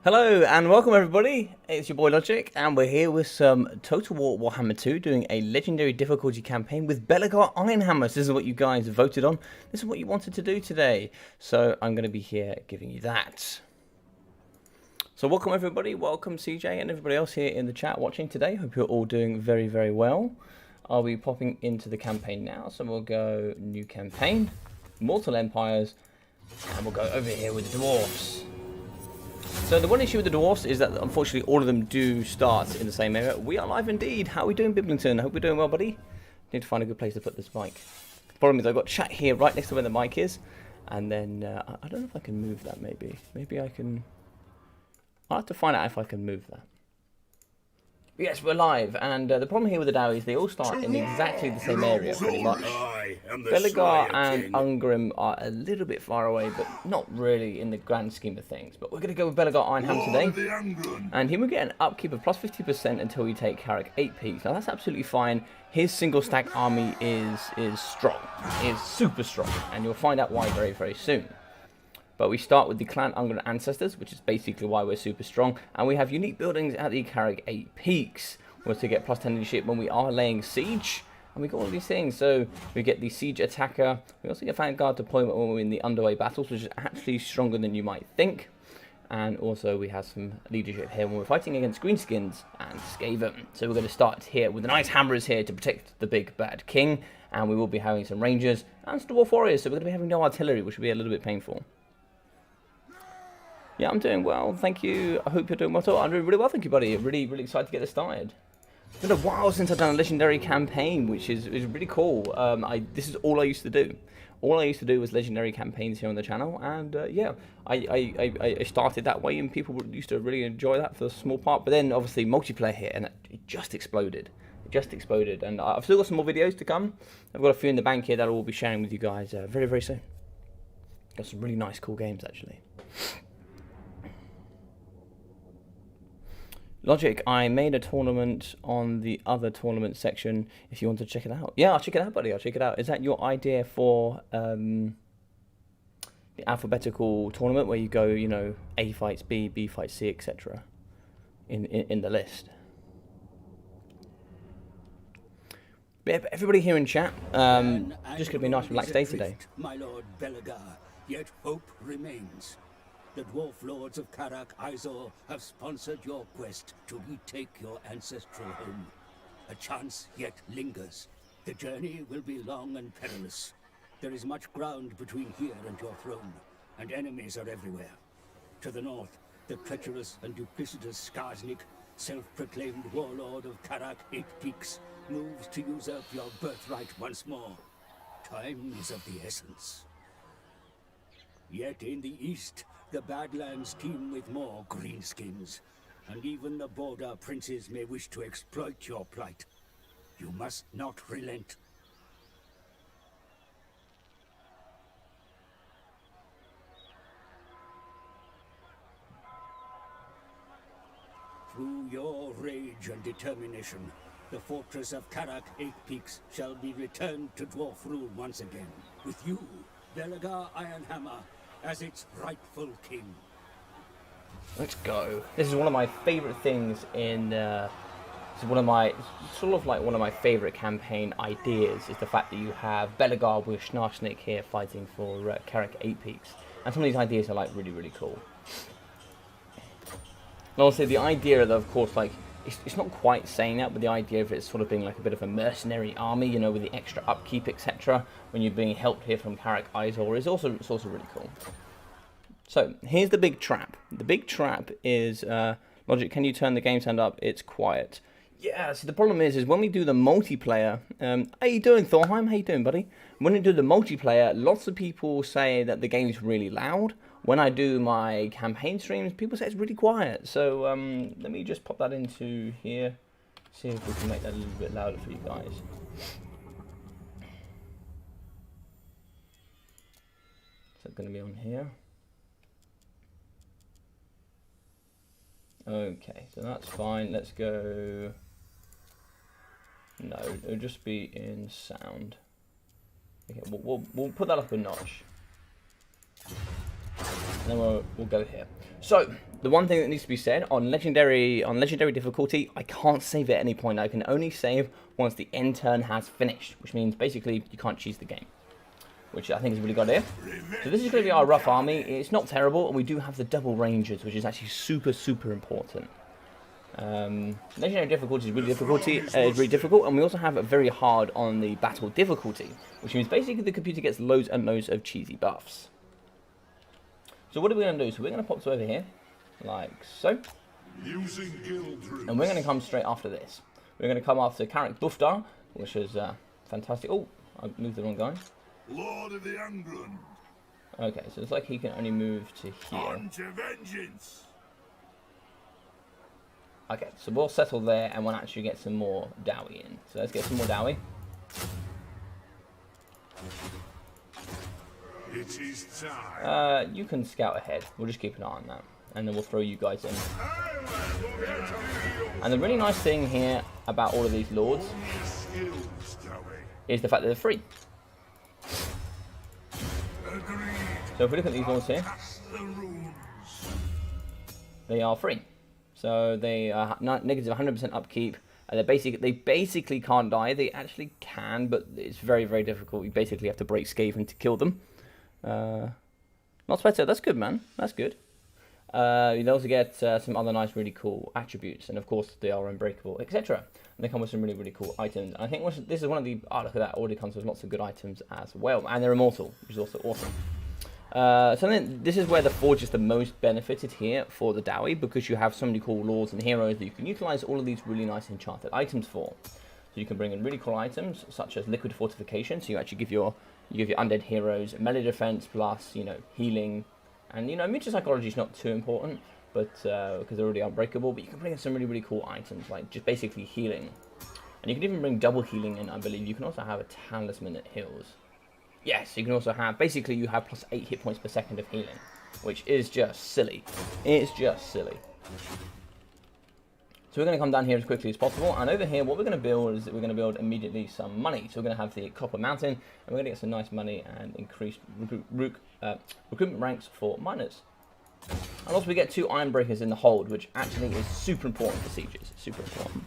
Hello and welcome everybody, it's your boy Logic and we're here with some Total War Warhammer 2 doing a legendary difficulty campaign with Belegar Ironhammer. So this is what you guys voted on, this is what you wanted to do today, so I'm going to be here giving you that. So welcome everybody, welcome CJ and everybody else here in the chat watching today, hope you're all doing very well. I'll be popping into the campaign now, so we'll go new campaign, Mortal Empires, and we'll go over here with the Dwarfs. So the one issue with the Dwarfs is that unfortunately all of them do start in the same area. We are live indeed. How are we doing, Biblington? I hope we're doing well, buddy. Need to find a good place to put this mic. The problem is I've got chat here right next to where the mic is. And then, I don't know if I can move that maybe. Maybe I can... I'll have to find out if I can move that. Yes, we're live, and the problem here with the DAO is they all start in exactly the same area, pretty much. Belegar and Ungrim are a little bit far away, but not really in the grand scheme of things. But we're going to go with Belegar Ironhammer today, and here we get an upkeep of plus 50% until we take Karak 8 peaks. Now that's absolutely fine. His single stack army is strong, is super strong, and you'll find out why very soon. But we start with the Clan Ungrim Ancestors, which is basically why we're super strong. And we have unique buildings at the Karak 8 peaks. We're to get plus 10 leadership when we are laying siege. And we got all these things. So we get the Siege Attacker. We also get Vanguard deployment when we're in the underway battles, which is actually stronger than you might think. And also we have some leadership here when we're fighting against Greenskins and Skaven. So we're going to start here with the nice hammers here to protect the big bad king. And we will be having some rangers and some dwarf warriors. So we're going to be having no artillery, which will be a little bit painful. Yeah, I'm doing well, thank you. I hope you're doing well too. I'm doing really well, thank you, buddy. Really excited to get this started. It's been a while since I've done a legendary campaign, which is really cool. This is all I used to do. All I used to do was legendary campaigns here on the channel, and yeah, I started that way, and people used to really enjoy that for a small part. But then, obviously, multiplayer hit, and it just exploded. It just exploded, and I've still got some more videos to come. I've got a few in the bank here that I will be sharing with you guys very soon. Got some really nice, cool games, actually. Logic, I made a tournament on the other tournament section if you want to check it out. Yeah, I'll check it out, buddy. I'll check it out. Is that your idea for the alphabetical tournament where you go, you know, A fights B, B fights C, etc. in the list? But yeah, everybody here in chat, just going to be a nice relaxed day today. My lord Belegar, yet hope remains. The dwarf lords of Karak have sponsored your quest to retake your ancestral home. A chance yet lingers. The journey will be long and perilous. There is much ground between here and your throne, and enemies are everywhere. To the north, the treacherous and duplicitous Skarsnik, self-proclaimed warlord of Karak 8 Peaks, moves to usurp your birthright once more. Time is of the essence. Yet in the east, the Badlands teem with more greenskins, and even the border princes may wish to exploit your plight. You must not relent. Through your rage and determination, the fortress of Karak 8 Peaks shall be returned to dwarf rule once again, with you, Belegar Ironhammer, as its rightful king. Let's go. This is one of my favourite things in. This is one of my one of my favourite campaign ideas. Is the fact that you have Belegar with Skarsnik here fighting for Karak 8 Peaks, and some of these ideas are like really cool. And also the idea of course, like it's not quite saying that, but the idea of it sort of being like a bit of a mercenary army, you know, with the extra upkeep, etc. When you're being helped here from Karak is also really cool. So here's the big trap. The big trap is Logic. Can you turn the game sound up? It's quiet. Yeah. So the problem is when we do the multiplayer. How you doing, Thorheim? How you doing, buddy? When we do the multiplayer, lots of people say that the game's really loud. When I do my campaign streams, people say it's really quiet. So let me just pop that into here. See if we can make that a little bit louder for you guys. Is that going to be on here? Okay, so that's fine. Let's go. No, it'll just be in sound. Okay, we'll put that up a notch. and then we'll go here. So the one thing that needs to be said on legendary difficulty, I can't save at any point. I can only save once the end turn has finished, which means basically you can't cheese the game, which I think is a really good idea. So this is going to be our rough army. It's not terrible, and we do have the double rangers, which is actually super important. Legendary difficulty is really difficult, and we also have a very hard on the battle difficulty, which means basically the computer gets loads and loads of cheesy buffs. So what are we going to do? So we're going to pop to over here, like so, and we're going to come straight after this. We're going to come after Karak Buftar, which is fantastic. Oh, I moved the wrong guy. Lord of the England. Okay, so it's like he can only move to here. On to vengeance. Okay, so we'll settle there and we'll actually get some more Dowie in. So let's get some more Dowie. It is time. You can scout ahead. We'll just keep an eye on that. And then we'll throw you guys in. And the really nice thing here about all of these lords is the fact that they're free. So if we look at these lords here, they are free. So they are negative 100% upkeep. And they basically can't die. They actually can, but it's very difficult. You basically have to break Skaven to kill them. Not better. That's good, man. That's good. You also get some other nice, really cool attributes, and of course they are unbreakable, etc. And they come with some really cool items. And I think this is one of the look at that already comes with lots of good items as well, and they're immortal, which is also awesome. So then this is where the Forge is the most benefited here for the Dowie, because you have so many cool lords and heroes that you can utilize all of these really nice enchanted items for. So you can bring in really cool items such as liquid fortification. So you actually give your undead heroes melee defense plus healing, and mutual psychology is not too important, but because they're already unbreakable. But you can bring in some really cool items like just basically healing, and you can even bring double healing in. I believe you can also have a talisman that heals. Yes, you can also have, basically you have plus 8 hit points per second of healing, which is just silly. It's just silly. So we're going to come down here as quickly as possible, and over here what we're going to build is that we're going to build immediately some money. So we're going to have the Copper Mountain, and we're going to get some nice money and increased recruitment ranks for miners. And also we get 2 Iron Breakers in the hold, which actually is super important for sieges. Super important.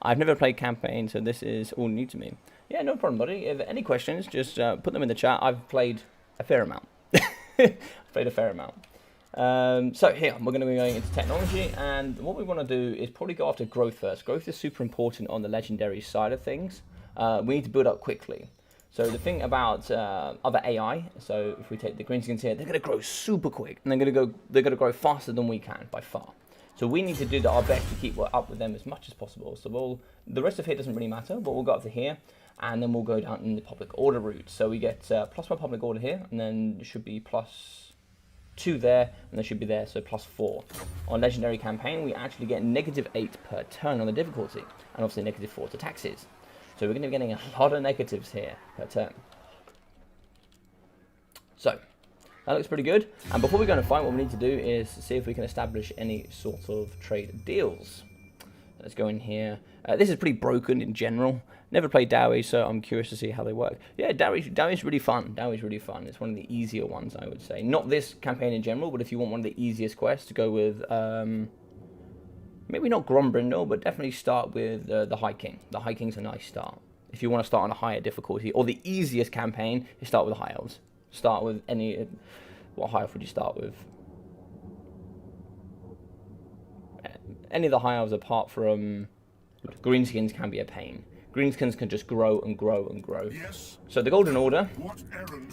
I've never played campaign, so this is all new to me. Yeah, no problem, buddy. If any questions, just put them in the chat. I've played a fair amount. So here, we're going to be going into technology, and what we want to do is probably go after growth first. Growth is super important on the legendary side of things. We need to build up quickly. So the thing about other AI, so if we take the greenskins here, they're going to grow super quick, and they're going to grow faster than we can by far. So we need to do our best to keep up with them as much as possible. So the rest of here doesn't really matter, but we'll go up to here, and then we'll go down in the public order route. So we get +1 public order here, and then it should be +2 there, and they should be there, so +4. On legendary campaign, we actually get -8 per turn on the difficulty, and obviously -4 to taxes. So we're going to be getting a lot of negatives here per turn. So that looks pretty good. And before we go and fight, what we need to do is see if we can establish any sort of trade deals. Let's go in here. This is pretty broken in general. Never played Dowie, so I'm curious to see how they work. Yeah, Dowie's really fun. Dowie's really fun. It's one of the easier ones, I would say. Not this campaign in general, but if you want one of the easiest quests, to go with, maybe not Grombrindle, but definitely start with the High King. The High King's a nice start. If you want to start on a higher difficulty, or the easiest campaign, you start with the High Elves. Start with any... What High Elf would you start with? Any of the High Elves apart from... Greenskins can be a pain. Greenskins can just grow and grow and grow. Yes. So the Golden Order,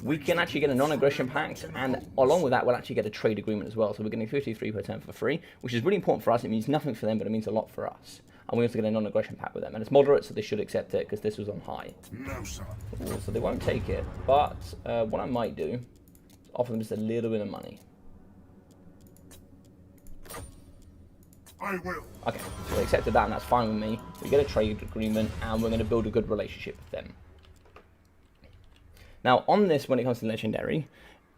we can actually get a non-aggression pact, and along with that we'll actually get a trade agreement as well. So we're getting 53 per turn for free, which is really important for us. It means nothing for them, but it means a lot for us. And we also get a non-aggression pact with them. And it's moderate, so they should accept it, because this was on high. No, sir. Ooh, so they won't take it. But what I might do is offer them just a little bit of money. I will. Okay, so they accepted that, and that's fine with me. We get a trade agreement, and we're going to build a good relationship with them. Now, on this, when it comes to Legendary,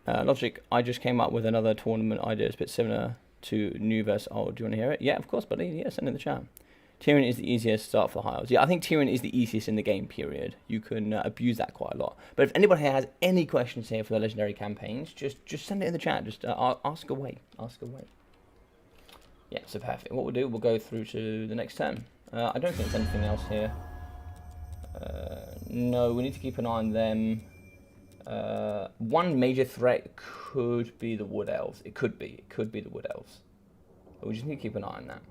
Logic, I just came up with another tournament idea. It's a bit similar to New vs. Old. Do you want to hear it? Yeah, of course, buddy. Yeah, send it in the chat. Tyrion is the easiest start for the high elves. Yeah, I think Tyrion is the easiest in the game, period. You can abuse that quite a lot. But if anybody has any questions here for the legendary campaigns, just send it in the chat. Just ask away. Ask away. Yeah, so perfect. What we'll do, we'll go through to the next turn. I don't think there's anything else here. No, we need to keep an eye on them. One major threat could be the Wood Elves. It could be the Wood Elves. But we just need to keep an eye on that.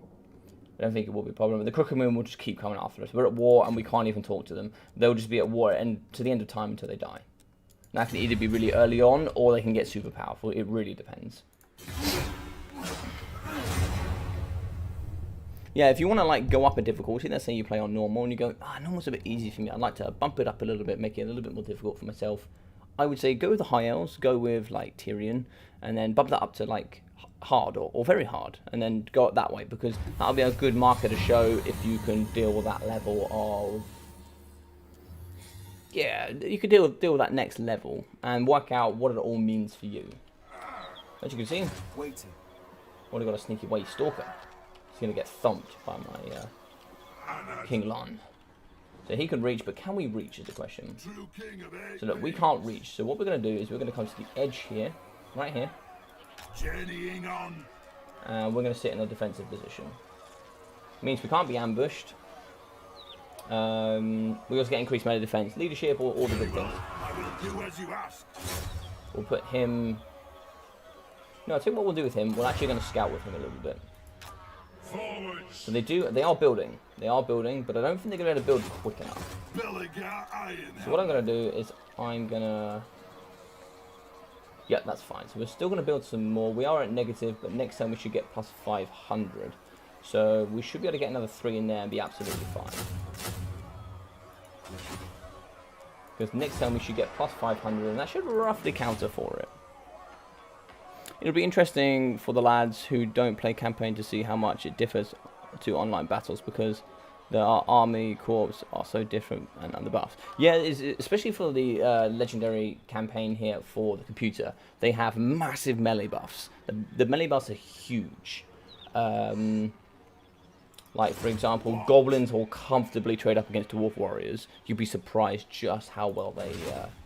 I don't think it will be a problem. The Crooked Moon will just keep coming after us. We're at war and we can't even talk to them. They'll just be at war and to the end of time until they die. That can either be really early on or they can get super powerful. It really depends. Yeah, if you want to like go up a difficulty, let's say you play on normal and you go, normal's a bit easy for me. I'd like to bump it up a little bit, make it a little bit more difficult for myself. I would say go with the high elves, go with like Tyrion, and then bump that up to like hard or very hard, and then go up that way, because that'll be a good marker to show if you can deal with that level of, yeah, you can deal with that next level and work out what it all means for you. As you can see, already got a sneaky way stalker. He's gonna get thumped by my King Lon. So he can reach, but can we reach is the question. So look, we can't reach. So what we're going to do is we're going to come to the edge here, right here. Journeying on. And we're going to sit in a defensive position. Means we can't be ambushed. We also get increased melee defense, leadership, all the good things. I will do as you ask. We'll put him... No, I think what we'll do with him, we're actually going to scout with him a little bit. Forwards. So they are building. They are building, but I don't think they're going to build quick enough. Belegar Ironhammer. So what I'm going to do is I'm going to... Yeah, that's fine. So we're still going to build some more. We are at negative, but next time we should get plus 500. So we should be able to get another 3 in there and be absolutely fine. Because next time we should get plus 500, and that should roughly counter for it. It'll be interesting for the lads who don't play campaign to see how much it differs to online battles, because the army corps are so different and the buffs. Yeah, especially for the legendary campaign here for the computer, they have massive melee buffs. The melee buffs are huge. Like, for example, goblins will comfortably trade up against dwarf warriors. You'd be surprised just how well they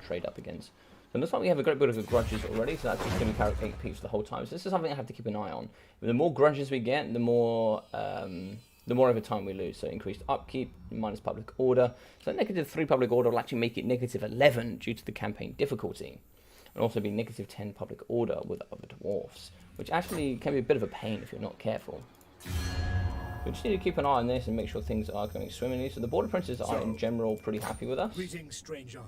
trade up against. So it looks like we have a great bit of grudges already, so that's just going to be Karak 8 peeps the whole time. So this is something I have to keep an eye on. The more grudges we get, the more over time we lose. So increased upkeep, minus public order. So negative 3 public order will actually make it negative 11 due to the campaign difficulty. And also be negative 10 public order with other dwarfs, which actually can be a bit of a pain if you're not careful. We just need to keep an eye on this and make sure things are going swimmingly. So the border princes are in general pretty happy with us. Greetings, stranger.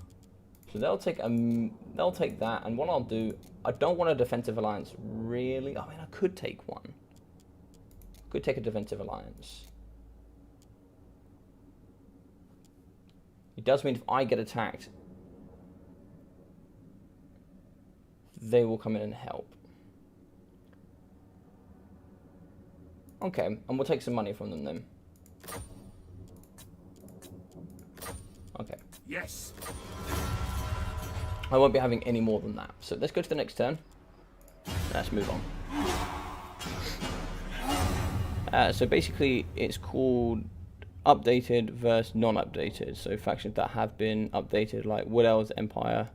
So they'll take that, and what I'll do, I don't want a defensive alliance really. I mean, I could take one. Could take a defensive alliance. It does mean if I get attacked, they will come in and help. Okay, and we'll take some money from them then. Okay. Yes. I won't be having any more than that. So let's go to the next turn. Let's move on. So basically, it's called updated versus non-updated. So factions that have been updated, like Wood Elves Empire,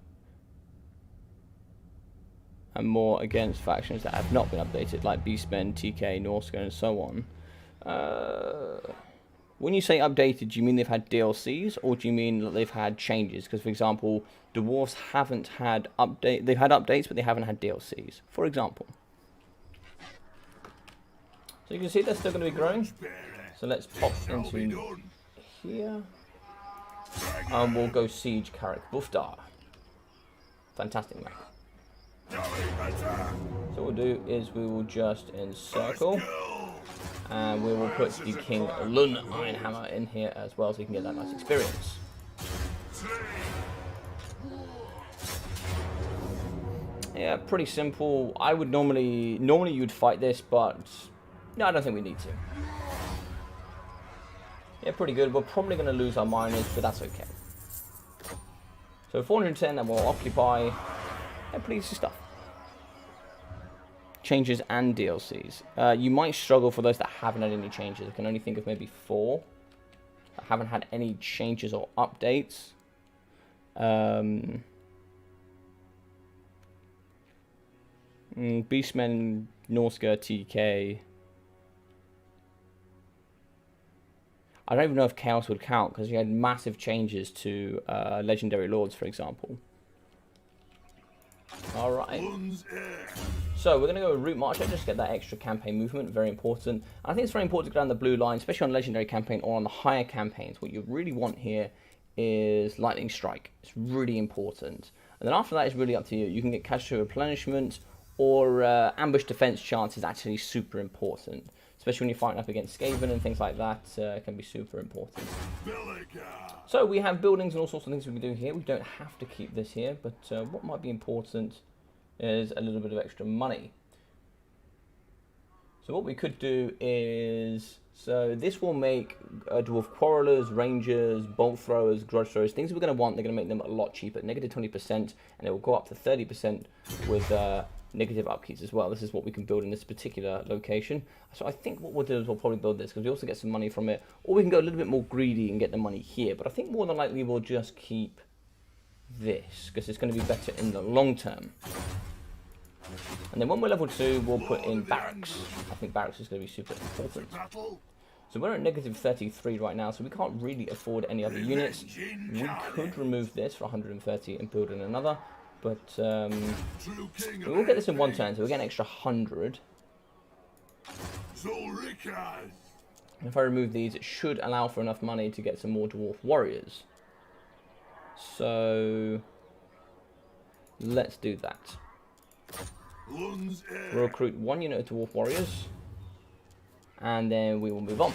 and more against factions that have not been updated, like Beastmen, TK, Norsca, and so on. When you say updated, do you mean they've had DLCs, or do you mean that they've had changes? Because, for example, Dwarves haven't had they've had updates, but they haven't had DLCs, for example. So you can see they're still going to be growing. So let's pop into here. And we'll go siege Karak Buftar. Fantastic, mate. So what we'll do is we will just encircle. And we will put the King Lun Ironhammer in here as well, so you can get that nice experience. Yeah, pretty simple. I would normally you'd fight this, but no, I don't think we need to. Yeah, pretty good. We're probably going to lose our miners, but that's okay. So 410, and we'll occupy. Yeah, pretty easy stuff. changes and DLCs. You might struggle for those that haven't had any changes. I can only think of maybe 4 that haven't had any changes or updates. Beastmen, Norska, TK. I don't even know if Chaos would count because you had massive changes to Legendary Lords, for example. Alright. So we're going to go with Route March. I just get that extra campaign movement, very important. I think it's very important to go down the blue line, especially on Legendary campaign or on the higher campaigns. What you really want here is Lightning Strike. It's really important. And then after that, it's really up to you. You can get Casualty Replenishment or Ambush Defense chance is actually super important. Especially when you're fighting up against Skaven and things like that, can be super important. So we have buildings and all sorts of things we can do here. We don't have to keep this here, but what might be important is a little bit of extra money. So what we could do is, so this will make Dwarf Quarrelers, Rangers, Bolt Throwers, Grudge Throwers, things we're going to want, they're going to make them a lot cheaper, negative 20%, and it will go up to 30% with negative upkeeps as well. This is what we can build in this particular location. So I think what we'll do is we'll probably build this because we also get some money from it, or we can go a little bit more greedy and get the money here, but I think more than likely we'll just keep this because it's going to be better in the long term. And then when we're level 2, we'll put in barracks. I think barracks is going to be super important. So we're at negative 33 right now, so we can't really afford any other units. We could remove this for 130 and build in another, but we'll get this in one turn, so we'll get an extra 100. And if I remove these, it should allow for enough money to get some more Dwarf Warriors. So let's do that. We'll recruit 1 unit of Dwarf Warriors, and then we will move on.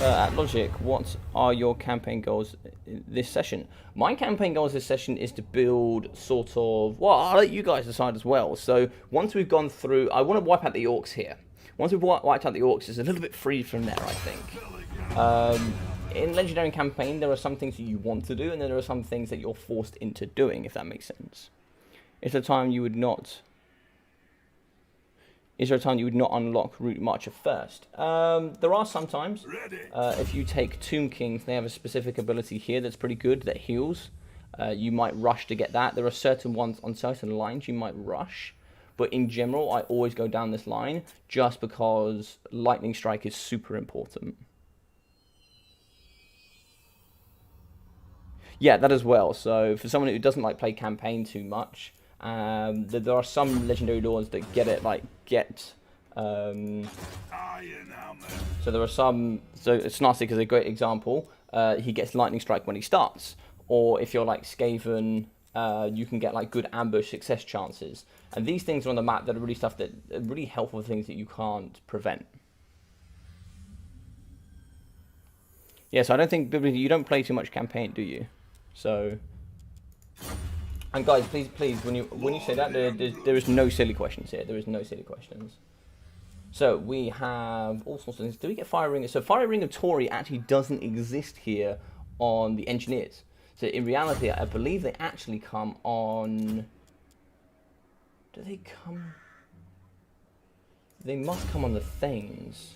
At Logic, what are your campaign goals this session? My campaign goals this session is to build sort of, well, I'll let you guys decide as well. So once we've gone through, I want to wipe out the orcs here. Once we've wiped out the orcs, it's a little bit free from there, I think. In Legendary campaign, there are some things that you want to do, and then there are some things that you're forced into doing, if that makes sense. Is there a time you would not unlock Route Marcher first? There are some times. If you take Tomb Kings, they have a specific ability here that's pretty good, that heals. You might rush to get that. There are certain ones on certain lines you might rush. But in general, I always go down this line, just because Lightning Strike is super important. Yeah, that as well. So for someone who doesn't like play campaign too much, there are some Legendary Lords that get it, so there are some, so Snarsic is a great example. He gets Lightning Strike when he starts. Or if you're like Skaven, you can get like good ambush success chances. And these things are on the map that are really stuff that are really helpful things that you can't prevent. Yes, I don't think, you don't play too much campaign, do you? So, and guys, please, when you say that, there is no silly questions here. There is no silly questions. So we have all sorts of things. Do we get Fire Ring? So Fire Ring of Tory actually doesn't exist here on the Engineers. So in reality, I believe they actually come on. Do they come? They must come on the Thanes.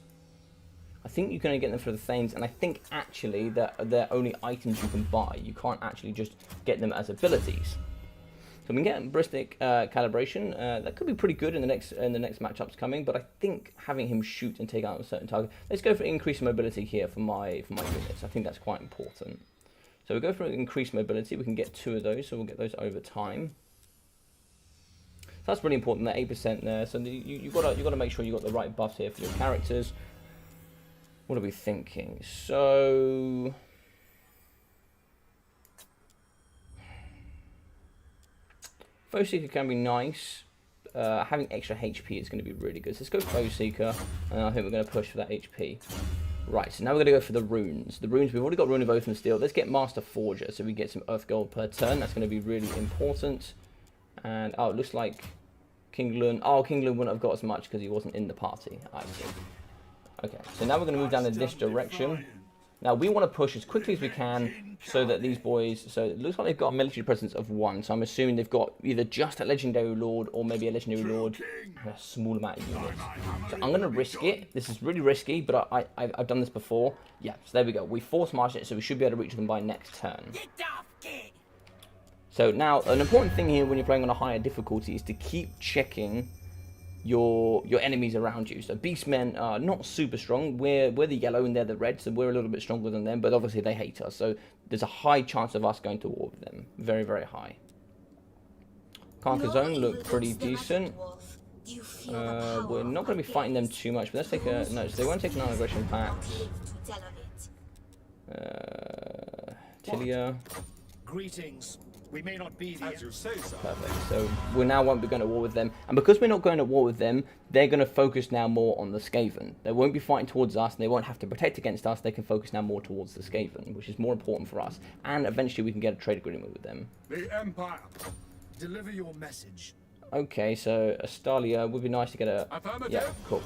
I think you can only get them for the Thanes, and I think actually that they're only items you can buy. You can't actually just get them as abilities. So we can get ballistic calibration. That could be pretty good in the next matchups coming. But I think having him shoot and take out a certain target. Let's go for increased mobility here for my units. I think that's quite important. So we go for increased mobility. We can get 2 of those, so we'll get those over time. So that's really important. That 8% there. So you got to make sure you got the right buffs here for your characters. What are we thinking? So Foe Seeker can be nice. Having extra HP is going to be really good. So let's go Foe Seeker, and I think we're going to push for that HP. Right, so now we're going to go for the runes. The runes, we've already got Rune of Oath and Steel. Let's get Master Forger, so we get some Earth Gold per turn. That's going to be really important. And, oh, it looks like King Lun. Oh, King Lun wouldn't have got as much because he wasn't in the party. I see. Okay, so now we're going to move down in this direction. Now we want to push as quickly as we can so that these boys, so it looks like they've got a military presence of 1, so I'm assuming they've got either just a legendary lord or maybe a legendary lord and a small amount of units. So I'm going to risk it. This is really risky, but I've done this before. Yeah, so there we go. We force march it, so we should be able to reach them by next turn. So now, an important thing here when you're playing on a higher difficulty is to keep checking your enemies around you. So beastmen are not super strong. We're the yellow and they're the red, so we're a little bit stronger than them, but obviously they hate us, so there's a high chance of us going to war with them. Very, very high. Conquer zone look pretty decent. We're not going to be fighting them too much, but let's take a no, so they won't take an aggression pact. Tilia. Greetings. We may not be As you say, sir. Perfect. So we now won't be going to war with them, and because we're not going to war with them, they're going to focus now more on the Skaven. They won't be fighting towards us, and they won't have to protect against us. They can focus now more towards the Skaven, which is more important for us. And eventually, we can get a trade agreement with them. The Empire. Deliver your message. Okay, so Astalia would be nice to get a. Affirmative. Yeah, cool.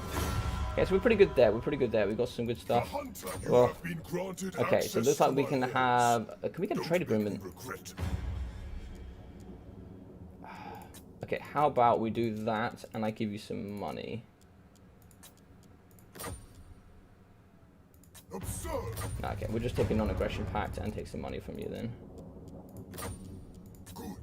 Okay, so we're pretty good there. We're pretty good there. We've got some good The stuff. hunter, you Well, have been granted okay, so it looks access like to we my can hills. have. Can we get a Don't trade make me agreement? regret. Okay, how about we do that, and I give you some money. Absurd. Okay, we're just taking non-aggression pact and take some money from you then. Good.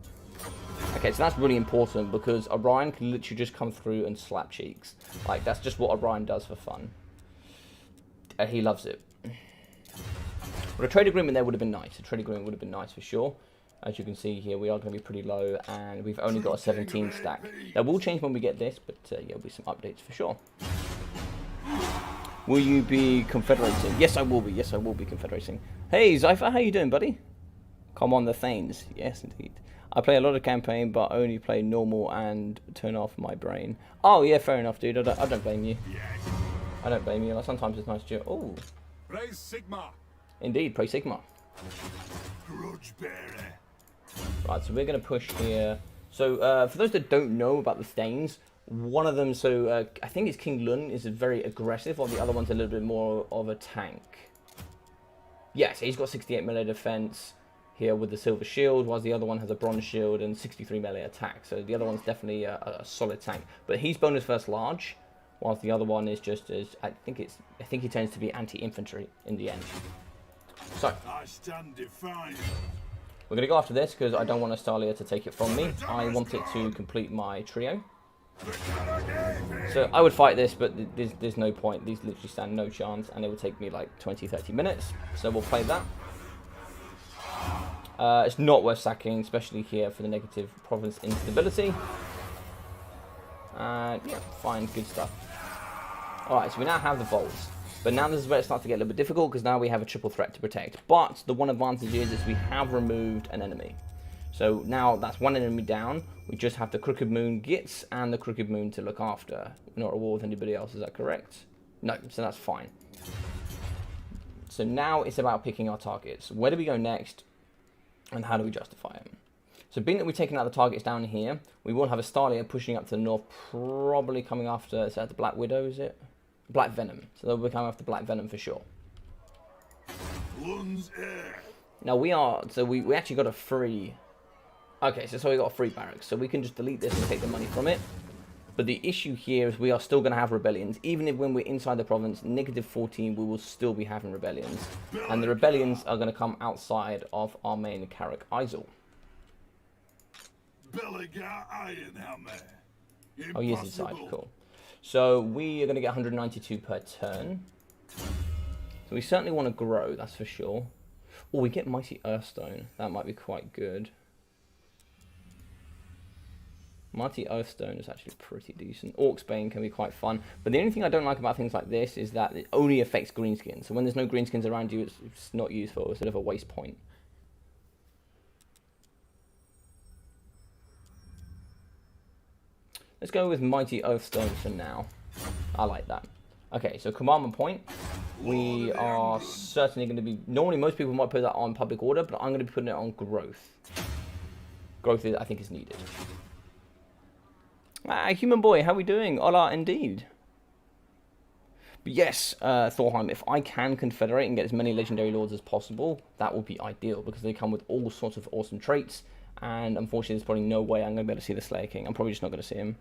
Okay, so that's really important because Orion can literally just come through and slap cheeks. Like, that's just what Orion does for fun. He loves it. But a trade agreement there would have been nice. A trade agreement would have been nice for sure. As you can see here, we are going to be pretty low, and we've only got a 17 stack. That will change when we get this, but yeah, there'll be some updates for sure. Will you be confederating? Yes, I will be. Yes, I will be confederating. Hey, Zypher, how you doing, buddy? Come on, the Thanes. Yes, indeed. I play a lot of campaign, but only play normal and turn off my brain. Oh, yeah, fair enough, dude. I don't blame you. I don't blame you. Like, sometimes it's nice to... Oh, Praise Sigma. indeed. Praise Sigma. Grudge bearer. Right, so we're going to push here. So, for those that don't know about the Thanes, one of them, so I think it's King Lun, is very aggressive, while the other one's a little bit more of a tank. Yeah, so he's got 68 melee defense here with the silver shield, whilst the other one has a bronze shield and 63 melee attack. So the other one's definitely a solid tank. But he's bonus first large, whilst the other one is just as I think he tends to be anti-infantry in the end. So I stand defiant. we're going to go after this because I don't want Astalia to take it from me. I want it to complete my trio. So I would fight this, but there's no point. These literally stand no chance, and it will take me like 20-30 minutes. So we'll play that. It's not worth sacking, especially here for the negative province instability. And yeah, fine, good stuff. Alright, so we now have the bolts. But now this is where it starts to get a little bit difficult, because now we have a triple threat to protect. But the one advantage is we have removed an enemy. So now that's one enemy down. We just have the Crooked Moon Gits and the Crooked Moon to look after. We're not at war with anybody else, is that correct? No, so that's fine. So now it's about picking our targets. Where do we go next? And how do we justify them? So being that we've taken out the targets down here, we will have a Stalia pushing up to the north, probably coming after, is that the Black Widow, is it? Black Venom. So they'll be coming after Black Venom for sure. Lun's heir. Now we are, so we actually got a free, okay, so we got a free barracks. So we can just delete this and take the money from it. But the issue here is we are still going to have rebellions. Even if when we're inside the province, -14, we will still be having rebellions. And the rebellions are going to come outside of our main Karak Isle. Belegar Ironhammer. Oh, yes, inside, cool. So we are going to get 192 per turn. So we certainly want to grow, that's for sure. Oh, we get Mighty Earthstone. That might be quite good. Mighty Earthstone is actually pretty decent. Orcsbane can be quite fun. But the only thing I don't like about things like this is that it only affects greenskins. So when there's no greenskins around you, it's not useful. It's sort of a waste point. Let's go with Mighty Earthstone for now. I like that. Okay, so commandment point. We are certainly going to be... Normally, most people might put that on public order, but I'm going to be putting it on growth. Growth, I think, is needed. Ah, Human Boy, how are we doing? Hola, indeed. But yes, Thorheim, if I can confederate and get as many legendary lords as possible, that would be ideal, because they come with all sorts of awesome traits, and unfortunately there's probably no way I'm going to be able to see the Slayer King. I'm probably just not going to see him.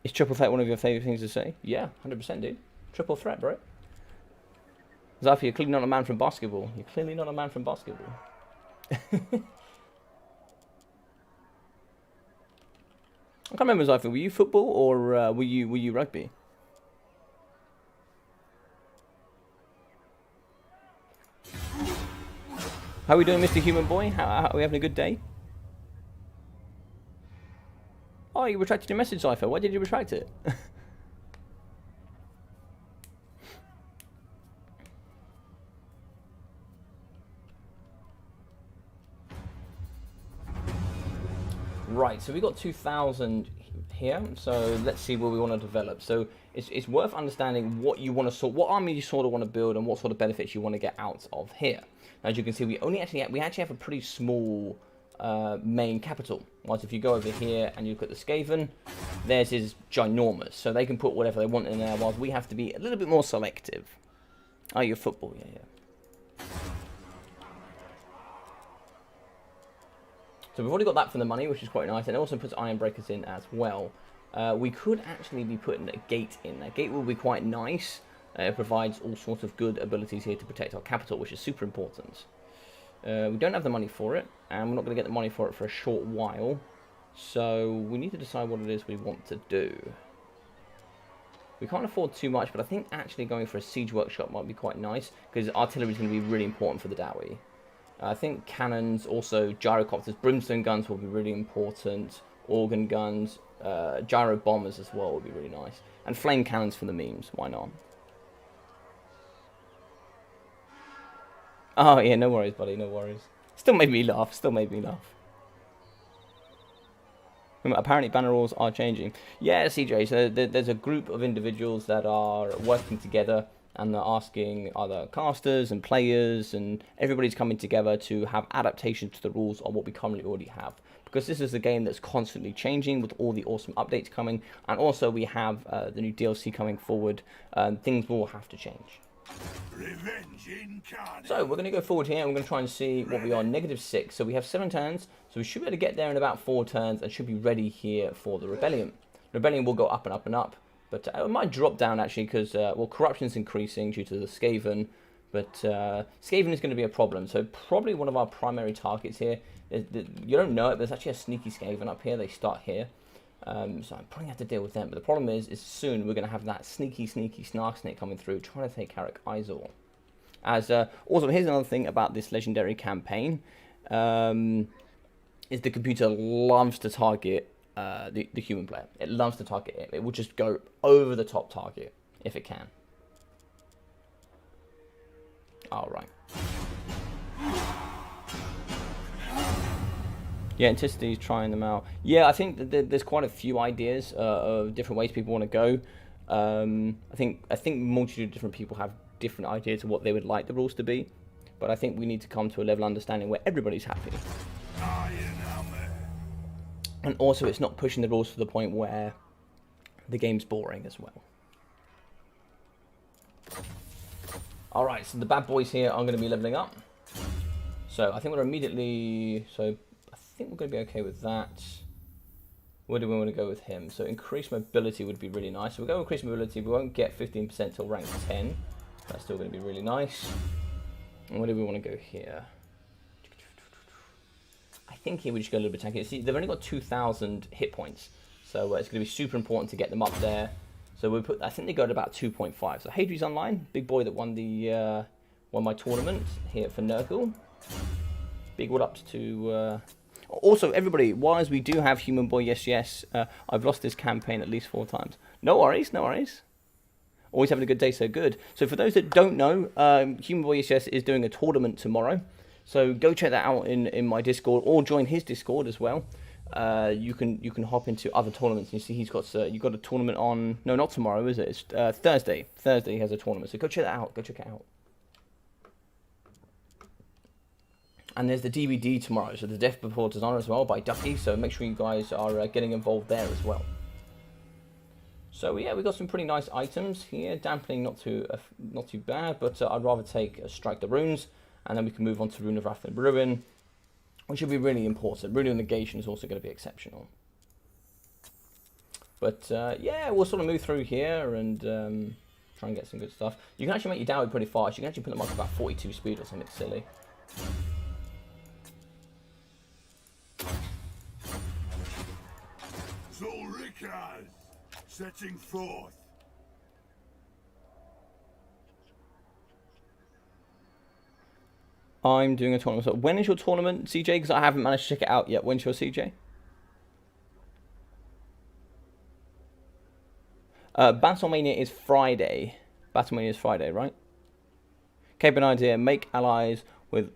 Is triple threat one of your favourite things to say? Yeah, 100%, dude. Triple threat, bro. Zafi, you're clearly not a man from basketball. You're clearly not a man from basketball. I can't remember, Zafi, were you football or were you rugby? How are we doing, Mr. Human Boy? How are we having a good day? Oh, you retracted your message, Cypher. Why did you retract it? Right, so we got 2,000 here. So let's see what we want to develop. So it's worth understanding what you want to what army you sort of want to build, and what sort of benefits you want to get out of here. As you can see, we actually have a pretty small main capital. Whilst if you go over here and you look at the Skaven, theirs is ginormous, so they can put whatever they want in there, whilst we have to be a little bit more selective. Oh, you're football, yeah. So we've already got that from the money, which is quite nice, and it also puts iron breakers in as well. We could actually be putting a gate in. A gate will be quite nice. It provides all sorts of good abilities here to protect our capital, which is super important. We don't have the money for it, and we're not going to get the money for it for a short while. So we need to decide what it is we want to do. We can't afford too much, but I think actually going for a siege workshop might be quite nice, because artillery is going to be really important for the Dowie. I think cannons, also gyrocopters, brimstone guns will be really important, organ guns, gyro bombers as well would be really nice, and flame cannons for the memes, why not? Oh yeah, no worries buddy, no worries. Still made me laugh, Apparently banner rules are changing. Yeah, CJ, so there's a group of individuals that are working together, and they're asking other casters and players, and everybody's coming together to have adaptations to the rules on what we currently already have. Because this is a game that's constantly changing with all the awesome updates coming, and also we have the new DLC coming forward. Things will have to change. Revenge incarnate. So we're going to go forward here, and we're going to try and see what we are, -6. So we have 7 turns, so we should be able to get there in about 4 turns, and should be ready here for the Rebellion. Rebellion will go up and up and up. But it might drop down, actually, because, well, corruption's increasing due to the Skaven. But Skaven is going to be a problem. So probably one of our primary targets here. You don't know it, but there's actually a sneaky Skaven up here. They start here. So I'm probably going to have to deal with them. But the problem is soon we're going to have that sneaky snark snake coming through, trying to take Karak Izor. Also, here's another thing about this legendary campaign. Is the computer loves to target the human player. It loves to target it. It will just go over the top target if it can. Alright. Yeah, Anticity's trying them out. Yeah, I think that there's quite a few ideas of different ways people want to go. I think multitude of different people have different ideas of what they would like the rules to be. But I think we need to come to a level of understanding where everybody's happy. And also, it's not pushing the rules to the point where the game's boring as well. Alright, so the bad boys here are going to be leveling up. So I think we're immediately... So I think we're going to be okay with that. Where do we want to go with him? So increased mobility would be really nice. So we'll go with increased mobility. We won't get 15% till rank 10. That's still going to be really nice. And where do we want to go here? I think here we just go a little bit tanky. See, they've only got 2,000 hit points, so it's going to be super important to get them up there. So we put, I think they got about 2.5. So Hadri's online, big boy that won the won my tournament here for Nurgle. Big what ups to. Also, everybody, whilst we do have Human Boy, yes, I've lost this campaign at least 4 times. No worries, no worries. Always having a good day, so good. So for those that don't know, Human Boy, yes, is doing a tournament tomorrow. So go check that out in my Discord, or join his Discord as well. You can hop into other tournaments. You see, he's got you got a tournament on. No, not tomorrow, is it? It's Thursday. Thursday he has a tournament. So go check that out. Go check it out. And there's the DVD tomorrow. So the Death Before Dishonor as well by Ducky. So make sure you guys are getting involved there as well. So yeah, we got some pretty nice items here. Dampening not too bad, but I'd rather take Strike the Runes, and then we can move on to Rune of Wrath and Ruin, which will be really important. Rune of Negation is also going to be exceptional. But yeah, we'll sort of move through here and try and get some good stuff. You can actually make your Dowie pretty fast. You can actually put them up to about 42 speed or something silly. Zulrikas, setting forth. I'm doing a tournament. So when is your tournament, CJ? Because I haven't managed to check it out yet. When's your CJ? Battlemania is Friday. Battlemania is Friday, right? Cape an idea. Make allies with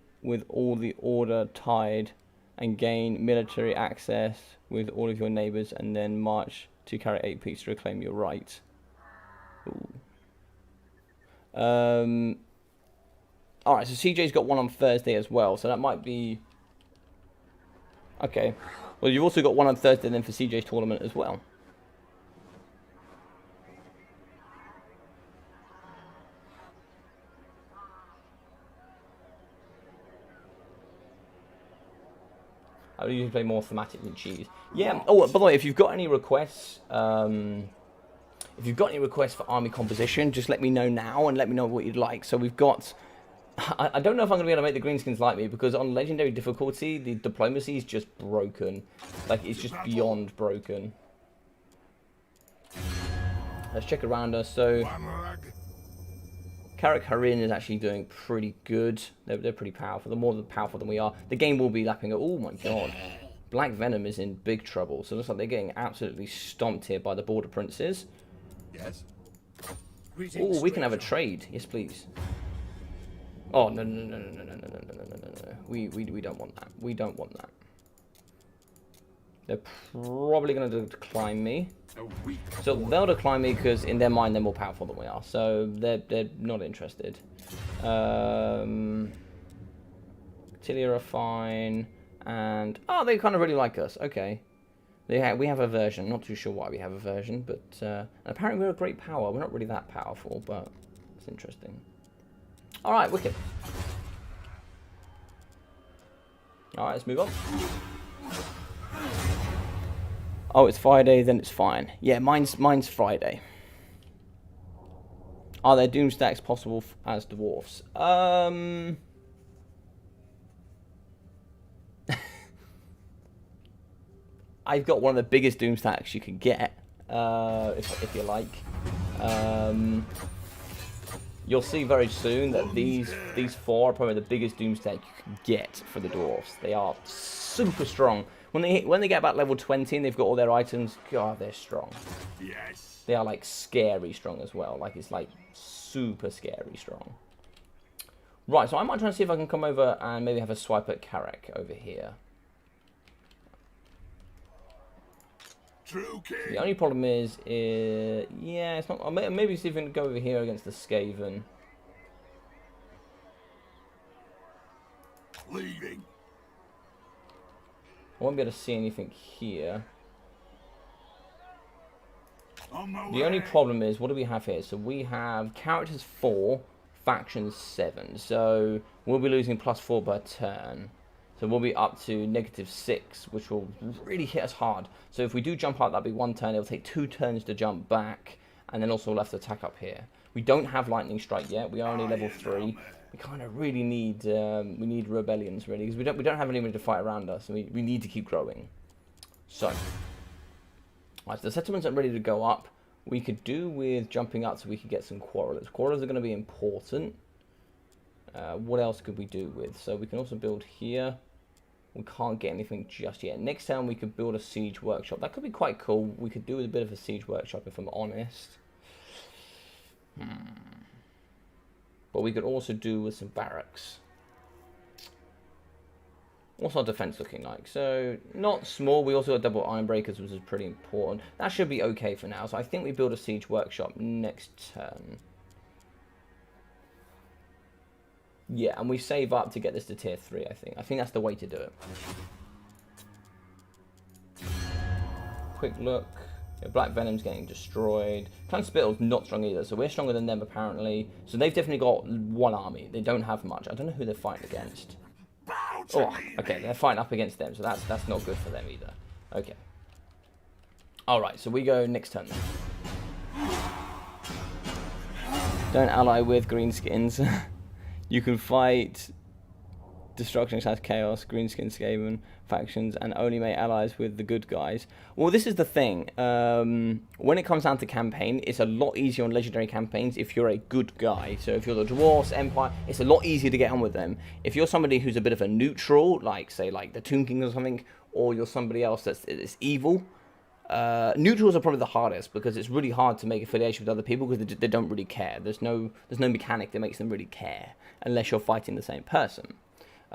all the order tied and gain military access with all of your neighbours, and then march to Karak 8 peace to reclaim your right. Ooh. Alright, so CJ's got one on Thursday as well, so that might be... Okay. Well, you've also got one on Thursday then for CJ's tournament as well. I would usually play more thematic than cheese. Yeah. Oh, by the way, if you've got any requests, for army composition, just let me know now and let me know what you'd like. So we've got. I don't know if I'm going to be able to make the greenskins like me, because on legendary difficulty, the diplomacy is just broken. Like, it's just beyond broken. Let's check around us. So Karak Harin is actually doing pretty good. They're pretty powerful. They're more powerful than we are. The game will be lapping up. Oh my god. Black Venom is in big trouble. So it looks like they're getting absolutely stomped here by the Border Princes. Yes. Oh, we can have a trade. Yes, please. Oh, no. We don't want that. We don't want that. They're probably going to decline me. So they'll decline me because in their mind they're more powerful than we are. So they're not interested. Tilia are fine. And, oh, they kind of really like us. Okay. We have a version. Not too sure why we have a version. But apparently we're a great power. We're not really that powerful, but it's interesting. Alright, wicked. Alright, let's move on. Oh, it's Friday, then it's fine. Yeah, mine's Friday. Are there doom stacks possible as dwarfs? I've got one of the biggest doom stacks you can get, if you like. You'll see very soon that these four are probably the biggest doom stack you can get for the dwarfs. They are super strong. When they get about level 20 and they've got all their items, God, they're strong. Yes. They are like scary strong as well. Like, it's like super scary strong. Right, so I might try and see if I can come over and maybe have a swipe at Karak over here. True king. The only problem is yeah, it's not. Maybe see if we can go over here against the Skaven. Leaving. I won't be able to see anything here. On my The way. only problem is, what do we have here? So we have characters 4, factions 7. So we'll be losing +4 per turn. So we'll be up to -6, which will really hit us hard. So if we do jump up, that'll be 1 turn. It'll take 2 turns to jump back, and then also we'll have to attack up here. We don't have lightning strike yet. We are only level 3. We kind of really need rebellions really, because we don't have anybody to fight around us. And we need to keep growing. So, right, so the settlements are ready to go up. We could do with jumping up so we could get some quarrelers. Quarrelers are going to be important. What else could we do with? So we can also build here. We can't get anything just yet. Next time we could build a siege workshop. That could be quite cool. We could do with a bit of a siege workshop if I'm honest. But we could also do with some barracks. What's our defense looking like? So, not small. We also got double iron breakers, which is pretty important. That should be okay for now. So I think we build a siege workshop next turn. Yeah, and we save up to get this to tier 3, I think. I think that's the way to do it. Quick look. Yeah, Black Venom's getting destroyed. Clan Spittle's not strong either, so we're stronger than them apparently. So they've definitely got one army. They don't have much. I don't know who they're fighting against. Oh, okay, they're fighting up against them, so that's not good for them either. Okay. Alright, so we go next turn then. Don't ally with greenskins. You can fight Destruction / Chaos, Greenskin Skaven factions, and only make allies with the good guys. Well, this is the thing. When it comes down to campaign, it's a lot easier on legendary campaigns if you're a good guy. So if you're the Dwarfs, Empire, it's a lot easier to get on with them. If you're somebody who's a bit of a neutral, like, say, like the Tomb King or something, or you're somebody else that's evil, neutrals are probably the hardest because it's really hard to make affiliation with other people because they don't really care. There's no mechanic that makes them really care unless you're fighting the same person.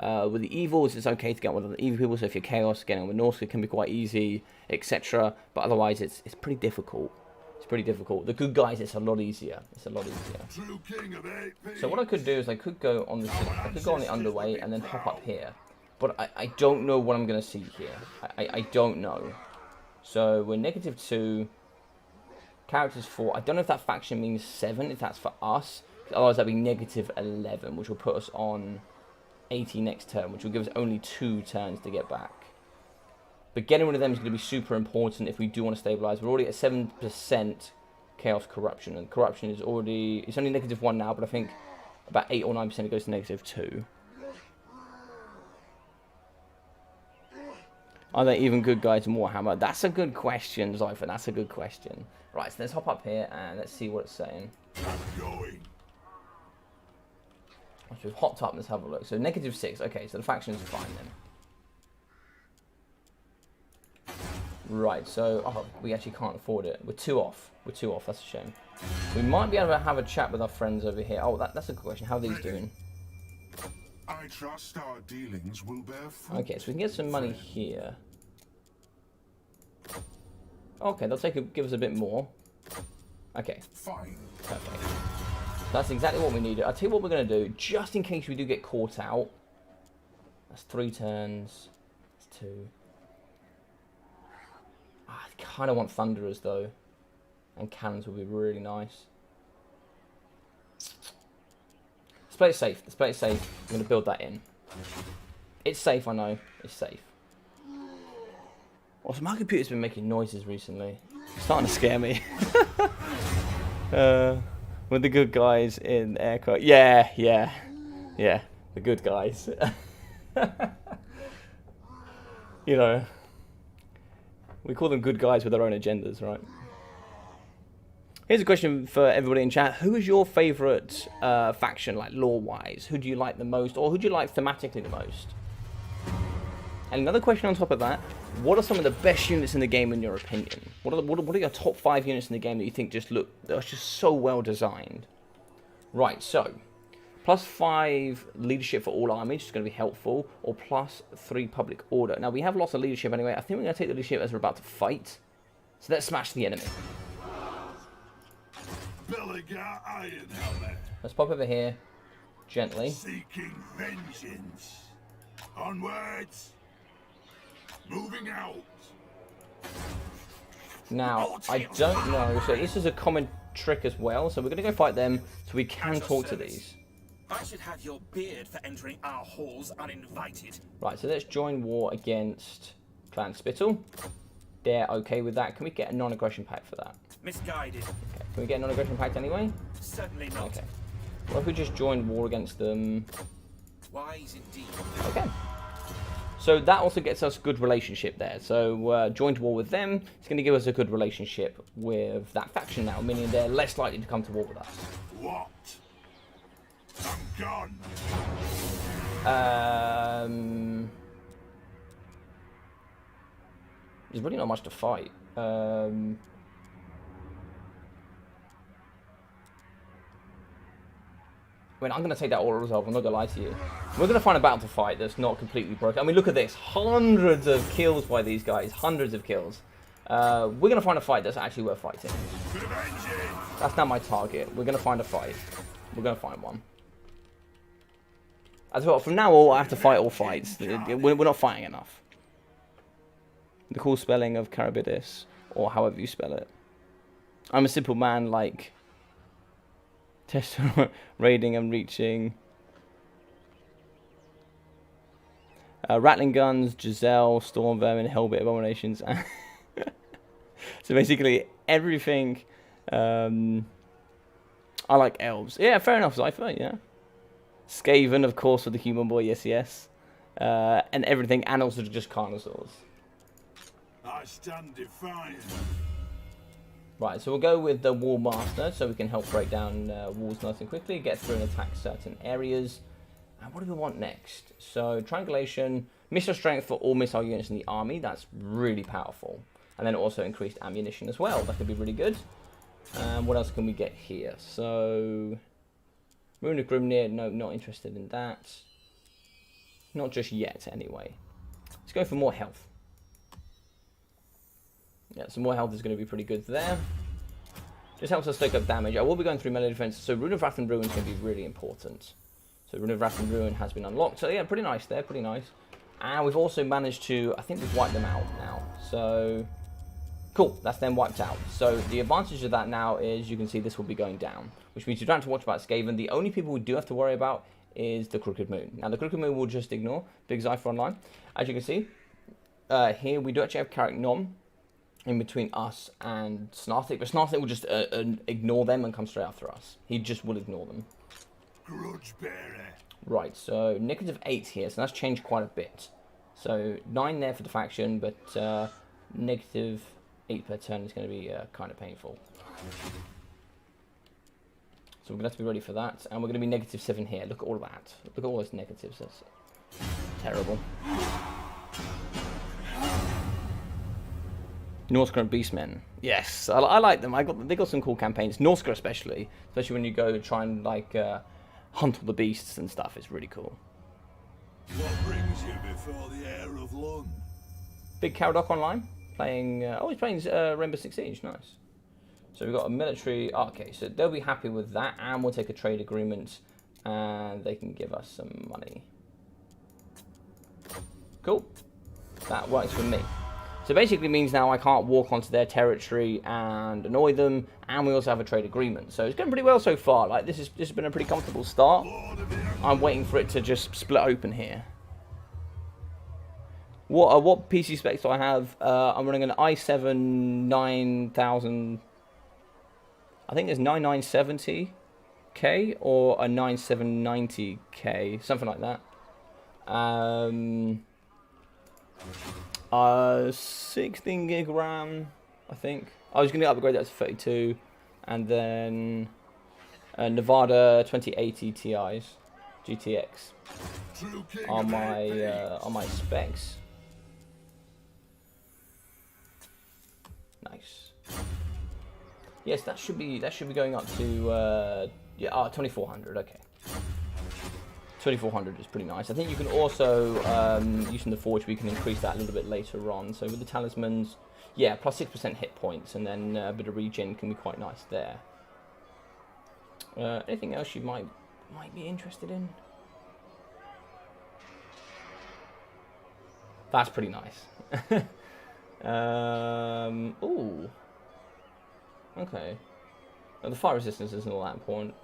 With the evils, it's okay to get on with other evil people. So if you're chaos, getting on with Norse can be quite easy, etc. But otherwise, it's pretty difficult. It's pretty difficult. The good guys, it's a lot easier. It's a lot easier. So what I could do is I could go on the underway and then hop up here. But I don't know what I'm going to see here. I don't know. So we're -2. Characters 4. I don't know if that faction means 7. If that's for us. Otherwise, that'd be -11, which will put us on 80 next turn, which will give us only 2 turns to get back. But getting rid of them is going to be super important if we do want to stabilize. We're already at 7% chaos corruption, and corruption is already, it's only -1 now, but I think about 8 or 9% it goes to -2. Are there even good guys in Warhammer? That's a good question, Zypher. That's a good question. Right, so let's hop up here and let's see what it's saying. So we've hopped up, let's have a look. So -6, okay, so the faction's fine then. Right, so, oh, we actually can't afford it. We're 2 off. We're 2 off, that's a shame. We might be able to have a chat with our friends over here. Oh, that's a good question. How are these doing? I trust our dealings will bear fruit. Okay, so we can get some money here. Okay, they'll give us a bit more. Okay. Fine. Perfect. That's exactly what we needed. I'll tell you what we're going to do, just in case we do get caught out. That's 3 turns. That's 2. I kind of want Thunderers, though. And Cannons would be really nice. Let's play it safe. Let's play it safe. I'm going to build that in. It's safe, I know. It's safe. Also, my computer's been making noises recently. It's starting to scare me. With the good guys in aircraft. Yeah. The good guys. You know. We call them good guys with their own agendas, right? Here's a question for everybody in chat. Who is your favourite faction, like lore-wise? Who do you like the most? Or who do you like thematically the most? And another question on top of that. What are some of the best units in the game in your opinion? What are your top 5 units in the game that you think just look, they're just so well designed? Right, so +5 leadership for all armies is going to be helpful, or +3 public order. Now we have lots of leadership anyway. I think we're going to take the leadership as we're about to fight. So let's smash the enemy. Belegar Ironhammer. Let's pop over here gently. Seeking vengeance. Onwards. Moving out. Now, I don't know, so this is a common trick as well, so we're going to go fight them so we can talk to these. I should have your beard for entering our halls uninvited. Right, so let's join war against Clan Spittle. They're okay with that. Can we get a non-aggression pact for that? Misguided. Okay, can we get a non-aggression pact anyway? Certainly not. Okay. What if we just join war against them? Wise indeed. Okay. So that also gets us good relationship there. So joined war with them, it's going to give us a good relationship with that faction now, meaning they're less likely to come to war with us. What? I'm gone. There's really not much to fight. I mean, I'm going to take that all resolve, I'm not going to lie to you. We're going to find a battle to fight that's not completely broken. I mean, look at this. Hundreds of kills by these guys. Hundreds of kills. We're going to find a fight that's actually worth fighting. That's not my target. We're going to find a fight. We're going to find one. As well, from now on, I have to fight all fights. We're not fighting enough. The cool spelling of Carabidis. or however you spell it. I'm a simple man like test raiding and reaching. Rattling guns, Giselle, Storm Vermin, Hellbit Abominations. So basically everything. I like elves. Yeah, fair enough, Zypher, yeah. Skaven, of course, for the human boy, yes, yes. And everything, and also just Carnosaurs. I stand defiant. Right, so we'll go with the Wall Master, so we can help break down walls nice and quickly, get through and attack certain areas. And what do we want next? So, Triangulation, Missile Strength for all missile units in the army, that's really powerful. And then also increased ammunition as well, that could be really good. What else can we get here? So, Rune of Grimnir, no, not interested in that. Not just yet, anyway. Let's go for more health. Yeah, some more health is going to be pretty good there. Just helps us soak up damage. I will be going through melee defense, so Rune of Wrath and Ruin is going to be really important. So Rune of Wrath and Ruin has been unlocked. So yeah, pretty nice there, pretty nice. And we've also managed to, I think we've wiped them out now. So, cool, that's them wiped out. So the advantage of that now is you can see this will be going down, which means you don't have to watch about Skaven. The only people we do have to worry about is the Crooked Moon. Now the Crooked Moon will just ignore Big Zypher Online. As you can see, here we do actually have Karak Nom in between us and Snarthik, but Snarthik will just ignore them and come straight after us. He just will ignore them. Grudge bearer. Right, so -8 here, so that's changed quite a bit. So 9 there for the faction, but -8 per turn is going to be kind of painful. So we're going to have to be ready for that, and we're going to be -7 here. Look at all of that. Look at all those negatives. That's terrible. Norskar and Beastmen. Yes, I like them. They got some cool campaigns. Norskar especially when you go try and like hunt all the beasts and stuff. It's really cool. What brings you before the heir of Lund? Big Karak Online playing. Oh, he's playing Rainbow Six Siege. Nice. So we've got a military. Oh, okay, so they'll be happy with that, and we'll take a trade agreement, and they can give us some money. Cool. That works for me. So basically means now I can't walk onto their territory and annoy them, and we also have a trade agreement. So it's going pretty well so far. Like this has been a pretty comfortable start. I'm waiting for it to just split open here. What PC specs do I have? I'm running an i7 9000. I think it's 9970K or a 9790K, something like that. 16 gig RAM, I think. I was going to upgrade that to 32, and then Nevada 2080 Ti's GTX on my specs. Nice. Yes, that should be going up to 2400. Okay. 2400 is pretty nice. I think you can also, using the Forge, we can increase that a little bit later on. So with the talismans, yeah, plus 6% hit points, and then a bit of regen can be quite nice there. Anything else you might be interested in? That's pretty nice. Ooh. Okay. The fire resistance isn't all that important.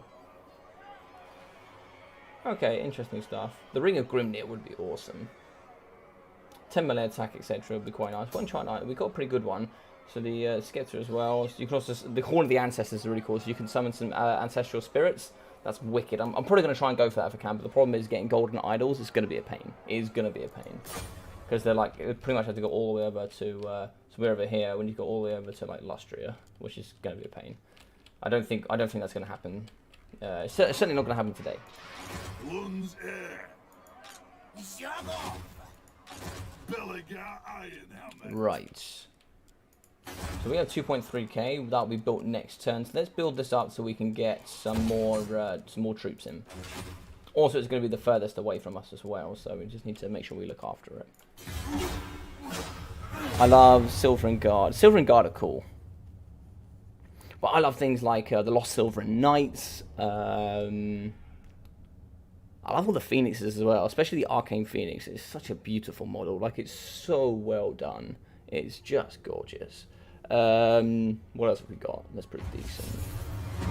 Okay, interesting stuff. The Ring of Grimnir would be awesome. 10 melee attack, etc. would be quite nice. One chart knight, we got a pretty good one. So the Scepter as well. So you can also, the Horn of the Ancestors is really cool. So you can summon some ancestral spirits. That's wicked. I'm probably going to try and go for that if I can. But the problem is getting golden idols is going to be a pain. It is going to be a pain. Because they're like, pretty much have to go all the way over to, so we're over here when you go all the way over to like Lustria, which is going to be a pain. I don't think that's going to happen. It's certainly not going to happen today. Lund's heir. Belegar Ironhammer. Right. So we have 2.3k. That'll be built next turn. So let's build this up so we can get some more troops in. Also, it's going to be the furthest away from us as well, so we just need to make sure we look after it. I love Silver Guard. Silver Guard are cool. But I love things like the Lost Silver Knights. I love all the Phoenixes as well, especially the Arcane Phoenix. It's such a beautiful model. Like, it's so well done. It's just gorgeous. What else have we got? That's pretty decent.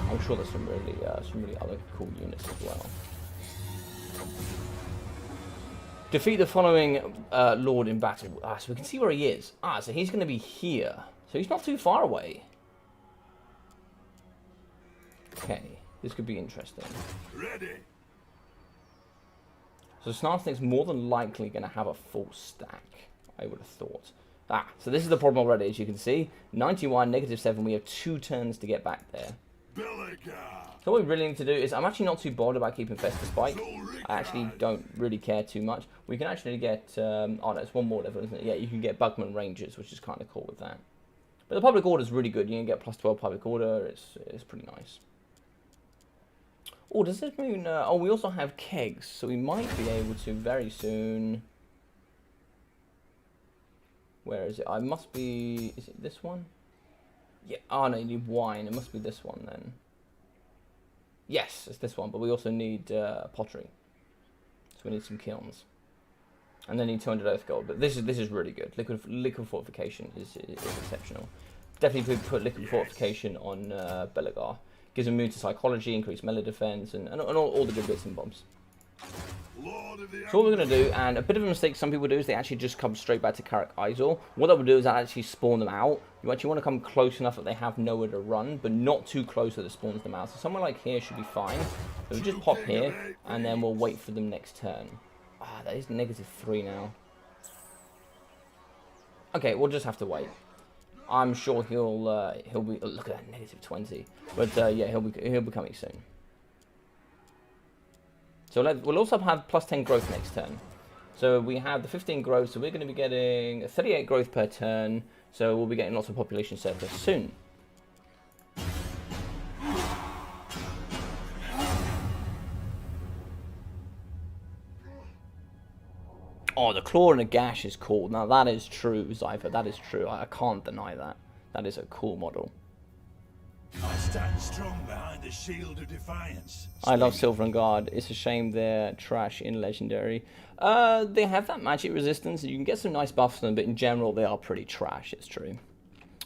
I'm sure there's some really other cool units as well. Defeat the following Lord in battle. So we can see where he is. So he's going to be here. So he's not too far away. Okay, this could be interesting. Ready. So Snarfnick's more than likely going to have a full stack, I would have thought. So this is the problem already, as you can see. 91, -7, we have 2 turns to get back there. Belegar. So what we really need to do is, I'm actually not too bothered about keeping Festa Spike. I actually don't really care too much. We can actually get, oh no, it's one more level, isn't it? Yeah, you can get Bugman Rangers, which is kind of cool with that. But the Public Order is really good. You can get +12 Public Order, it's pretty nice. Oh, does this mean, oh, we also have kegs, so we might be able to very soon. Where is it? I must be, is it this one? Yeah, oh no, you need wine. It must be this one then. Yes, it's this one, but we also need pottery. So we need some kilns. And then need 200 earth gold, but this is really good. Liquid fortification is exceptional. Definitely put liquid fortification on Belegar. Gives him immune to psychology, increased melee defense, and all the good bits and bobs. So what we're going to do, and a bit of a mistake some people do, is they actually just come straight back to Karak Izor. What that will do is that actually spawn them out. You actually want to come close enough that they have nowhere to run, but not too close that it spawns them out. So somewhere like here should be fine. So we'll just pop here, and then we'll wait for them next turn. That is -3 now. Okay, we'll just have to wait. I'm sure he'll be, oh, look at that, -20. But yeah, he'll be coming soon. So we'll also have +10 growth next turn. So we have the 15 growth, so we're going to be getting 38 growth per turn. So we'll be getting lots of population surplus soon. Oh, the claw and the gash is cool. Now that is true, Zypher. That is true. I can't deny that. That is a cool model. I stand strong behind the shield of defiance. I love Silver and Guard. It's a shame they're trash in Legendary. They have that magic resistance. You can get some nice buffs on them, but in general, they are pretty trash. It's true.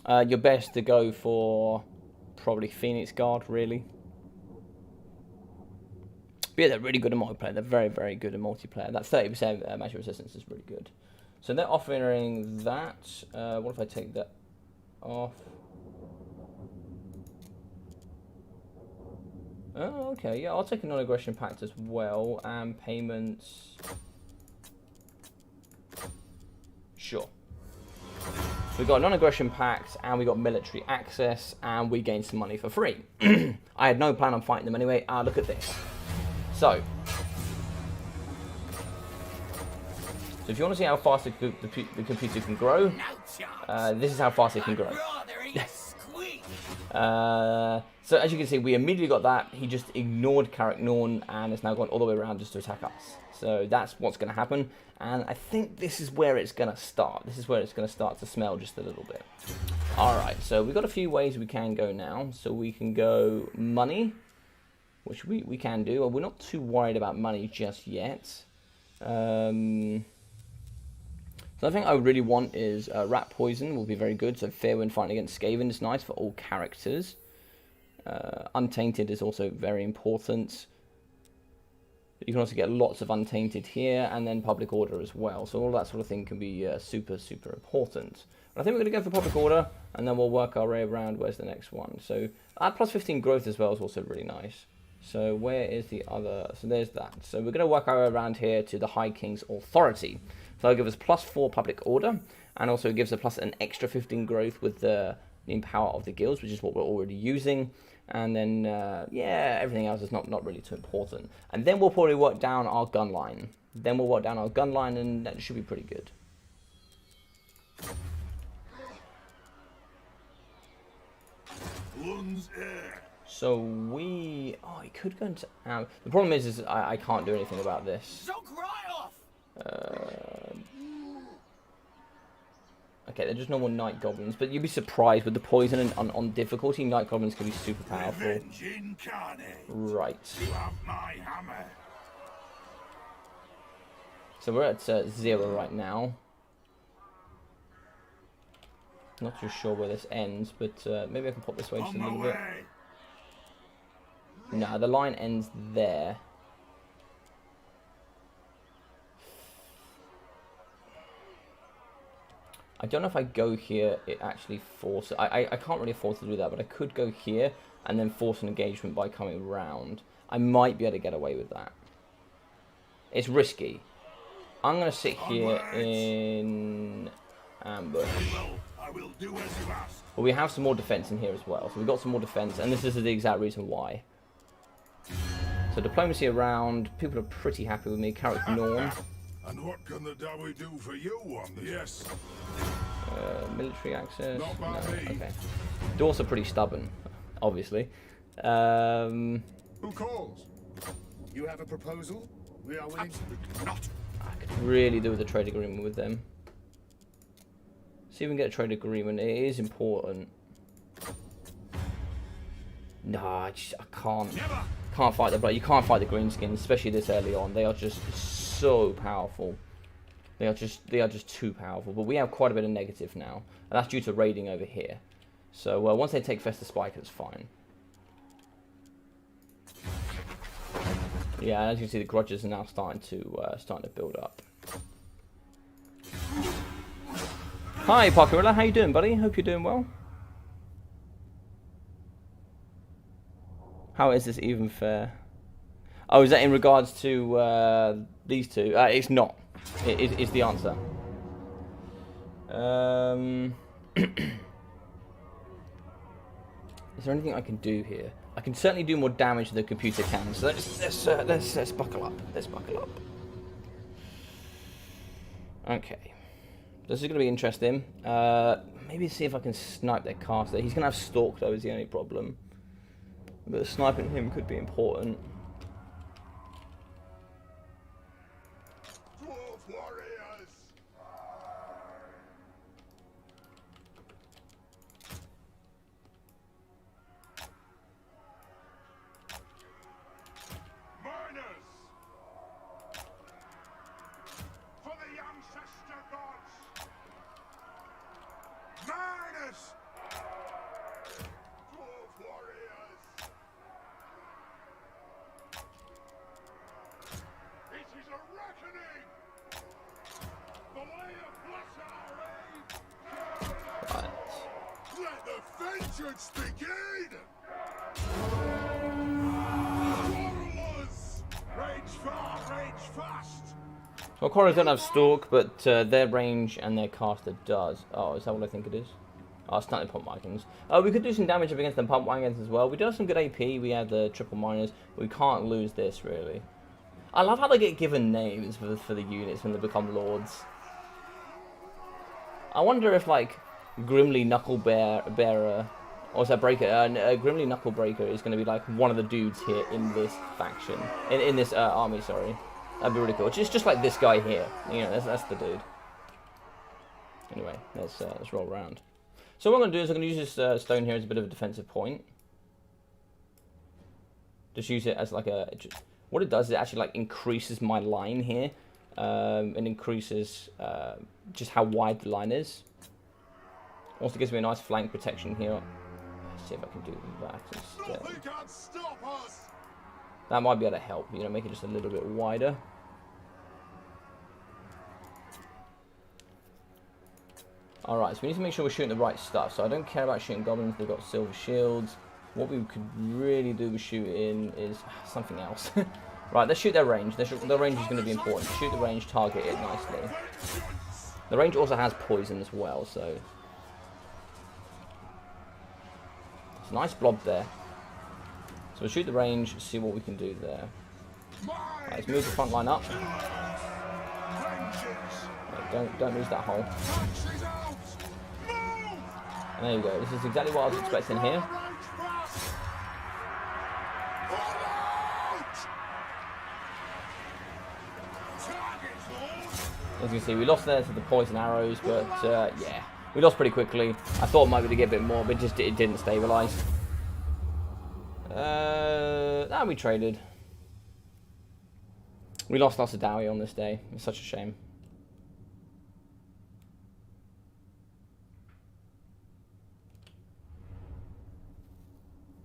You're best to go for probably Phoenix Guard, really. But yeah, they're really good in multiplayer. They're very, very good in multiplayer. That 30% magic resistance is really good. So they're offering that. What if I take that off? Oh, okay. Yeah, I'll take a non-aggression pact as well. And payments. Sure. We got a non-aggression pact, and we got military access, and we gained some money for free. I had no plan on fighting them anyway. Look at this. So if you want to see how fast the computer can grow, this is how fast it can grow. So as you can see, we immediately got that. He just ignored Karak Norn, and it's now gone all the way around just to attack us. So that's what's going to happen, and I think this is where it's going to start. This is where it's going to start to smell just a little bit. Alright, so we've got a few ways we can go now. So we can go money, which we can do. We're not too worried about money just yet. So I think I really want is Rat Poison will be very good. So fair when fighting against Skaven is nice for all characters. Untainted is also very important. You can also get lots of Untainted here, and then Public Order as well. So all that sort of thing can be super, super important. But I think we're going to go for Public Order, and then we'll work our way around. Where's the next one? So plus 15 growth as well is also really nice. So where is the other? So there's that. So we're going to work our way around here to the High King's Authority. So that'll give us +4 Public Order, and also it gives us an extra 15 growth with the power of the guilds, which is what we're already using. And then, yeah, everything else is not really too important. And then we'll probably work down our gun line. And that should be pretty good. So we... Oh, he could go into... the problem is I can't do anything about this. Don't cry off! Okay, they're just normal night goblins, but you'd be surprised with the poison and on difficulty. Night goblins can be super powerful. Right. So we're at 0 right now. Not too sure where this ends, but maybe I can pop this way just a On my little bit. way. No, the line ends there. I don't know if I go here, it actually forces... I can't really afford to do that, but I could go here and then force an engagement by coming round. I might be able to get away with that. It's risky. I'm going to sit here in ambush. I will do as you ask. But we have some more defense in here as well. So we've got some more defense, and this is the exact reason why. So diplomacy around. People are pretty happy with me. Karak Norm. And what can the Dowie do for you on this? Yes. Military access. Not No, by me. okay. Dwarfs are pretty stubborn, obviously. Who calls? You have a proposal? We are willing to... Not. I could really do with a trade agreement with them. See if we can get a trade agreement. It is important. Nah, I can't. Never. Can't fight the blood. You can't fight the greenskins, especially this early on. They are just so powerful. They are just too powerful. But we have quite a bit of negative now, and that's due to raiding over here. So once they take Festa Spike, it's fine. Yeah, and as you can see, the grudges are now starting to build up. Hi, Parkerilla. How you doing, buddy? Hope you're doing well. How is this even fair? Oh, is that in regards to these two? It's not. It's the answer. Is there anything I can do here? I can certainly do more damage than the computer can. So let's buckle up. Let's buckle up. Okay. This is going to be interesting. Maybe see if I can snipe their caster. He's going to have Stalk, though, is the only problem. But sniping him could be important. Dwarf warriors. Miners. For the ancestor gods. Miners. Dwarf warriors. It is a reckoning! The way of blessed our aid! Right. Let the vengeance begin! Warlords! Rage far, rage fast! So Quarries don't have Stalk, but their range and their caster does. Oh, is that what I think it is? Oh, it's not the pump wagons. We could do some damage up against the pump wagons as well. We do have some good AP. We have the triple miners. But we can't lose this, really. I love how they get given names for the units when they become lords. I wonder if, like, Grimly Knucklebearer, or is that Breaker? Grimly Knucklebreaker is going to be, like, one of the dudes here in this faction. In this army, sorry. That'd be really cool. It's just like this guy here. You know, that's the dude. Anyway, let's roll around. So what I'm going to do is I'm going to use this stone here as a bit of a defensive point. Just use it as like a... What it does is it actually like increases my line here. And increases just how wide the line is. Also gives me a nice flank protection here. Let's see if I can do that instead. Nothing can stop us! That might be able to help, you know, make it just a little bit wider. Alright, so we need to make sure we're shooting the right stuff. So I don't care about shooting goblins, they've got silver shields. What we could really do with shooting is something else. Right, let's shoot their range. Their range is going to be important. Shoot the range, target it nicely. The range also has poison as well, so... It's a nice blob there. So we'll shoot the range, see what we can do there. Right, let's move the front line up. Right, don't lose that hole. And there you go. This is exactly what I was expecting here. As you can see, we lost there to the poison arrows, but yeah, we lost pretty quickly. I thought maybe to get a bit more, but it didn't stabilize. We traded. We lost lots of Dowie on this day. It's such a shame.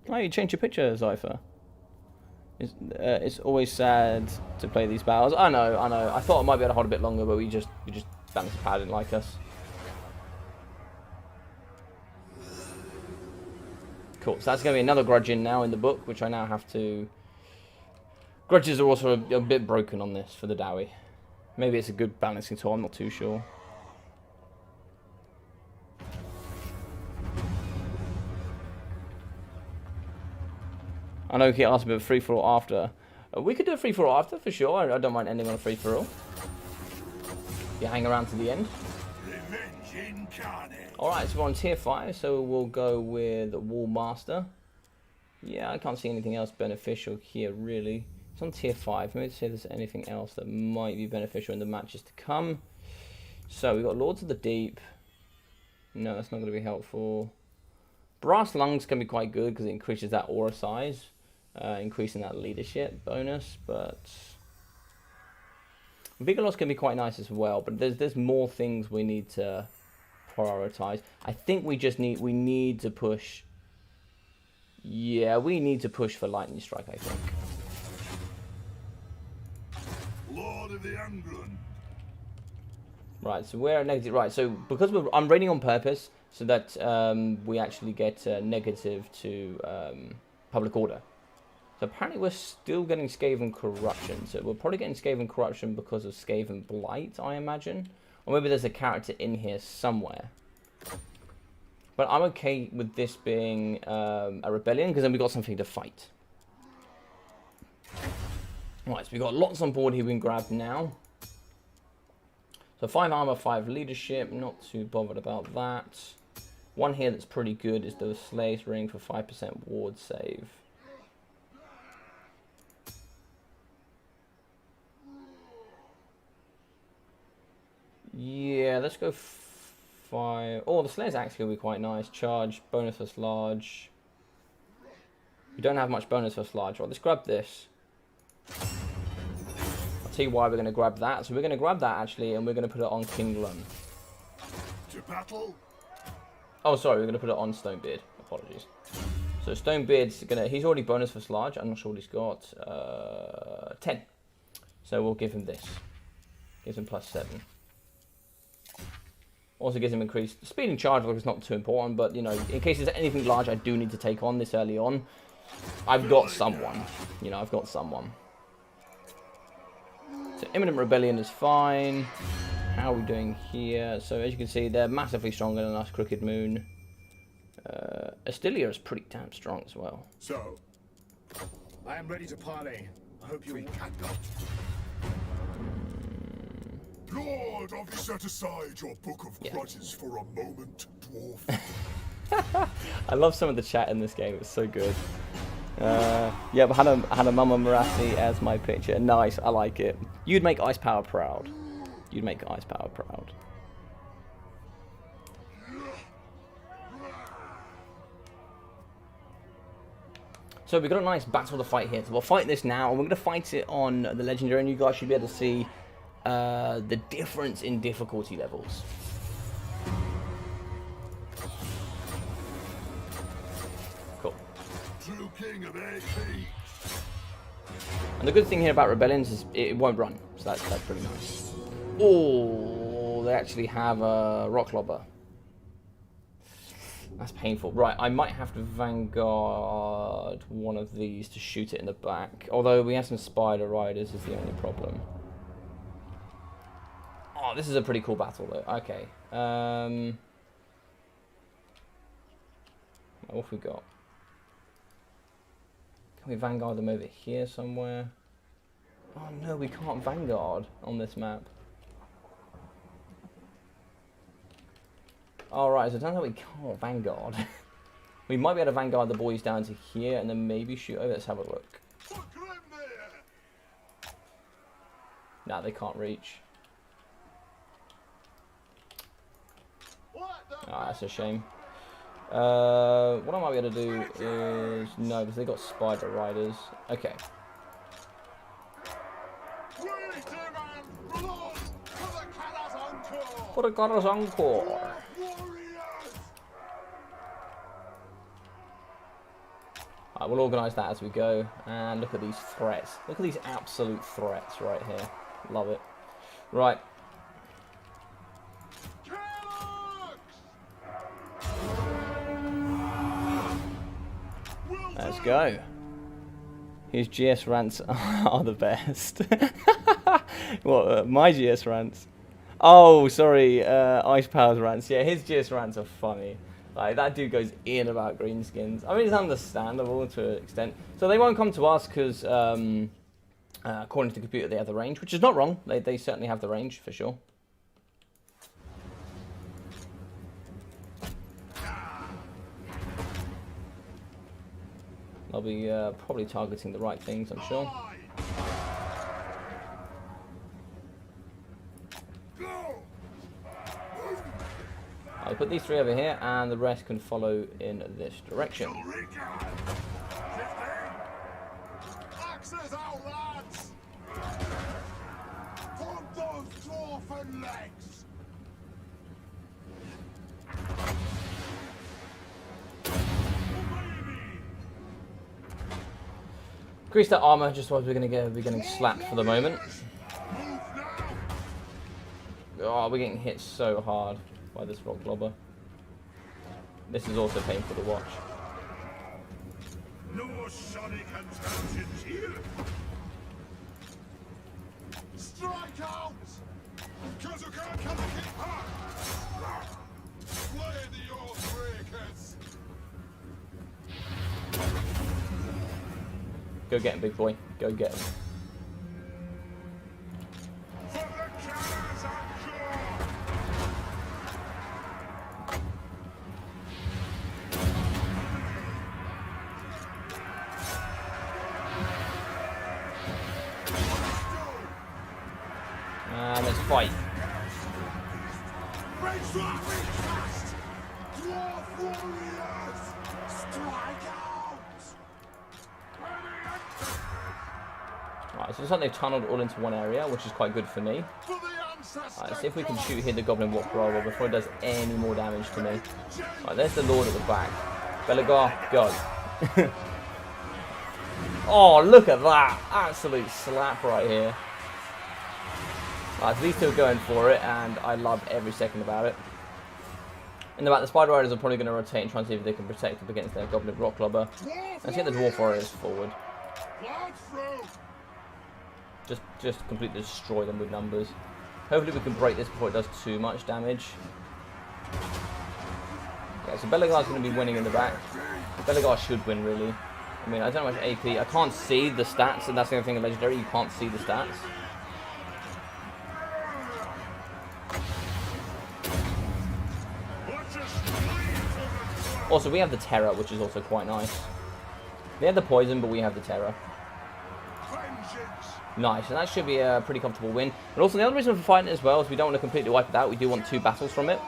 Oh, you changed your picture, Zypher. It's always sad to play these battles. I know. I thought I might be able to hold a bit longer, but we just balanced pad didn't like us. Cool. So that's going to be another grudge in now in the book, which I now have to. Grudges are also a bit broken on this for the Dowie. Maybe it's a good balancing tool. I'm not too sure. I know he asked me about free-for-all after. We could do a free-for-all after, for sure. I don't mind ending on a free-for-all. You hang around to the end. Alright, so we're on tier 5, so we'll go with Wall Master. Yeah, I can't see anything else beneficial here, really. It's on tier 5. Let me see if there's anything else that might be beneficial in the matches to come. So, we've got Lords of the Deep. No, that's not going to be helpful. Brass Lungs can be quite good because it increases that aura size. Increasing that leadership bonus, but Vigor can be quite nice as well. But there's more things we need to prioritize. I think we need to push. Yeah, we need to push for Lightning Strike, I think. Lord of the Angron. Right, so we're at negative. Right, so because I'm raiding on purpose so that we actually get negative to public order. So apparently we're still getting Skaven Corruption. So we're probably getting Skaven Corruption because of Skaven Blight, I imagine. Or maybe there's a character in here somewhere. But I'm okay with this being a rebellion because then we've got something to fight. Right, so we've got lots on board here we can grab now. So 5 armor, 5 leadership. Not too bothered about that. One here that's pretty good is the Slayer's Ring for 5% ward save. Yeah, let's go 5. Oh, the Slayer's actually going to be quite nice. Charge, bonus for large. We don't have much bonus for large. Right, let's grab this. I'll tell you why we're going to grab that. So we're going to grab that actually, and we're going to put it on King Lun. To battle. Oh, sorry, we're going to put it on Stonebeard. Apologies. So Stonebeard's going to. He's already bonus for large. I'm not sure what he's got. 10. So we'll give him this. Gives him +7. Also gives him increased speed and charge, which is not too important, but you know, in case there's anything large I do need to take on this early on, I've got someone. You know, I've got someone. So Imminent Rebellion is fine. How are we doing here? So as you can see, they're massively stronger than us. Crooked Moon. Astilia is pretty damn strong as well. So, I am ready to parley. I hope you cannot. Lord, I'll set aside your book of grudges for a moment, dwarf. I love some of the chat in this game. It's so good. Yeah, but had a Mama Marathi as my picture. Nice, I like it. You'd make Ice Power proud. You'd make Ice Power proud. So we've got a nice battle to fight here. So we'll fight this now, and we're going to fight it on the Legendary, and you guys should be able to see the difference in difficulty levels. Cool. True king of AP. And the good thing here about Rebellions is it won't run, so that's pretty nice. Oh, they actually have a Rock Lobber. That's painful. Right, I might have to Vanguard one of these to shoot it in the back. Although we have some Spider Riders is the only problem. Oh, this is a pretty cool battle though. Okay. What have we got? Can we Vanguard them over here somewhere? Oh no, we can't Vanguard on this map. Alright, so it turns out we can't Vanguard. We might be able to Vanguard the boys down to here and then maybe shoot over. Let's have a look. Nah, they can't reach. Ah, that's a shame. What I might be able to do is... No, because they've got Spider Riders. Okay. For the Goddess Encore. Alright, we'll organise that as we go. And look at these threats. Look at these absolute threats right here. Love it. Right. Let's go. His GS rants are the best. What, my GS rants? Oh, sorry, Ice Powers rants. Yeah, his GS rants are funny. Like, that dude goes in about greenskins. I mean, it's understandable to an extent. So they won't come to us because, according to the computer, they have the range, which is not wrong. They certainly have the range, for sure. I'll be probably targeting the right things, I'm sure. I'll put these 3 over here, and the rest can follow in this direction. Axes out, lads! Put those dwarfen legs! Increase that armor, just while we're getting slapped for the moment. Oh, we're getting hit so hard by this rock lobber. This is also painful to watch. No sonic intelligence here! Strike out! Kazuka can keep hard! Slay the Oathbreakers! Go get him, big boy. Go get him. For the cannons of Jaw! Let's fight. Dwarf warriors! Strike out! Right, so it looks like they've tunneled all into one area, which is quite good for me. Alright, let's see if we can shoot here the Goblin Warp Roller before it does any more damage to me. Alright, there's the Lord at the back. Belegar, go. Oh, look at that! Absolute slap right here. Alright, so these two are going for it, and I love every second about it. In the back, the Spider Riders are probably going to rotate and try and see if they can protect up against their Goblin Rock Clubber. Let's get the Dwarf Warriors forward. Just completely destroy them with numbers. Hopefully we can break this before it does too much damage. Yeah, so Belegar's going to be winning in the back. Belegar should win, really. I mean, I don't know how much AP. I can't see the stats, and that's the other thing in Legendary. You can't see the stats. Also, we have the Terror, which is also quite nice. They have the Poison, but we have the Terror. Nice, and that should be a pretty comfortable win. But also, the other reason for fighting it as well is we don't want to completely wipe it out. We do want 2 battles from it.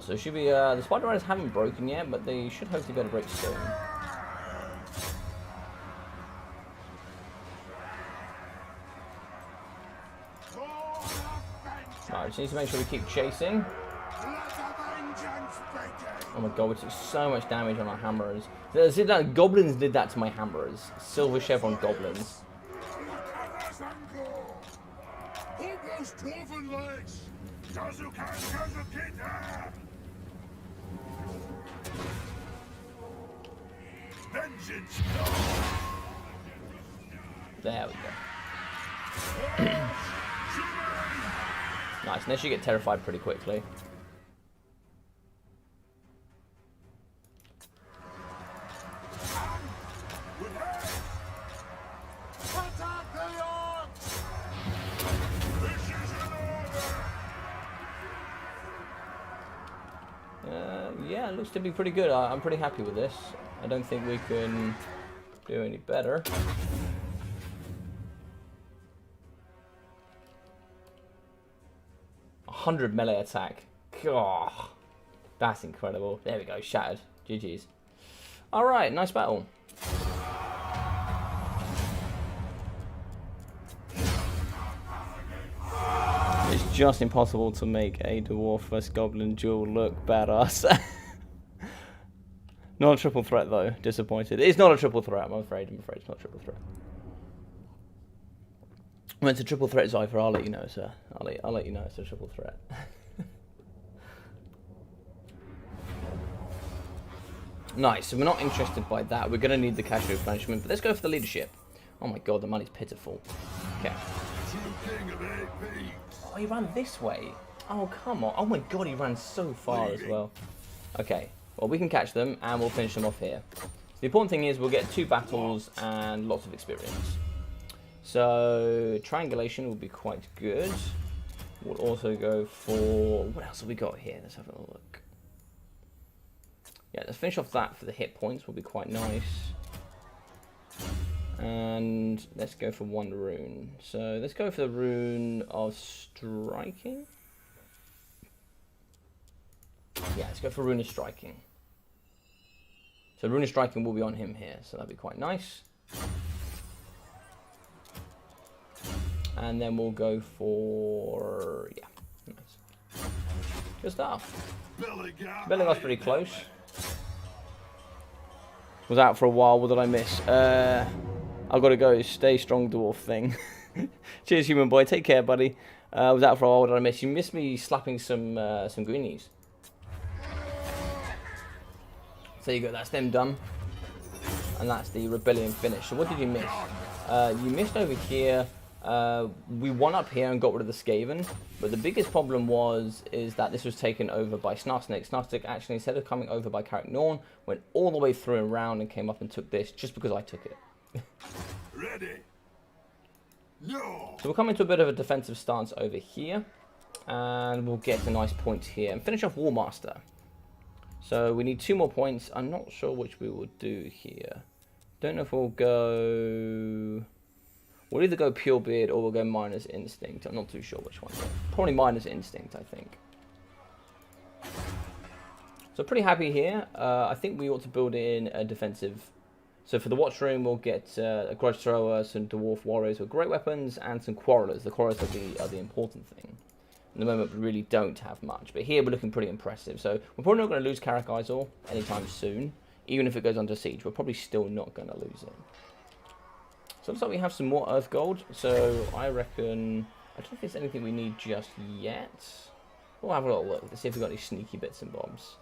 So it should be, the Spider Riders haven't broken yet, but they should hopefully be able to break soon. Alright, just need to make sure we keep chasing. Oh my god, we took so much damage on our hammers. See that goblins did that to my hammers. Silver Chevron goblins. There we go. Nice, and they should get terrified pretty quickly. Yeah, it looks to be pretty good. I'm pretty happy with this. I don't think we can do any better. $100 melee attack. God, that's incredible. There we go, shattered. GG's. Alright, nice battle. just impossible to make a dwarf vs goblin duel look badass. Not a triple threat though. Disappointed. It's not a triple threat. I'm afraid it's not a triple threat. When it's a triple threat, Zypher, I'll let you know, sir. I'll let you know it's a triple threat. Nice. So we're not interested by that. We're going to need the cash replenishment, but let's go for the leadership. Oh my god, the money's pitiful. Okay. Oh, he ran this way. Oh, come on. Oh my god, he ran so far as well. Okay. Well, we can catch them, and we'll finish them off here. The important thing is we'll get 2 battles and lots of experience. So, triangulation will be quite good. We'll also go for... What else have we got here? Let's have a look. Yeah, let's finish off that for the hit points. Will be quite nice. And let's go for 1 rune. So, let's go for the rune of striking. Yeah, let's go for rune of striking. So rune of striking will be on him here, so that'll be quite nice. And then we'll go for... yeah, nice. Good stuff. Belegar's pretty close. Was out for a while, what did I miss? I've got to go, stay strong dwarf thing. Cheers, human boy, take care, buddy. Was out for a while, what did I miss? You missed me slapping some greenies. So there you go, that's them done. And that's the rebellion finish. So what did you miss? You missed over here. We won up here and got rid of the Skaven. But the biggest problem is that this was taken over by Snarsnake. Snarsnake actually, instead of coming over by Karak Norn, went all the way through and round and came up and took this just because I took it. Ready? No. So we'll come into a bit of a defensive stance over here. And we'll get a nice point here. And finish off War Master. So we need 2 more points. I'm not sure which we will do here. Don't know if we'll go... We'll either go Pure Beard or we'll go Miner's Instinct. I'm not too sure which one. Probably Miner's Instinct, I think. So pretty happy here. I think we ought to build in a defensive. So for the Watch Room, we'll get a Grudge Thrower, some Dwarf Warriors with great weapons, and some Quarrelers. The Quarrelers are the important thing. At the moment, we really don't have much. But here, we're looking pretty impressive. So we're probably not going to lose Karak Izor anytime soon. Even if it goes under siege, we're probably still not going to lose it. So it looks like we have some more Earth Gold. So I reckon... I don't know if there's anything we need just yet. We'll have a little look to see if we've got any sneaky bits and bobs.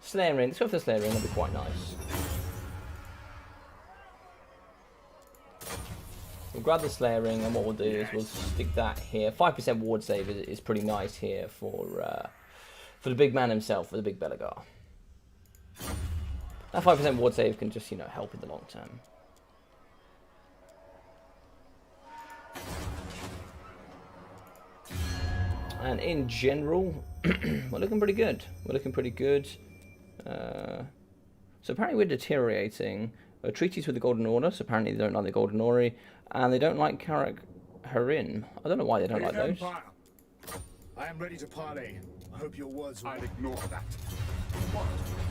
Slayer Ring. Let's go for the Slayer Ring. That'll be quite nice. We'll grab the Slayer Ring, and what we'll do is we'll stick that here. 5% ward save is pretty nice here for the big man himself, for the big Belegar. That 5% ward save can just, you know, help in the long term. And in general, we're looking pretty good. We're looking pretty good. So apparently we're deteriorating. Treaties with the Golden Order, so apparently they don't like the Golden Order. And they don't like Karak Harin. I don't know why they don't like those. I am ready to parley. I hope your words will... I'll ignore that.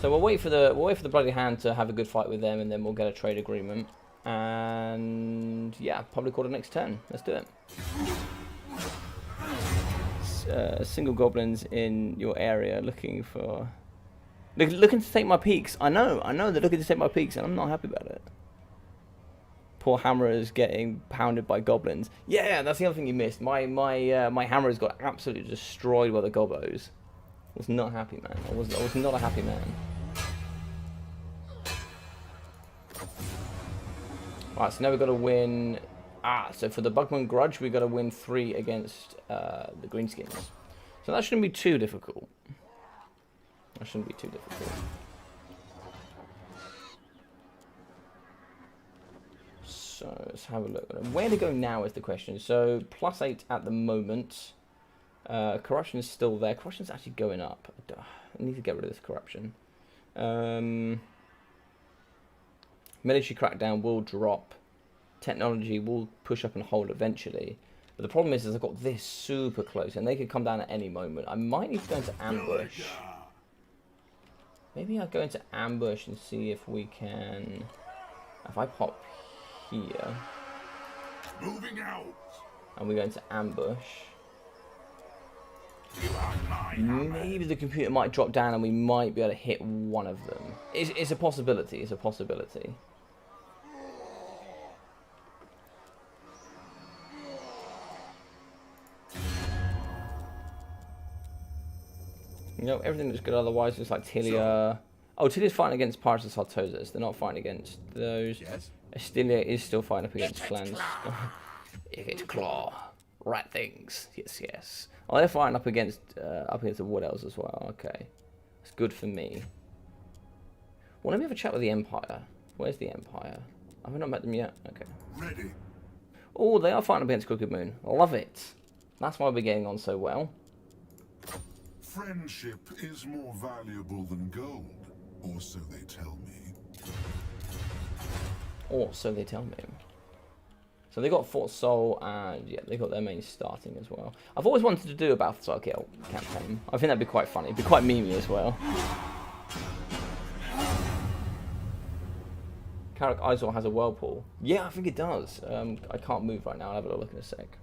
So we'll wait for the Bloody Hand to have a good fight with them, and then we'll get a trade agreement. And yeah, probably call it next turn. Let's do it. Single goblins in your area looking to take my peaks. I know they're looking to take my peaks, and I'm not happy about it. Poor hammer is getting pounded by goblins. Yeah, that's the other thing you missed. My hammer has got absolutely destroyed by the gobos. I was not happy, man. I was not a happy man. Right, so now we've got to win. So for the Bugman Grudge, we've got to win 3 against the Greenskins. So that shouldn't be too difficult. That shouldn't be too difficult. So let's have a look. Where to go now is the question. So +8 at the moment. Corruption is still there. Corruption is actually going up. I need to get rid of this corruption. Military crackdown will drop. Technology will push up and hold eventually. But the problem is I've got this super close, and they could come down at any moment. I might need to go into ambush. Maybe I'll go into ambush and see if we can... If I pop here. Moving out. And we're going to ambush. You have my hammer. Maybe the computer might drop down and we might be able to hit one of them. It's a possibility. It's a possibility. You know, everything looks good otherwise. It's like Tilia. Oh, Tilia's fighting against Pirates of Sartosas. They're not fighting against those. Yes. Estilia is still fighting up against clans. It's Claw. Rat things. Yes, yes. Oh, they're fighting up against the Wood Elves as well. Okay. That's good for me. Well, let me have a chat with the Empire. Where's the Empire? Have I not met them yet? Okay. Ready. Oh, they are fighting up against Crooked Moon. Love it. That's why we're getting on so well. Friendship is more valuable than gold, or so they tell me. Or so they tell me. So they got Fort Sol, and yeah, they got their main starting as well. I've always wanted to do a Balthasar Kill campaign. I think that'd be quite funny. It'd be quite memey as well. Karak Izor has a whirlpool. Yeah, I think it does. I can't move right now. I'll have a look in a sec.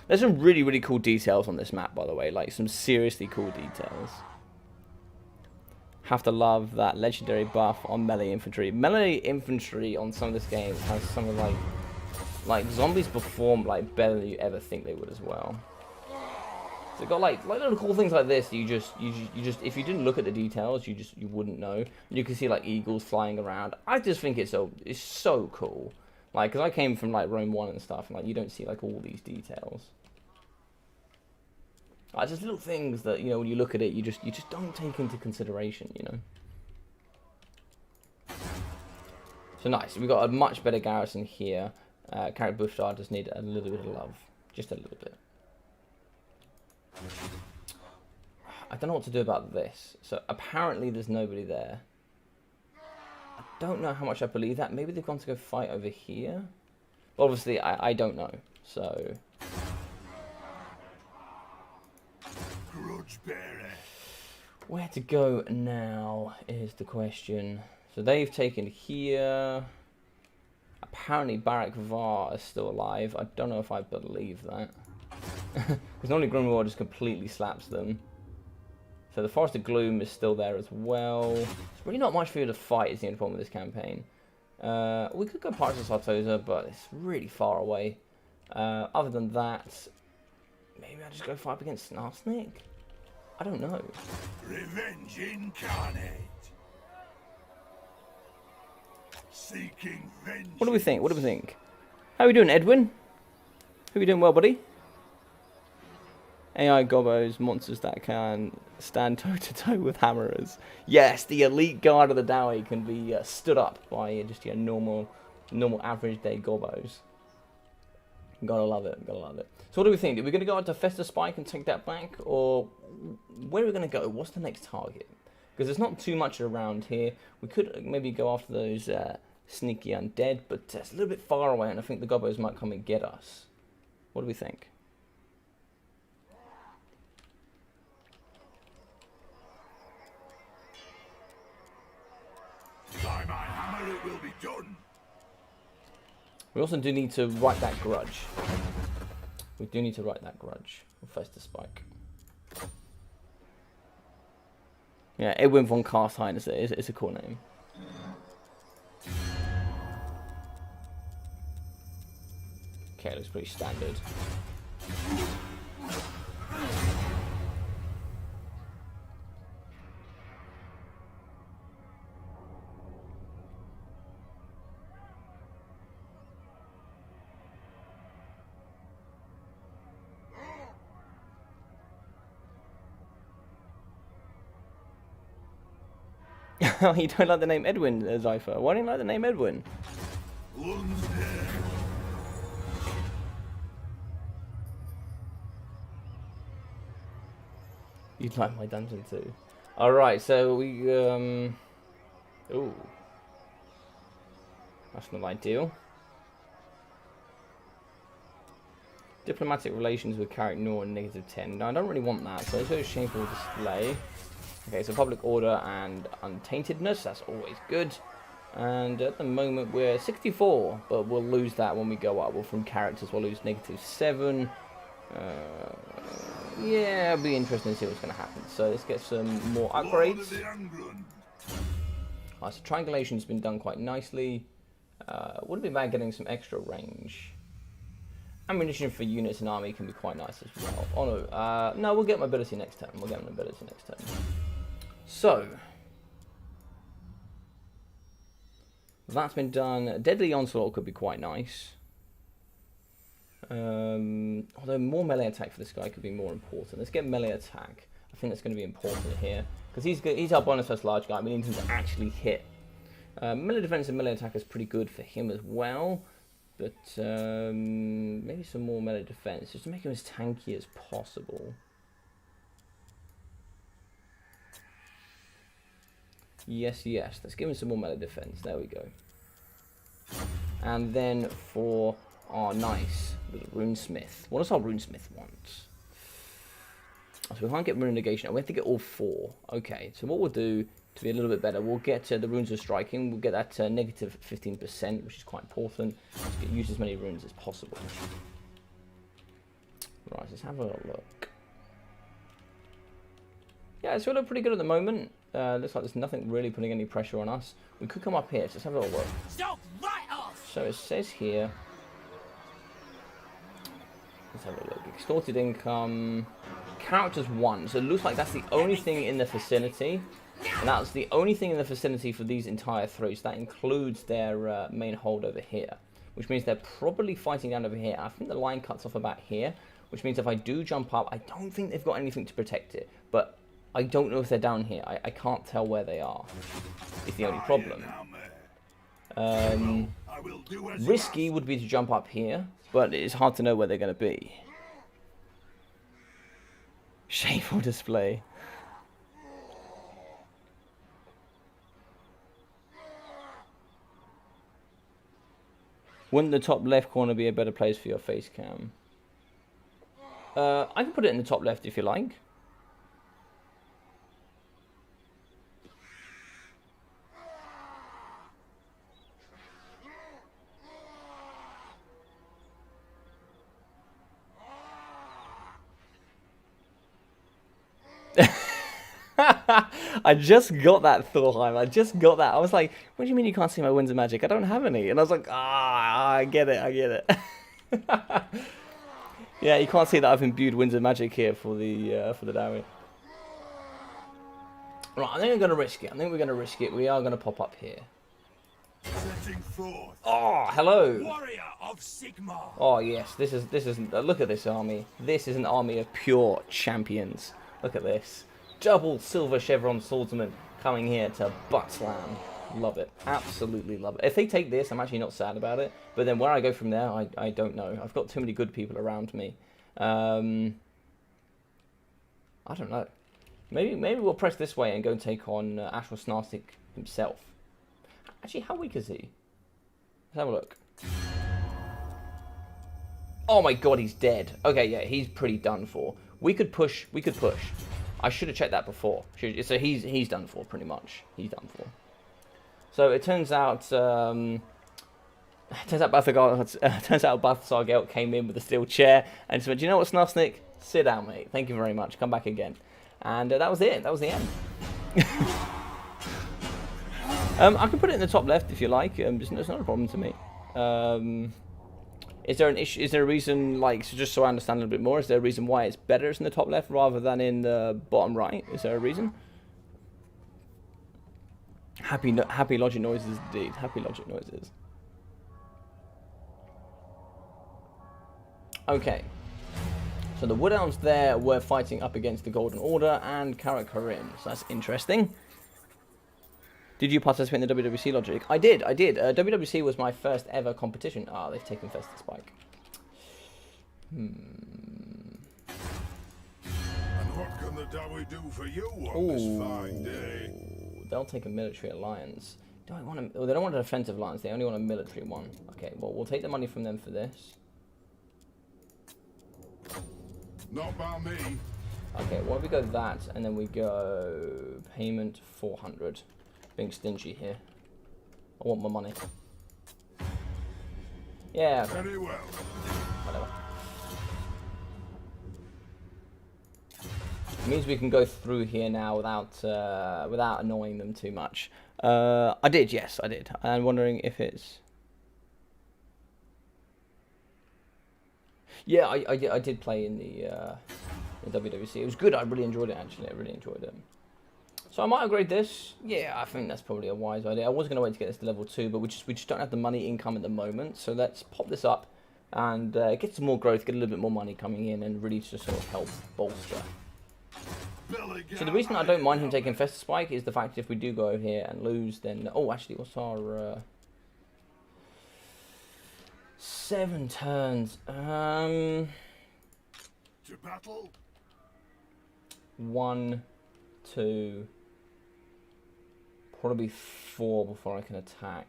There's some really, really cool details on this map, by the way. Like, some seriously cool details. Have to love that legendary buff on melee infantry. Melee infantry on some of this game has some of like zombies perform like better than you ever think they would as well. So they've got like little cool things like this. You just if you didn't look at the details, you wouldn't know. You can see like eagles flying around. I just think it's so cool. Like, because I came from like Rome 1 and stuff, and like you don't see like all these details. Like, just little things that, you know, when you look at it, you just don't take into consideration, you know. So nice. We've got a much better garrison here. Karak Buffstar just need a little bit of love, just a little bit. I don't know what to do about this. So apparently there's nobody there. I don't know how much I believe that. Maybe they've gone to go fight over here. Obviously, I don't know. So Grudge bearer. where to go now is the question. So they've taken here. Apparently Barak Var is still alive. I don't know if I believe that. Because normally Grimwar just completely slaps them. So the Forest of Gloom is still there as well. There's really not much for you to fight is the only problem with this campaign. We could go Pirates of Sartosa, but it's really far away. Other than that, maybe I just go fight up against Snarsnake? I don't know. Revenge incarnate. Seeking vengeance. What do we think? What do we think? How are we doing, Edwin? How are we doing well, buddy? AI gobos, monsters that can stand toe-to-toe with hammerers. Yes, the elite guard of the Dowie can be stood up by just your normal average day gobos. Gotta love it, gotta love it. So what do we think? Are we going to go out to Festa Spike and take that back? Or where are we going to go? What's the next target? Because there's not too much around here. We could maybe go after those sneaky undead, but it's a little bit far away, and I think the gobos might come and get us. What do we think? By my hammer it will be done. We also do need to right that grudge. We do need to right that grudge. Festa Spike. Yeah, Edwin von Karstein is a cool name. Okay, it looks pretty standard. You don't like the name Edwin, Zypher? Why don't you like the name Edwin? One's dead. You'd like my dungeon too. Alright, so we, ooh. That's not ideal. Diplomatic relations with Karak Nor -10. No, I don't really want that, so let's go to Shameful Display. Okay, so public order and untaintedness, that's always good. And at the moment we're 64, but we'll lose that when we go up. Well, from characters we'll lose -7. Yeah, it'll be interesting to see what's going to happen. So let's get some more upgrades. So triangulation's been done quite nicely. Wouldn't be bad getting some extra range. Ammunition for units and army can be quite nice as well. Oh no, no, we'll get mobility next turn. We'll get mobility next turn. So that's been done. Deadly Onslaught could be quite nice. Although more melee attack for this guy could be more important. Let's get melee attack. I think that's going to be important here because he's our bonus first large guy. We need him to actually hit. Melee defense and melee attack is pretty good for him as well. But maybe some more melee defense, just to make him as tanky as possible. Yes, yes. Let's give him some more melee defense. There we go. And then for our nice little runesmith. What does our runesmith want? So we can't get rune negation. We have to get all 4. Okay, so what we'll do to be a little bit better, we'll get the runes of striking. We'll get that -15%, which is quite important. Let's use as many runes as possible. Right, let's have a look. Yeah, it's feeling pretty good at the moment. Looks like there's nothing really putting any pressure on us. We could come up here, so let's have a little look. So it says here, let's have a look. Extorted income, characters 1. So it looks like that's the only thing in the vicinity. And that's the only thing in the vicinity for these entire 3. So that includes their main hold over here. Which means they're probably fighting down over here. I think the line cuts off about here. Which means if I do jump up, I don't think they've got anything to protect it. But I don't know if they're down here. I can't tell where they are. It's the only problem. Risky would be to jump up here. But it's hard to know where they're going to be. Shameful display. Wouldn't the top left corner be a better place for your face cam? I can put it in the top left if you like. I just got that, Thorheim. I just got that. I was like, what do you mean you can't see my winds of magic? I don't have any. And I was like, I get it. I get it. Yeah, you can't see that I've imbued winds of magic here for the diary. Right, I think I'm going to risk it. I think we're going to risk it. We are going to pop up here. Oh, hello. Warrior of Sigmar. Oh, yes. This is look at this army. This is an army of pure champions. Look at this. Double silver chevron swordsman coming here to butt slam. Love it. Absolutely love it. If they take this, I'm actually not sad about it. But then where I go from there, I don't know. I've got too many good people around me. I don't know. Maybe we'll press this way and go and take on Ashwell Snarstic himself. Actually, how weak is he? Let's have a look. Oh my god, he's dead. Okay, yeah, he's pretty done for. We could push. We could push. I should have checked that before. So he's done for, pretty much. He's done for. So it turns out Balthasar Gelt came in with a steel chair and said, "Do you know what, Snarsnik? Sit down, mate. Thank you very much. Come back again." And that was it. That was the end. I can put it in the top left if you like. It's not a problem to me. Is there an issue? Is there a reason, like, so just so I understand a little bit more? Is there a reason why it's better in the top left rather than in the bottom right? Is there a reason? Happy logic noises indeed. Happy logic noises. Okay. So the Wood Elves there were fighting up against the Golden Order and Karak. So that's interesting. Did you participate in the WWC Logic? I did. WWC was my first ever competition. Ah, they've taken first to Spike. And what can the Dawi do for you on this fine day? They'll take a military alliance. Do I want to? Oh, they don't want an offensive alliance. They only want a military one. Okay, well, we'll take the money from them for this. Not by me. Okay, well, we go that, and then we go payment 400. Being stingy here. I want my money. Yeah, okay. Very well. Whatever. It means we can go through here now without annoying them too much. I did, yes, I did. I'm wondering if it's... Yeah, I did play in the WWC. It was good. I really enjoyed it, actually. I really enjoyed it. So I might upgrade this. Yeah, I think that's probably a wise idea. I was going to wait to get this to level 2, but we just don't have the money income at the moment. So let's pop this up and get some more growth, get a little bit more money coming in, and really just sort of help bolster. So the reason I don't mind him taking Fester Spike is the fact that if we do go over here and lose, then... Oh, actually, what's our... 7 turns. To battle. 1, 2... Probably 4 before I can attack.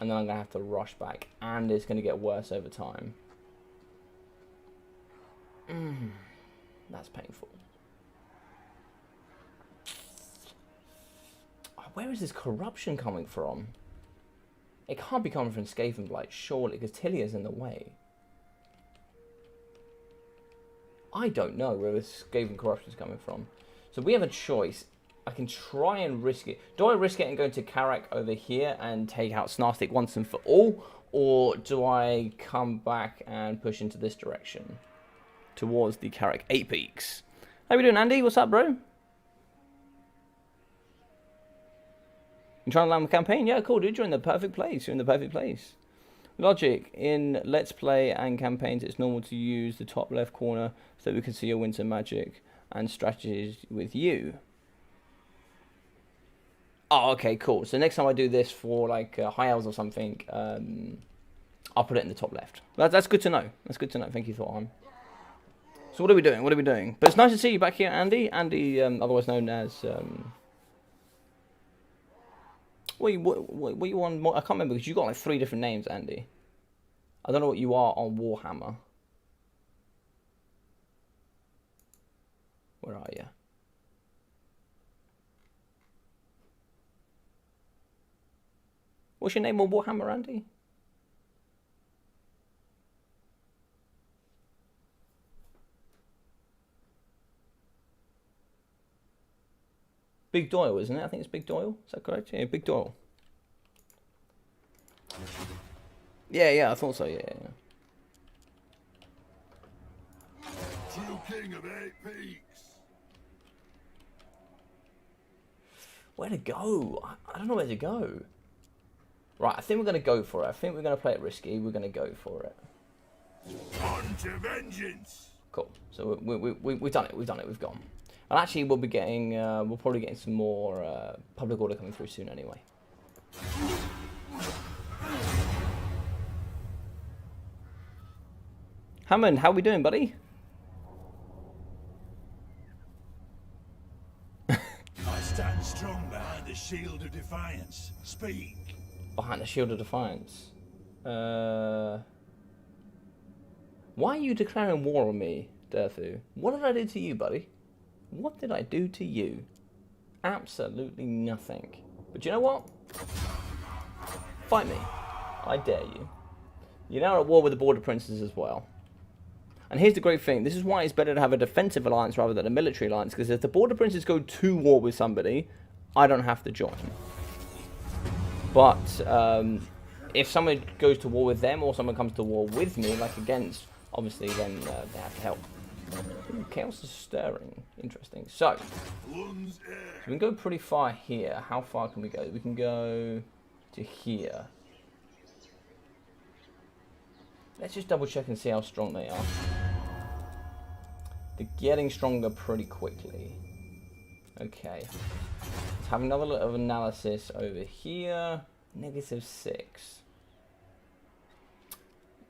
And then I'm going to have to rush back. And it's going to get worse over time. That's painful. Where is this corruption coming from? It can't be coming from Skaven Blight, surely, because Tilia's in the way. I don't know where this Skaven corruption is coming from. So we have a choice. I can try and risk it. Do I risk it and go to Karak over here and take out Snarstic once and for all? Or do I come back and push into this direction? Towards the Karak 8 Peaks. How we doing, Andy? What's up, bro? You trying to land the campaign? Yeah, cool, dude. You're in the perfect place. You're in the perfect place. Logic. In Let's Play and campaigns, it's normal to use the top left corner so that we can see your winter magic and strategies with you. Oh, okay, cool. So next time I do this for like High Elves or something, I'll put it in the top left. That's good to know. That's good to know. Thank you, Thorn. So what are we doing? What are we doing? But it's nice to see you back here, Andy. Andy, otherwise known as... What you on? I can't remember because you got like 3 different names, Andy. I don't know what you are on Warhammer. Where are you? What's your name on Warhammer, Andy? Big Doyle, isn't it? I think it's Big Doyle. Is that correct? Yeah, Big Doyle. Yeah, I thought so. Yeah. True king of 8 peaks. Where to go? I don't know where to go. Right, I think we're going to go for it. I think we're going to play it risky. We're going to go for it. On to vengeance. Cool. So we've done it. We've done it. We've gone. And actually, we'll be getting, we'll probably get some more public order coming through soon anyway. Hammond, how we doing, buddy? I stand strong behind the shield of defiance. Speak. Behind the shield of defiance. Why are you declaring war on me, Durthu? What did I do to you, buddy? What did I do to you? Absolutely nothing. But you know what? Fight me. I dare you. You're now at war with the Border Princes as well. And here's the great thing. This is why it's better to have a defensive alliance rather than a military alliance. Because if the Border Princes go to war with somebody, I don't have to join. But if someone goes to war with them or someone comes to war with me, like against, obviously then they have to help. Ooh, chaos is stirring. Interesting. So we can go pretty far here. How far can we go? We can go to here. Let's just double check and see how strong they are. They're getting stronger pretty quickly. Okay. Let's have another little analysis over here. -6.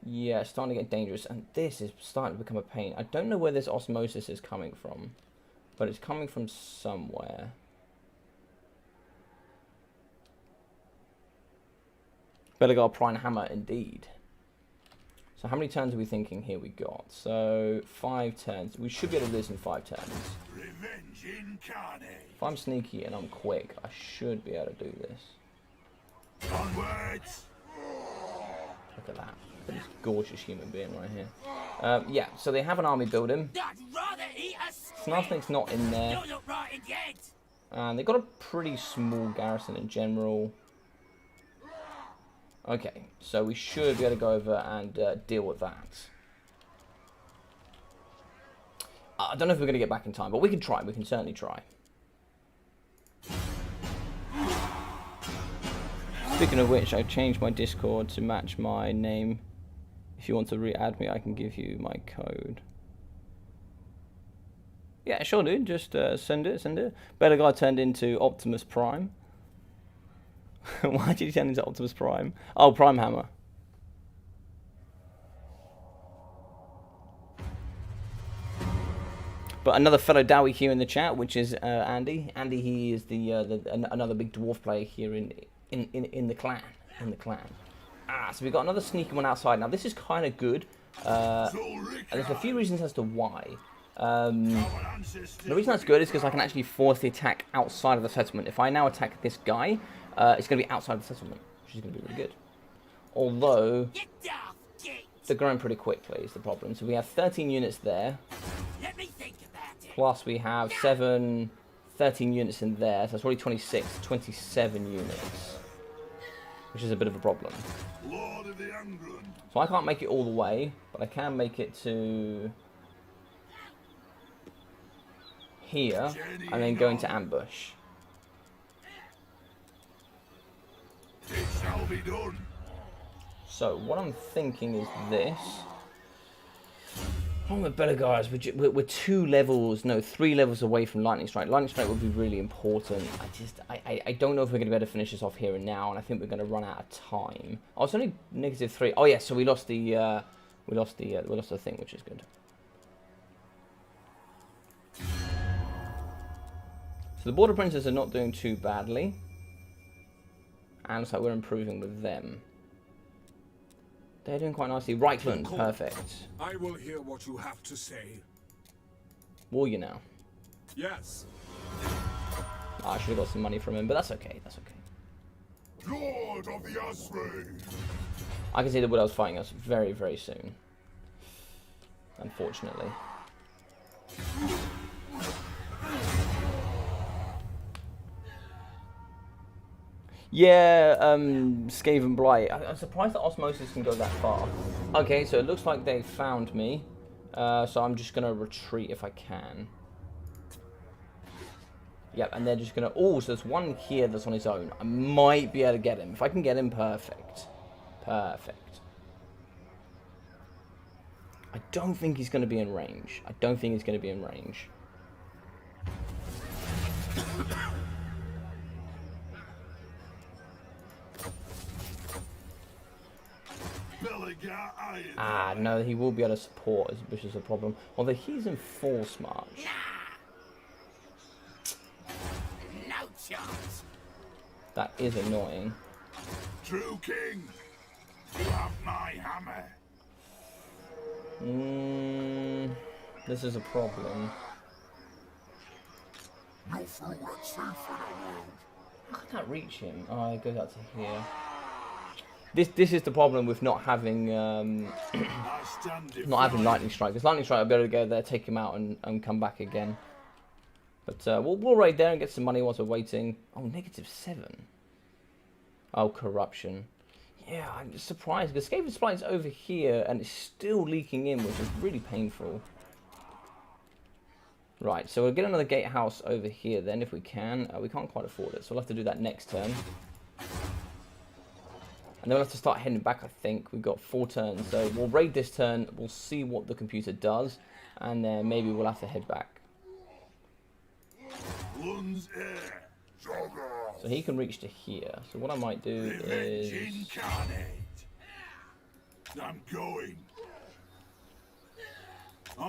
Yeah, it's starting to get dangerous, and this is starting to become a pain. I don't know where this osmosis is coming from, but it's coming from somewhere. Belegar Ironhammer, indeed. So how many turns are we thinking here we got? So 5 turns. We should be able to do this in 5 turns. Revenge incarnate. If I'm sneaky and I'm quick, I should be able to do this. Onwards! Look at that. Look at this gorgeous human being right here. Yeah, so they have an army building. I'd rather eat a Snarsnake's not in there. You'll look right in the head. And they've got a pretty small garrison in general. Okay, so we should be able to go over and deal with that. I don't know if we're going to get back in time, but we can try. We can certainly try. Speaking of which, I changed my Discord to match my name. If you want to re-add me, I can give you my code. Yeah, sure, dude. Just send it, send it. Belegar turned into Optimus Prime. Why did he turn into Optimus Prime? Oh, Prime Hammer. But another fellow Dowie here in the chat, which is Andy. Andy, he is another big dwarf player here in the clan. So we've got another sneaky one outside. Now this is kind of good. And there's a few reasons as to why. The reason that's good is because I can actually force the attack outside of the settlement. If I now attack this guy, it's going to be outside the settlement, which is going to be really good. Although, they're growing pretty quickly is the problem. So we have 13 units there. Let me think about it. Plus we have 13 units in there. So that's already 26, 27 units. Which is a bit of a problem. So I can't make it all the way, but I can make it to here, and then go into ambush. It shall be done. So what I'm thinking is this. Problem with Belegar is we're 2 levels, no, 3 levels away from Lightning Strike. Lightning Strike would be really important. I don't know if we're going to be able to finish this off here and now, and I think we're going to run out of time. Oh, it's only -3. Oh yeah, so we lost the thing, which is good. So the Border Princes are not doing too badly, and looks like we're improving with them. They're doing quite nicely. Reichland, perfect. I will hear what you have to say. Will you now? Yes. Oh, I should have got some money from him, but that's okay. That's okay. Lord of the Asray! I can see the Widow's fighting us very, very soon. Unfortunately. Yeah, Skaven Blight. I'm surprised that Osmosis can go that far. Okay, so it looks like they found me. So I'm just going to retreat if I can. Yep, and they're just going to... Oh, so there's one here that's on his own. I might be able to get him. If I can get him, perfect. Perfect. I don't think he's going to be in range. I don't think he's going to be in range. Belegar Ironhammer. Ah, no, he will be able to support, which is a problem. Although he's in Force March. No chance. That is annoying. True King, you have my hammer. This is a problem. No fool and safe in the world. I can't reach him. Oh, it goes out to here. This is the problem with not having Lightning Strike. Because Lightning Strike, I'll be able to go there, take him out, and come back again. But we'll raid there and get some money whilst we're waiting. Oh, -7. Oh, corruption. Yeah, I'm just surprised because Skaven Splight's over here and it's still leaking in, which is really painful. Right, so we'll get another gatehouse over here then if we can. We can't quite afford it, so we'll have to do that next turn. And then we'll have to start heading back, I think. We've got 4 turns, so we'll raid this turn, we'll see what the computer does, and then maybe we'll have to head back. So he can reach to here. So what I might do is... I'm going.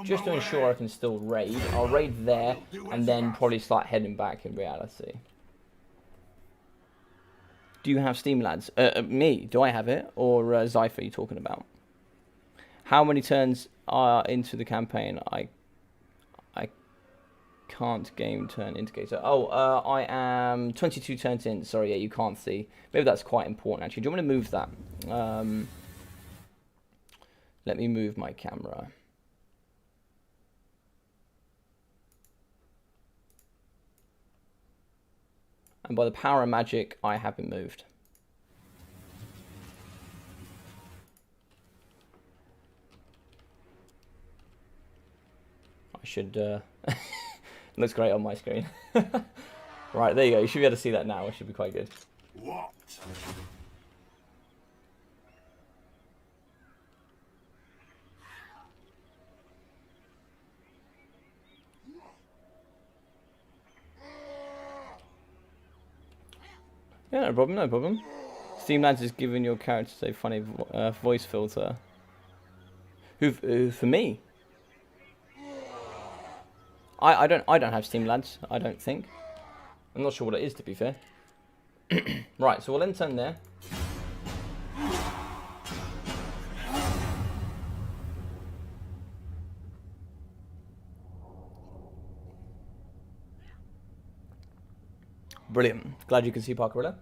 Just to ensure I can still raid, I'll raid there, and then probably start heading back in reality. Do you have Steam, lads? Me, do I have it? Or Zypher you talking about? How many turns are into the campaign? Can't game turn indicator. Oh, I am 22 turns in. Sorry, yeah, you can't see. Maybe that's quite important, actually. Do you want me to move that? Let me move my camera. And by the power of magic, I have been moved. I should... looks great on my screen. Right, there you go. You should be able to see that now. It should be quite good. What? Yeah, no problem, no problem. Steamlands is giving your character a funny voice filter. Who for me? I don't have Steamlands. I don't think. I'm not sure what it is, to be fair. Right, so we'll end turn there. Brilliant. Glad you can see Parkerilla.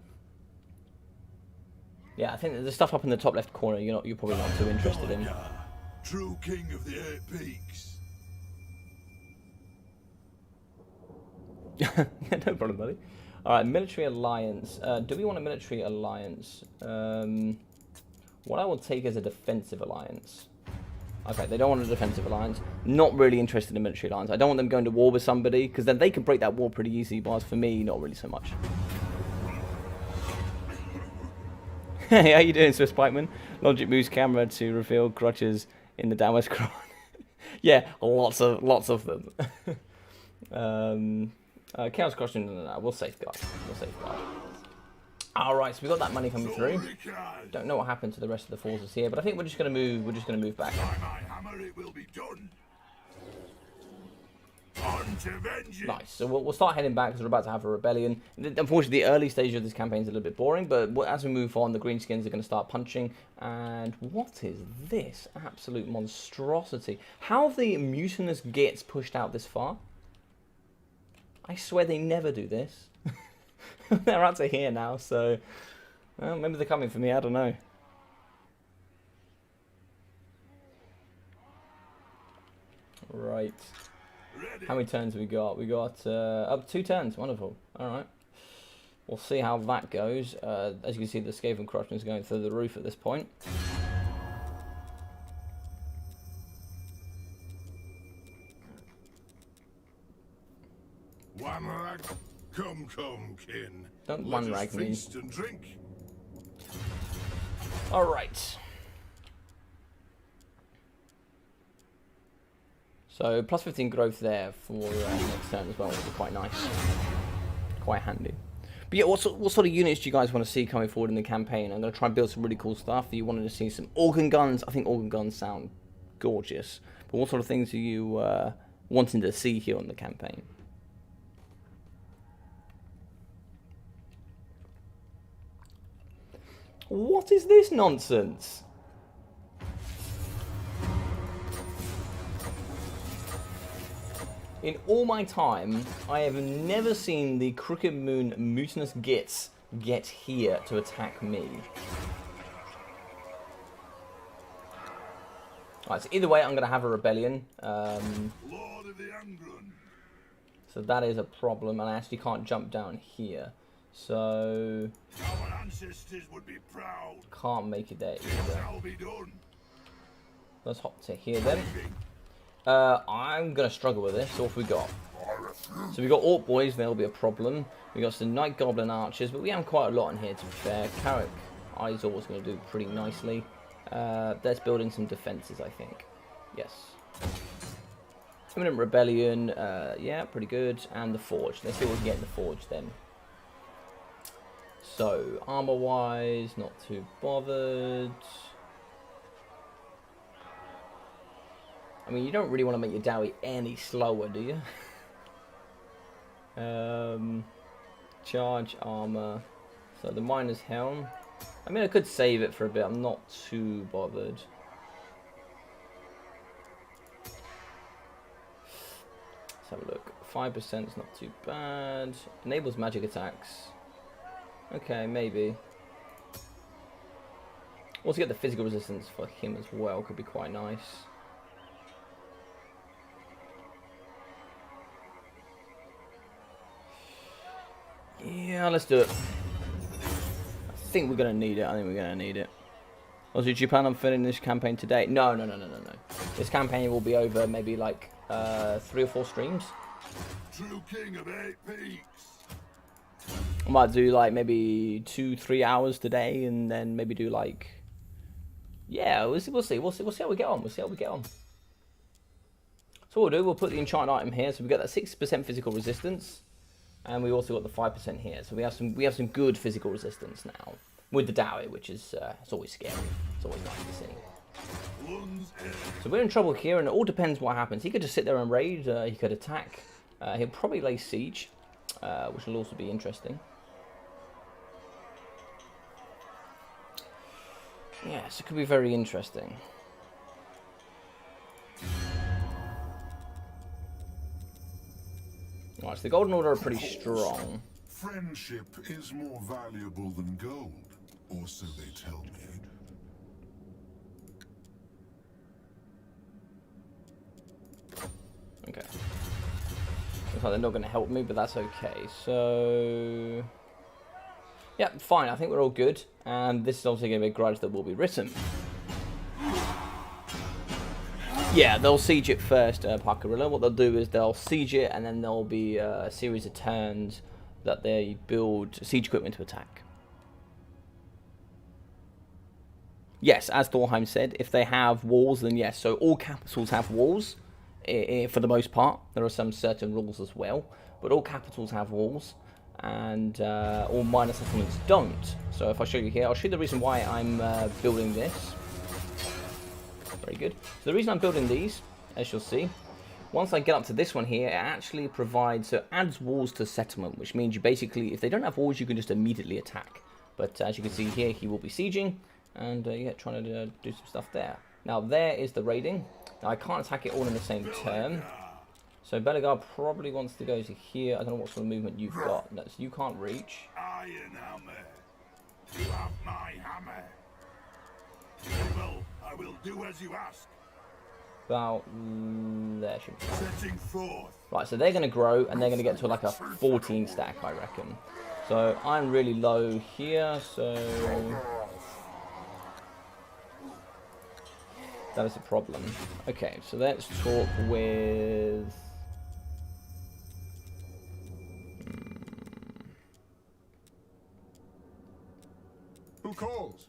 Yeah, I think the stuff up in the top left corner you're probably not too interested in. True king of the 8 peaks. Yeah, no problem, buddy. Alright, military alliance. Do we want a military alliance? What I will take is a defensive alliance. Okay, they don't want a defensive alliance. Not really interested in military alliance. I don't want them going to war with somebody, because then they can break that war pretty easy, but as for me, not really so much. Hey, how you doing, Swiss Pikeman? Logic moves camera to reveal crutches in the downward scroll. Yeah, lots of them. Chaos Crushing, no, we'll safeguard. We'll safeguard. Alright, so we got that money coming through. Don't know what happened to the rest of the forces here, but I think we're just gonna move back. By my hammer it will be done. On to vengeance. Nice. So we'll start heading back because we're about to have a rebellion. Unfortunately, the early stage of this campaign is a little bit boring, but as we move on, the greenskins are going to start punching. And what is this? Absolute monstrosity. How have the mutinous gits pushed out this far? I swear they never do this. They're out to here now, so... Well, maybe they're coming for me, I don't know. Right. How many turns have we got? We got up 2 turns. Wonderful. Alright. We'll see how that goes. As you can see, the Skaven Corruption is going through the roof at this point. Wamrag, come, kin. Don't Let us one-rag me. feast and drink. Alright. So, plus 15 growth there for next turn as well, which is quite nice. Quite handy. But yeah, what sort of units do you guys want to see coming forward in the campaign? I'm going to try and build some really cool stuff. You wanted to see some organ guns. I think organ guns sound gorgeous. But what sort of things are you wanting to see here on the campaign? What is this nonsense? In all my time, I have never seen the Crooked Moon mutinous gits get here to attack me. Alright, so either way, I'm going to have a rebellion. Lord of the Angron. So that is a problem, and I actually can't jump down here. So... Our ancestors would be proud. Can't make it there It either. shall be done. Let's hop to here then. I'm going to struggle with this. So what have we got? So we got Orc Boys, there'll be a problem. We got some Night Goblin Archers, but we have quite a lot in here to be fair. Karak Izor is going to do pretty nicely. Let's build in some defences, I think. Yes. Imminent Rebellion, yeah, pretty good. And the Forge. Let's see what we can get in the Forge then. So, armor-wise, not too bothered. I mean, you don't really want to make your Dowie any slower, do you? Charge armor. So the Miner's Helm. I mean, I could save it for a bit. I'm not too bothered. Let's have a look. 5% is not too bad. Enables magic attacks. Okay, maybe. Also get the physical resistance for him as well, could be quite nice. Yeah, let's do it. I think we're going to need it. I think we're going to need it. Also, do you plan on filling this campaign today? No. This campaign will be over maybe like 3 or 4 streams. True king of 8 peaks. I might do like maybe 2-3 hours today, and then maybe do like, yeah, we'll see how we get on. So what we'll do, we'll put the enchant item here. So we got that 6% physical resistance, and we also got the 5% here. So we have some good physical resistance now with the Dowie, which is it's always scary. It's always nice to see. So we're in trouble here, and it all depends what happens. He could just sit there and raid. He could attack. He'll probably lay siege, which will also be interesting. Yes, it could be very interesting. Right, so the Golden Order are pretty strong. Friendship is more valuable than gold, or so they tell me. Okay. Looks like they're not going to help me, but that's okay. So, yeah, fine. I think we're all good. And this is obviously going to be a grudge that will be written. Yeah, they'll siege it first, Parkerilla. What they'll do is they'll siege it, and then there'll be a series of turns that they build siege equipment to attack. Yes, as Thorheim said, if they have walls, then yes. So all capitals have walls, for the most part. There are some certain rules as well, but all capitals have walls, and all minor settlements don't. So if I show you here, I'll show you the reason why I'm building this. Very good. So the reason I'm building these, as you'll see, once I get up to this one here, it actually provides, so it adds walls to settlement, which means you basically, if they don't have walls, you can just immediately attack. But as you can see here, he will be sieging, and yeah, trying to do some stuff there. Now there is the raiding. Now I can't attack it all in the same turn. So Belegar probably wants to go to here. I don't know what sort of movement you've got. No, so you can't reach. Ironhammer, you have my hammer. I will do as you ask. About there should be. Setting forth. Right, so they're going to grow, and they're going to get to like a 14 stack, I reckon. So I'm really low here, so that is a problem. Okay, so let's talk with. Who calls?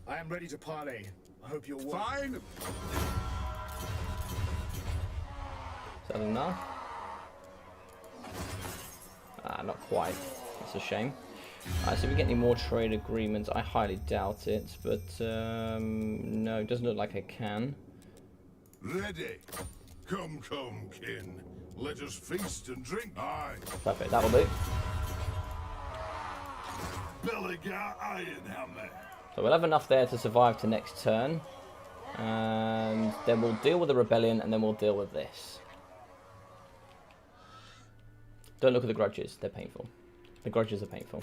I am ready to parley. I hope you're Fine. Is that enough? Ah, not quite. That's a shame. Alright, so if we get any more trade agreements, I highly doubt it, but no, it doesn't look like I can. Ready. Come, kin. Let us feast and drink. Aye. Perfect, that'll do. Belegar Ironhammer. So we'll have enough there to survive to next turn. And then we'll deal with the rebellion, and then we'll deal with this. Don't look at the grudges, they're painful. The grudges are painful.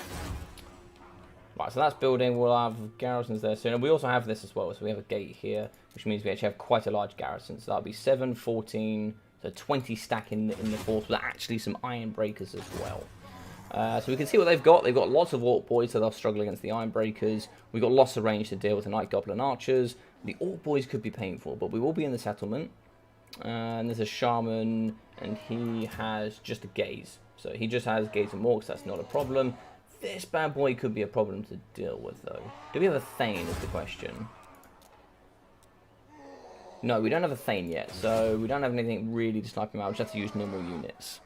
Right, so that's building. We'll have garrisons there soon. And we also have this as well. So we have a gate here, which means we actually have quite a large garrison. So that'll be 7, 14, so 20 stack in the force, with actually some iron breakers as well. So we can see what they've got. They've got lots of Orc Boys, so they'll struggle against the Iron Breakers. We've got lots of range to deal with the Night Goblin Archers. The Orc Boys could be painful, but we will be in the settlement. And there's a Shaman, and he has just a Gaze. So he just has Gaze and Morks, that's not a problem. This bad boy could be a problem to deal with, though. Do we have a Thane, is the question. No, we don't have a Thane yet, so we don't have anything really to snipe him out. We just have to use normal units.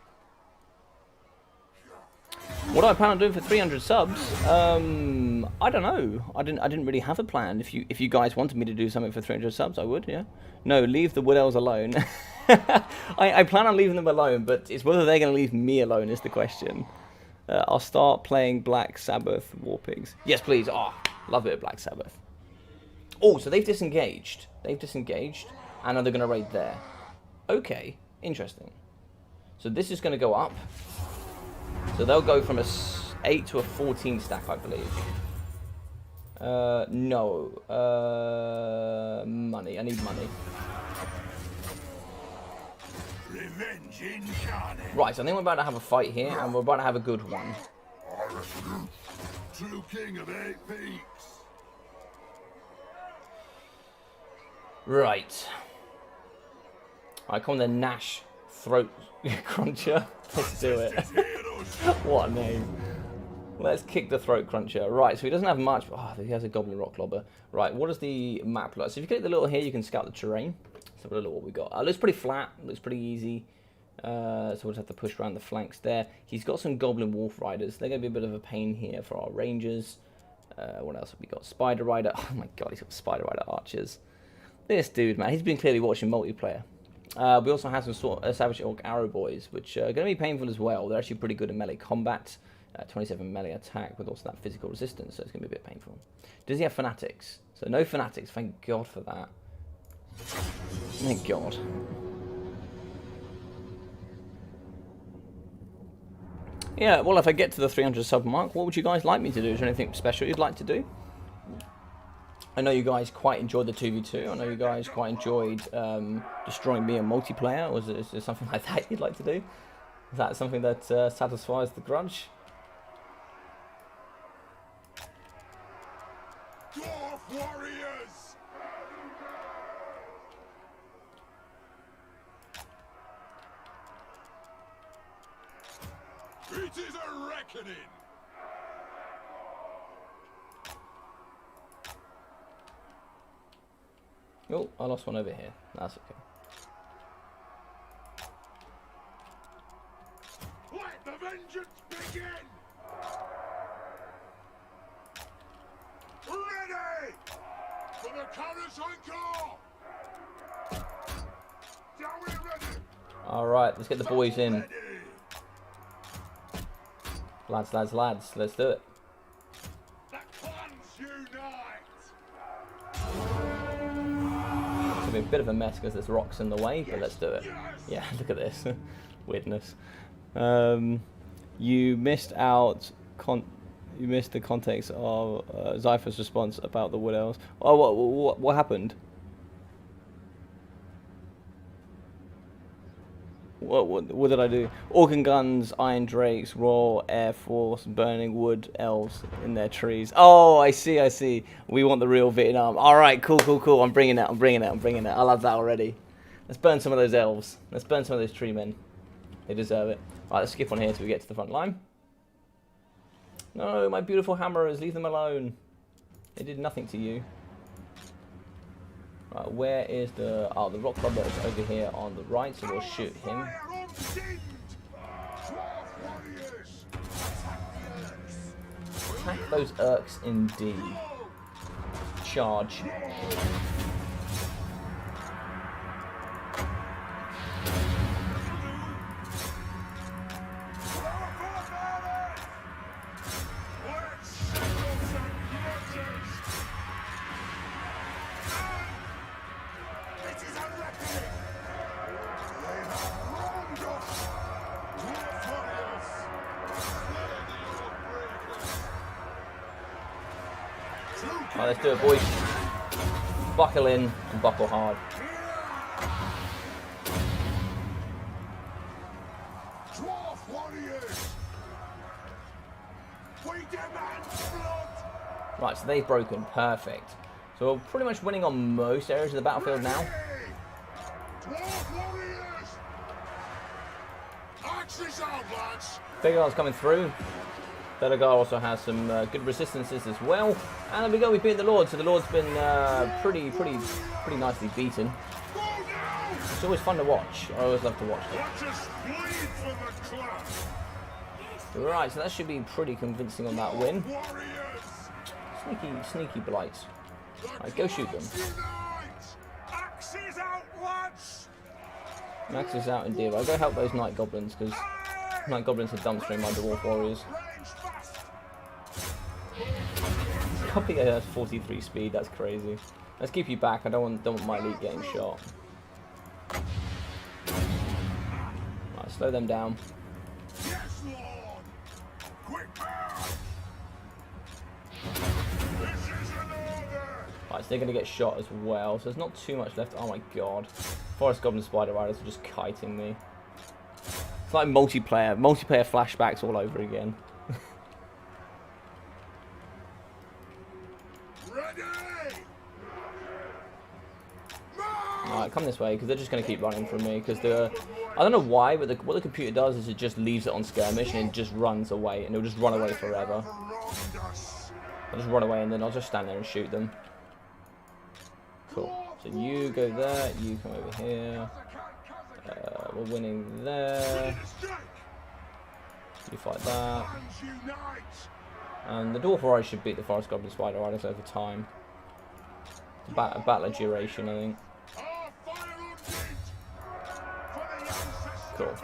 What do I plan on doing for 300 subs? I don't know. I didn't really have a plan. If you guys wanted me to do something for 300 subs, I would. Yeah. No, leave the Wood Elves alone. I plan on leaving them alone, but it's whether they're going to leave me alone is the question. I'll start playing Black Sabbath War Pigs. Yes, please. Oh, love it, Black Sabbath. Oh, so they've disengaged. And now they're going to raid there. Okay, interesting. So this is going to go up. So they'll go from a 8 to a 14 stack, I believe. No. Money. I need money. Revenge incarnate. Right, so I think we're about to have a fight here, and we're about to have a good one. True king of 8 peaks. Right. I call him the Nash Throat Cruncher. Let's do it. What a name. Let's kick the Throat Cruncher. Right, so he doesn't have much. Oh, he has a Goblin Rock Lobber. Right, what does the map look like? So if you click the little here, you can scout the terrain. Let's have a look what we got. Looks pretty flat. Looks pretty easy. So we'll just have to push around the flanks there. He's got some Goblin Wolf Riders. They're going to be a bit of a pain here for our Rangers. What else have we got? Spider Rider. Oh my god, he's got Spider Rider Archers. This dude, man, he's been clearly watching multiplayer. We also have some sort of Savage Orc Arrow Boys, which are going to be painful as well. They're actually pretty good in melee combat. 27 melee attack with also that physical resistance, so it's going to be a bit painful. Does he have Fanatics? So no Fanatics, thank God for that. Thank God. Yeah, well, if I get to the 300 sub mark, what would you guys like me to do? Is there anything special you'd like to do? I know you guys quite enjoyed the 2v2. I know you guys quite enjoyed destroying me in multiplayer. Or is there something like that you'd like to do? Is that something that satisfies the grudge? Dwarf warriors! It is a reckoning! Oh, I lost one over here. That's okay. Let the vengeance begin! Ready! For the Karak encore! Are we ready? Alright, let's get the boys in. Ready! Lads, lads, lads. Let's do it. The clans unite! It's going to be a bit of a mess because there's rocks in the way, but let's do it. Yeah, look at this. Weirdness. You missed out... You missed the context of Zypher's response about the Wood Elves. Oh, what happened? What did I do? Organ guns, Iron Drakes, Royal Air Force, burning wood elves in their trees. Oh, I see. We want the real Vietnam. All right, cool. I'm bringing it. I love that already. Let's burn some of those elves. Let's burn some of those tree men. They deserve it. All right, let's skip on here till we get to the front line. No, my beautiful hammerers, leave them alone. They did nothing to you. Right, where is the... Oh, the rock clubber is over here on the right, so we'll shoot him. Attack those Urks indeed. Charge. Alright, let's do it, boys. Buckle in and buckle hard. Dwarf warriors! We demand blood! Right, so they've broken. Perfect. So we're pretty much winning on most areas of the battlefield now. Dwarf warriors! Axes out, lads! Belegar's coming through. Belegar also has some good resistances as well. And there we go, we beat the Lord. So the Lord's been pretty nicely beaten. It's always fun to watch. I always love to watch it. Watch us bleed for the club! Right, so that should be pretty convincing on that win. Warriors! Sneaky blights. Right, go shoot them. Axes out, lads! Max is out indeed. I'll go help those Night Goblins because Night Goblins are dumpstering my Dwarf Warriors. Copy has 43 speed, that's crazy. Let's keep you back, I don't want my elite getting shot. Right, slow them down. Yes, Lord! Quick back! This is an order! Right, so they're going to get shot as well. So there's not too much left. Oh my god. Forest Goblin Spider Riders are just kiting me. It's like multiplayer flashbacks all over again. Ready! Alright, come this way, because they're just going to keep running from me. Because I don't know why, but what the computer does is it just leaves it on skirmish and it just runs away. And it'll just run away forever. I'll just run away and then I'll just stand there and shoot them. Cool. So you go there, you come over here. We're winning there. You fight that. And the Dwarf Riders should beat the Forest Goblin Spider Riders over time. It's a battle of duration, I think. Cool.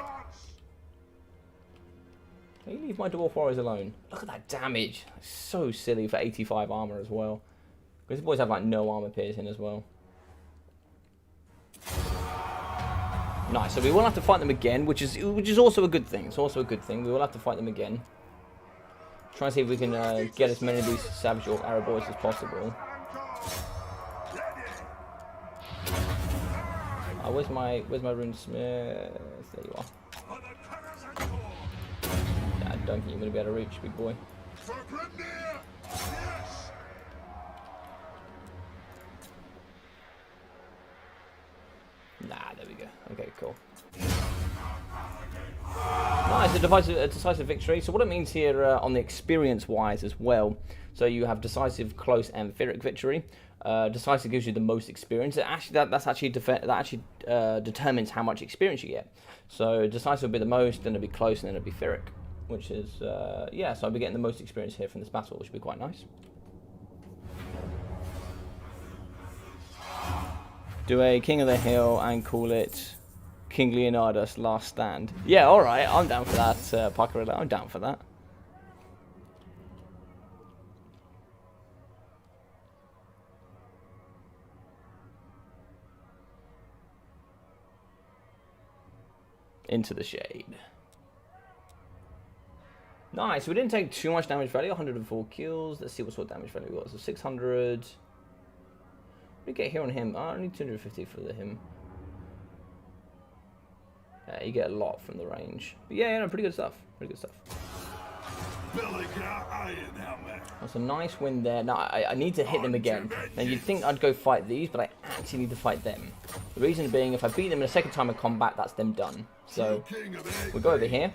Can you leave my Dwarf Warriors alone? Look at that damage. It's so silly for 85 armor as well. Because these boys have like no armor piercing as well. Nice. So we will have to fight them again, which is also a good thing. It's also a good thing. We will have to fight them again. Try and see if we can get as many of these Savage Orc Arrow boys as possible. Where's my runesmith? There you are. Yeah, I don't think you're going to be able to reach, big boy. Nah, there we go. Okay, cool. Nice, a decisive victory. So what it means here on the experience-wise as well. So you have decisive, close, and Pyrrhic victory. Decisive gives you the most experience. That actually determines how much experience you get. So decisive will be the most, then it'll be close, and then it'll be Pyrrhic, which is yeah. So I'll be getting the most experience here from this battle, which will be quite nice. Do a King of the Hill and call it King Leonidas Last Stand. Yeah, all right, I'm down for that, Parkerilla. I'm down for that. Into the shade. Nice, we didn't take too much damage value, 104 kills. Let's see what sort of damage value we got. So 600. What did we get here on him? Oh, only 250 for him. Yeah, you get a lot from the range. But yeah, no, pretty good stuff. Pretty good stuff. Belegar Ironhammer. That's a nice win there. Now, I need to hit them again. Now, you'd think I'd go fight these, but I actually need to fight them. The reason being, if I beat them in a second time of combat, that's them done. So, we'll go over here.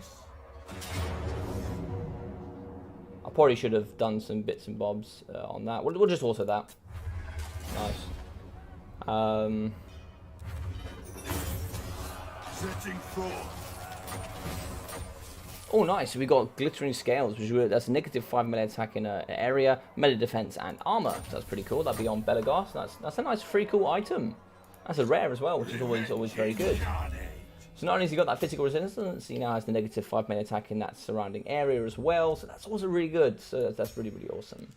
I probably should have done some bits and bobs on that. We'll just auto that. Nice. Setting forth. Oh, nice. So we got glittering scales, which is that's a -5 melee attack in an area, melee defense, and armor. So that's pretty cool. That'd be on Belegar. So that's a nice, free, cool item. That's a rare as well, which is always very good. So not only has he got that physical resistance, he now has the -5 melee attack in that surrounding area as well. So that's also really good. So that's really, really awesome.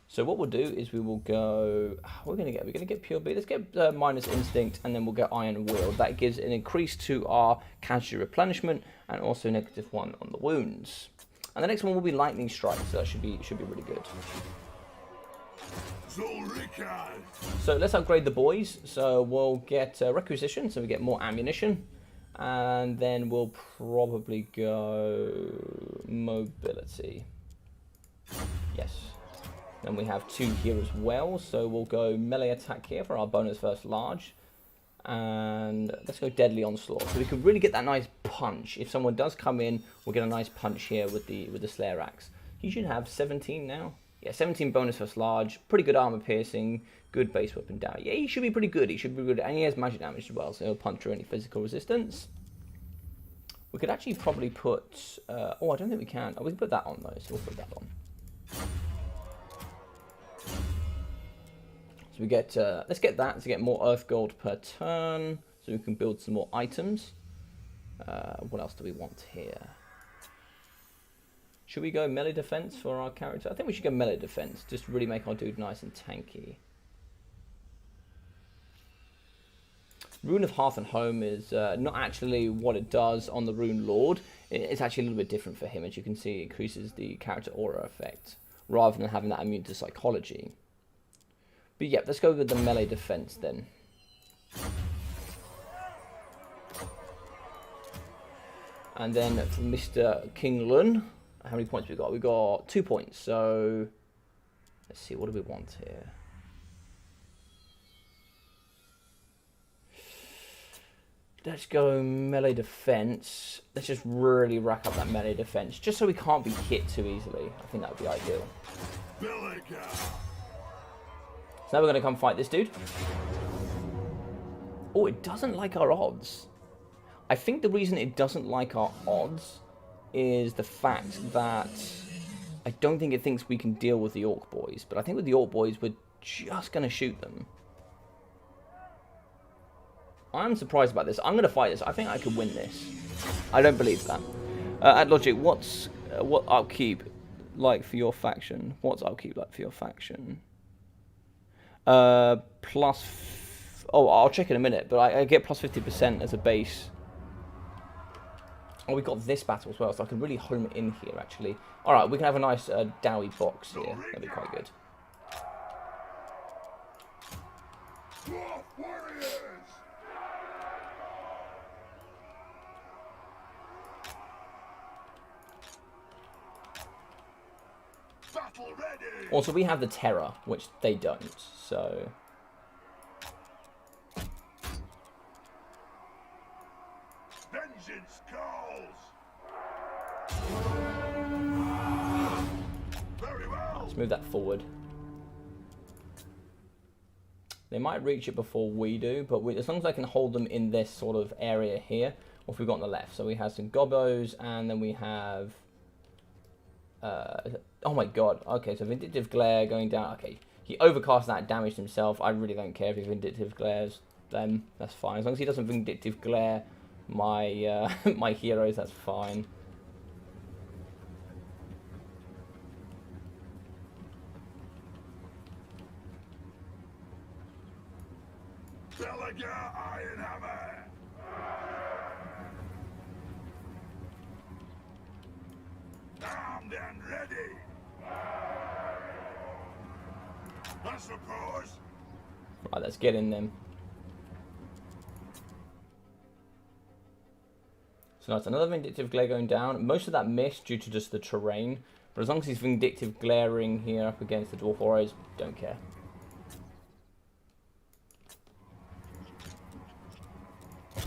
So what we'll do is we will go. We're gonna get pure B. Let's get minus instinct, and then we'll get iron wield. That gives an increase to our casualty replenishment, and also -1 on the wounds. And the next one will be lightning strike. So that should be really good. So let's upgrade the boys. So we'll get requisition, so we get more ammunition, and then we'll probably go mobility. Yes. Then we have 2 here as well, so we'll go melee attack here for our bonus first large. And let's go deadly onslaught. So we can really get that nice punch. If someone does come in, we'll get a nice punch here with the Slayer Axe. He should have 17 now. Yeah, 17 bonus first large. Pretty good armor piercing. Good base weapon down. Yeah, he should be pretty good. He should be good. And he has magic damage as well, so he'll punch through any physical resistance. We could actually probably put... oh, I don't think we can. Oh, we can put that on though, so we'll put that on. So we get, let's get that to get more earth gold per turn, so we can build some more items. What else do we want here? Should we go melee defense for our character? I think we should go melee defense, just to really make our dude nice and tanky. Rune of Hearth and Home is not actually what it does on the Rune Lord. It's actually a little bit different for him. As you can see, it increases the character aura effect, rather than having that immune to psychology. But yeah, let's go with the melee defense then. And then for Mr. King Lun, how many points we got? We got 2 points. So let's see, what do we want here? Let's go melee defense. Let's just really rack up that melee defense, just so we can't be hit too easily. I think that would be ideal. Belegar. So now we're going to come fight this dude. Oh, it doesn't like our odds. I think the reason it doesn't like our odds is the fact that I don't think it thinks we can deal with the Orc Boys. But I think with the Orc Boys, we're just going to shoot them. I'm surprised about this. I'm going to fight this. I think I could win this. I don't believe that. At Logic, what upkeep like for your faction? What's upkeep like for your faction? Plus... Oh, I'll check in a minute, but I get plus 50% as a base. Oh, we got this battle as well, so I can really home it in here, actually. Alright, we can have a nice dowie box here. That'd be quite good. Dwarf warriors. Battle ready. Also, we have the Terror, which they don't, so... Vengeance calls. Very well. Let's move that forward. They might reach it before we do, but as long as I can hold them in this sort of area here, what have we got on the left? So we have some Gobbos, and then we have... oh my god, okay, so Vindictive Glare going down. Okay, he overcast that, damaged himself. I really don't care if he Vindictive Glares them, that's fine. As long as he doesn't Vindictive Glare my my heroes, that's fine. Belegar Ironhammer. Armed and ready. I suppose. Right, let's get in them. So that's another Vindictive Glare going down. Most of that missed due to just the terrain. But as long as he's Vindictive Glaring here up against the Dwarf Warriors, don't care.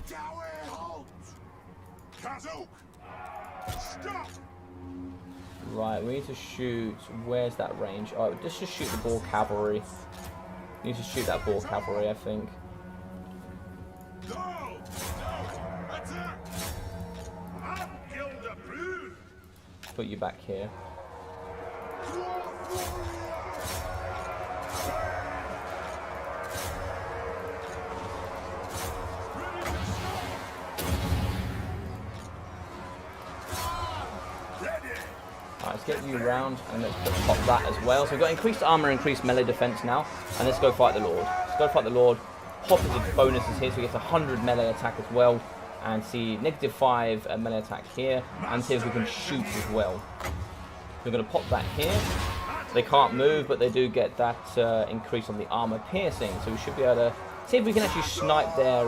Tower halt. Kazook. Stop. Right, we need to shoot... Where's that range? Oh, let's just shoot the Boar Cavalry. We need to shoot that Boar Cavalry, I think. No. No. Attack. I've killed the brood. Put you back here. Dwarf warrior. Alright, let's get you round and let's pop that as well. So we've got increased armor, increased melee defense now. And let's go fight the Lord. Let's go fight the Lord. Pop his bonuses here, so he gets 100 melee attack as well. And see -5 melee attack here. And see if we can shoot as well. We're going to pop that here. They can't move, but they do get that increase on the armor piercing. So we should be able to see if we can actually snipe their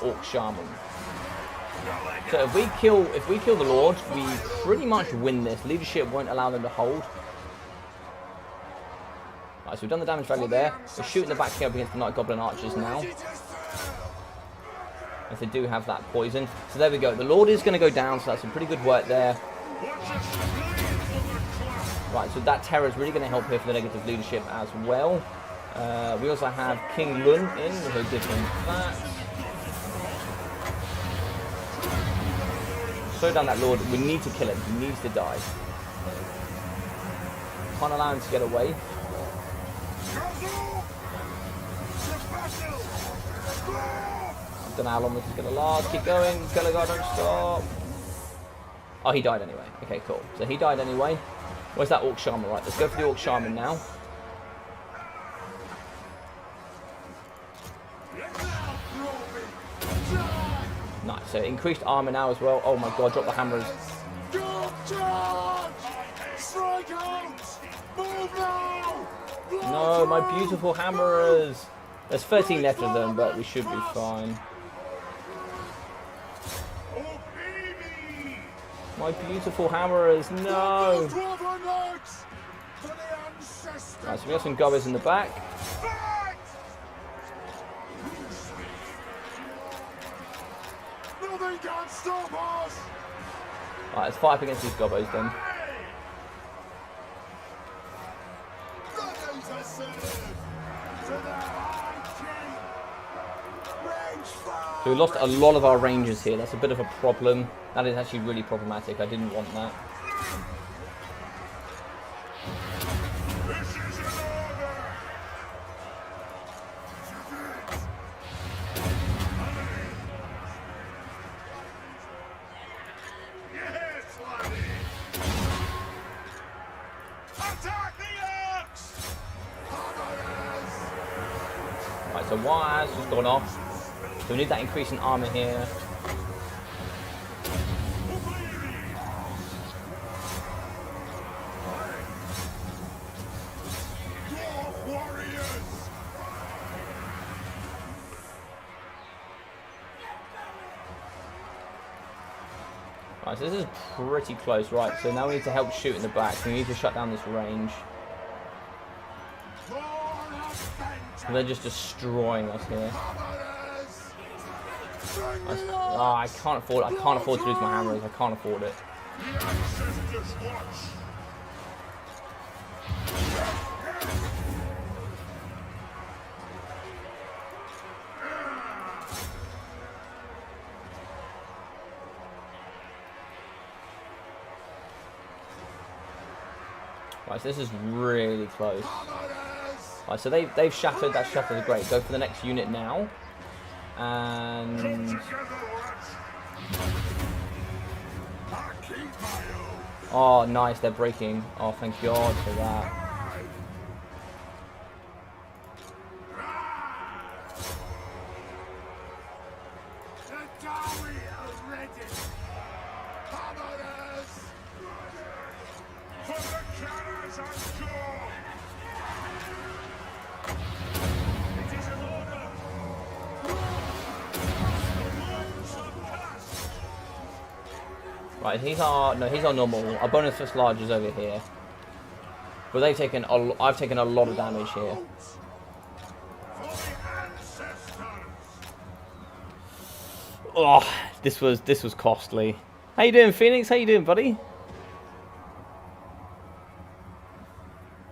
Orc Shaman. So if we kill the Lord, we pretty much win this. Leadership won't allow them to hold. Right, so we've done the damage value there. We're shooting the back here up against the Night Goblin Archers now. As they do have that poison. So there we go. The Lord is going to go down, so that's some pretty good work there. Right, so that Terror is really going to help here for the negative leadership as well. We also have King Lun in, who gives him that. Slow down that Lord. We need to kill him. He needs to die. Can't allow him to get away. I don't know how long this is going to last. Keep going. Belegar, don't stop. Oh, he died anyway. Okay, cool. So he died anyway. Where's that Orc Shaman? Right, let's go for the Orc Shaman now. so increased armor now as well. Oh my god, drop the hammers. Strike out! Move now! No, my beautiful hammerers. There's 13 left of them, but we should be fine. My beautiful hammerers, no! Right, so we have some gobbers in the back. Nothing can stop us! Right, let's fight up against these gobbos then. So we lost a lot of our rangers here. That's a bit of a problem. That is actually really problematic. I didn't want that. Right, so Wire's just gone off. So we need that increase in armor here. Right, so this is pretty close, right? So now we need to help shoot in the back. So we need to shut down this range. So they're just destroying us here. I can't afford. I can't afford to lose my hammers. I can't afford it. Right, so this is really close. Right, so they've shattered. That shattered is great. Go for the next unit now. And oh, nice, they're breaking. Oh, thank God for that. Right, he's our normal. Our bonus first large is over here, but they've taken. I've taken a lot of damage here. Oh, this was costly. How you doing, Phoenix? How you doing, buddy?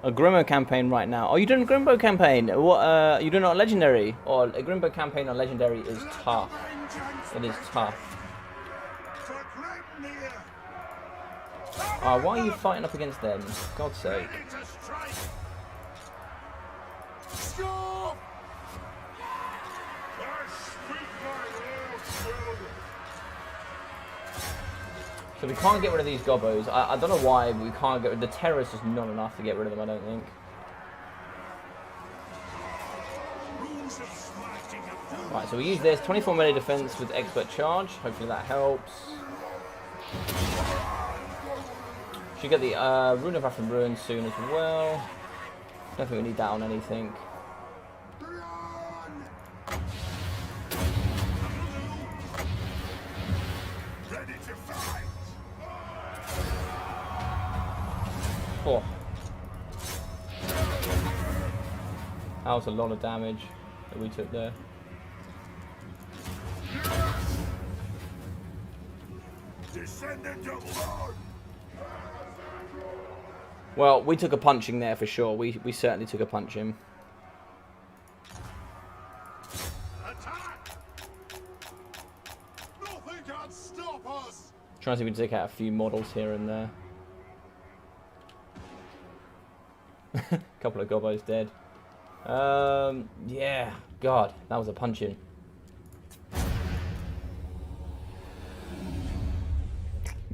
A Grimbo campaign right now. Oh, you doing a Grimbo campaign? What? You doing a legendary? Or a Grimbo campaign on legendary is tough. It is tough. Why are you fighting up against them? For God's sake. So we can't get rid of these gobbos. I don't know why, but we can't get rid of the terror is just not enough to get rid of them, I don't think. Right, so we use this 24 melee defense with expert charge. Hopefully that helps. Should get the Rune of Wrath and Ruin soon as well. Don't think we need that on anything. Oh. That was a lot of damage that we took there. Well, we took a punching there for sure. We certainly took a punching. Nothing can stop us. Trying to see if we can take out a few models here and there. A couple of gobbos dead. Yeah, God, that was a punching.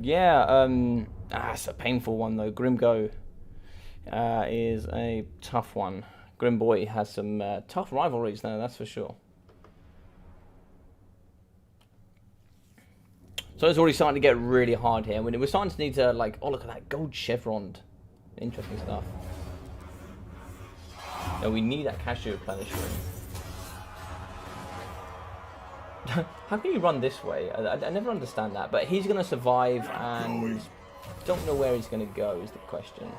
Yeah, it's a painful one though. Grimgo is a tough one. Grimboy has some tough rivalries though, that's for sure. So it's already starting to get really hard here. We're starting to need to, like, oh, look at that gold chevron. Interesting stuff. No, we need that cashew replenishment. How can you run this way? I never understand that. But he's going to survive and don't know where he's going to go is the question.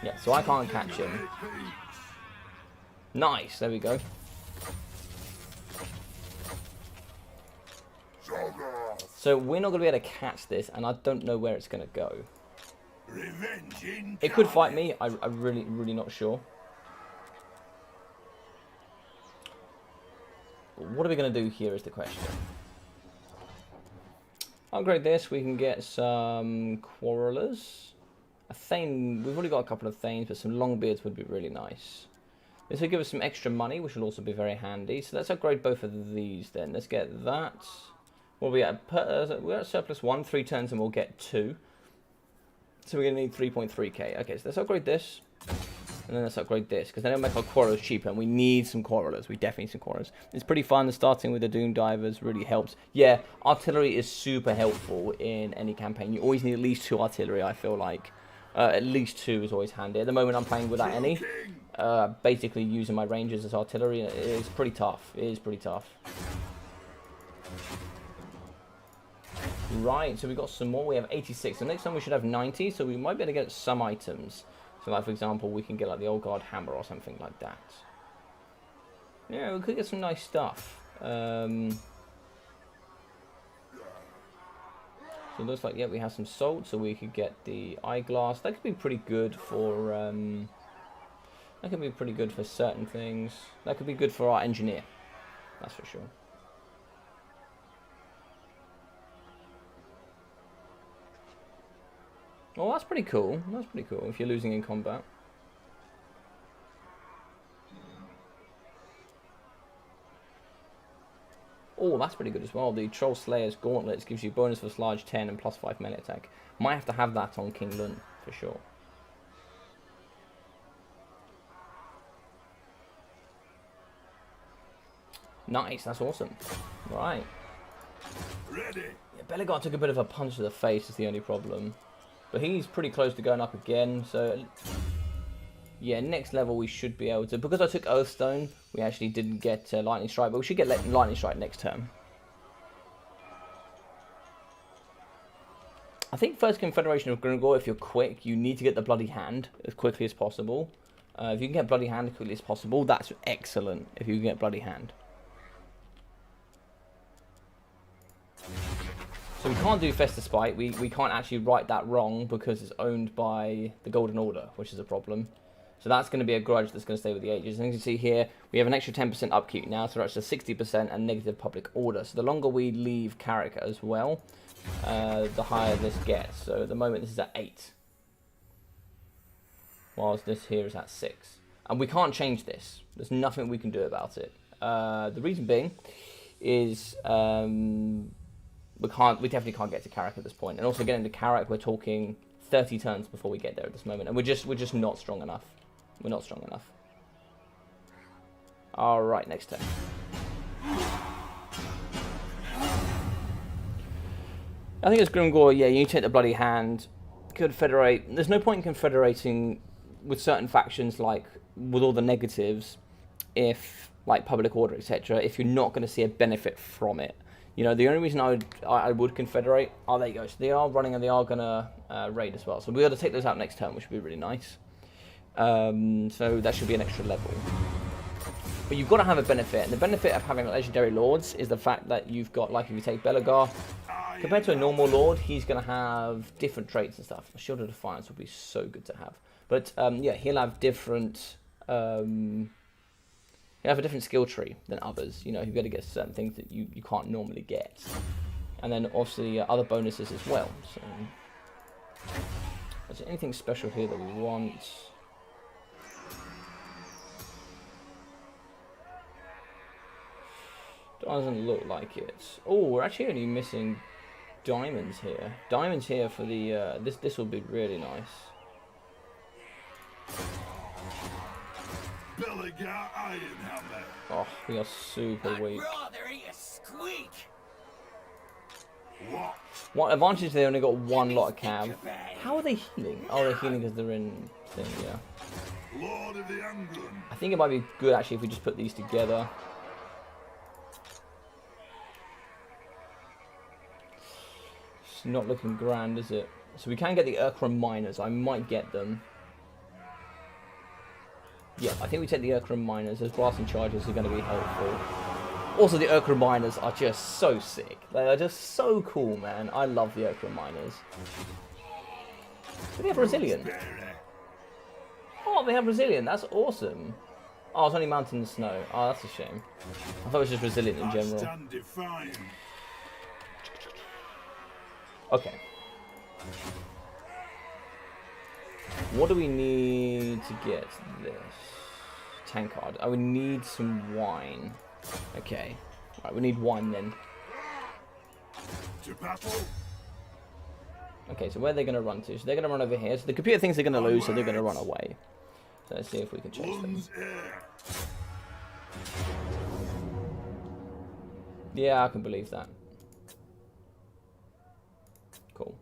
Yeah, so I can't catch him. Nice, there we go. So we're not going to be able to catch this, and I don't know where it's going to go. It could fight me. I'm really not sure. What are we going to do here is the question. Upgrade this. We can get some Quarrelers. A Thane. We've already got a couple of Thanes, but some Longbeards would be really nice. This will give us some extra money, which will also be very handy. So let's upgrade both of these then. Let's get that. Well, we're at surplus 1, 3 turns, and we'll get 2. So we're going to need 3.3k. Okay, so let's upgrade this. And then let's upgrade this, because then it'll make our Quarrelers cheaper, and we need some Quarrelers. We definitely need some Quarrelers. It's pretty fun. Starting with the Doom Divers really helps. Yeah, artillery is super helpful in any campaign. You always need at least 2 artillery, I feel like. At least 2 is always handy. At the moment, I'm playing without any. Basically using my Rangers as artillery. It is pretty tough. It is pretty tough. Right, so we've got some more. We have 86. So next time we should have 90. So we might be able to get some items. So like, for example, we can get like the Old Guard Hammer or something like that. Yeah, we could get some nice stuff. So it looks like, yeah, we have some salt. So we could get the eyeglass. That could be pretty good for... that could be pretty good for certain things. That could be good for our engineer. That's for sure. Well, that's pretty cool. That's pretty cool if you're losing in combat. Oh, that's pretty good as well. The Troll Slayer's Gauntlets gives you bonus for large 10 and plus 5 melee attack. Might have to have that on King Lun for sure. Nice, that's awesome. Right. Ready. Yeah, Belegar took a bit of a punch to the face is the only problem. But he's pretty close to going up again, so... Yeah, next level we should be able to... Because I took Earthstone, we actually didn't get Lightning Strike, but we should get Lightning Strike next turn. I think first Confederation of Gringor, if you're quick, you need to get the Bloody Hand as quickly as possible. If you can get Bloody Hand as quickly as possible, that's excellent, if you can get Bloody Hand. So we can't do Festa Spite, we can't actually right that wrong because it's owned by the Golden Order, which is a problem. So that's going to be a grudge that's going to stay with the ages. And as you can see here, we have an extra 10% upkeep now, so that's a 60% and negative public order. So the longer we leave Karak as well, the higher this gets. So at the moment this is at 8. Whilst this here is at 6. And we can't change this. There's nothing we can do about it. The reason being is... we definitely can't get to Karak at this point. And also getting to Karak, we're talking 30 turns before we get there at this moment. And we're just not strong enough. We're not strong enough. Alright, next turn. I think it's Grimgor, yeah, you need to take the Bloody Hand. Confederate. There's no point in confederating with certain factions, like, with all the negatives, if, like, public order, etc., if you're not going to see a benefit from it. You know, the only reason I would confederate... Oh, there you go. So they are running and they are going to raid as well. So we've got to take those out next turn, which would be really nice. So that should be an extra level. But you've got to have a benefit. And the benefit of having legendary lords is the fact that you've got, like, if you take Belegar, compared to a normal lord, he's going to have different traits and stuff. A Shield of Defiance would be so good to have. But, yeah, he'll have different... You have a different skill tree than others. You know, you've got to get certain things that you can't normally get. And then obviously other bonuses as well. So, is there anything special here that we want? Doesn't look like it. Oh, we're actually only missing diamonds here. Diamonds here for the this will be really nice. Belegar Ironhammer. Oh, we are super I'd weak. rather eat a squeak. What? What advantage? They only got one lot of cav. How are they healing? Oh, they're healing because they're in thing. Yeah. Lord of the Angren. I think it might be good actually if we just put these together. It's not looking grand, is it? So we can get the Urkram miners. I might get them. Yeah, I think we take the Urkram miners. Those blasting charges are going to be helpful. Also, the Urkram miners are just so sick. They are just so cool, man. I love the Urkram miners. Do they have resilient? Oh, they have resilient. That's awesome. Oh, it's only mountain and snow. Oh, that's a shame. I thought it was just resilient in general. Stand defiant. Okay. What do we need to get this? Tankard. Oh, we need some wine. Okay. Right, we need wine then. To battle. Okay, so where are they going to run to? So they're going to run over here. So the computer thinks they're going to lose, so they're going to run away. So let's see if we can chase them. One's air. Yeah, I can believe that. Cool.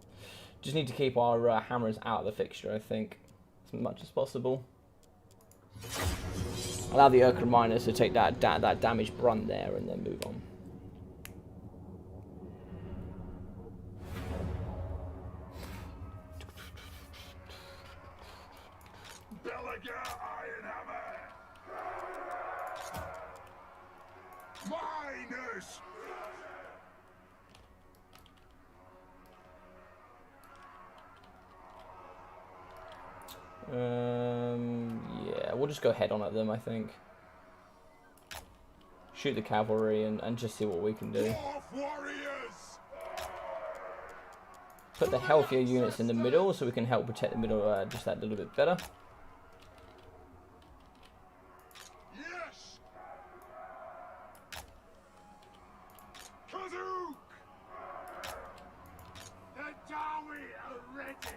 Just need to keep our hammers out of the fixture, I think, as much as possible. Allow the Urkram miners to take that damage brunt there and then move on. Belegar Ironhammer. Miners. Yeah, we'll just go head on at them, I think. Shoot the cavalry and just see what we can do. Dwarf warriors. Put the healthier units in the middle so we can help protect the middle just that little bit better. Yes. Kazook. The Dawi are ready.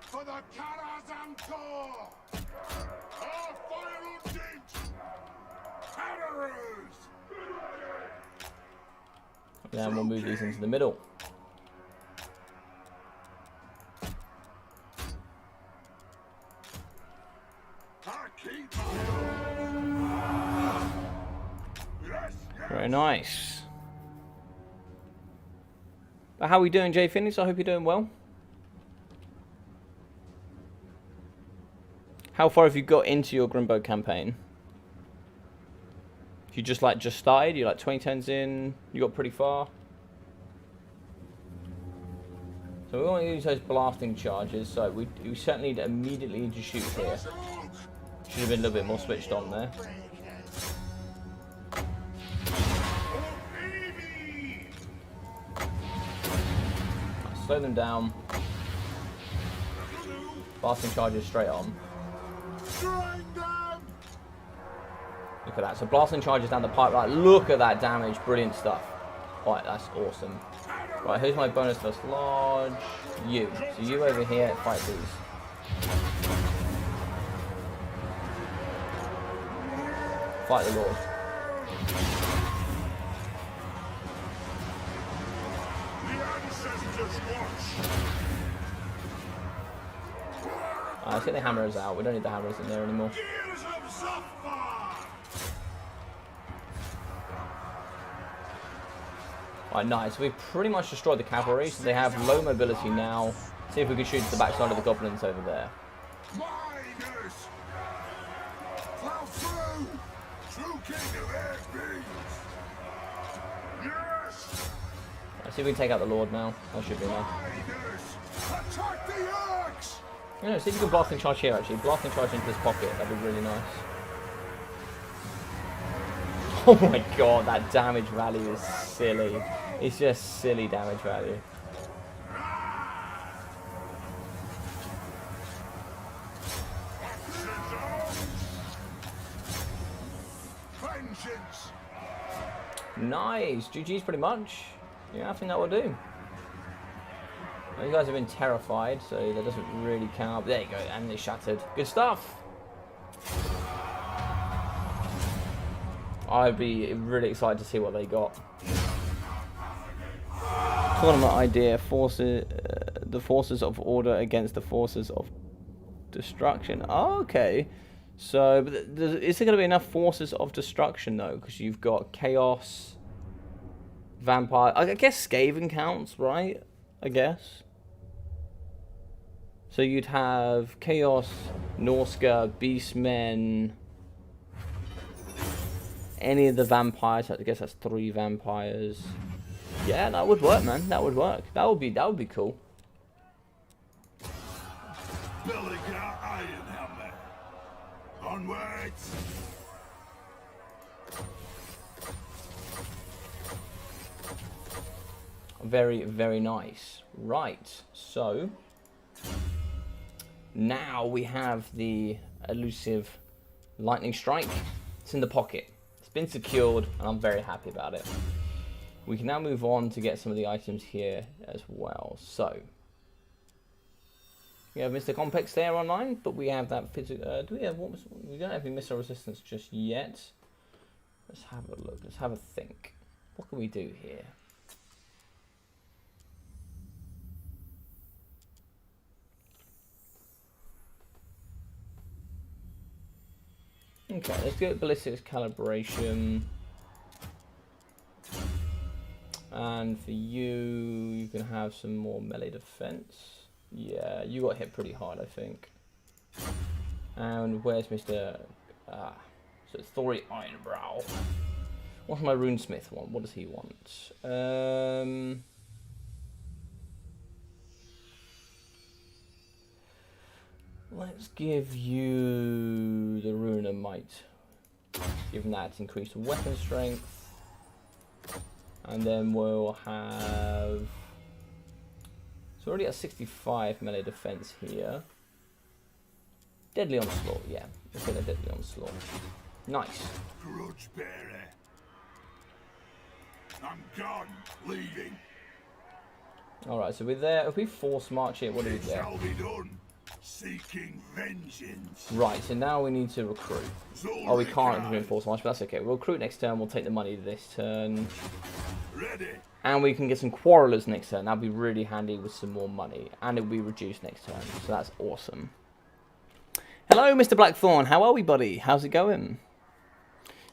For the Karazam Corps. Our final dint. Terrors. Then we'll move these into the middle. Very nice. But how are we doing, Jay Phineas? I hope you're doing well. How far have you got into your Grimbo campaign? You just started? You're like 20 turns in? You got pretty far? So we want to use those blasting charges, so we certainly need immediately to shoot here. Should have been a little bit more switched on there. Slow them down. Blasting charges straight on. Look at that. So blasting charges down the pipe. Right, look at that damage. Brilliant stuff. Right, that's awesome. Right, here's my bonus first lodge. You. So you over here, fight these. Fight the Lord. Let's get the hammers out. We don't need the hammers in there anymore. Right, nice. We've pretty much destroyed the cavalry, so they have low mobility now. See if we can shoot to the backside of the goblins over there. Miners! Plow through! True king of air beams! Yes! Let's see if we can take out the Lord now. That should be enough. Miners! Attack the Orcs! You know, see if you can blasting charge here actually. Blasting charge into this pocket, that'd be really nice. Oh my god, that damage value is silly. It's just silly damage value. Vengeance! Nice! GG's pretty much. Yeah, I think that will do. You guys have been terrified, so that doesn't really count. There you go, and they shattered. Good stuff! I'd be really excited to see what they got. Tournament idea: forces, the forces of order against the forces of destruction. Oh, okay. So, but is there going to be enough forces of destruction though? Because you've got chaos, vampire. I guess Skaven counts, right? I guess. So you'd have chaos, Norska, beastmen. Any of the vampires. I guess that's 3 vampires. Yeah, that would work, man. That would work. That would be cool. Belegar Ironhammer. Onwards. Very, very nice. Right, so now we have the elusive lightning strike. It's in the pocket. It's been secured, and I'm very happy about it. We can now move on to get some of the items here as well. So we have Mr. Complex there online, but we have that physical. Do we have what? We don't have any missile resistance just yet. Let's have a look. Let's have a think. What can we do here? Okay, let's do ballistics calibration. And for you, you can have some more melee defense. Yeah, you got hit pretty hard, I think. And where's Mr. So it's Thori Ironbrow. What's my runesmith want? What does he want? Let's give you the Rune of Might. Given that, increased weapon strength. And then we'll have... It's already at 65 melee defense here. Deadly Onslaught, yeah. Let's get a Deadly Onslaught. Nice. Grudge bearer. I'm gone. Leaving. Alright, so we're there. If we force march it, what do we It get? shall be done. Seeking vengeance. Right, so now we need to recruit. Oh, we can't reinforce march, but that's okay. We'll recruit next turn. We'll take the money this turn. Ready. And we can get some quarrelers next turn. That'll be really handy with some more money. And it'll be reduced next turn. So that's awesome. Hello, Mr. Blackthorn. How are we, buddy? How's it going?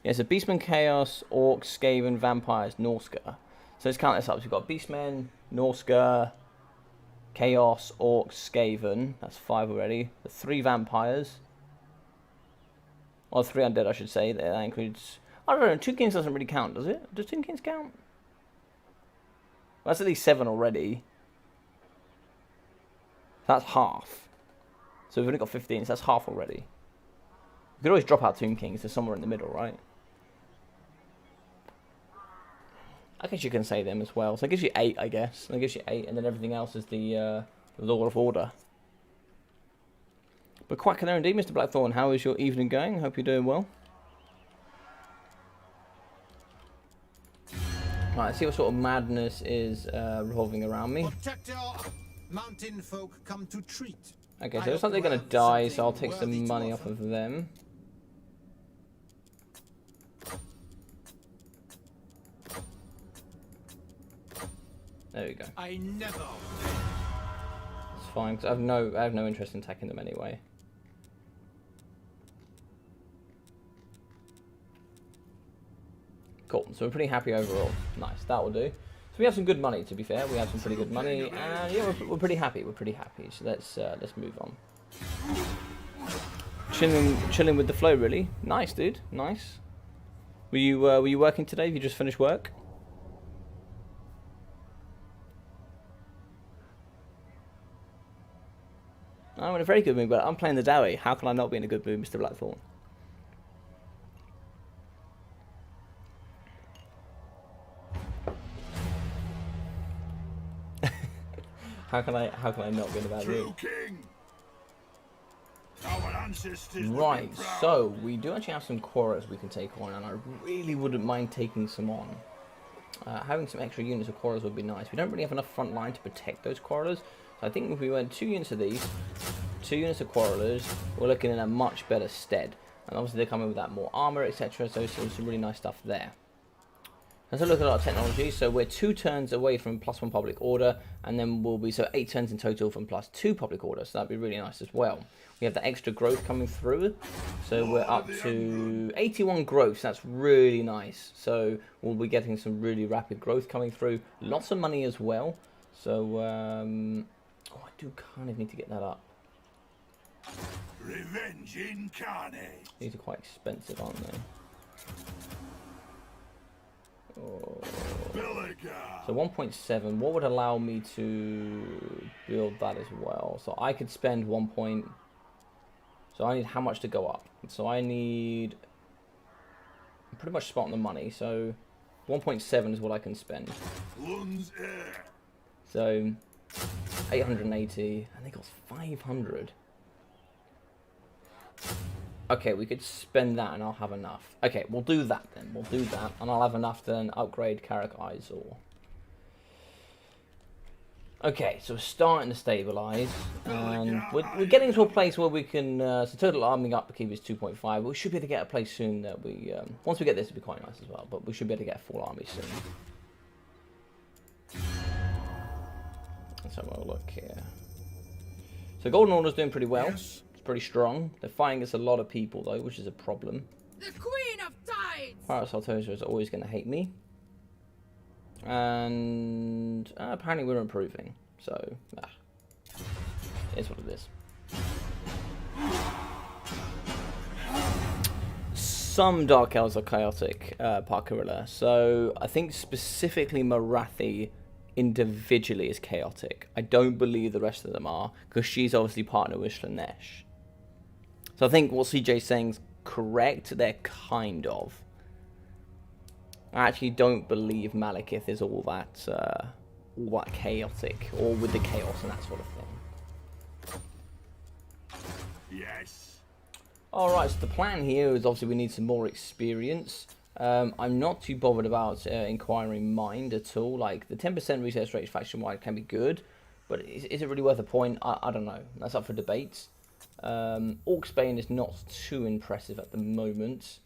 Yeah, so Beastmen, Chaos, Orcs, Skaven, Vampires, Norska. So let's count this up. So we've got Beastmen, Norska, Chaos, Orcs, Skaven. That's 5 already. The 3 Vampires. Or 3 Undead, I should say. That includes... I don't know, Tomb Kings doesn't really count, does it? Does Tomb Kings count? Well, that's at least 7 already. That's half. So we've only got 15, so that's half already. You could always drop out Tomb Kings. They're somewhere in the middle, right? I guess you can say them as well. So it gives you 8, I guess. It gives you 8, and then everything else is the Law of Order. But quite clear indeed, Mr. Blackthorn. How is your evening going? Hope you're doing well. Right, let's see what sort of madness is revolving around me. Protector, mountain folk come to treat. Okay, so it looks like they're going to die, so I'll take some money off of them. There we go. I never. It's fine, because I have no interest in attacking them anyway. Cool, so we're pretty happy overall. Nice, that will do. So we have some good money, to be fair. We have some pretty good money, and yeah, we're pretty happy. We're pretty happy. So let's move on. Chilling with the flow, really. Nice, dude. Nice. Were you working today? Have you just finished work? I'm in a very good mood, but I'm playing the Dowie. How can I not be in a good mood, Mr. Blackthorn? How can I not be in a bad mood? Right, so we do actually have some quarrels we can take on, and I really wouldn't mind taking some on. Having some extra units of quarrels would be nice. We don't really have enough front line to protect those quarrelers, so I think if we went 2 units of these, 2 units of quarrelers, we're looking in a much better stead. And obviously they're coming with that more armor, etc. So some really nice stuff there. Let's look at our technology. So we're 2 turns away from +1 public order, and then we'll be 8 turns in total from +2 public order. So that'd be really nice as well. We have the extra growth coming through, so we're up to 81 growth. So that's really nice. So we'll be getting some really rapid growth coming through. Lots of money as well. So oh, I do kind of need to get that up. Revenge incarnate. These are quite expensive, aren't they? Oh. Belegar. So 1.7, what would allow me to build that as well? So I could spend 1 point. So I need how much to go up? So I need, I'm pretty much spot on the money. So 1.7 is what I can spend. Lun's air. So 880, and they got 500. Okay, we could spend that and I'll have enough. Okay, we'll do that then. We'll do that, and I'll have enough to then upgrade Karak Ironhammer. Okay, so we're starting to stabilize, and we're getting to a place where we can. So total arming upkeep is 2.5. We should be able to get a place soon that we. Once we get this, it'll be quite nice as well. But we should be able to get a full army soon. Let's have a look here. So Golden Order's doing pretty well. Yes. Pretty strong. They're fighting against a lot of people though, which is a problem. The Queen of Tides! Pirate Saltosa is always going to hate me. And apparently we're improving. So, it's what it is. Some Dark Elves are chaotic, Parkerilla. So, I think specifically Marathi individually is chaotic. I don't believe the rest of them are, because she's obviously partnered with Slanesh. So I think what CJ's saying is correct. They're kind of. I actually don't believe Malekith is all that chaotic, or with the chaos and that sort of thing. Yes. Alright, so the plan here is obviously we need some more experience. I'm not too bothered about Inquiring Mind at all. Like, the 10% research rate faction-wide can be good, but is it really worth a point? I don't know. That's up for debate. Orcsbane is not too impressive at the moment,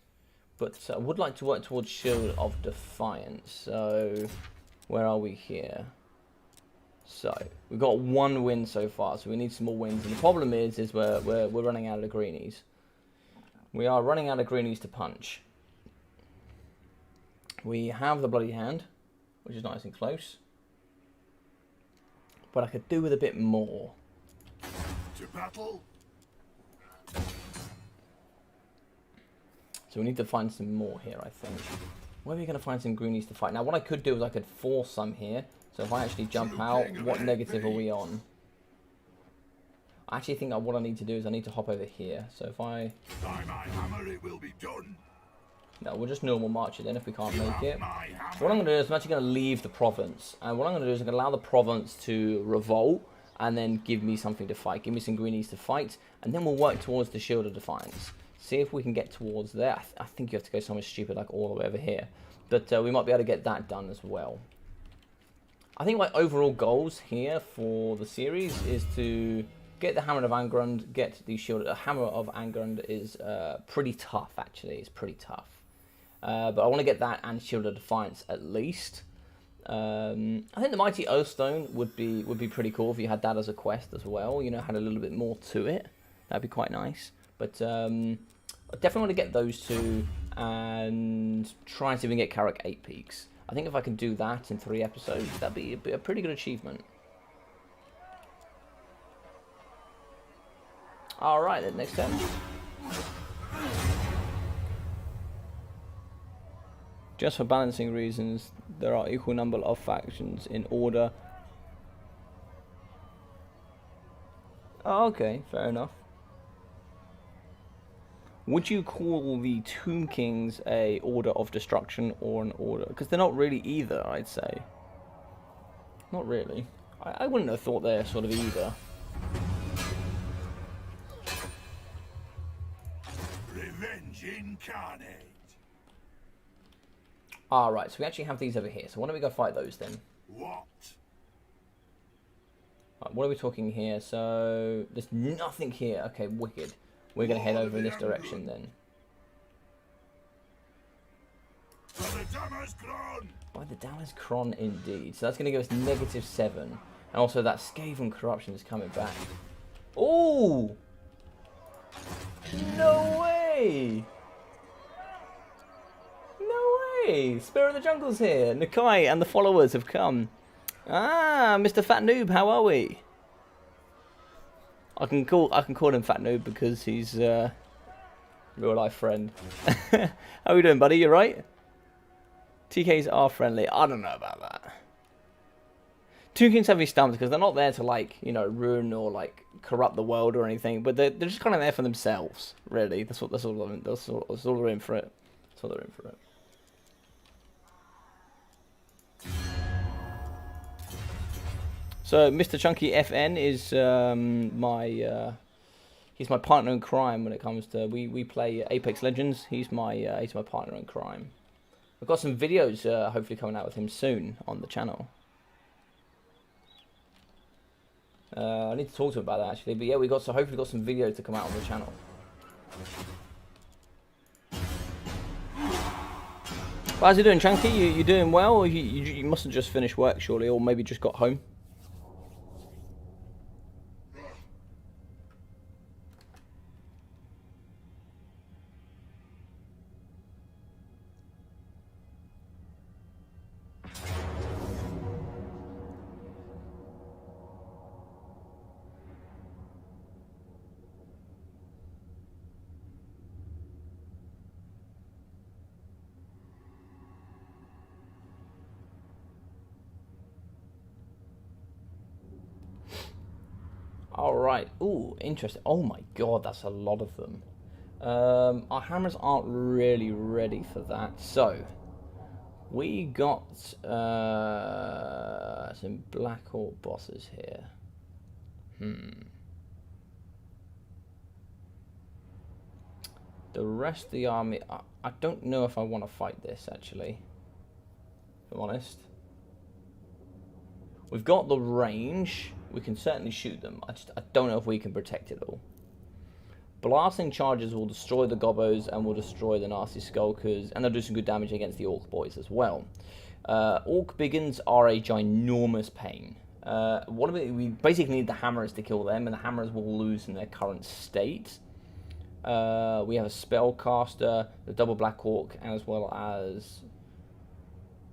but I would like to work towards Shield of Defiance. So, where are we here? So, we've got 1 win so far, so we need some more wins. And the problem is we're running out of greenies. We are running out of greenies to punch. We have the Bloody Hand, which is nice and close. But I could do with a bit more. To battle. So we need to find some more here, I think. Where are we going to find some greenies to fight? Now, what I could do is I could force some here. So if I actually jump out, what negative are we on? I actually think that what I need to do is I need to hop over here. So if I... By my hammer it will be done. No, we'll just normal march it then if we can't make it. So what I'm going to do is I'm actually going to leave the province. And what I'm going to do is I'm going to allow the province to revolt. And then give me something to fight. Give me some greenies to fight. And then we'll work towards the Shield of Defiance. See if we can get towards there. I think you have to go somewhere stupid like all the way over here. But we might be able to get that done as well. I think my overall goals here for the series is to get the Hammer of Angrund, get the Shield. The Hammer of Angrund is pretty tough, actually. It's pretty tough. But I want to get that and Shield of Defiance at least. I think the Mighty Oathstone would be pretty cool if you had that as a quest as well. You know, had a little bit more to it. That'd be quite nice. But I definitely want to get those 2 and try and see if we can get Karak 8 peaks. I think if I can do that in 3 episodes, that'd be a pretty good achievement. Alright, then, next turn. Just for balancing reasons, there are equal number of factions in order. Oh, okay, fair enough. Would you call the Tomb Kings a order of destruction or an order? Because they're not really either, I'd say. Not really. I wouldn't have thought they're sort of either. Revenge incarnate. Alright, so we actually have these over here. So why don't we go fight those then? What? Right, what are we talking here? So, there's nothing here. Okay, wicked. We're going to head over in this direction then. By the Damage Cron, indeed. So that's going to give us -7. And also that Skaven Corruption is coming back. Oh! No way! No way! Spirit of the Jungle's here. Nakai and the followers have come. Ah, Mr. Fat Noob, how are we? I can call him Fat Noob because he's a real life friend. How are you doing, buddy? You right? TKs are friendly. I don't know about that. Two Kings have these stumps because they're not there to, like, you know, ruin or like corrupt the world or anything, but they're just kind of there for themselves. Really, that's all they're in for it. That's all they're in for it. So Mr. Chunky FN is he's my partner in crime when it comes to we play Apex Legends. He's my partner in crime. I've got some videos hopefully coming out with him soon on the channel. I need to talk to him about that actually, but yeah, hopefully got some videos to come out on the channel. Well, how's you doing, Chunky? You doing well? Or you must have just finished work surely, or maybe just got home. Alright, ooh, interesting. Oh my god, that's a lot of them. Our hammers aren't really ready for that. So, we got some Black Hawk bosses here. The rest of the army, I don't know if I want to fight this actually, if I'm honest. We've got the range. We can certainly shoot them. I don't know if we can protect it all. Blasting charges will destroy the Gobbos and will destroy the nasty Skulkers, and they'll do some good damage against the Orc boys as well. Orc Biggins are a ginormous pain. We basically need the hammers to kill them, and the hammers will lose in their current state. We have a Spellcaster, the double Black Hawk, as well as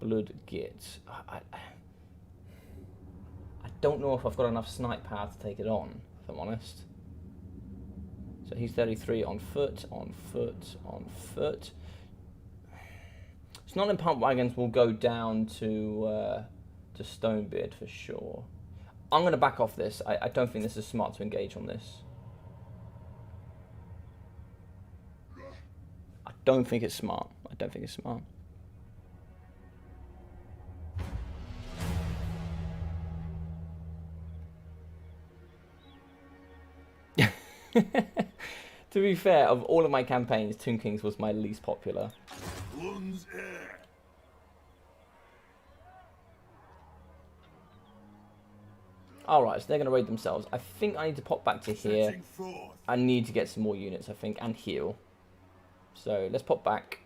Blood Git. I don't know if I've got enough snipe power to take it on, if I'm honest. So he's 33 on foot, on foot, on foot. Snot and Pump Wagons will go down to Stonebeard for sure. I'm going to back off this. I don't think this is smart to engage on this. I don't think it's smart. I don't think it's smart. To be fair, of all of my campaigns, Tomb Kings was my least popular. Alright, so they're going to raid themselves. I think I need to pop back to here. I need to get some more units, I think, and heal. So let's pop back.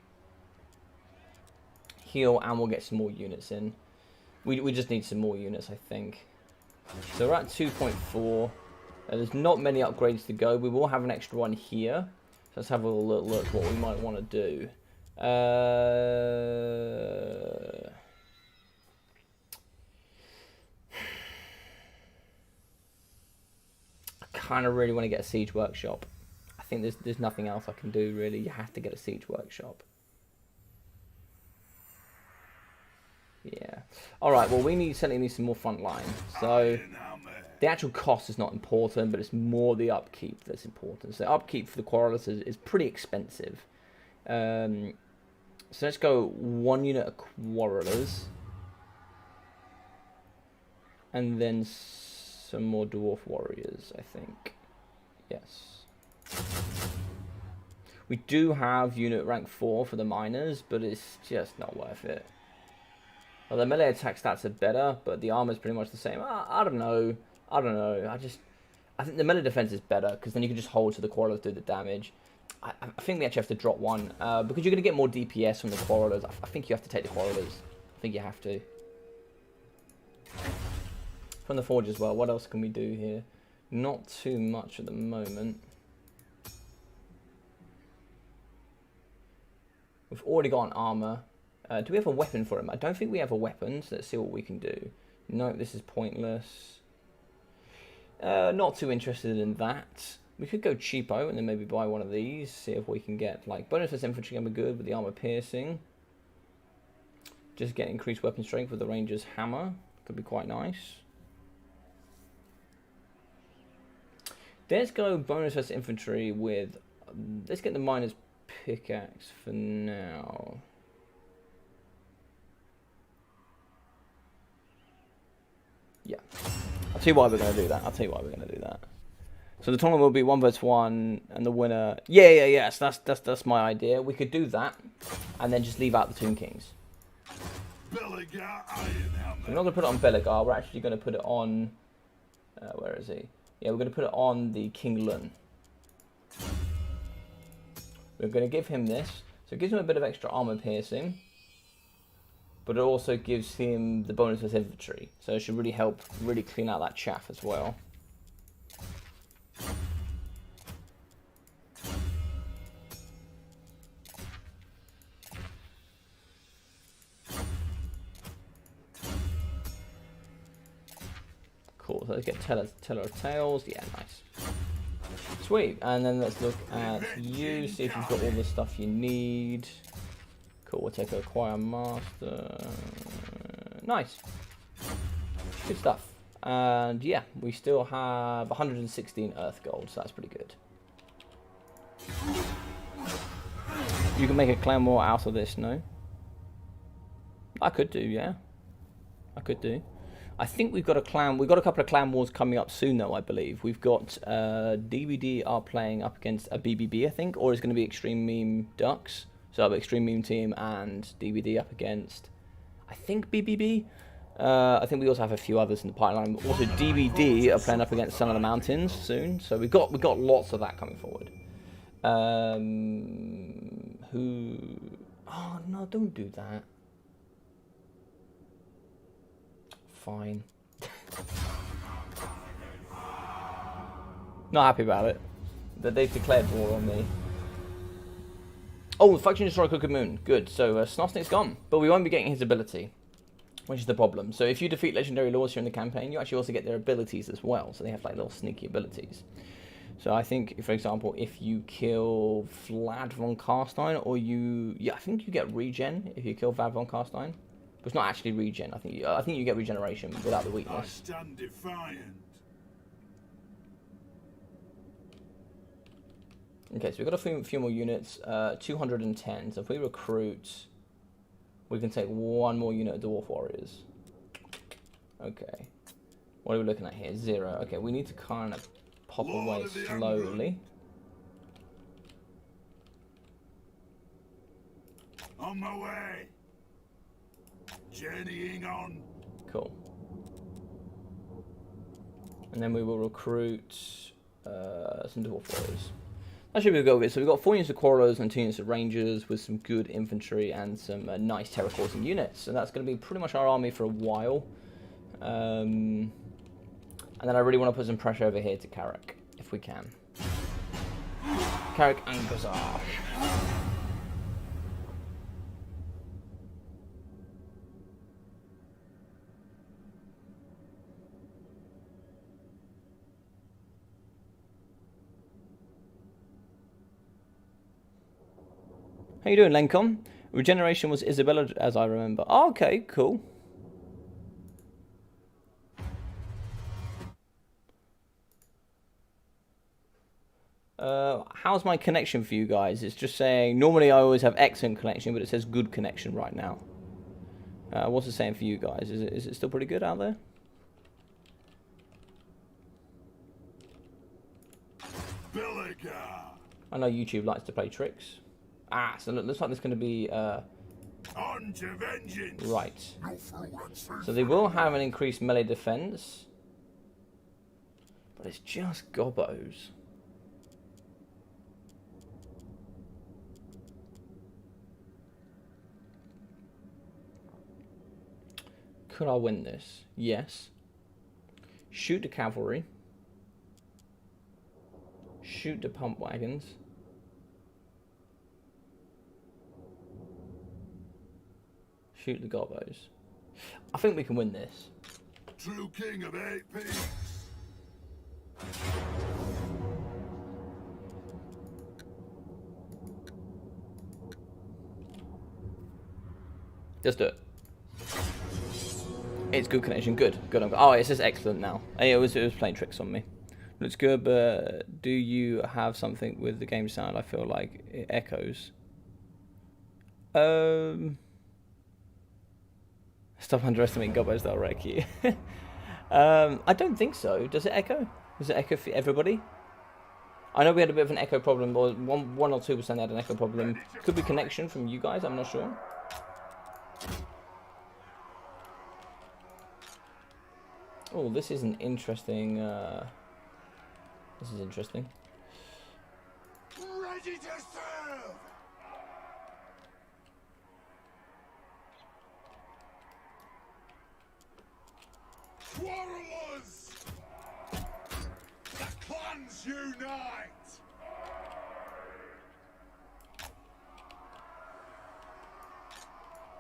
Heal, and we'll get some more units in. We just need some more units, I think. So we're at 2.4. There's not many upgrades to go. We will have an extra one here. So let's have a little look what we might want to do. I kind of really want to get a siege workshop. I think there's nothing else I can do really. You have to get a siege workshop. Yeah. Alright, well we certainly need some more front line. So the actual cost is not important, but it's more the upkeep that's important. So upkeep for the Quarrelers is pretty expensive. So let's go 1 unit of Quarrelers. And then some more Dwarf Warriors, I think. Yes. We do have unit rank 4 for the Miners, but it's just not worth it. Well, the melee attack stats are better, but the armor is pretty much the same. I don't know. I think the melee defense is better, because then you can just hold to the Quarrelers do the damage. I think we actually have to drop one because you're going to get more DPS from the Quarrelers. I think you have to take the Quarrelers. I think you have to. From the Forge as well. What else can we do here? Not too much at the moment. We've already got an armor. Do we have a weapon for him? I don't think we have a weapon, so let's see what we can do. No, this is pointless. Not too interested in that. We could go cheapo and then maybe buy one of these. See if we can get, like, bonus for infantry can be good with the armor piercing. Just get increased weapon strength with the ranger's hammer. Could be quite nice. Let's go bonus versus infantry with... let's get the miner's pickaxe for now. Yeah. I'll tell you why we're going to do that. So the tournament will be 1 versus 1 and the winner... Yes, that's my idea. We could do that and then just leave out the Tomb Kings. Belegar Ironhammer. We're not going to put it on Belegar. We're actually going to put it on... where is he? Yeah, we're going to put it on the King Lun. We're going to give him this. So it gives him a bit of extra armor piercing. But it also gives him the bonus with infantry. So it should really help really clean out that chaff as well. Cool, so let's get Teller of Tails. Yeah, nice. Sweet, and then let's look at you, see if you've got all the stuff you need. Cool, we'll take Acquire Master. Nice. Good stuff. And yeah, we still have 116 Earth Gold, so that's pretty good. You can make a clan war out of this, no? I could do, yeah. I could do. I think we've got a couple of clan wars coming up soon, though. I believe we've got DVD are playing up against a BBB, I think, or it's going to be Extreme Meme Ducks. So I'll have Extreme Meme Team and DVD up against, I think, BBB. I think we also have a few others in the pipeline. Also, DVD are playing up against Son of the Mountains soon. So we've got lots of that coming forward. Who? Oh no! Don't do that. Fine. Not happy about it. That they've declared war on me. Oh, Faction Destroyer Crooked Moon. Good. So Snossnick's gone. But we won't be getting his ability, which is the problem. So if you defeat Legendary Lords here in the campaign, you actually also get their abilities as well. So they have like little sneaky abilities. So I think, for example, if you kill Vlad von Carstein, or you... yeah, I think you get regen if you kill Vlad von Carstein. But it's not actually regen. I think you get regeneration without the I weakness. stand defiant. Okay, so we've got a few more units. 210. So if we recruit, we can take one more unit of Dwarf Warriors. Okay. What are we looking at here? 0. Okay, we need to kind of pop away slowly. On my way. Journeying on. Cool. And then we will recruit some Dwarf Warriors. That should be a go with it. So we've got 4 units of Quarrelers and 2 units of Rangers with some good infantry and some nice terracotta units. And that's going to be pretty much our army for a while. And then I really want to put some pressure over here to Karak, if we can. Karak and Gazar. How you doing, Lencom? Regeneration was Isabella, as I remember. Oh, okay, cool. How's my connection for you guys? It's just saying, normally I always have excellent connection, but it says good connection right now. What's it saying for you guys? Is it still pretty good out there? Belegar. I know YouTube likes to play tricks. Ah, so it looks like there's going to be... On to vengeance. right. No fool and safe. So they will have an increased melee defense. But it's just gobbos. Could I win this? Yes. Shoot the cavalry. Shoot the pump wagons. Shoot the gobos. I think we can win this. True king of 8 peaks. Just do it. It's good connection. Good. Good. Oh, it says excellent now. It was playing tricks on me. Looks good, but do you have something with the game sound? I feel like it echoes. Stop underestimating gobos, they'll wreck you. I don't think so. Does it echo? Does it echo for everybody? I know we had a bit of an echo problem, or 1 or 2% had an echo problem. Could be connection from you guys, I'm not sure. Oh, this is an interesting, this is interesting. Ready to serve! Quarrelers! The clans unite!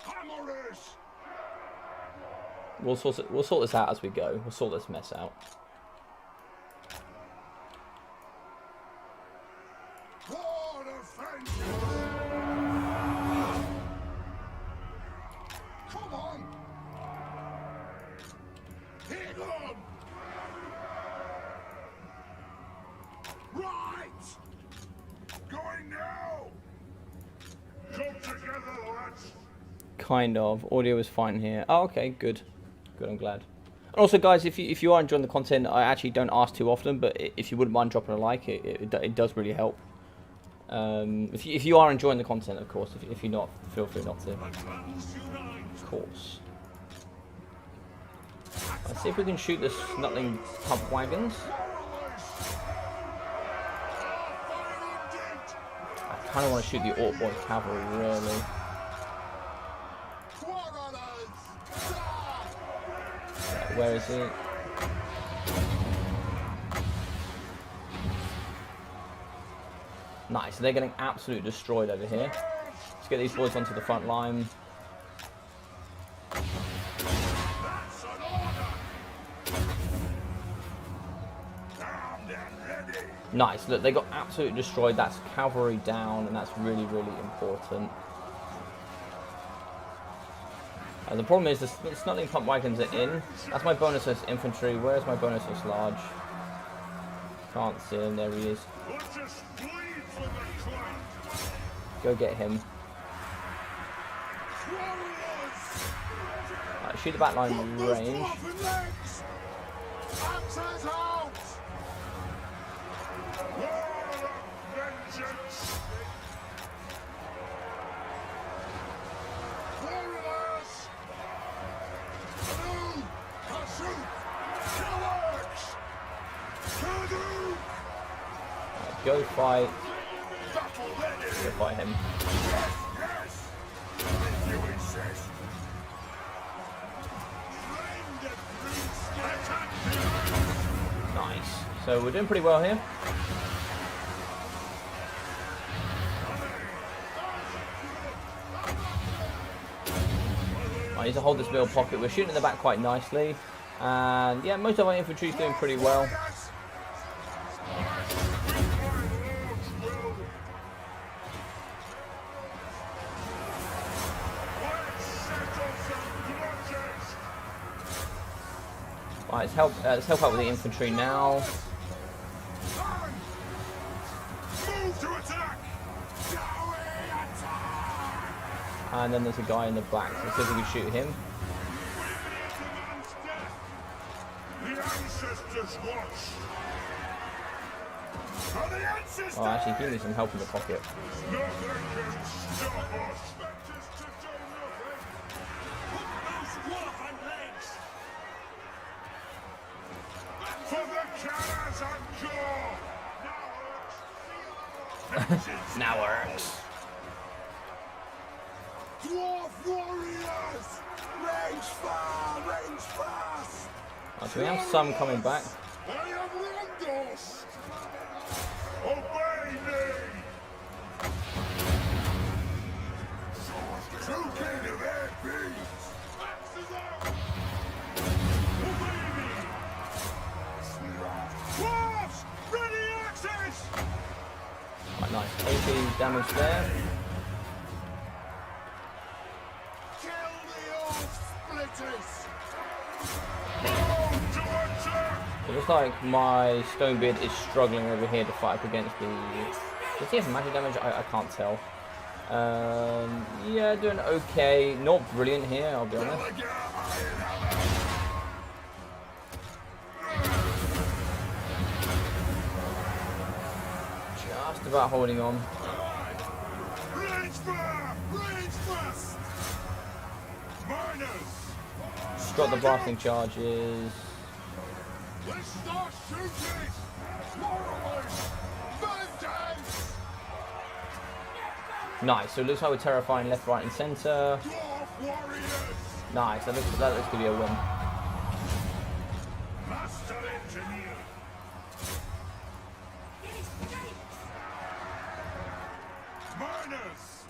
Hammerish! We'll sort this out as we go. We'll sort this mess out. Horde of vengeance! Come on! Hit on! Right! Going now! Come together, lads! Kind of. Audio is fine here. Oh, okay, good. Good, I'm glad. And also, guys, if you are enjoying the content, I actually don't ask too often, but if you wouldn't mind dropping a like, it does really help. If you are enjoying the content, of course. If you're not, feel free not to. Of course. Let's see if we can shoot the snuttling pump wagons. I kind of want to shoot the Orc Boy cavalry, really. Where is it? Nice, they're getting absolutely destroyed over here. Let's get these boys onto the front line. Nice, look, they got absolutely destroyed. That's cavalry down, and that's really, really important. The problem is the snuttling pump wagons are in. That's my bonus as infantry. Where's my bonus as large? Can't see him. There he is. Go get him. Right, shoot the back line range. Go fight. Go fight him. Nice. So we're doing pretty well here. I need to hold this middle pocket. We're shooting in the back quite nicely. And yeah, most of our infantry is doing pretty well. Right, let's help out with the infantry now. And then there's a guy in the back, so let's see if we can shoot him. Oh, actually, he needs some help in the pocket. Now works. Dwarf warriors! Range far! So we have some coming back. I am Rondos! Obey me! True king of air beams! Axes out! Obey me! Dwarves! Ready axes! Quite nice. 18 damage there. Kill the old splitters! To attack! It looks like my Stonebeard is struggling over here to fight up against the... Does he have magic damage? I can't tell. Yeah, doing okay. Not brilliant here, I'll be honest. Belegar Ironhammer! Just about holding on. Range fire! Range thrust! Miners! Got the blasting charges. Let's start shooting! Morally! Vengeance! Nice. So it looks like we're terrifying left, right, and centre. Dwarf warriors! Nice. That looks to be a win. Master engineer! Miners!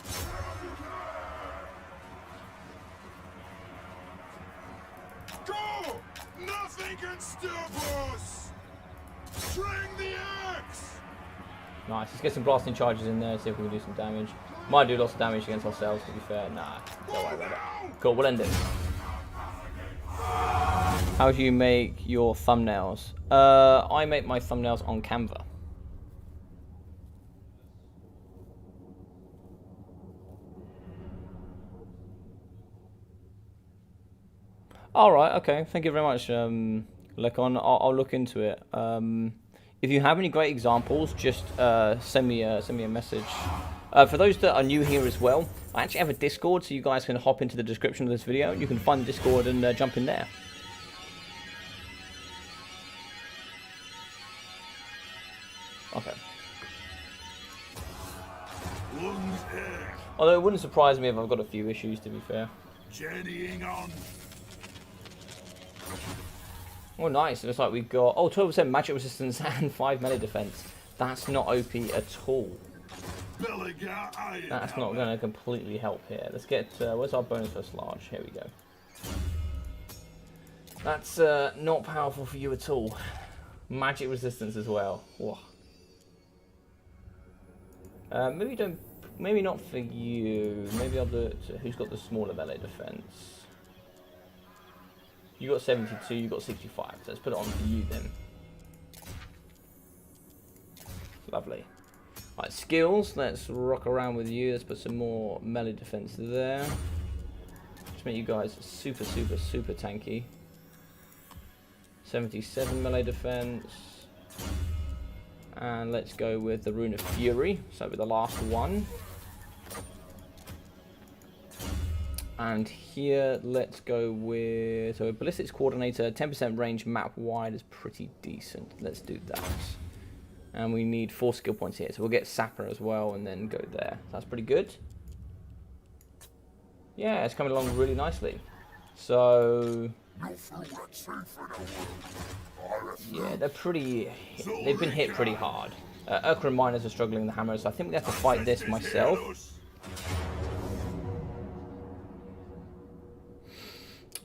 Go! Nothing can stop us! String the axe! Nice. Let's get some blasting charges in there. See if we can do some damage. Might do lots of damage against ourselves. To be fair, nah. Don't worry about it. Cool. We'll end it. How do you make your thumbnails? I make my thumbnails on Canva. All right. Okay. Thank you very much, Lekon. I'll look into it. If you have any great examples, just send me a message. For those that are new here as well, I actually have a Discord, so you guys can hop into the description of this video. You can find the Discord and jump in there. Okay. Lungs here! Although it wouldn't surprise me if I've got a few issues, to be fair. Journeying on! Oh, nice. It looks like we've got 12% magic resistance and 5 melee defense. That's not OP at all. Belegar Ironhammer! That's not going to completely help here. Let's get... where's our bonus first large? Here we go. That's not powerful for you at all. Magic resistance as well. Whoa. Maybe not for you. Maybe I'll do it to who's got the smaller melee defense. You got 72, you got 65. So let's put it on for you then. Lovely. Right, skills. Let's rock around with you. Let's put some more melee defense there. Just make you guys super tanky. 77 melee defense. And let's go with the Rune of Fury. So with the last one. And here, let's go with... So, Ballistics Coordinator, 10% range map wide is pretty decent. Let's do that. And we need 4 skill points here. So, we'll get Sapper as well and then go there. That's pretty good. Yeah, it's coming along really nicely. So... Yeah, they're pretty... They've been hit pretty hard. Urkra and Miners are struggling with the hammer, so I think we have to fight this myself.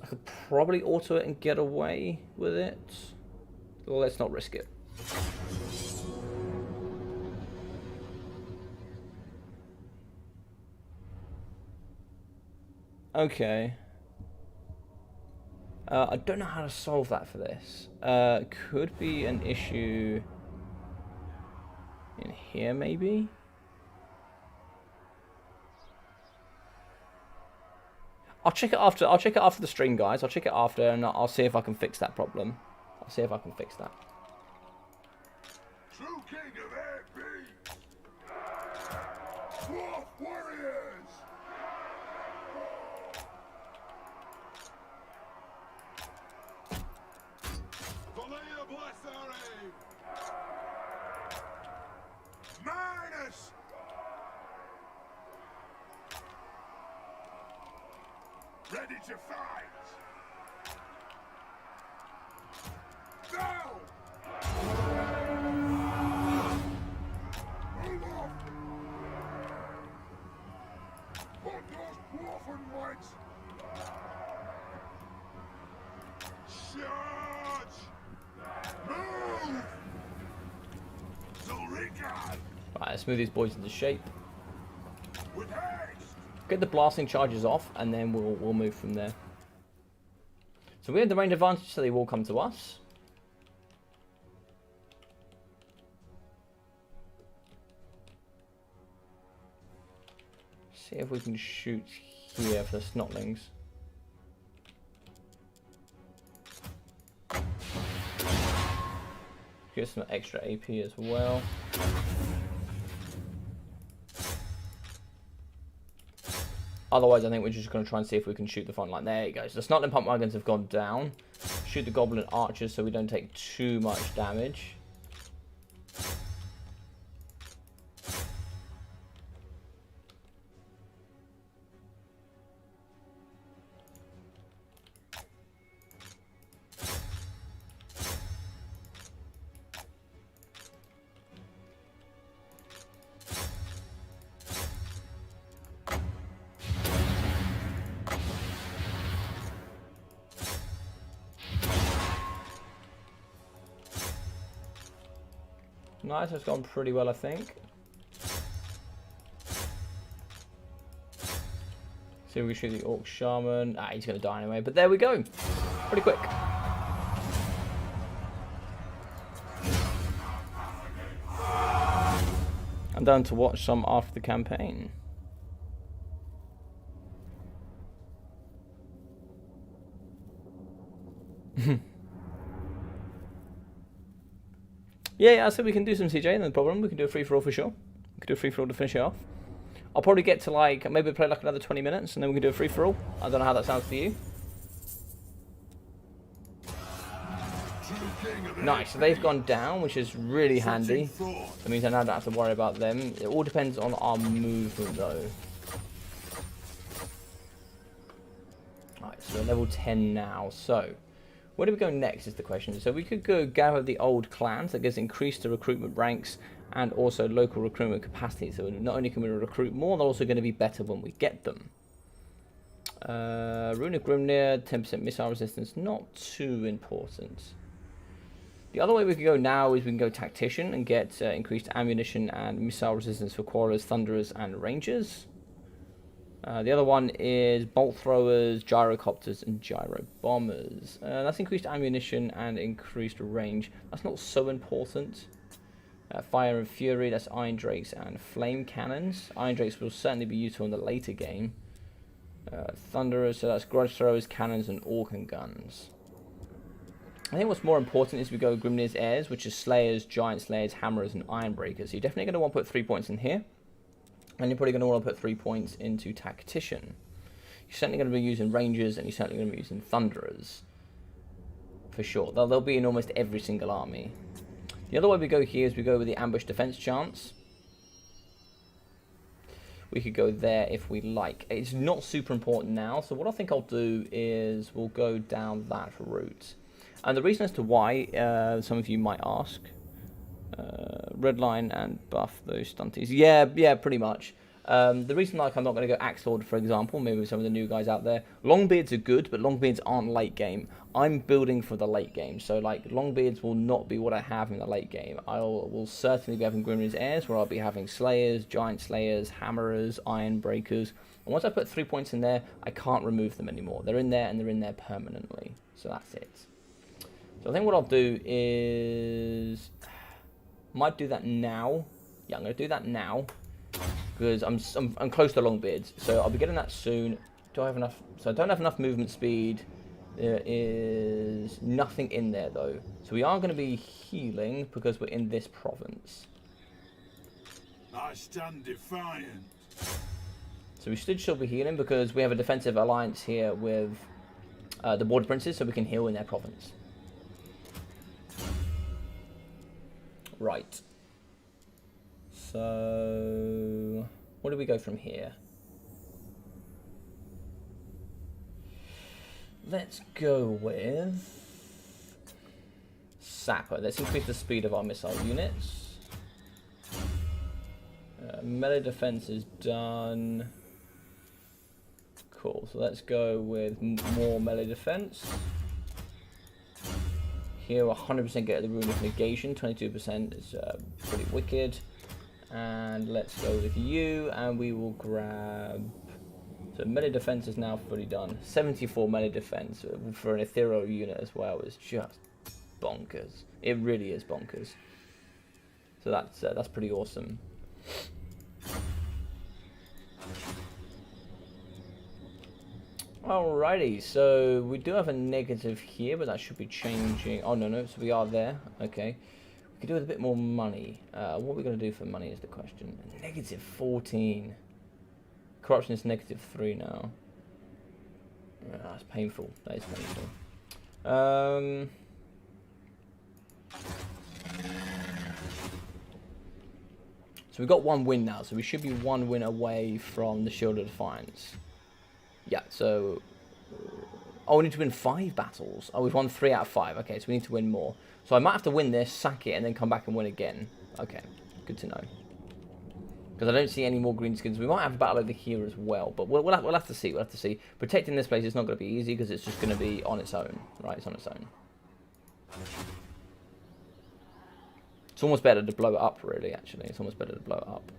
I could probably auto it and get away with it. Well, let's not risk it. Okay. I don't know how to solve that for this. Could be an issue in here, maybe? I'll check it after. I'll check it after the stream, guys. I'll check it after, and I'll see if I can fix that problem. I'll see if I can fix that. True king of air beams! Dwarf warriors! Valia bless our aim! Minus! Ready to fight! Charge! Move! Zulrika! Right, let's move these boys into shape. With haste! Get the blasting charges off, and then we'll move from there. So we have the range advantage, so they will come to us. See if we can shoot here for the snotlings. Get some extra AP as well. Otherwise, I think we're just going to try and see if we can shoot the front line. There you go. So the snotling pump wagons have gone down. Shoot the goblin archers so we don't take too much damage. Nice, it's gone pretty well, I think. See if we shoot the Orc Shaman. Ah, he's going to die anyway, but there we go. Pretty quick. I'm down to watch some after the campaign. Yeah, I said we can do some CJ, no problem. We can do a free-for-all for sure. We can do a free-for-all to finish it off. I'll probably get to like, maybe play like another 20 minutes and then we can do a free-for-all. I don't know how that sounds for you. Nice, so they've gone down, which is really handy. That means I now don't have to worry about them. It all depends on our movement though. Alright, so we're level 10 now, so... where do we go next is the question. So we could go gather the old clans. That gives increased the recruitment ranks and also local recruitment capacity. So not only can we recruit more, they're also going to be better when we get them. Runic Grimnir, 10% missile resistance, not too important. The other way we could go now is we can go Tactician and get increased ammunition and missile resistance for Quarrelers, Thunderers and Rangers. The other one is bolt throwers, gyrocopters, and gyro bombers. That's increased ammunition and increased range. That's not so important. Fire and fury, that's iron drakes and flame cannons. Iron drakes will certainly be useful in the later game. Thunderers, so that's grudge throwers, cannons, and organ guns. I think what's more important is we go Grimnir's heirs, which is slayers, giant slayers, hammerers, and iron breakers. So you're definitely going to want to put 3 points in here. And you're probably going to want to put 3 points into Tactician. You're certainly going to be using Rangers, and you're certainly going to be using Thunderers. For sure. They'll be in almost every single army. The other way we go here is we go with the ambush defense chance. We could go there if we like. It's not super important now, so what I think I'll do is we'll go down that route. And the reason as to why, some of you might ask... redline and buff those stunties. Yeah, pretty much. The reason like I'm not going to go Axe Lord, for example, maybe with some of the new guys out there. Longbeards are good, but Longbeards aren't late game. I'm building for the late game, so like Longbeards will not be what I have in the late game. I will certainly be having Grimnir's heirs, where I'll be having Slayers, Giant Slayers, Hammerers, Iron Breakers. And once I put 3 points in there, I can't remove them anymore. They're in there and they're in there permanently. So that's it. So I think what I'll do is... might do that now. Yeah, I'm going to do that now because I'm close to Longbeards, so I'll be getting that soon. Do I have enough? So I don't have enough movement speed. There is nothing in there though, so we are going to be healing because we're in this province. I stand defiant. So we should still be healing because we have a defensive alliance here with the Border Princes, so we can heal in their province. Right. So, where do we go from here? Let's go with Sapper. Let's increase the speed of our missile units. Melee defense is done. Cool. So let's go with more melee defense. here. 100% get the rune of negation. 22% is pretty wicked. And let's go with you, and we will grab... So melee defense is now fully done. 74 melee defense for an ethereal unit as well is just bonkers. It really is bonkers. So that's pretty awesome. Alrighty, so we do have a negative here, but that should be changing. Oh no, so we are there. Okay, we could do with a bit more money. What are we going to do for money is the question. Negative 14. Corruption is negative 3 now. That's painful. That is painful. So we've got 1 win now, so we should be 1 win away from the Shield of Defiance. Yeah, so... Oh, we need to win 5 battles. Oh, we've won 3 out of 5. Okay, so we need to win more. So I might have to win this, sack it, and then come back and win again. Okay, good to know. Because I don't see any more greenskins. We might have a battle over here as well, but we'll have to see. We'll have to see. Protecting this place is not going to be easy because it's just going to be on its own. Right, it's on its own. It's almost better to blow it up, really, actually. It's almost better to blow it up.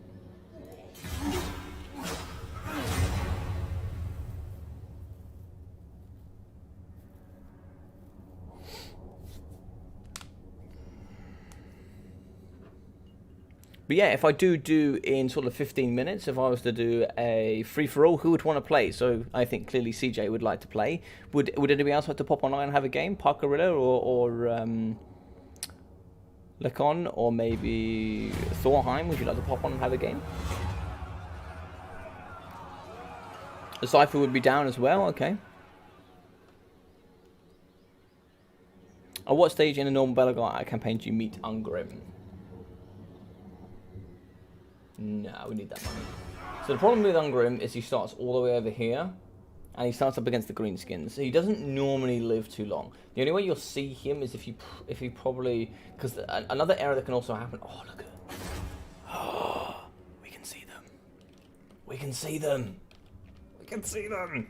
But yeah, if I do in sort of 15 minutes, if I was to do a free-for-all, who would want to play? So I think clearly CJ would like to play. Would anybody else like to pop online and have a game? Parkerilla or Lecon, or maybe Thorheim, would you like to pop on and have a game? The Cypher would be down as well, okay. At what stage in a normal Belegar campaign do you meet Ungrim? No, we need that money. So the problem with Ungrim is he starts all the way over here, and he starts up against the greenskins. So he doesn't normally live too long. The only way you'll see him is if he probably... Because another error that can also happen... Oh, look at it. Oh, we can see them. We can see them. We can see them.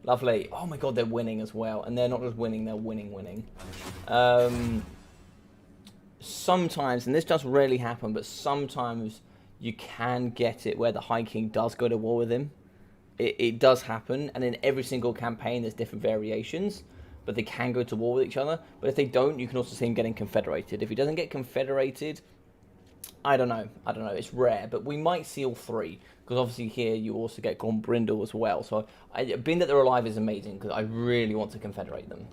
Lovely. Oh my god, they're winning as well. And they're not just winning, they're winning. Sometimes, and this does rarely happen, but sometimes... you can get it where the High King does go to war with him. It does happen, and in every single campaign there's different variations, but they can go to war with each other. But if they don't, you can also see him getting confederated. If he doesn't get confederated, I don't know, it's rare, but we might see all 3, because obviously here you also get Gormbrindle as well. So being that they're alive is amazing, because I really want to confederate them.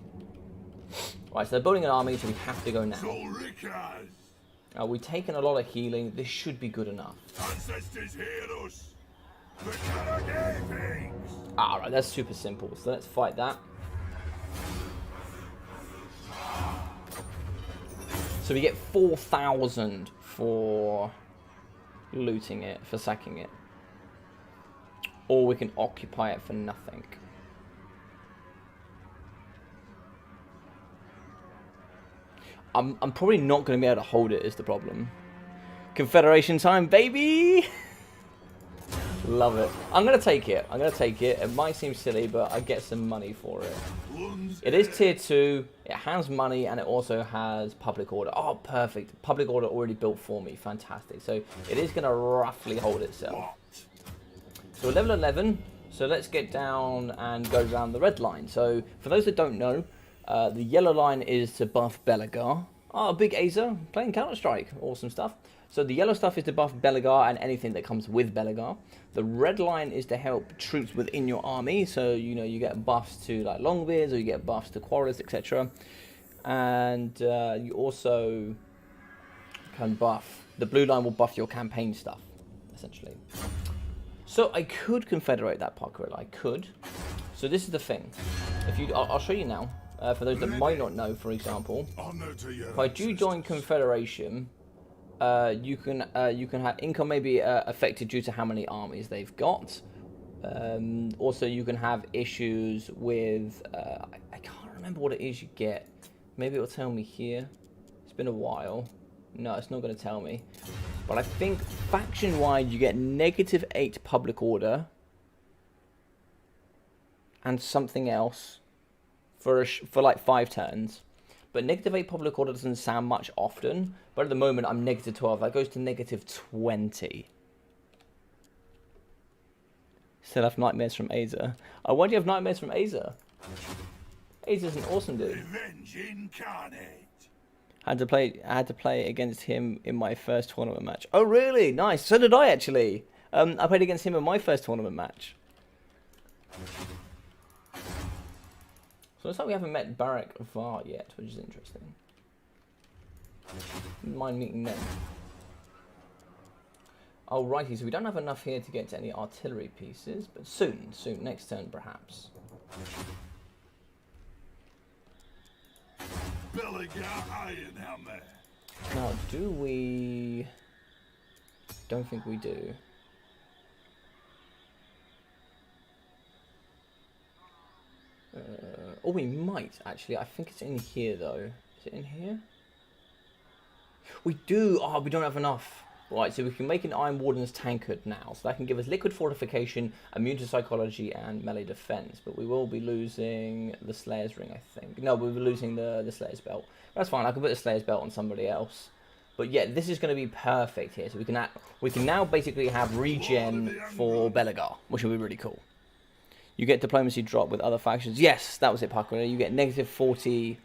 Right, so they're building an army, so we have to go now. We've taken a lot of healing. This should be good enough. Ancestors heal us. The Karak. Alright, that's super simple. So let's fight that. So we get 4,000 for looting it, for sacking it. Or we can occupy it for nothing. I'm probably not going to be able to hold it is the problem. Confederation time, baby! Love it. I'm going to take it. It might seem silly, but I get some money for it. It is tier 2. It has money, and it also has public order. Oh, perfect. Public order already built for me. Fantastic. So it is going to roughly hold itself. So we're level 11. So let's get down and go down the red line. So for those that don't know, the yellow line is to buff Belegar. Oh, big Azer playing Counter-Strike. Awesome stuff. So the yellow stuff is to buff Belegar and anything that comes with Belegar. The red line is to help troops within your army. So, you know, you get buffs to like Longbeards, or you get buffs to Quarrelers, etc. And you also can buff... The blue line will buff your campaign stuff, essentially. So I could confederate that Parker. I could. So this is the thing. I'll show you now. For those that might not know, for example, if I do join Confederation, you can have income may be affected due to how many armies they've got. Also, you can have issues with I can't remember what it is you get. Maybe it'll tell me here. It's been a while. No, it's not going to tell me. But I think faction-wide, you get -8 public order and something else for like 5 turns. but -8 public order doesn't sound much often. But at the moment, I'm -12. That goes to -20. Still have nightmares from Aza. Oh, why do you have nightmares from Aza? Aza's an awesome dude. Revenge incarnate. I had to play against him in my first tournament match. Oh, really? Nice. So did I, actually. I played against him in my first tournament match. So it's like we haven't met Barak Var yet, which is interesting. Wouldn't mind meeting them. Oh, righty, so we don't have enough here to get to any artillery pieces, but soon, next turn perhaps. Belegar Ironhammer. Now, do we... Don't think we do. Or we might, actually. I think it's in here, though. Is it in here? We do! Oh, we don't have enough. Right, so we can make an Iron Warden's tankard now. So that can give us liquid fortification, immune to psychology, and melee defense. But we will be losing the Slayer's ring, I think. No, we'll be losing the Slayer's belt. That's fine, I can put the Slayer's belt on somebody else. But yeah, this is going to be perfect here. So we can now basically have regen for Belegar, which will be really cool. You get diplomacy drop with other factions. Yes, that was it, Parker. You get -40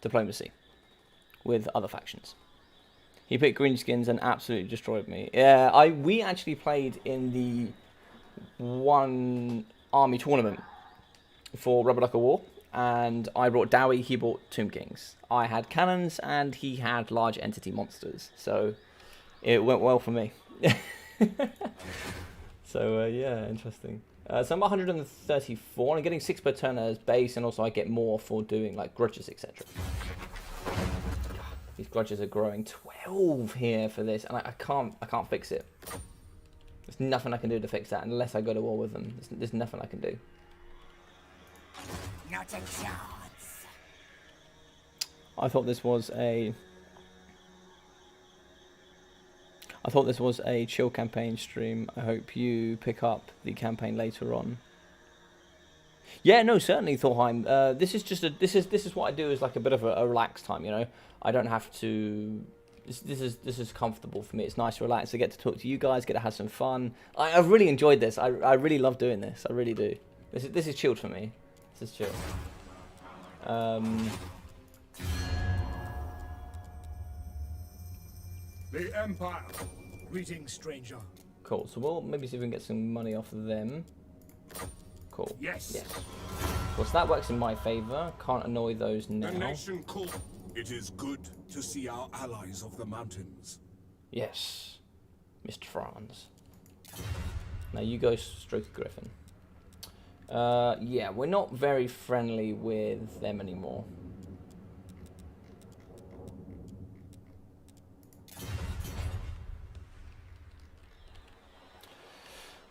diplomacy with other factions. He picked greenskins and absolutely destroyed me. Yeah, we actually played in the one army tournament for Rubber Ducker War, and I brought Dowie, he brought Tomb Kings. I had cannons and he had large entity monsters, so it went well for me. So yeah, interesting. So I'm 134, I'm getting 6 per turn as base, and also I get more for doing like grudges, etc. These grudges are growing 12 here for this, and I can't fix it. There's nothing I can do to fix that unless I go to war with them. There's nothing I can do. Not a chance. I thought this was a chill campaign stream. I hope you pick up the campaign later on. Yeah, no, certainly, Thorheim. This is what I do as like a bit of a relaxed time, you know. I don't have to. This is comfortable for me. It's nice to relax. I get to talk to you guys. Get to have some fun. I've really enjoyed this. I really love doing this. I really do. This is chilled for me. This is chill. The Empire. Greetings, stranger. Cool. So we'll maybe see if we can get some money off of them. Cool. Yes. Yes. Well, so that works in my favour. Can't annoy those now. The nation call. It is good to see our allies of the mountains. Yes, Mr. Franz. Now you go, Strokey Griffin. Yeah, we're not very friendly with them anymore.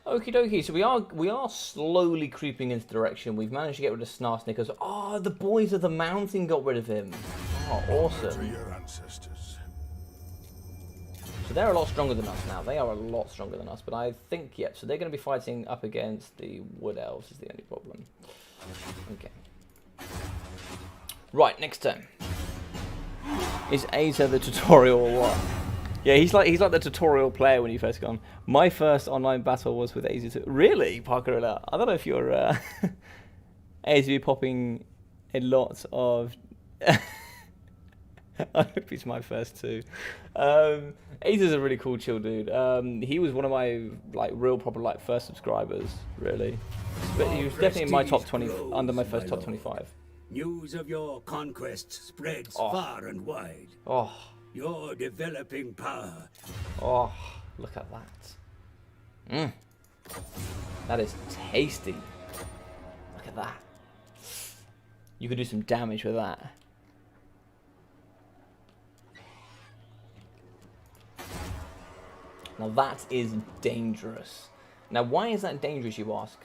Okie dokie, so we are slowly creeping into the direction. We've managed to get rid of Snarsnickers. Oh, the boys of the mountain got rid of him. Oh, awesome. To your ancestors. So they're a lot stronger than us now. They are a lot stronger than us, but I think, yeah, so they're going to be fighting up against the Wood Elves is the only problem. Okay. Right, next turn. Is Aza the tutorial or what? Yeah, he's like the tutorial player when you first go on. My first online battle was with Aza. Really, Parker? I don't know if you're Aza popping a lot of. I hope he's my first too. Aza's a really cool, chill dude. He was one of my like real proper like first subscribers, really. But he was definitely in my top 20, under my first top 25. News of your conquests spreads Oh. far and wide. Oh. Your developing power. Oh, look at that. That is tasty. Look at that. You could do some damage with that. Now that is dangerous. Now why is that dangerous, you ask?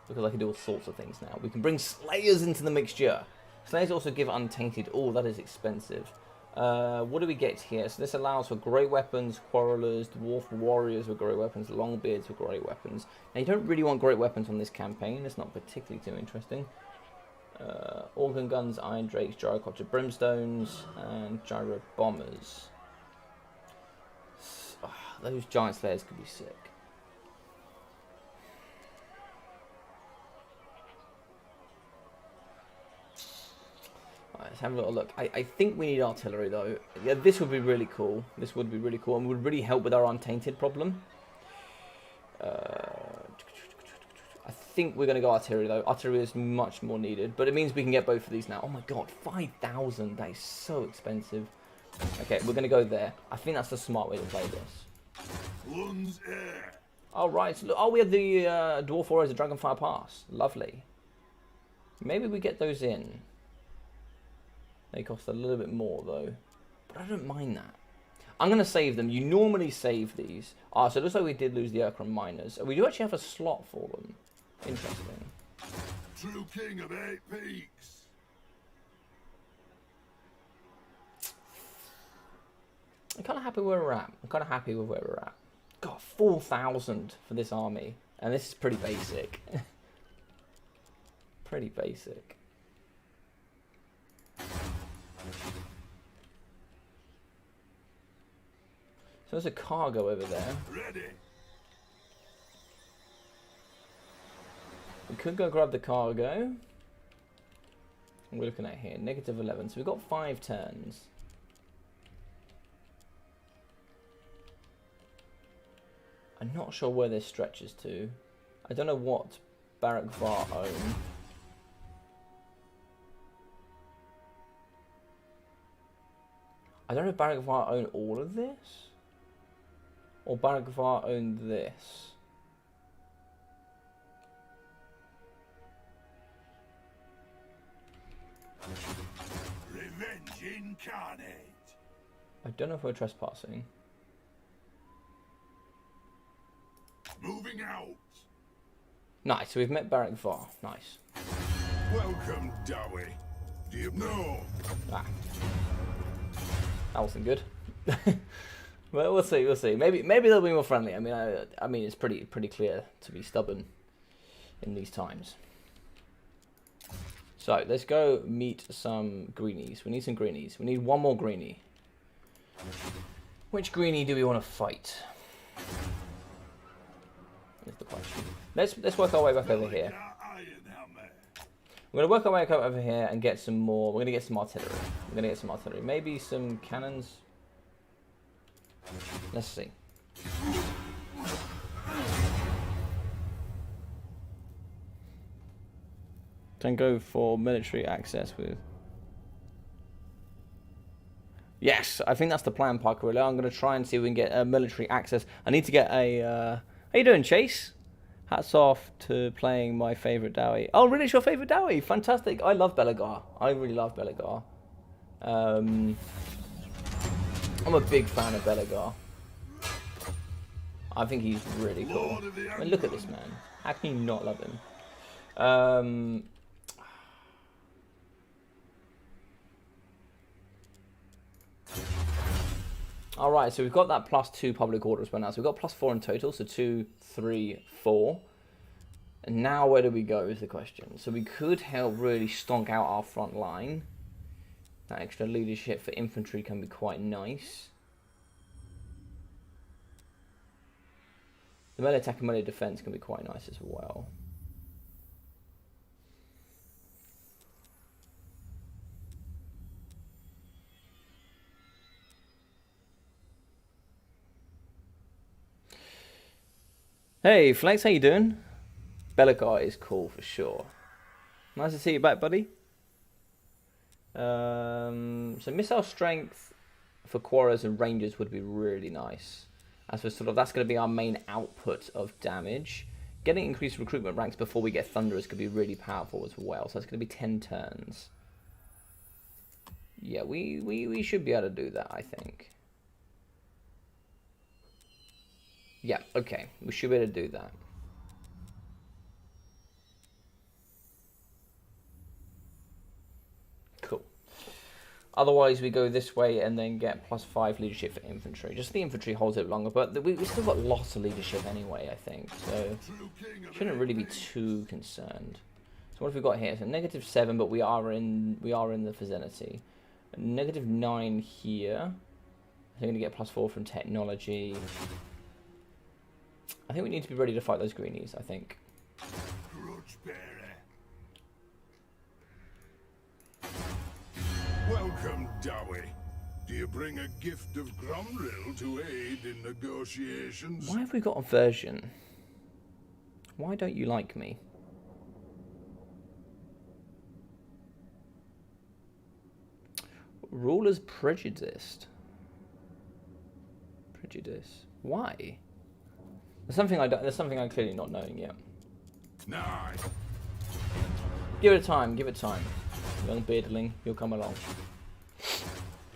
Because I can do all sorts of things now. We can bring Slayers into the mixture. Slayers also give untainted. Oh, that is expensive. What do we get here? So this allows for great weapons, quarrelers, dwarf warriors with great weapons, longbeards with great weapons. Now you don't really want great weapons on this campaign. It's not particularly too interesting. Organ guns, iron drakes, gyrocopter brimstones, and gyro bombers. Those giant slayers could be sick. Right, let's have a little look. I think we need artillery though. Yeah, this would be really cool. This would be really cool and would really help with our untainted problem. I think we're going to go artillery though. Artillery is much more needed, but it means we can get both of these now. Oh my god, 5,000. That is so expensive. Okay, we're going to go there. I think that's the smart way to play this. Alright, so look, oh, we have the Dwarf Warriors of Dragonfire Pass. Lovely. Maybe we get those in. They cost a little bit more though, but I don't mind that. I'm going to save them. You normally save these. Ah, so it looks like we did lose the Urkron Miners. We do actually have a slot for them. Interesting. True king of 8 peaks. I'm kind of happy where we're at. I'm kind of happy with where we're at. Got 4,000 for this army. And this is pretty basic. Pretty basic. So there's a cargo over there. Ready. We could go grab the cargo. We're looking at here, -11. So we've got 5 turns. I'm not sure where this stretches to. I don't know what Belegar own. I don't know if Belegar own all of this, or Belegar own this. Revenge incarnate. I don't know if we're trespassing. Moving out. Nice, so we've met Belegar. Nice. Welcome, Dowie. Do you know? Ah. That wasn't good. Well, we'll see. We'll see. Maybe they'll be more friendly. I mean, it's pretty clear to be stubborn in these times. So let's go meet some greenies. We need some greenies. We need one more greenie. Which greenie do we want to fight? That's the question. Let's work our way back over here. Belegar Ironhammer. We're going to work our way over here and get some more. We're going to get some artillery. We're going to get some artillery. Maybe some cannons. Let's see. Then go for military access with... Yes, I think that's the plan, Parkerilla. I'm going to try and see if we can get military access. I need to get a... How you doing, Chase? Hats off to playing my favourite Dowie. Oh, really? It's your favourite Dowie? Fantastic. I love Belegar. I really love Belegar. I'm a big fan of Belegar. I think he's really cool. I mean, look at this man. How can you not love him? Alright, so we've got that +2 public order as well now. So we've got +4 in total, so 2, 3, 4. And now where do we go is the question. So we could help really stonk out our front line. That extra leadership for infantry can be quite nice. The melee attack and melee defense can be quite nice as well. Hey Flex, how you doing? Belegar is cool for sure. Nice to see you back, buddy. So missile strength for quarrels and rangers would be really nice. As for sort of, that's going to be our main output of damage. Getting increased recruitment ranks before we get thunderers could be really powerful as well. So that's going to be 10 turns. Yeah, we should be able to do that, I think. Yeah, okay. We should be able to do that. Cool. Otherwise, we go this way and then get +5 leadership for infantry. Just the infantry holds it longer, but we've still got lots of leadership anyway, I think. So, shouldn't really be too concerned. So what have we got here? So -7, but we are in the vicinity. -9 here. So we're going to get +4 from technology. I think we need to be ready to fight those greenies, I think. Grudge bearer. Welcome, Dowie. Do you bring a gift of Gromril to aid in negotiations? Why have we got aversion? Why don't you like me? Rulers prejudiced. Prejudice. Why? There's something I'm clearly not knowing yet. Nah. Give it time. Give it time. Young beardling, you'll come along.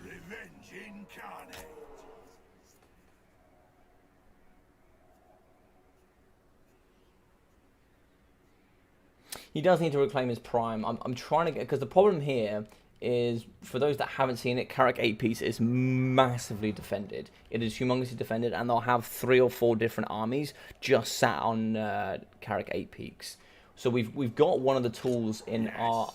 Revenge incarnate. He does need to reclaim his prime. I'm trying to get, because the problem here is, for those that haven't seen it, Karak 8 piece is massively defended. It is humongously defended, and they'll have 3 or 4 different armies just sat on Karak 8 peaks. So we've got one of the tools in our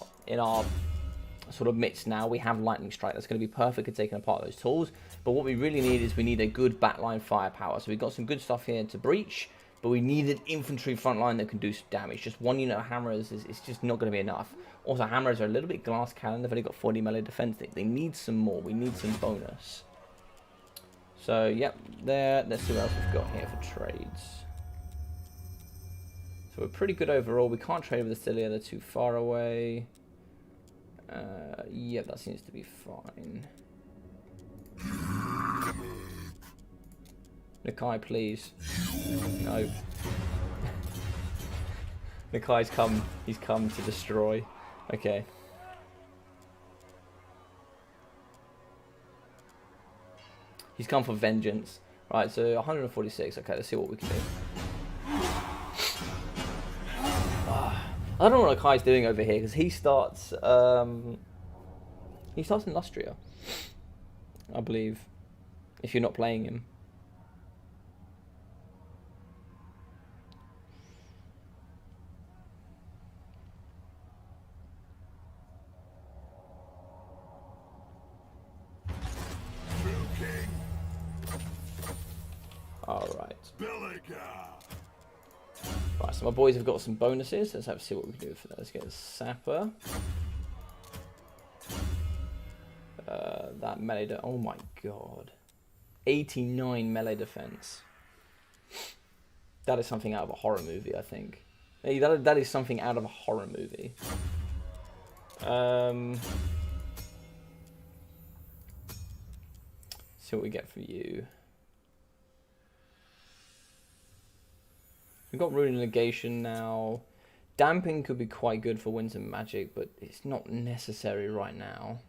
sort of midst now. We have lightning strike. That's going to be perfect at taking apart those tools. But what we really need is we need a good backline firepower. So we've got some good stuff here to breach, but we need an infantry front line that can do some damage. Just one unit of hammers is just not going to be enough. Also, hammers are a little bit glass cannon. They've only got 40 melee defense. They need some more. We need some bonus. So, yep, there. Let's see what else we've got here for trades. So we're pretty good overall. We can't trade with Astilia. They're too far away. Yeah, that seems to be fine. Nakai, please. No. Nakai's come. He's come to destroy. Okay. He's come for vengeance. Right, so 146. Okay, let's see what we can do. I don't know what Nakai's doing over here, because he starts in Lustria, I believe, if you're not playing him. Alright. Belegar. Right, so my boys have got some bonuses. Let's have to see what we can do for that. Let's get a sapper. That melee. Oh my god. 89 melee defense. That is something out of a horror movie, I think. Hey, that is something out of a horror movie. See what we get for you. We've got Rune Negation now. Damping could be quite good for Winds and Magic, but it's not necessary right now.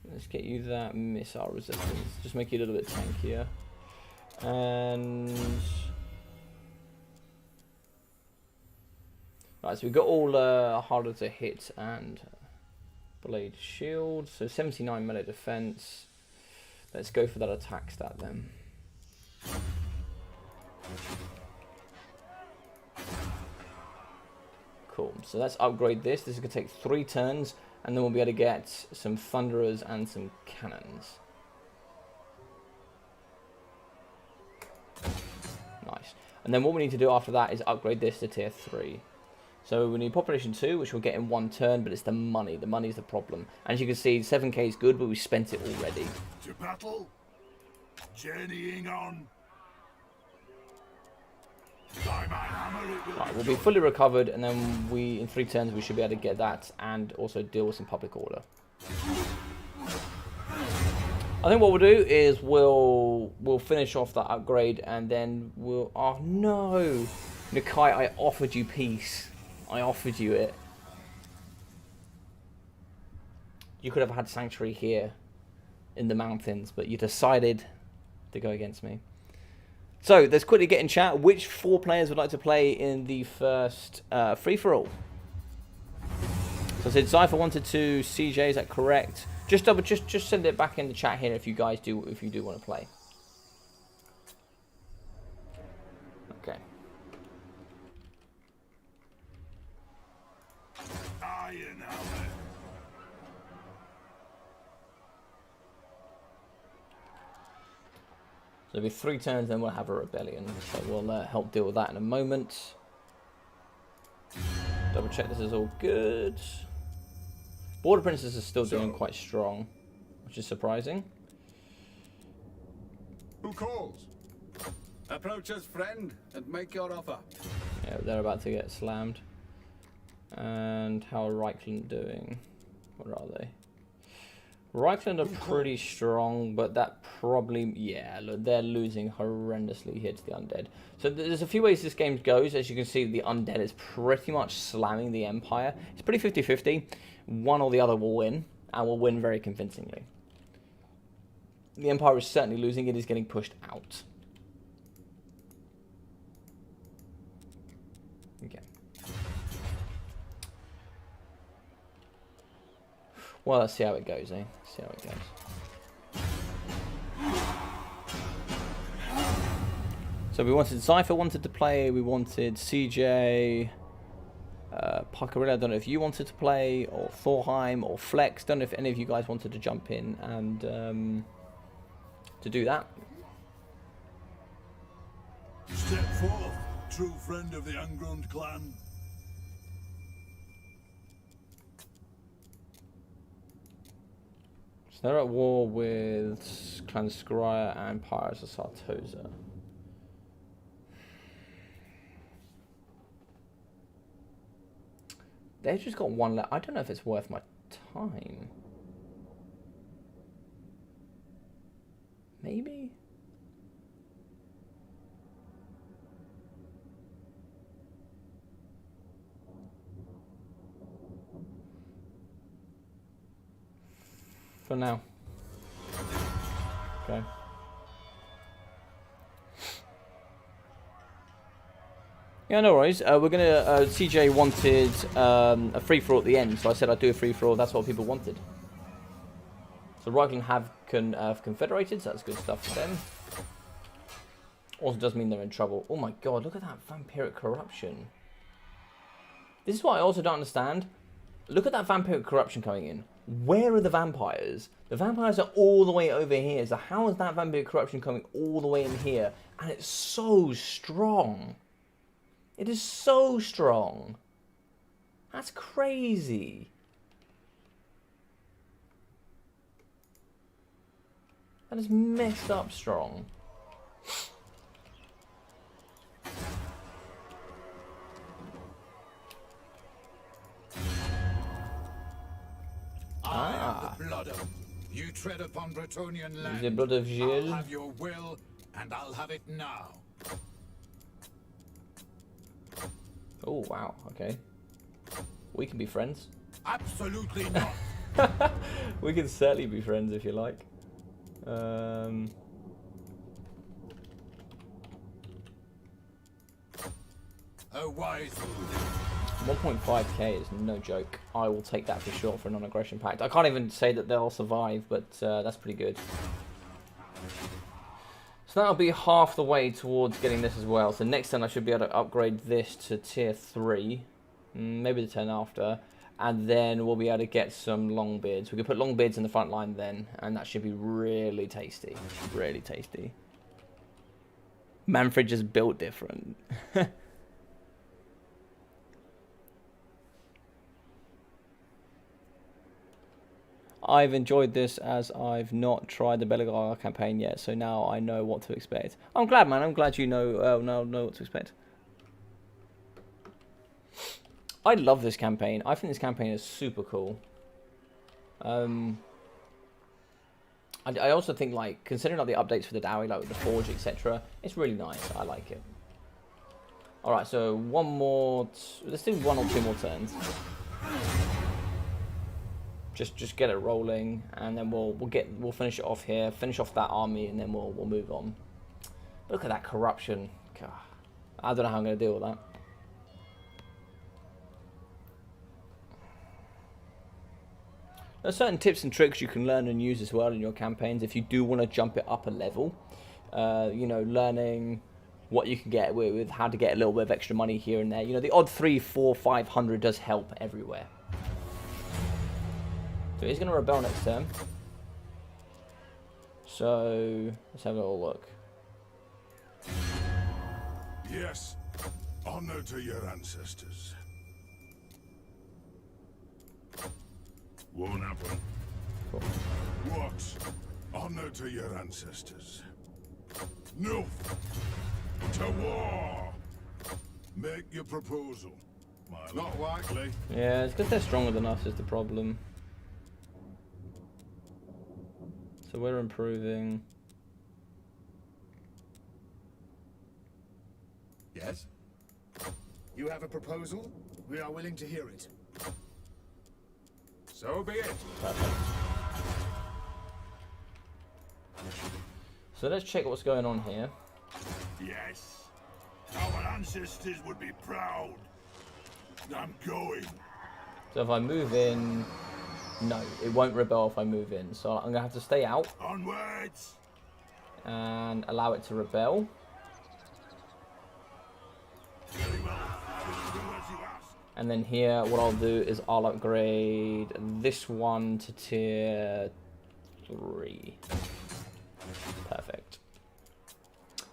Let's get you that missile resistance. Just make you a little bit tankier. And right, so we've got all harder to hit and blade shield. So 79 melee defense. Let's go for that attack stat then. Cool, so let's upgrade this. This is going to take 3 turns, and then we'll be able to get some thunderers and some cannons. Nice. And then what we need to do after that is upgrade this to tier 3. So we need population 2, which we'll get in 1 turn, but it's the money. The money's the problem. As you can see, 7k is good, but we spent it already. To battle. Journeying on. Right, we'll be fully recovered, and then in 3 turns we should be able to get that and also deal with some public order. I think what we'll do is we'll finish off that upgrade, and then we'll... Oh no! Nakai, I offered you peace. I offered you it. You could have had Sanctuary here in the mountains, but you decided to go against me. So, let's quickly get in chat. Which 4 players would like to play in the first free-for-all? So I said Cypher wanted to, CJ, is that correct? Just send it back in the chat here if you guys do, if you do want to play. Okay. So it'll be 3 turns, then we'll have a rebellion. So we'll help deal with that in a moment. Double check this is all good. Border Princess is still doing quite strong, which is surprising. Who calls? Approach us, friend, and make your offer. Yeah, they're about to get slammed. And how are Reichland doing? What are they? Reichland are pretty strong, but that probably... Yeah, look, they're losing horrendously here to the undead. So there's a few ways this game goes. As you can see, the undead is pretty much slamming the Empire. It's pretty 50-50. One or the other will win, and will win very convincingly. The Empire is certainly losing. It is getting pushed out. Okay. Well, let's see how it goes, eh? See how it goes. So we wanted Cypher wanted to play. We wanted CJ, Pacarilla. I don't know if you wanted to play, or Thorheim, or Flex. Don't know if any of you guys wanted to jump in and to do that. Step forth, true friend of the Ungrown clan. So they're at war with Clan Scryer and Pirates of Sartosa. They've just got one left. I don't know if it's worth my time. Maybe? For now. Okay. Yeah, no worries. We're gonna. CJ wanted a free for all at the end, so I said I'd do a free for all. That's what people wanted. So Reichland have confederated, so that's good stuff for them. Also does mean they're in trouble. Oh my god, look at that vampiric corruption. This is what I also don't understand. Look at that vampiric corruption coming in. Where are the vampires? The vampires are all the way over here, so how is that vampiric corruption coming all the way in here? And it's so strong. It is so strong. That's crazy. That is messed up strong. I am the blood. You tread upon Bretonian land. The blood of Gilles. I'll have your will, and I'll have it now. Oh, wow, okay. We can be friends. Absolutely not. We can certainly be friends if you like. A wise move. 1.5k is no joke. I will take that for sure for a non-aggression pact. I can't even say that they'll survive, but that's pretty good. So that'll be half the way towards getting this as well. So next turn I should be able to upgrade this to tier 3. Maybe the turn after. And then we'll be able to get some Longbeards. We can put Longbeards in the front line then. And that should be really tasty. Really tasty. Manfred just built different. I've enjoyed this as I've not tried the Belegar campaign yet, so now I know what to expect. I'm glad, man. I'm glad you know what to expect. I love this campaign. I think this campaign is super cool. I also think, like, considering like the updates for the Dowie, like with the Forge, etc., it's really nice. I like it. All right, so one more. Let's do 1 or 2 more turns. Just get it rolling, and then we'll finish it off here, finish off that army, and then we'll move on. Look at that corruption. God, I don't know how I'm going to deal with that. There are certain tips and tricks you can learn and use as well in your campaigns if you do want to jump it up a level. You know, learning what you can get with how to get a little bit of extra money here and there. You know, the odd 300, 400, 500 does help everywhere. So he's going to rebel next turn. So let's have a little look. Yes. Honor to your ancestors. Won't happen. What? Honor to your ancestors. No. To war. Make your proposal. Not likely. Yeah, it's because they're stronger than us is the problem. So we're improving. Yes? You have a proposal? We are willing to hear it. So be it. Perfect. So let's check what's going on here. Yes. Our ancestors would be proud. I'm going. So if I move in, no, it won't rebel if I move in. So I'm going to have to stay out Onwards. and allow it to rebel. Very well. I will do as you ask. And then here, what I'll do is I'll upgrade this one to tier 3. Perfect.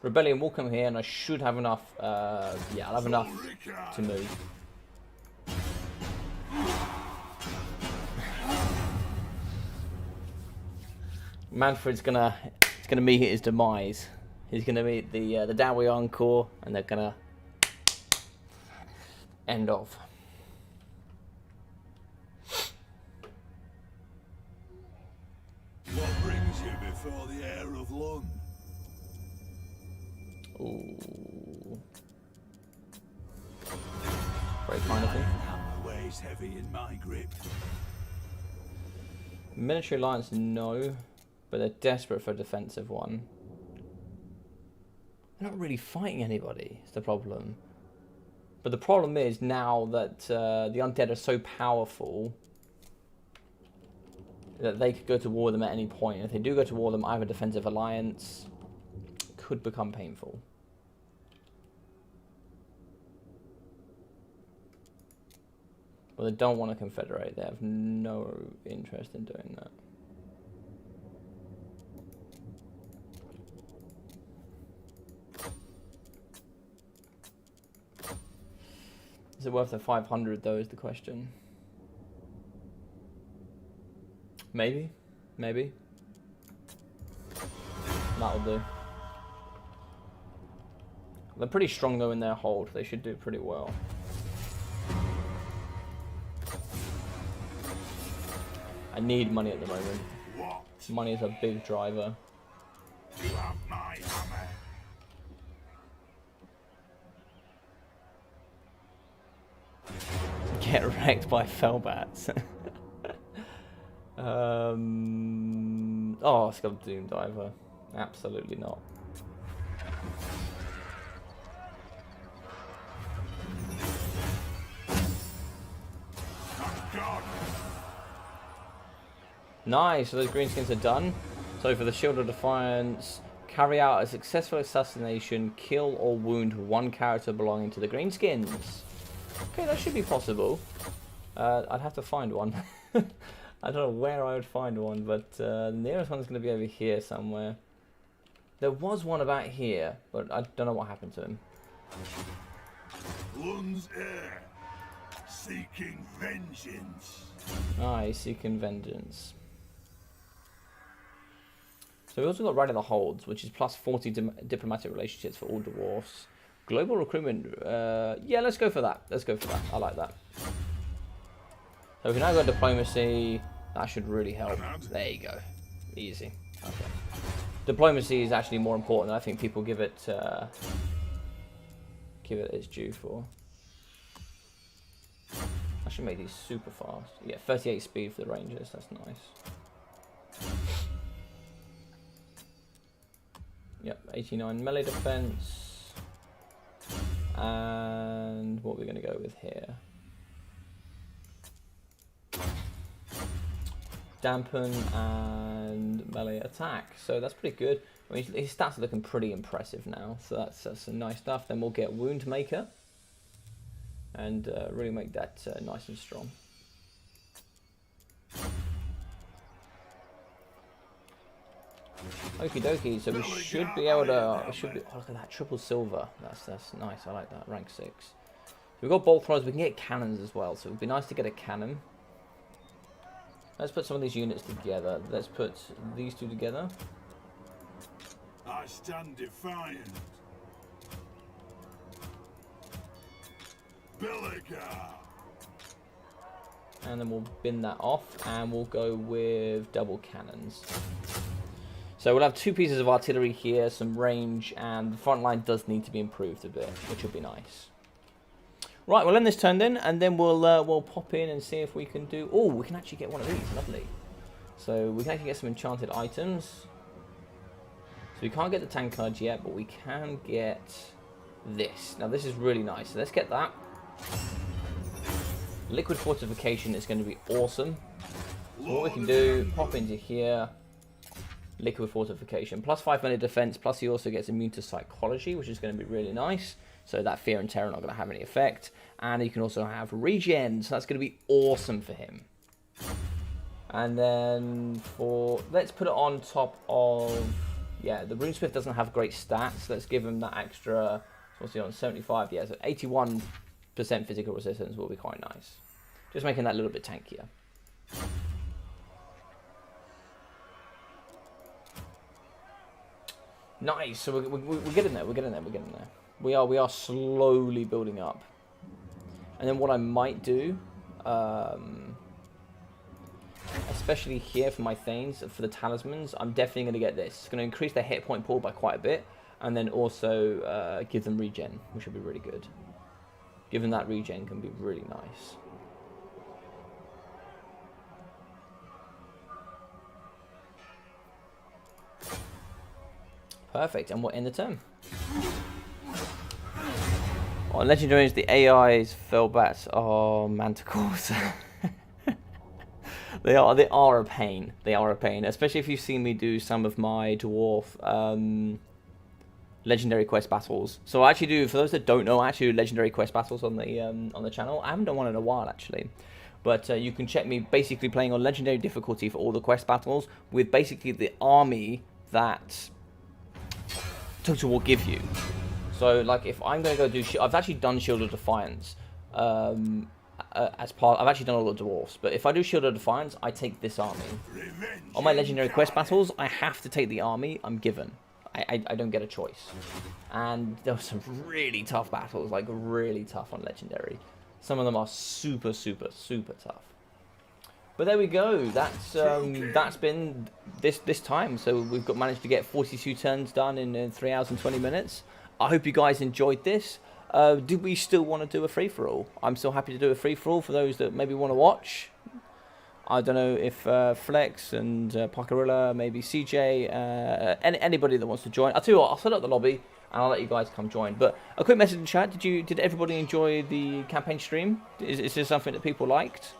Rebellion will come here, and I should have enough. Yeah, I'll have enough to move. Manfred's gonna meet his demise. He's gonna meet the Dowie Encore, and they're gonna end off. What brings you before the heir of Lund? Ooh. Very kind of thing. Hammer weighs heavy in my grip. Military alliance, no, but they're desperate for a defensive one. They're not really fighting anybody, is the problem. But the problem is now that the undead are so powerful that they could go to war with them at any point. And if they do go to war with them, I have a defensive alliance. Could become painful. But they don't want to confederate. They have no interest in doing that. Is it worth the 500 though is the question. Maybe. Maybe. That'll do. They're pretty strong though in their hold. They should do pretty well. I need money at the moment. What? Money is a big driver. You have my hammer. Get wrecked by fellbats. Oh, it's got a Doom Diver. Absolutely not. Nice, so those greenskins are done. So for the Shield of Defiance, carry out a successful assassination, kill or wound one character belonging to the greenskins. Okay, that should be possible. I'd have to find one. I don't know where I would find one, but the nearest one's going to be over here somewhere. There was one about here, but I don't know what happened to him. Lund's heir, seeking vengeance. Ah, he's seeking vengeance. So we also got Right of the Holds, which is plus 40 diplomatic relationships for all dwarfs. Global recruitment, yeah, let's go for that. Let's go for that. I like that. So we can now go diplomacy. That should really help. There you go. Easy. Okay. Diplomacy is actually more important than I think people give it its due for. I should make these super fast. Yeah, 38 speed for the Rangers. That's nice. Yep, 89 melee defense. And what we're going to go with here. Dampen and melee attack. So that's pretty good. I mean, his stats are looking pretty impressive now. So that's some nice stuff. Then we'll get Wound Maker. And really make that nice and strong. Okie dokie, so we should be able to, oh, look at that, triple silver. That's nice, I like that, rank 6. So we've got bolt throwers, we can get cannons as well, so it would be nice to get a cannon. Let's put some of these units together. Let's put these two together. I stand defiant. Belegar. And then we'll bin that off, and we'll go with double cannons. So we'll have 2 pieces of artillery here, some range, and the front line does need to be improved a bit, which will be nice. Right, we'll end this turn then, and then we'll pop in and see if we can do... Oh, we can actually get one of these, lovely. So we can actually get some enchanted items. So we can't get the tank cards yet, but we can get this. Now this is really nice, so let's get that. Liquid fortification is going to be awesome. So what we can do, pop into here, liquid fortification, plus 5 minute defense, plus he also gets immune to psychology, which is going to be really nice. So that fear and terror not going to have any effect. And you can also have regen, so that's going to be awesome for him. And then let's put it on top of, yeah, the runesmith doesn't have great stats. Let's give him that extra, what's he on, 75, yeah, so 81% physical resistance will be quite nice. Just making that a little bit tankier. Nice, so we're getting there, we're getting there, we're getting there. We are slowly building up. And then what I might do, especially here for my Thanes, for the talismans, I'm definitely going to get this. It's going to increase their hit point pool by quite a bit, and then also give them regen, which will be really good. Giving that regen can be really nice. Perfect, and we'll end the turn. On legendaries, the AIs, Fellbats, are manticores. They are a pain. They are a pain, especially if you've seen me do some of my dwarf legendary quest battles. So I actually do, for those that don't know, I actually do legendary quest battles on the channel. I haven't done one in a while actually, but you can check me basically playing on legendary difficulty for all the quest battles with basically the army that Total will give you. So like if I'm going to go do, I've actually done Shield of Defiance as part. I've actually done all the dwarfs, but if I do Shield of Defiance, I take this army. On my legendary quest battles, I have to take the army I'm given. I don't get a choice. And there were some really tough battles, like really tough on legendary. Some of them are super, super, super tough. But there we go. That's been this time. So we've managed to get 42 turns done in 3 hours and 20 minutes. I hope you guys enjoyed this. Do we still want to do a free-for-all? I'm still happy to do a free-for-all for those that maybe want to watch. I don't know if Flex and Pacarilla, maybe CJ, anybody that wants to join. I'll tell you what, I'll set up the lobby and I'll let you guys come join. But a quick message in chat, did everybody enjoy the campaign stream? Is this something that people liked?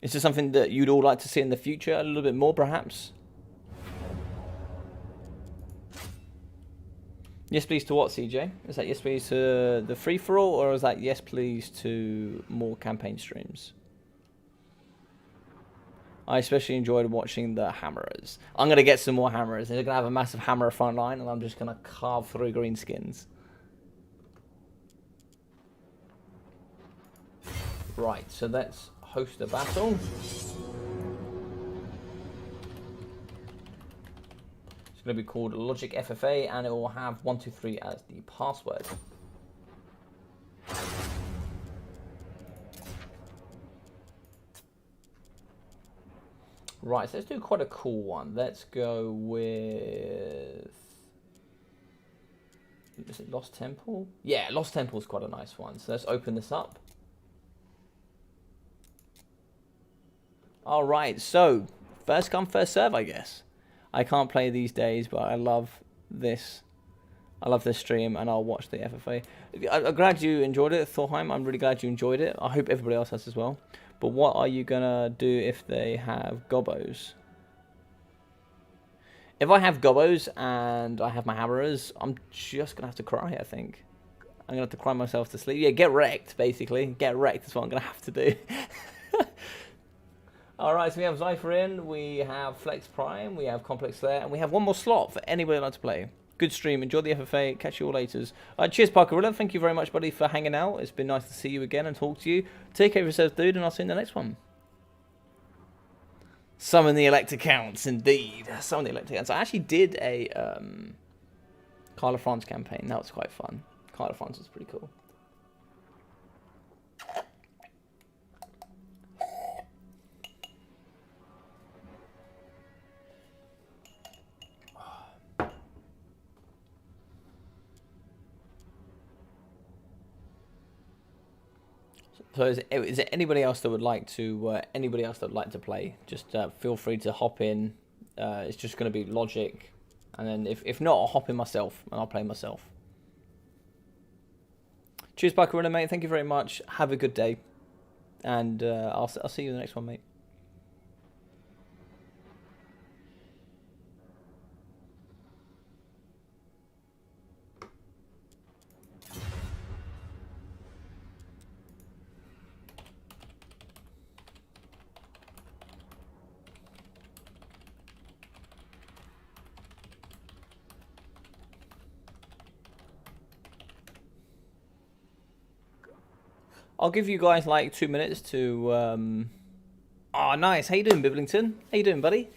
Is this something that you'd all like to see in the future, a little bit more perhaps? Yes please to what, CJ? Is that yes please to the free-for-all, or is that yes please to more campaign streams? I especially enjoyed watching the hammerers. I'm going to get some more hammerers. They're going to have a massive hammer front line, and I'm just going to carve through greenskins. Right, so let's host a battle. It's going to be called Logic FFA, and it will have 123 as the password. Right, so let's do quite a cool one. Let's go with... Is it Lost Temple? Yeah, Lost Temple is quite a nice one. So let's open this up. Alright, so first come, first serve, I guess. I can't play these days, but I love this. I love this stream, and I'll watch the FFA. I'm glad you enjoyed it, Thorheim. I'm really glad you enjoyed it. I hope everybody else has as well. But what are you going to do if they have gobos? If I have gobos and I have my hammerers, I'm just going to have to cry, I think. I'm going to have to cry myself to sleep. Yeah, get wrecked, basically. Get wrecked is what I'm going to have to do. Alright, so we have Zypher in, we have Flex Prime, we have Complex Slayer, and we have one more slot for anybody who'd like to play. Good stream, enjoy the FFA, catch you all later. Cheers, Parkerilla, thank you very much, buddy, for hanging out. It's been nice to see you again and talk to you. Take care of yourself, dude, and I'll see you in the next one. Summon the elect accounts, indeed. Summon the elect accounts. I actually did a Carla France campaign. That was quite fun. Carla France was pretty cool. So is there anybody else that would like to play? Just feel free to hop in. It's just going to be logic, and then if not, I'll hop in myself and I'll play myself. Cheers, Parkerilla, mate. Thank you very much. Have a good day, and I'll see you in the next one, mate. I'll give you guys like 2 minutes to... Oh, nice. How you doing, Biblington? How you doing, buddy?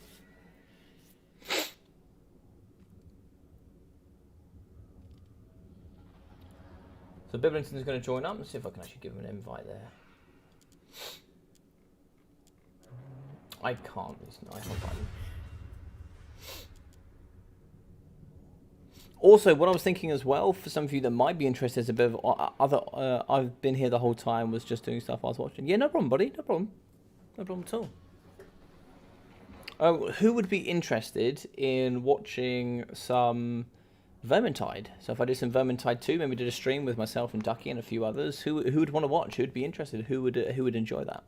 So Biblington's going to join up. Let's see if I can actually give him an invite there. I can't. It's nice. Also, what I was thinking as well, for some of you that might be interested, is a bit of other... I've been here the whole time, was just doing stuff I was watching. Yeah, no problem, buddy. No problem. No problem at all. Who would be interested in watching some Vermintide? So if I did some Vermintide 2, maybe did a stream with myself and Ducky and a few others, who would want to watch? Who would be interested? Who would enjoy that?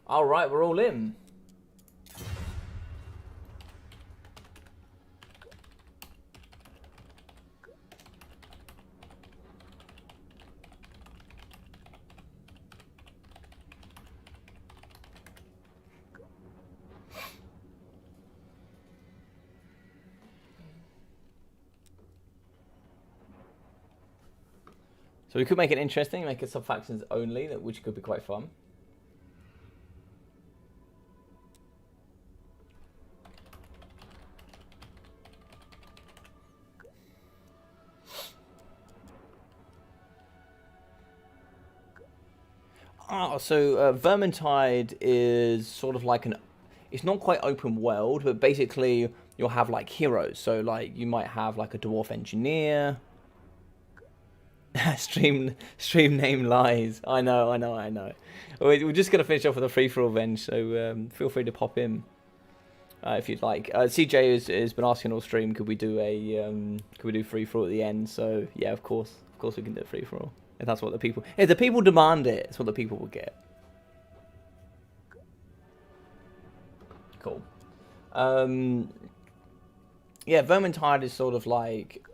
All right, we're all in. So we could make it interesting, make it sub-factions only, which could be quite fun. So Vermintide is sort of like it's not quite open world, but basically you'll have like heroes. So like you might have like a dwarf engineer. stream name lies. I know. We're just gonna finish off with a free for all then, so feel free to pop in if you'd like. CJ has been asking all stream, could we do free for all at the end? So yeah, of course we can do free for all. If that's what if the people demand it, it's what the people will get. Cool. Yeah, Vermintide is sort of like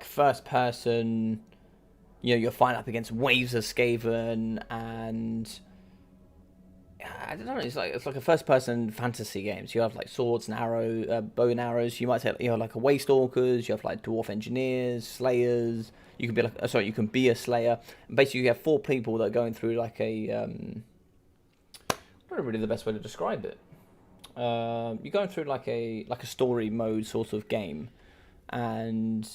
first person. You know, you're fighting up against waves of Skaven, and I don't know. It's like a first person fantasy game. So you have like swords and bow and arrows. You might say like a waste stalkers. You have like dwarf engineers, slayers. You can be you can be a slayer. And basically, you have 4 people that are going through like a I don't know really the best way to describe it. You're going through like a story mode sort of game, and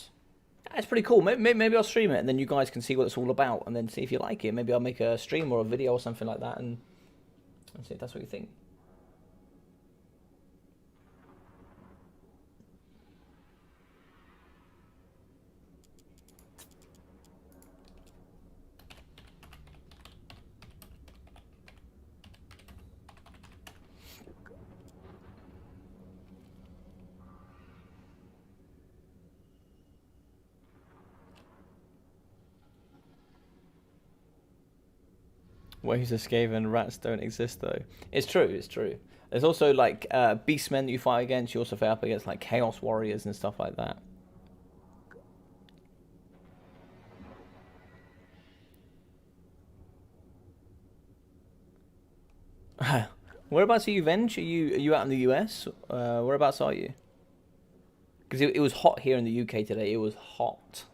it's pretty cool. Maybe I'll stream it, and then you guys can see what it's all about, and then see if you like it. Maybe I'll make a stream or a video or something like that, and see if that's what you think. Waves of Skaven, rats don't exist though. It's true, it's true. There's also like beastmen that you fight against. You also fight up against like chaos warriors and stuff like that. Whereabouts are you, Venge? Are you out in the US? Whereabouts are you? Because it was hot here in the UK today. It was hot.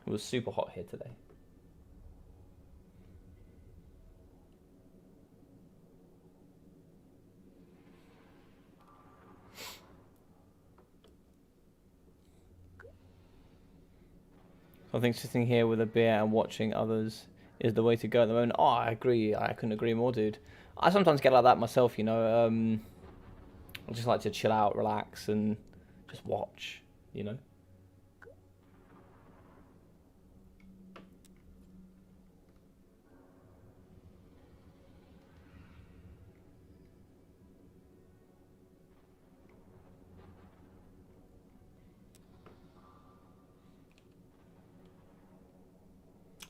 It was super hot here today. I think sitting here with a beer and watching others is the way to go at the moment. Oh, I agree. I couldn't agree more, dude. I sometimes get like that myself, you know. I just like to chill out, relax, and just watch, you know.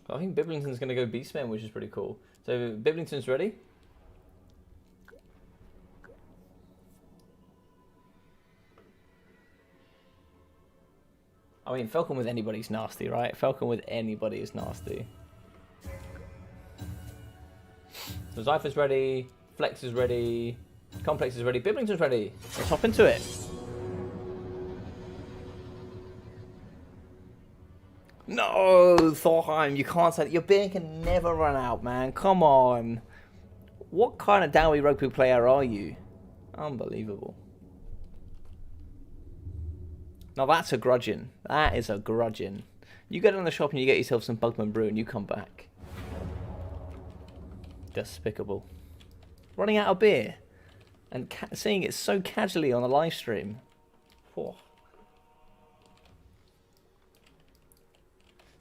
I think Biblington's going to go Beastman, which is pretty cool. So Biblington's ready. I mean, Falcon with anybody's nasty, right? Falcon with anybody is nasty. So Zypher's ready, Flex is ready, Complex is ready, Biblington's ready. Let's hop into it. No, Thorheim, you can't say that. Your beer can never run out, man. Come on. What kind of Dowie rugby player are you? Unbelievable. Now that's a grudging. That is a grudging. You go down the shop and you get yourself some Bugman Brew and you come back. Despicable. Running out of beer. And saying it so casually on a live stream. Oh.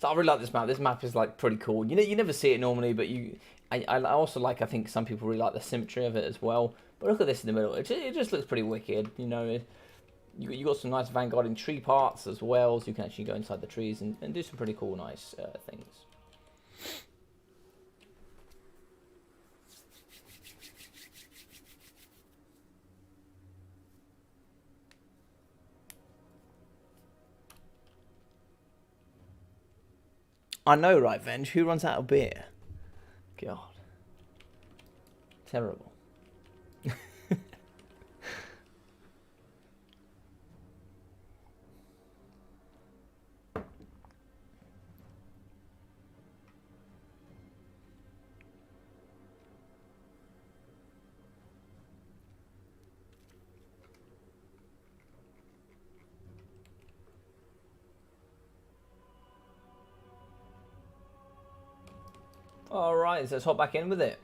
So I really like this map. This map is like pretty cool. You know, you never see it normally, but I also like. I think some people really like the symmetry of it as well. But look at this in the middle. It just looks pretty wicked. You know, you got some nice vanguarding tree parts as well, so you can actually go inside the trees and do some pretty cool, nice things. I know, right, Venge? Who runs out of beer? God. Terrible. Alright, so let's hop back in with it.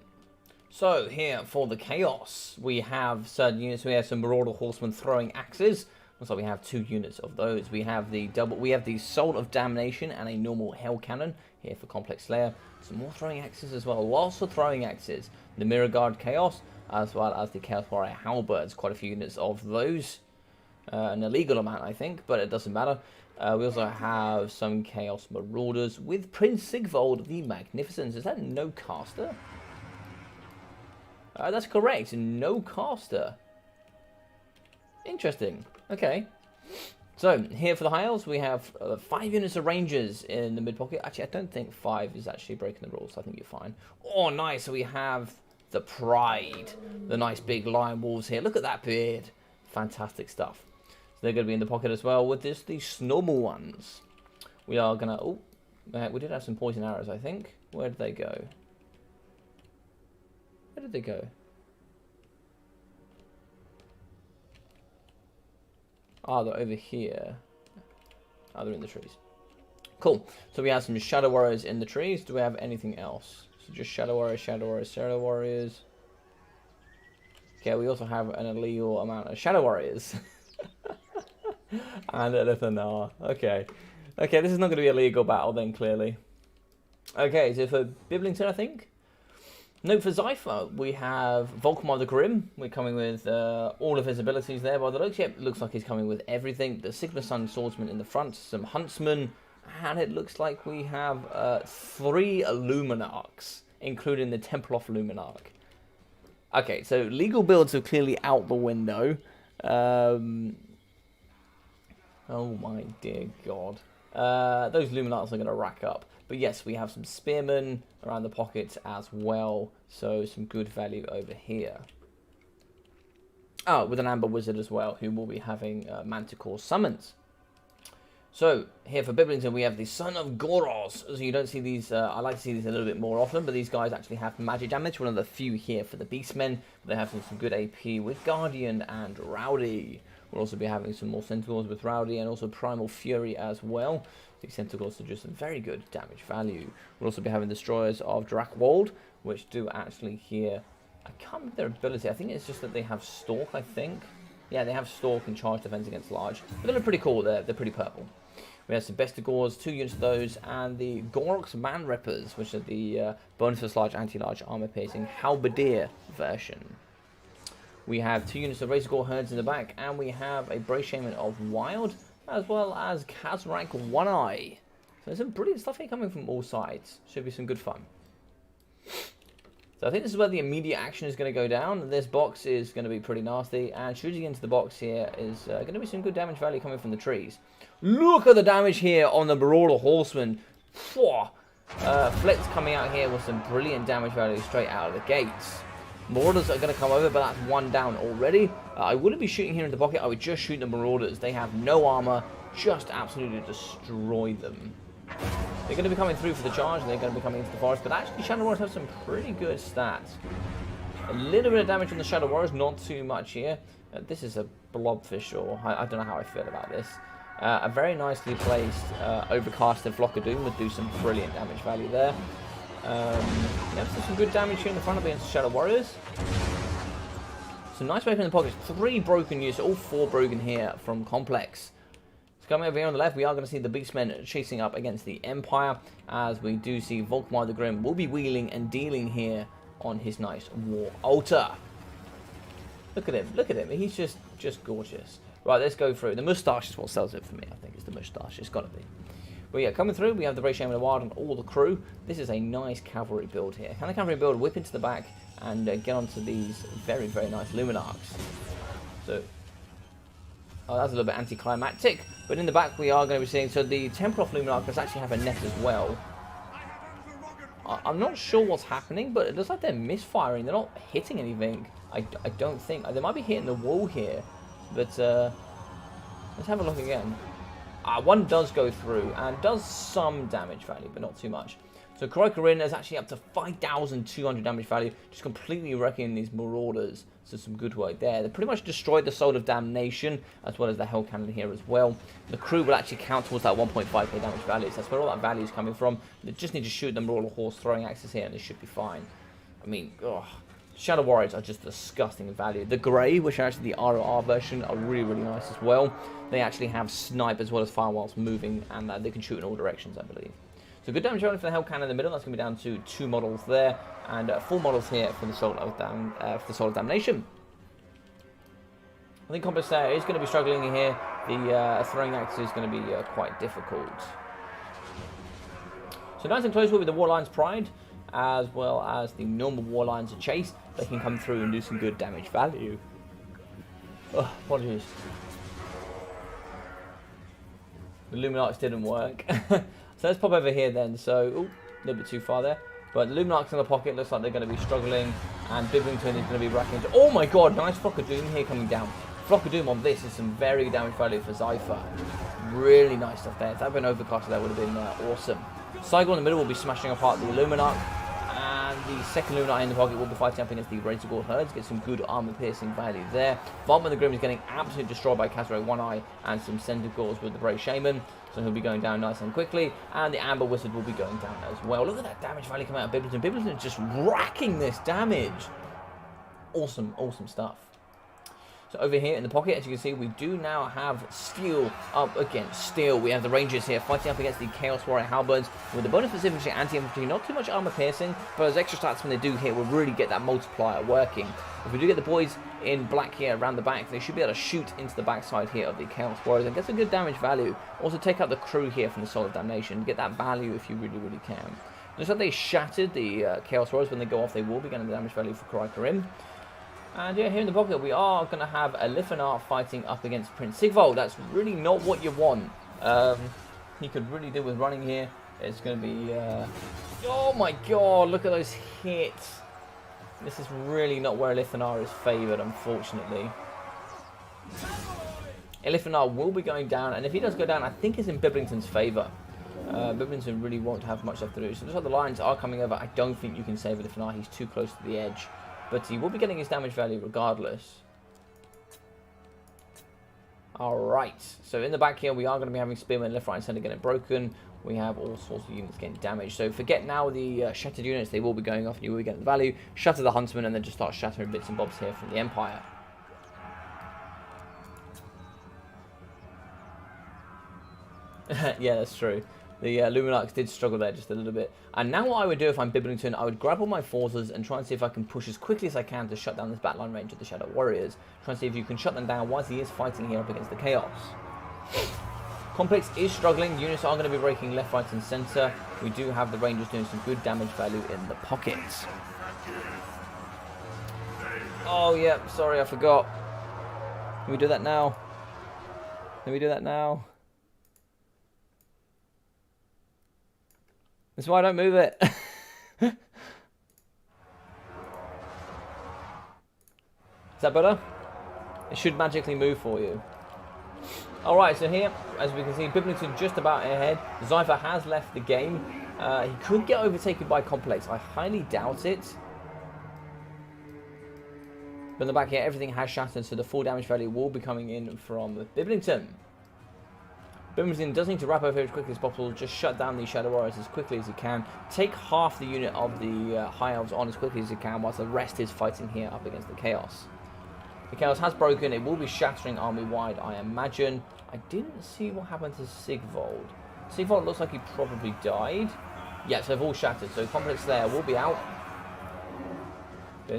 So, here for the Chaos, we have certain units. We have some Marauder Horsemen throwing axes. Looks like we have 2 units of those. We have the Soul of Damnation and a normal Hell Cannon here for Complex Slayer. Some more throwing axes as well. Lots of throwing axes. The Mirror Guard Chaos, as well as the Chaos Warrior Halberds. Quite a few units of those. An illegal amount, I think, but it doesn't matter. We also have some Chaos Marauders with Prince Sigvold the Magnificent. Is that no caster? That's correct, no caster. Interesting. Okay. So, here for the Hiles, we have 5 units of Rangers in the mid-pocket. Actually, I don't think 5 is actually breaking the rules, so I think you're fine. Oh, nice. So we have the Pride. The nice big lion wolves here. Look at that beard. Fantastic stuff. So they're going to be in the pocket as well with these normal ones. We are going to... Oh, we did have some poison arrows, I think. Where did they go? Where did they go? Ah, they're over here. Ah, they're in the trees. Cool. So we have some Shadow Warriors in the trees. Do we have anything else? So just Shadow Warriors, Shadow Warriors, Shadow Warriors. Okay, we also have an illegal amount of Shadow Warriors. And anything now. Okay. Okay, this is not going to be a legal battle then, clearly. Okay, so for Biblington, I think. Note for Zypher, we have Volkmar the Grim. We're coming with all of his abilities there by the looks. Yep, looks like he's coming with everything. The Sigma Sun Swordsman in the front, some Huntsmen, and it looks like we have 3 Illuminarchs including the Temple of Luminarch. Okay, so legal builds are clearly out the window. Oh my dear God. Those Luminarchs are going to rack up. But yes, we have some Spearmen around the pockets as well. So some good value over here. Oh, with an Amber Wizard as well, who will be having Manticore summons. So, here for Biblington, we have the Son of Goros. So you don't see these, I like to see these a little bit more often, but these guys actually have magic damage. One of the few here for the Beastmen. They have some good AP with Guardian and Rowdy. We'll also be having some more Centaurs with Rowdy and also Primal Fury as well. These Centaurs are just some very good damage value. We'll also be having Destroyers of Drakwold, which do actually here, I can't remember their ability. I think it's just that they have Stalk, I think. Yeah, they have Stalk and Charge Defense against Large. But they look pretty cool. They're pretty purple. We have some Bestigors, 2 units of those, and the Gorok's Man Rippers, which are the bonus for large, anti-large, armor-piercing Halberdier version. We have 2 units of Razorgore Herds in the back, and we have a Brave Shaman of Wild, as well as Karak One Eye. So there's some brilliant stuff here coming from all sides. Should be some good fun. So I think this is where the immediate action is going to go down. This box is going to be pretty nasty, and shooting into the box here is going to be some good damage value coming from the trees. Look at the damage here on the Marauder Horseman. Flex coming out here with some brilliant damage value straight out of the gates. Marauders are going to come over, but that's 1 down already. I wouldn't be shooting here in the pocket. I would just shoot the Marauders. They have no armor. Just absolutely destroy them. They're going to be coming through for the charge, and they're going to be coming into the forest, but actually Shadow Warriors have some pretty good stats. A little bit of damage on the Shadow Warriors, not too much here. This is a Blobfish, or I don't know how I feel about this. A very nicely placed Overcast and Flock of Doom would do some brilliant damage value there. Yeah, so some good damage here in the front against the Shadow Warriors. Some nice weapon in the pockets. 3 broken units, all 4 broken here from Complex. Coming over here on the left, we are going to see the Beastmen chasing up against the Empire, as we do see Volkmar the Grim will be wheeling and dealing here on his nice War Altar. Look at him, he's just gorgeous. Right, let's go through. The moustache is what sells it for me, I think, it's the moustache, it's got to be. But yeah, coming through, we have the Brave Shaman of Wild and all the crew. This is a nice cavalry build here. Can the cavalry build whip into the back and get onto these very, very nice Luminarchs? So, oh, that's a little bit anticlimactic. But in the back, we are going to be seeing... So the Temple of Luminarch does actually have a net as well. I'm not sure what's happening, but it looks like they're misfiring. They're not hitting anything. I don't think. They might be hitting the wall here. But let's have a look again. One does go through and does some damage value, but not too much. So Karak is actually up to 5,200 damage value, just completely wrecking these Marauders. So some good work there. They pretty much destroyed the Soul of Damnation, as well as the Hell Cannon here as well. The crew will actually count towards that 1.5k damage value. So that's where all that value is coming from. They just need to shoot the Marauder Horse throwing axes here, and they should be fine. I mean, Shadow Warriors are just disgusting in value. The Grey, which are actually the ROR version, are really, really nice as well. They actually have snipe as well as fire whilst moving, and they can shoot in all directions, I believe. So good damage rolling for the Hell Cannon in the middle. That's going to be down to 2 models there, and 4 models here for the Soul of Damnation. I think Compass is going to be struggling here. The throwing axe is going to be quite difficult. So nice and close will be the Warlion's Pride, as well as the normal Warlion's Chase. They can come through and do some good damage value. Oh, apologies. The Luminarchs didn't work. So let's pop over here then. So, a little bit too far there. But the Luminarchs in the pocket looks like they're going to be struggling. And Biblington is going to be racking into... Oh my god, nice Flock of Doom here coming down. Flock of Doom on this is some very good damage value for Zypher. Really nice stuff there. If that had been overcast, that would have been awesome. Saigon in the middle will be smashing apart the Luminarch. And the second Luminarch in the pocket will be fighting up against the Razorgore Herds. Get some good armor-piercing value there. Volkmar the Grim is getting absolutely destroyed by Karak One Eye and some Centaurs with the Brave Shaman. So he'll be going down nice and quickly. And the Amber Wizard will be going down as well. Look at that damage value coming out of Biblington. Biblington is just racking this damage. Awesome, awesome stuff. So over here in the pocket, as you can see, we do now have Steel up against Steel. We have the Rangers here fighting up against the Chaos Warrior Halberds with the bonus specifically anti-infantry. Not too much armor piercing, but as extra stats when they do hit will really get that multiplier working. If we do get the boys in black here around the back, they should be able to shoot into the backside here of the Chaos Warriors and get some good damage value. Also take out the crew here from the Soul of Damnation. Get that value if you really, really can. Looks like they shattered the Chaos Warriors. When they go off, they will be getting the damage value for Karak. And yeah, here in the pocket, we are going to have a Lithanar fighting up against Prince Sigvold. That's really not what you want. He could really do with running here. It's going to be... oh my god, look at those hits. This is really not where Lithanar is favoured, unfortunately. Lithanar will be going down, and if he does go down, I think it's in Biblington's favour. Biblington really won't have much left to do. So looks like the Lions are coming over. I don't think you can save Lithanar. He's too close to the edge. But he will be getting his damage value regardless. Alright, so in the back here, we are going to be having Spearman left, right, and centre getting broken. We have all sorts of units getting damaged. So forget now the shattered units. They will be going off and you will be getting the value. Shatter the Huntsman and then just start shattering bits and bobs here from the Empire. Yeah, that's true. The Luminarchs did struggle there just a little bit. And now what I would do if I'm Biblington, I would grab all my forces and try and see if I can push as quickly as I can to shut down this battleline range of the Shadow Warriors. Try and see if you can shut them down whilst he is fighting here up against the Chaos. Complex is struggling. Units are going to be breaking left, right and centre. We do have the Rangers doing some good damage value in the pockets. Oh yeah, sorry, I forgot. Can we do that now? Can we do that now? That's why I don't move it. Is that better? It should magically move for you. Alright, so here, as we can see, Biblington just about ahead. Zypher has left the game. He could get overtaken by Complex. I highly doubt it. But in the back here, everything has shattered, so the full damage value will be coming in from Biblington. Biblington does need to wrap over as quickly as possible. Just shut down these Shadow Warriors as quickly as he can. Take half the unit of the High Elves on as quickly as he can, whilst the rest is fighting here up against the Chaos. The Chaos has broken. It will be shattering army-wide, I imagine. I didn't see what happened to Sigvold. Sigvold looks like he probably died. Yeah, so they've all shattered. So Complex Slayer will be out.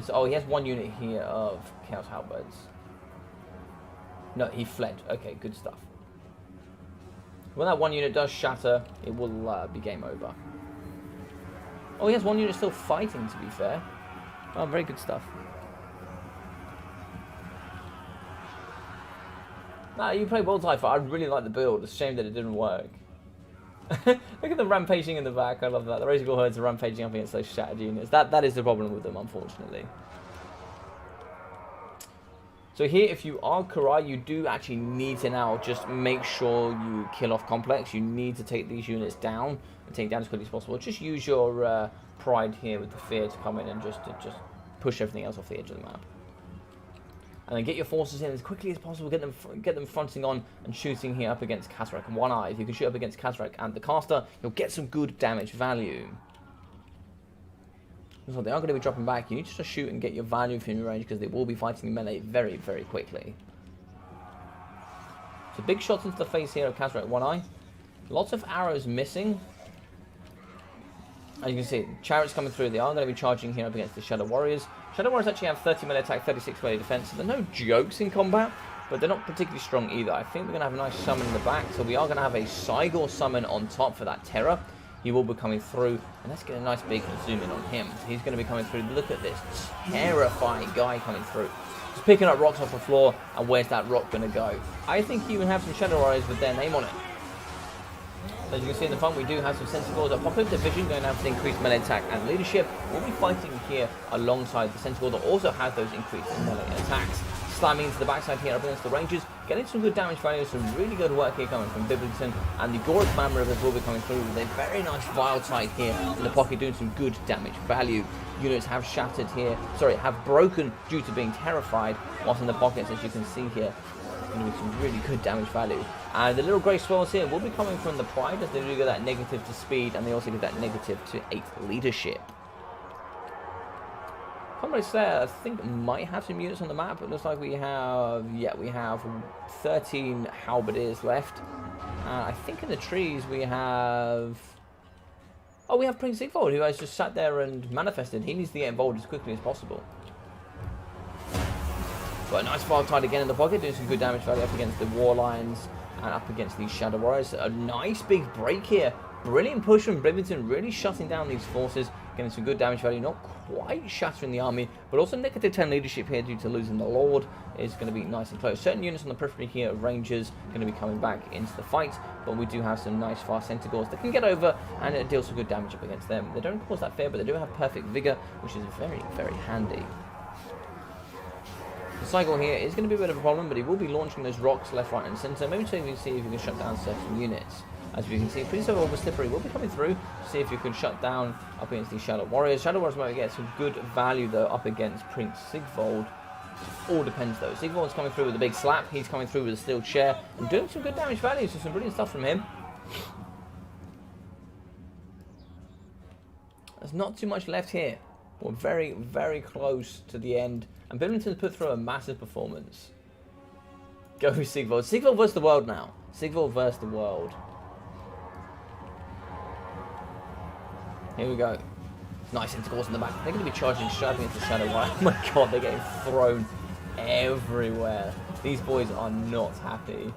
Oh, he has one unit here of Chaos Halberds. No, he fled. Okay, good stuff. When that one unit does shatter, it will be game over. Oh, he has one unit still fighting, to be fair. Oh, very good stuff. Nah, you play well, Zypher. I really like the build. It's a shame that it didn't work. Look at the rampaging in the back. I love that. The Razor Herds are rampaging up against those shattered units. That is the problem with them, unfortunately. So here, if you are Karai, you do actually need to now just make sure you kill off Complex. You need to take these units down and take down as quickly as possible. Just use your pride here with the fear to come in and just push everything else off the edge of the map. And then get your forces in as quickly as possible. Get them fronting on and shooting here up against Karak and One Eye. If you can shoot up against Karak and the caster, you'll get some good damage value. So they are going to be dropping back. You need to just shoot and get your value from your range because they will be fighting melee very, very quickly. So big shots into the face here of Karak One Eye. Lots of arrows missing. As you can see, chariots coming through. They are going to be charging here up against the Shadow Warriors. Shadow Warriors actually have 30 melee attack, 36 melee defense. So they're no jokes in combat, but they're not particularly strong either. I think we're going to have a nice summon in the back. So we are going to have a Cygor summon on top for that terror. He will be coming through, and let's get a nice big zoom in on him. He's going to be coming through. Look at this terrifying guy coming through. Just picking up rocks off the floor, and where's that rock going to go? I think you even have some Shadow Warriors with their name on it. As you can see in the front, we do have some Centaurs. Apocalypse Division going to have the increased melee attack and leadership. We'll be fighting here alongside the Centaur that also has those increased melee attacks. Slamming into the backside here up against the Rangers, getting some good damage value, some really good work here coming from Biblington, and the Goric Man Rivers will be coming through with a very nice Vile Tide here in the pocket, doing some good damage value. Units have shattered here, have broken due to being terrified, whilst in the pockets, as you can see here, going to be some really good damage value. And the little grey swirls here will be coming from the Pride, as they do get that negative to speed, and they also get that negative to 8 leadership. Complex Slayer, I think, might have some units on the map. It looks like we have, yeah, we have 13 halberdiers left. I think in the trees we have... Oh, we have Prince Sigvold, who has just sat there and manifested. He needs to get involved as quickly as possible. But a nice Vile Tide again in the pocket, doing some good damage value up against the War Lions and up against these Shadow Warriors. A nice big break here. brilliant push from Brimington, really shutting down these forces, getting some good damage value, not quite shattering the army, but also negative 10 leadership here due to losing the Lord is going to be nice and close. Certain units on the periphery here, Rangers, going to be coming back into the fight, but we do have some nice fast Centaurs that can get over and it deals some good damage up against them. They don't cause that fear, but they do have perfect vigor, which is very, very handy. The cycle here is going to be a bit of a problem, but he will be launching those rocks left, right, and centre. Maybe so you can see if you can shut down certain units. As you can see, Prince of Over Slippery will be coming through to see if you can shut down up against these Shadow Warriors. Shadow Warriors might get some good value, though, up against Prince Sigvold. All depends, though. Sigvold's coming through with a big slap. He's coming through with a steel chair and doing some good damage value, so some brilliant stuff from him. There's not too much left here. We're very, very close to the end. And Bimington's put through a massive performance. Go Sigvold. Sigvold versus the world now. Sigvold versus the world. Here we go. Nice intercourse in the back. They're going to be charging straight up into Shadow Warrior. Oh my god, they're getting thrown everywhere. These boys are not happy.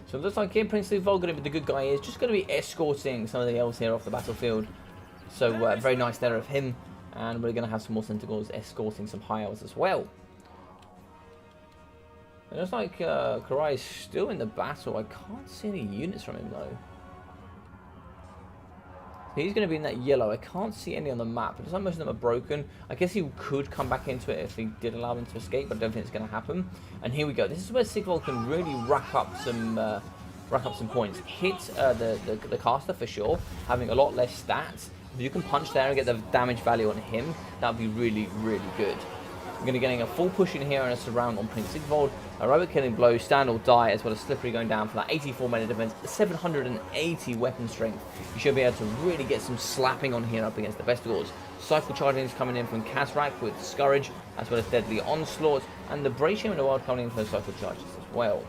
So it looks like here Prince Sigvold, going to be the good guy, is just going to be escorting some of the elves here off the battlefield. So very nice there of him. And we're going to have some more Centaurs escorting some high elves as well. It looks like Karak is still in the battle. I can't see any units from him though. He's going to be in that yellow. I can't see any on the map. It looks like most of them are broken. I guess he could come back into it if he did allow them to escape, but I don't think it's going to happen. And here we go. This is where Sigvold can really rack up some points. Hit the caster for sure, having a lot less stats. If you can punch there and get the damage value on him, that would be really, really good. We're going to be getting a full push in here and a surround on Prince Sigvold. A robot killing blow, stand or die, as well as Slippery going down for that 84 melee defense, 780 weapon strength. You should be able to really get some slapping on here up against the Vestigors. Cycle charging is coming in from Karak with Scourge, as well as Deadly Onslaught, and the Bratium in the World coming in for those cycle charges as well.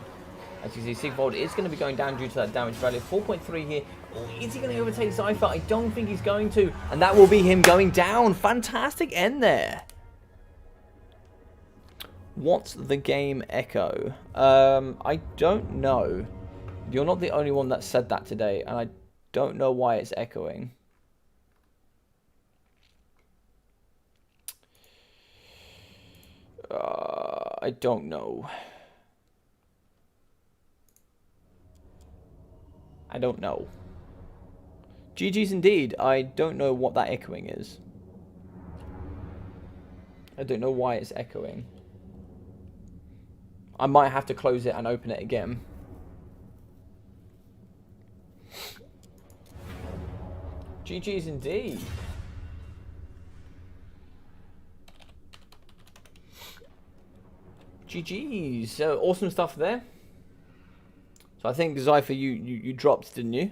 As you see, Sigvold is going to be going down due to that damage value. 4.3 here. Oh, is he going to overtake Zypher? I don't think he's going to. And that will be him going down. Fantastic end there. What's the game echo? I don't know. You're not the only one that said that today, and I don't know why it's echoing. I don't know. I don't know. GG's indeed. I don't know what that echoing is. I don't know why it's echoing. I might have to close it and open it again. GG's indeed. GG's. So awesome stuff there. So I think Zypher, you dropped, didn't you?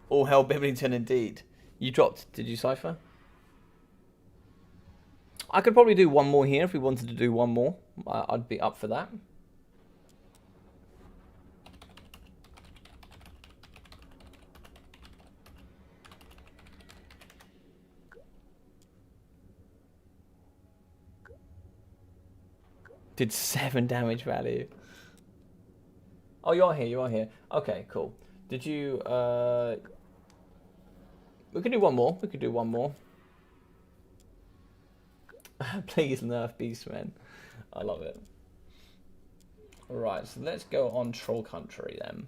All hell Bimington indeed. You dropped, did you, Cypher? I could probably do one more here if we wanted to do one more. I'd be up for that. Did 7 damage value. Oh, you are here, you are here. Okay, cool. Did you, we could do one more, we could do one more. Please nerf Beastmen. I love it. Alright, so let's go on Troll Country then.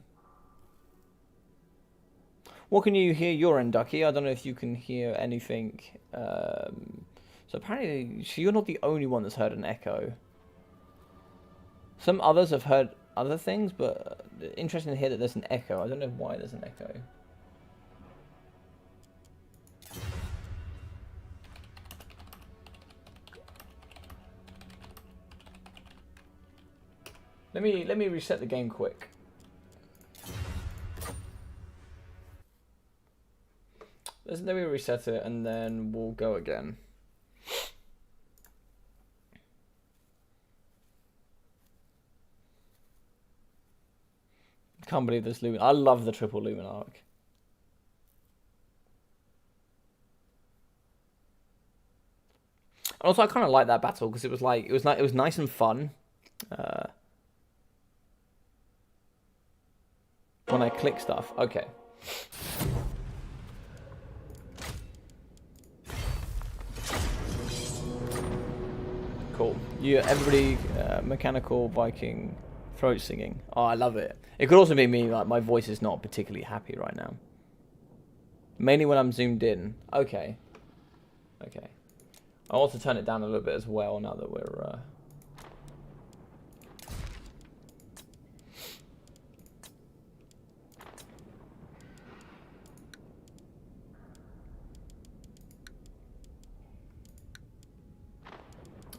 What can you hear your end, Ducky? I don't know if you can hear anything. So apparently, so you're not the only one that's heard an echo. Some others have heard other things, but interesting to hear that there's an echo. I don't know why there's an echo. Let me reset the game quick. Let me reset it and then we'll go again. Can't believe this Lumen. I love the triple Lumen arc. And also, I kind of like that battle because it was like it was nice and fun. When I click stuff. Okay. Cool. Everybody, mechanical Viking throat singing. Oh, I love it. It could also be me, like my voice is not particularly happy right now. Mainly when I'm zoomed in. Okay. Okay. I'll also turn it down a little bit as well now that we're...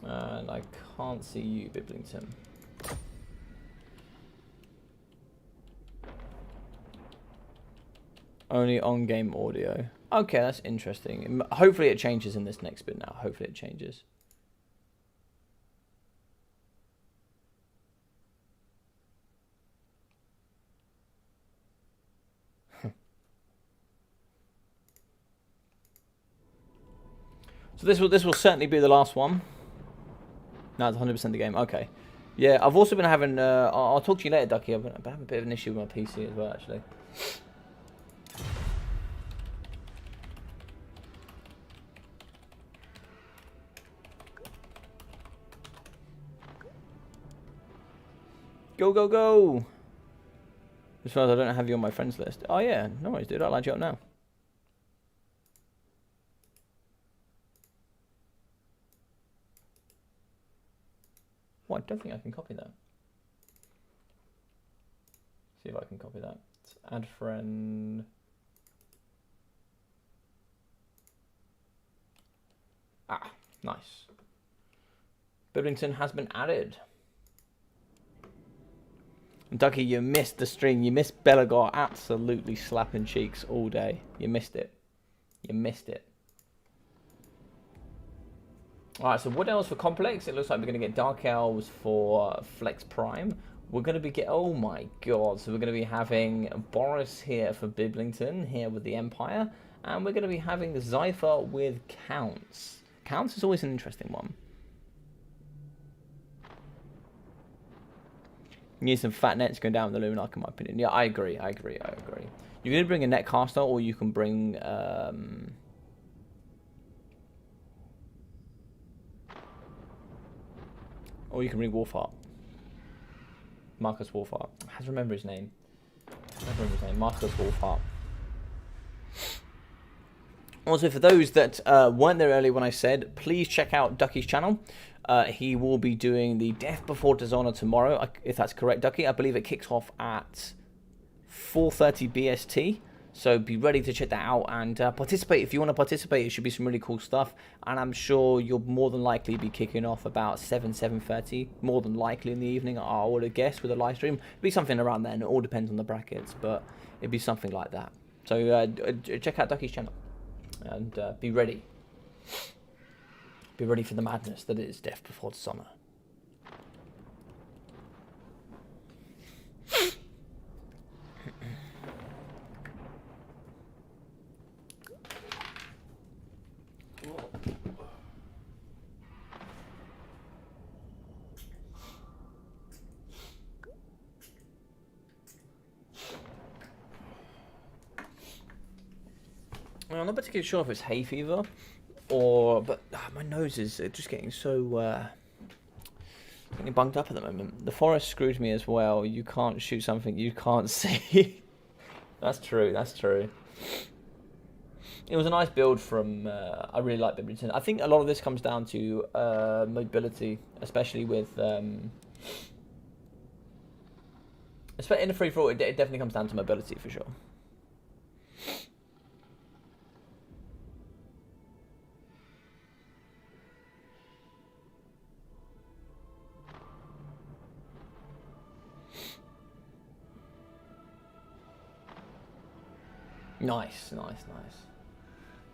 And I can't see you, Biblington. Only on-game audio. Okay, that's interesting. Hopefully it changes in this next bit now. Hopefully it changes. So this will certainly be the last one. No, it's 100% the game. Okay. Yeah, I've also been having... I'll talk to you later, Ducky. I've been having a bit of an issue with my PC as well, actually. Go, go, go! As far as I don't have you on my friends list. Oh, yeah. No worries, dude. I'll add you up now. Oh, I don't think I can copy that. See if I can copy that. Add friend. Ah, nice. Biblington has been added. Ducky, you missed the stream. You missed Belegar absolutely slapping cheeks all day. You missed it. You missed it. Alright, so what else for Complex? It looks like we're going to get Dark Elves for Flex Prime. We're going to be oh my god, so we're going to be having Boris here for Biblington, here with the Empire. And we're going to be having Zypher with Counts. Counts is always an interesting one. You need some fat nets going down the Luminarch, in my opinion. Yeah, I agree. I agree. You can bring a netcaster, or you can bring... or you can bring Wolfheart. Marcus Wolfheart. I have to remember his name. Marcus Wolfheart. Also, for those that weren't there earlier when I said, please check out Ducky's channel. He will be doing the Death Before Dishonor tomorrow, if that's correct, Ducky. I believe it kicks off at 4:30 BST. So be ready to check that out and participate. If you want to participate, it should be some really cool stuff. And I'm sure you'll more than likely be kicking off about 7:30, more than likely in the evening, I would have guessed, with a live stream. It'll be something around then. It all depends on the brackets, but it'd be something like that. So check out Ducky's channel and be ready. Be ready for the madness that is Death Before Dishonor. I'm not particularly sure if it's hay fever but my nose is just getting so getting bunged up at the moment. The forest screwed me as well. You can't shoot something you can't see. That's true. That's true. It was a nice build from. I really like Biblington. I think a lot of this comes down to mobility, especially with. In a free for all, it definitely comes down to mobility for sure. Nice.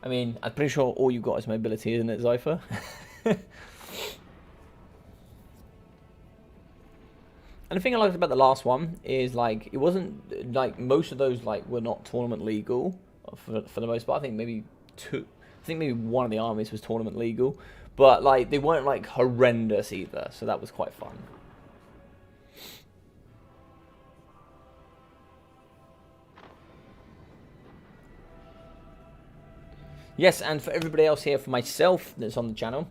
I mean, I'm pretty sure all you got is mobility, isn't it, Zypher? And the thing I liked about the last one is, like, it wasn't, like, most of those, like, were not tournament legal for the most part. I think maybe one of the armies was tournament legal, but, like, they weren't, like, horrendous either, so that was quite fun. Yes, and for everybody else here, for myself that's on the channel,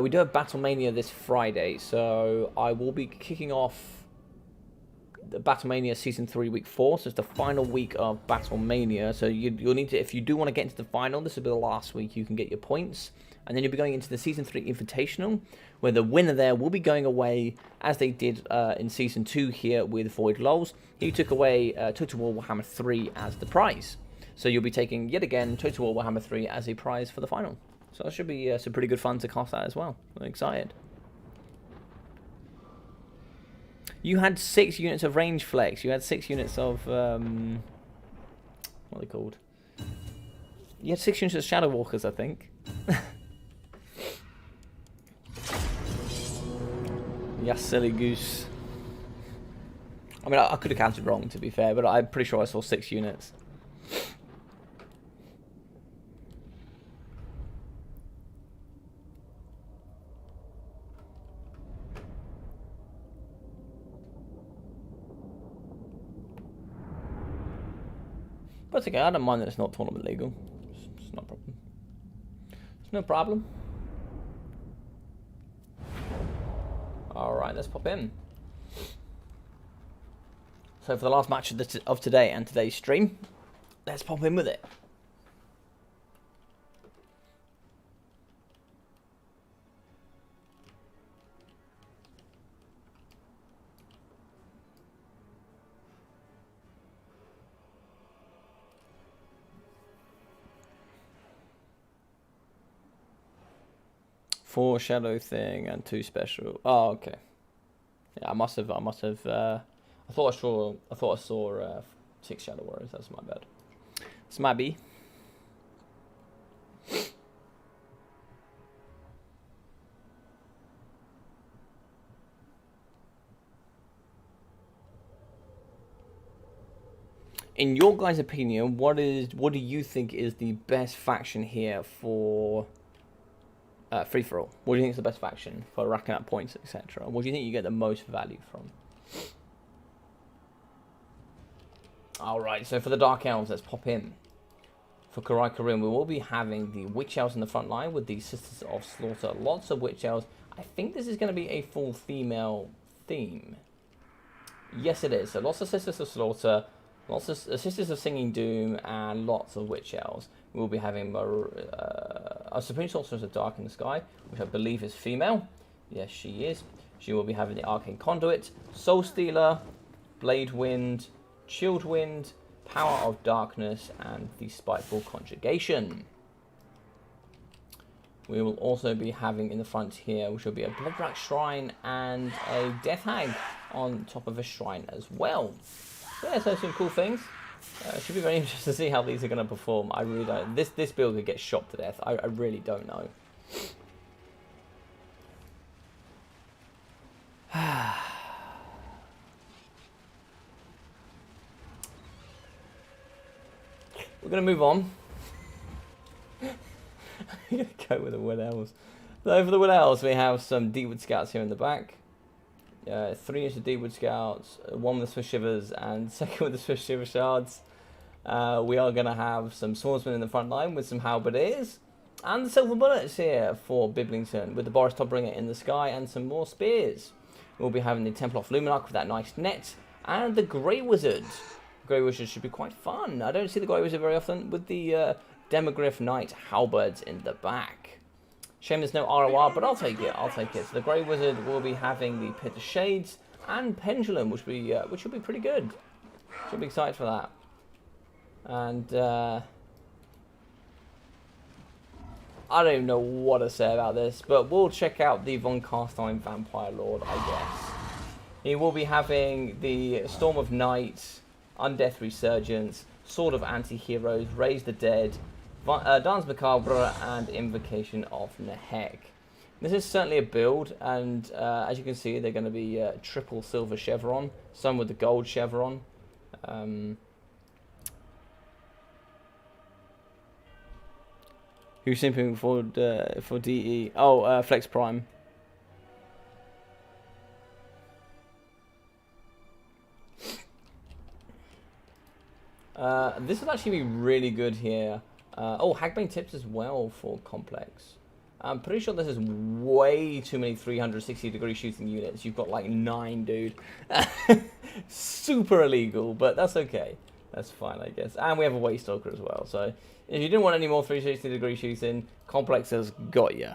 we do have Battlemania this Friday, so I will be kicking off the Battlemania Season 3 Week 4, so it's the final week of Battlemania, so you'll need to, if you do want to get into the final, this will be the last week you can get your points, and then you'll be going into the Season 3 Invitational, where the winner there will be going away, as they did in Season 2 here with Void Lols. He took away Total War Warhammer 3 as the prize. So you'll be taking, yet again, Total War Warhammer 3 as a prize for the final. So that should be some pretty good fun to cast that as well. I'm excited. You had 6 units of range flex. You had 6 units of, what are they called? You had 6 units of Shadow Walkers, I think. Yeah, silly goose. I mean, I could have counted wrong, to be fair, but I'm pretty sure I saw 6 units. But it's okay, I don't mind that it's not tournament legal. It's no problem. It's no problem. Alright, let's pop in. So for the last match of today and today's stream, let's pop in with it. Four shadow thing and 2 special. Oh, okay. Yeah, I thought I saw 6 shadow warriors. That's my bad. It's my B. In your guys' opinion, what do you think is the best faction here for free for all? What do you think is the best faction for racking up points, etc.? What do you think you get the most value from? Alright, so for the Dark Elves, let's pop in. For Karak, we will be having the Witch Elves in the front line with the Sisters of Slaughter. Lots of Witch Elves. I think this is going to be a full female theme. Yes, it is. So lots of Sisters of Slaughter, lots of Sisters of Singing Doom, and lots of Witch Elves. We'll be having a Supreme Sorceress of Dark in the Sky, which I believe is female. Yes, she is. She will be having the Arcane Conduit, Soul Stealer, Blade Wind, Chilled Wind, Power of Darkness, and the Spiteful Conjugation. We will also be having in the front here, which will be a Bloodbrack Shrine and a Death Hag on top of a shrine as well. Yeah, so some cool things. Should be very interesting to see how these are going to perform. I really don't. This build could get shot to death. I really don't know. We're going to move on. I'm going to go with the Wood Elves. So for the Wood Elves, we have some Deepwood Scouts here in the back. 3 units of Deepwood Scouts, 1 with the Swift Shivers, and 2nd with the Swift Shiver Shards. We are going to have some Swordsmen in the front line with some Halberdiers. And the Silver Bullets here for Biblington, with the Boris Todbringer in the sky and some more Spears. We'll be having the Temple of Luminarch with that nice net, and the Grey Wizard. Grey Wizard should be quite fun. I don't see the Grey Wizard very often, with the Demogryph Knight Halberds in the back. Shame there's no ROR, but I'll take it. I'll take it. So the Grey Wizard will be having the Pit of Shades and Pendulum, which will be pretty good. Should be excited for that. And I don't even know what to say about this, but we'll check out the Von Carstein Vampire Lord, I guess. He will be having the Storm of Night, Undeath Resurgence, Sword of Anti-Heroes, Raise the Dead, Dance Macabre, and Invocation of Nehek. This is certainly a build, and as you can see, they're going to be triple silver chevron, some with the gold chevron. Who's simping for DE? Oh, Flex Prime. This would actually be really good here Oh, Hagbane tips as well for complex. I'm pretty sure this is way too many 360-degree shooting units. You've got like 9, dude. Super illegal, but that's okay. That's fine, I guess. And we have a Waste Stalker as well. So if you didn't want any more 360-degree shooting, complex has got you.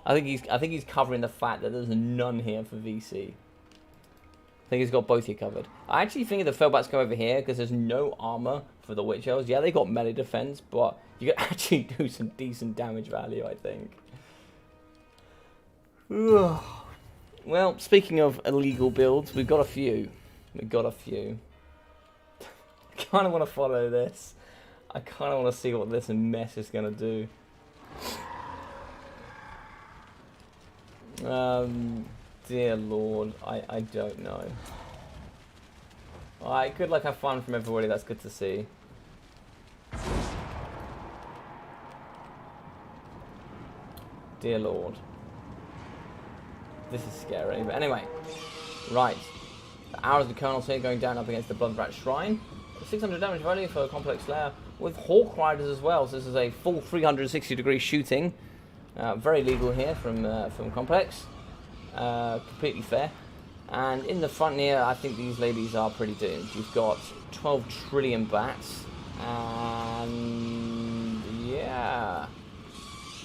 I think he's covering the fact that there's none here for VC. I think he's got both you covered. I actually think the Felbats go over here because there's no armor for the Witch Elves. Yeah, they got melee defense, but you can actually do some decent damage value, I think. Well, speaking of illegal builds, we've got a few. I kind of want to follow this. I kind of want to see what this mess is going to do. Dear Lord, I don't know. Alright, good luck, have fun from everybody, that's good to see. Dear Lord. This is scary, but anyway. Right. The Hours of the Colonels here going down up against the Bloodrat Shrine. 600 damage value for a Complex Slayer with Hawk Riders as well, so this is a full 360-degree shooting. Very legal here from Complex. Completely fair. And in the front here, I think these ladies are pretty doomed. You've got 12 trillion bats. And yeah.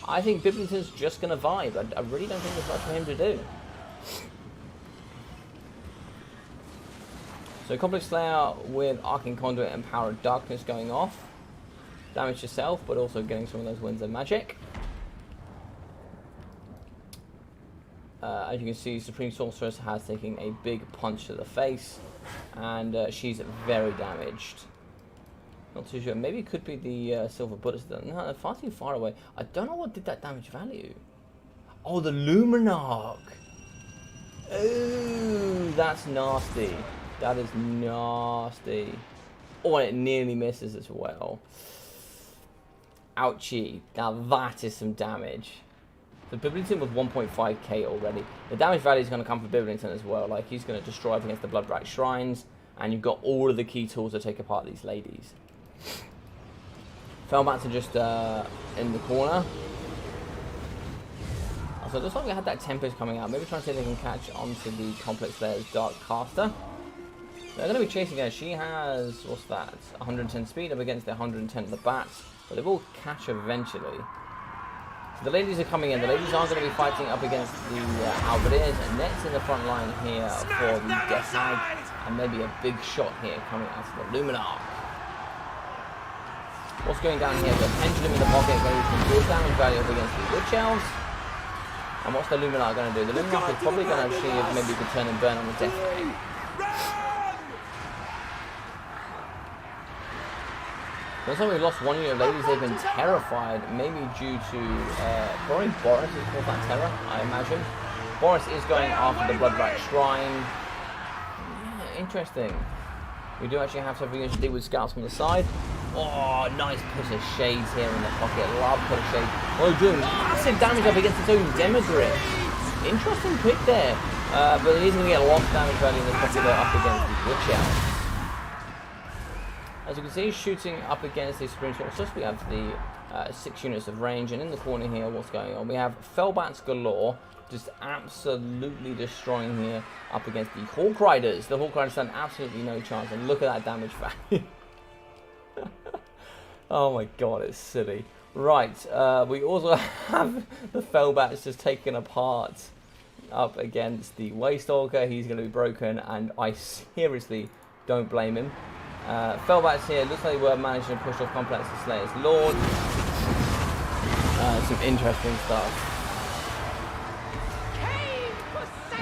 I think Biblington's just going to vibe. I really don't think there's much for him to do. So Complex Slayer with Arcane Conduit and Power of Darkness going off. Damage yourself, but also getting some of those winds of magic. As you can see, Supreme Sorceress has taken a big punch to the face, and she's very damaged. Not too sure. Maybe it could be the Silver Bullets. No, they're far too far away. I don't know what did that damage value. Oh, the Luminarch. Ooh, that's nasty. That is nasty. Oh, and it nearly misses as well. Ouchie. Now that is some damage. So Biblington with 1.5k already. The damage value is going to come for Biblington as well. Like, he's going to destroy up against the Bloodrat Shrines. And you've got all of the key tools to take apart these ladies. Felbats are just in the corner. So it looks like we had that Tempest coming out. Maybe try and see if they can catch onto the Complex Slayer's Dark Caster. They're going to be chasing her. She has, what's that? 110 speed up against the 110 of the bats. But they will catch eventually. So the ladies are coming in. The ladies are going to be fighting up against the Halberdiers. And Net's in the front line here for the Death Hag. And maybe a big shot here coming out of the Luminarch. What's going down here? The Pendulum in the pocket going to do some good damage value up against the Witch Elves. And what's the Luminarch going to do? The Luminarch is probably going to see if maybe we can turn and burn on the Death Hag. Looks like we've lost one unit of ladies. They've been terrified, maybe due to probably Boris is called that terror, I imagine. Boris is going after the Bloodrat Shrine. Yeah, interesting. We do actually have something to do with scouts from the side. Oh, nice put of shades here in the pocket. Love put of shades. Oh, doing massive damage up against its own Demogryph. Interesting pick there. But he's going to get a lot of damage value in this pocket up against the Witch Elves. As you can see, shooting up against the Supreme Sorceress, we have the 6 units of range, and in the corner here, what's going on? We have Felbats galore, just absolutely destroying here up against the Hawk Riders. The Hawk Riders stand absolutely no chance, and look at that damage value. Oh my god, it's silly. Right, we also have the Felbats just taken apart up against the Waystalker. He's going to be broken, and I seriously don't blame him. Felbats here, looks like we're managing to push off Complex to Slayer's Lord. Some interesting stuff.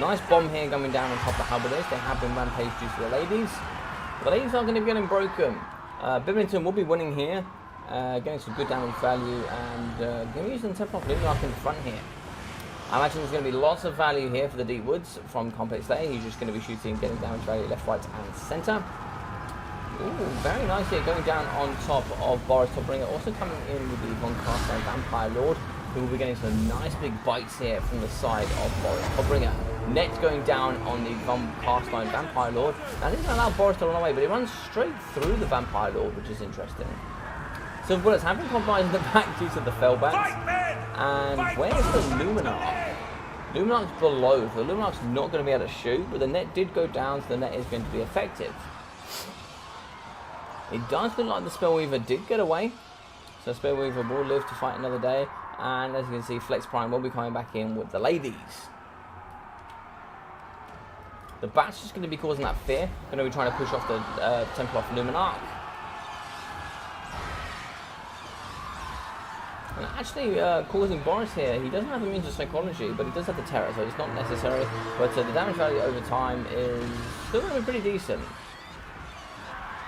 Nice bomb here coming down on top of Halberdiers. They have been rampaged due to the ladies. The ladies are going to be getting broken. Biblington will be winning here, getting some good damage value, and going to be using the Temple of Luminarch in the front here. I imagine there's going to be lots of value here for the Deep Woods from Complex Slayer. He's just going to be shooting, getting damage value left, right, and centre. Ooh, very nice here, going down on top of Boris Topbringer, also coming in with the Von Carstein Vampire Lord, who will be getting some nice big bites here from the side of Boris Topbringer. Net going down on the Von Carstein Vampire Lord. Now, this doesn't allow Boris to run away, but he runs straight through the Vampire Lord, which is interesting. So bullets have been compromised in the back due to the fellbacks. And where's the Luminarch? Luminarch's below. So the Luminarch's not going to be able to shoot, but the net did go down, so the net is going to be effective. It does look like the Spellweaver did get away. So Spellweaver will live to fight another day. And as you can see, Flex Prime will be coming back in with the ladies. The Bat's just going to be causing that fear. Going to be trying to push off the Temple off Luminarch. And actually causing Boris here, he doesn't have immune to psychology, but he does have the terror, so it's not necessary. But the damage value over time is still going to be pretty decent.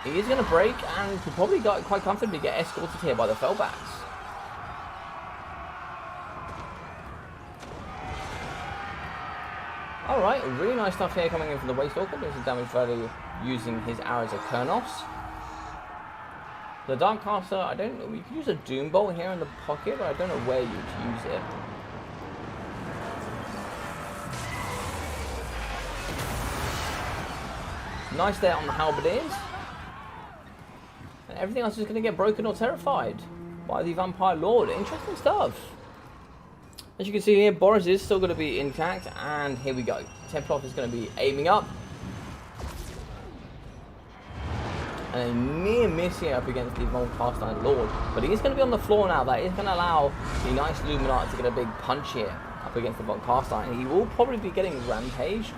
He is going to break and could probably quite comfortably get escorted here by the Fellbacks. Alright, really nice stuff here coming in from the Waystalker. There's a damage value using his arrows of Kernos. The Darkcaster, I don't know, you can use a Doom Bolt here in the pocket, but I don't know where you'd use it. Nice there on the Halberdiers. And everything else is going to get broken or terrified by the Vampire Lord. Interesting stuff. As you can see here, Boris is still going to be intact, and here we go. Templar is going to be aiming up. And a near miss here up against the Von Carstein Lord. But he is going to be on the floor now. That is going to allow the nice Luminarch to get a big punch here up against the Von Carstein. He will probably be getting Rampage.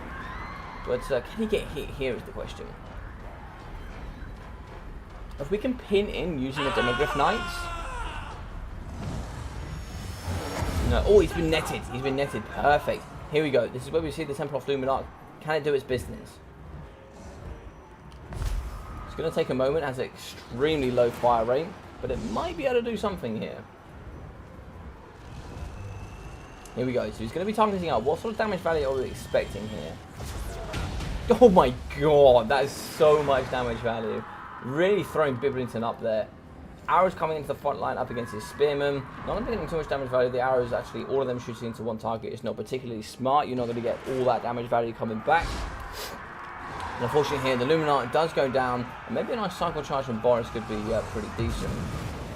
But can he get hit here is the question. If we can pin in using the Demogryph Knights. No, oh, he's been netted. He's been netted. Perfect. Here we go. This is where we see the Temple of Luminarch. Can it do its business? It's going to take a moment. It has an extremely low fire rate, but it might be able to do something here. Here we go. So he's going to be targeting up. What sort of damage value are we expecting here? Oh my god, that is so much damage value. Really throwing Biblington up there. Arrows coming into the front line up against his spearmen. Not getting too much damage value. The arrows actually, all of them shooting into one target is not particularly smart. You're not going to get all that damage value coming back. And unfortunately here, the Luminarch does go down. And maybe a nice cycle charge from Boris could be pretty decent.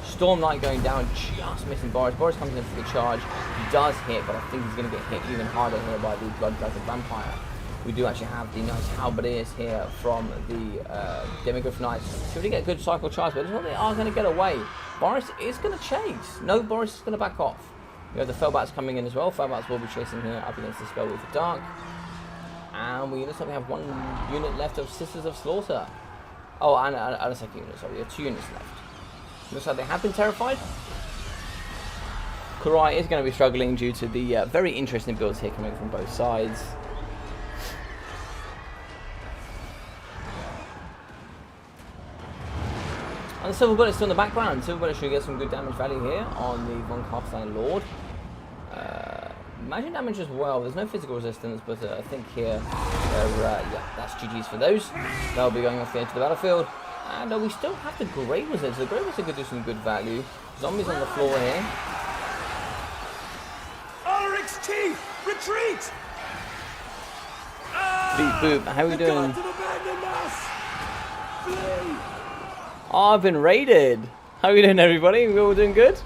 Storm Knight going down, just missing Boris. Boris comes in for the charge. He does hit, but I think he's going to get hit even harder here by the Bloodguzzler Vampire. We do actually have the nice Halberdiers here from the Demogryph Knights. Should we get a good cycle charge, but they are going to get away. Boris is going to chase. No, Boris is going to back off. We have the Fellbats coming in as well. Fellbats will be chasing here up against the Spell with the Dark. And we looks like we have one unit left of Sisters of Slaughter. Oh, and a second unit, sorry. We have 2 units left. Looks like they have been terrified. Karak is going to be struggling due to the very interesting builds here coming from both sides. And the Silver Bullet's still in the background. Silver Bullet should get some good damage value here on the Von Carstein Lord. Magic damage as well. There's no physical resistance, but I think here, yeah, that's GG's for those. They'll be going off the edge of the battlefield. And we still have the Grey Wizards. The Grey Wizards could do some good value. Zombies on the floor here. Ulrich's teeth! Retreat! Beat Boop, how are we doing? Oh, I've been raided. How are we doing, everybody? We all doing good?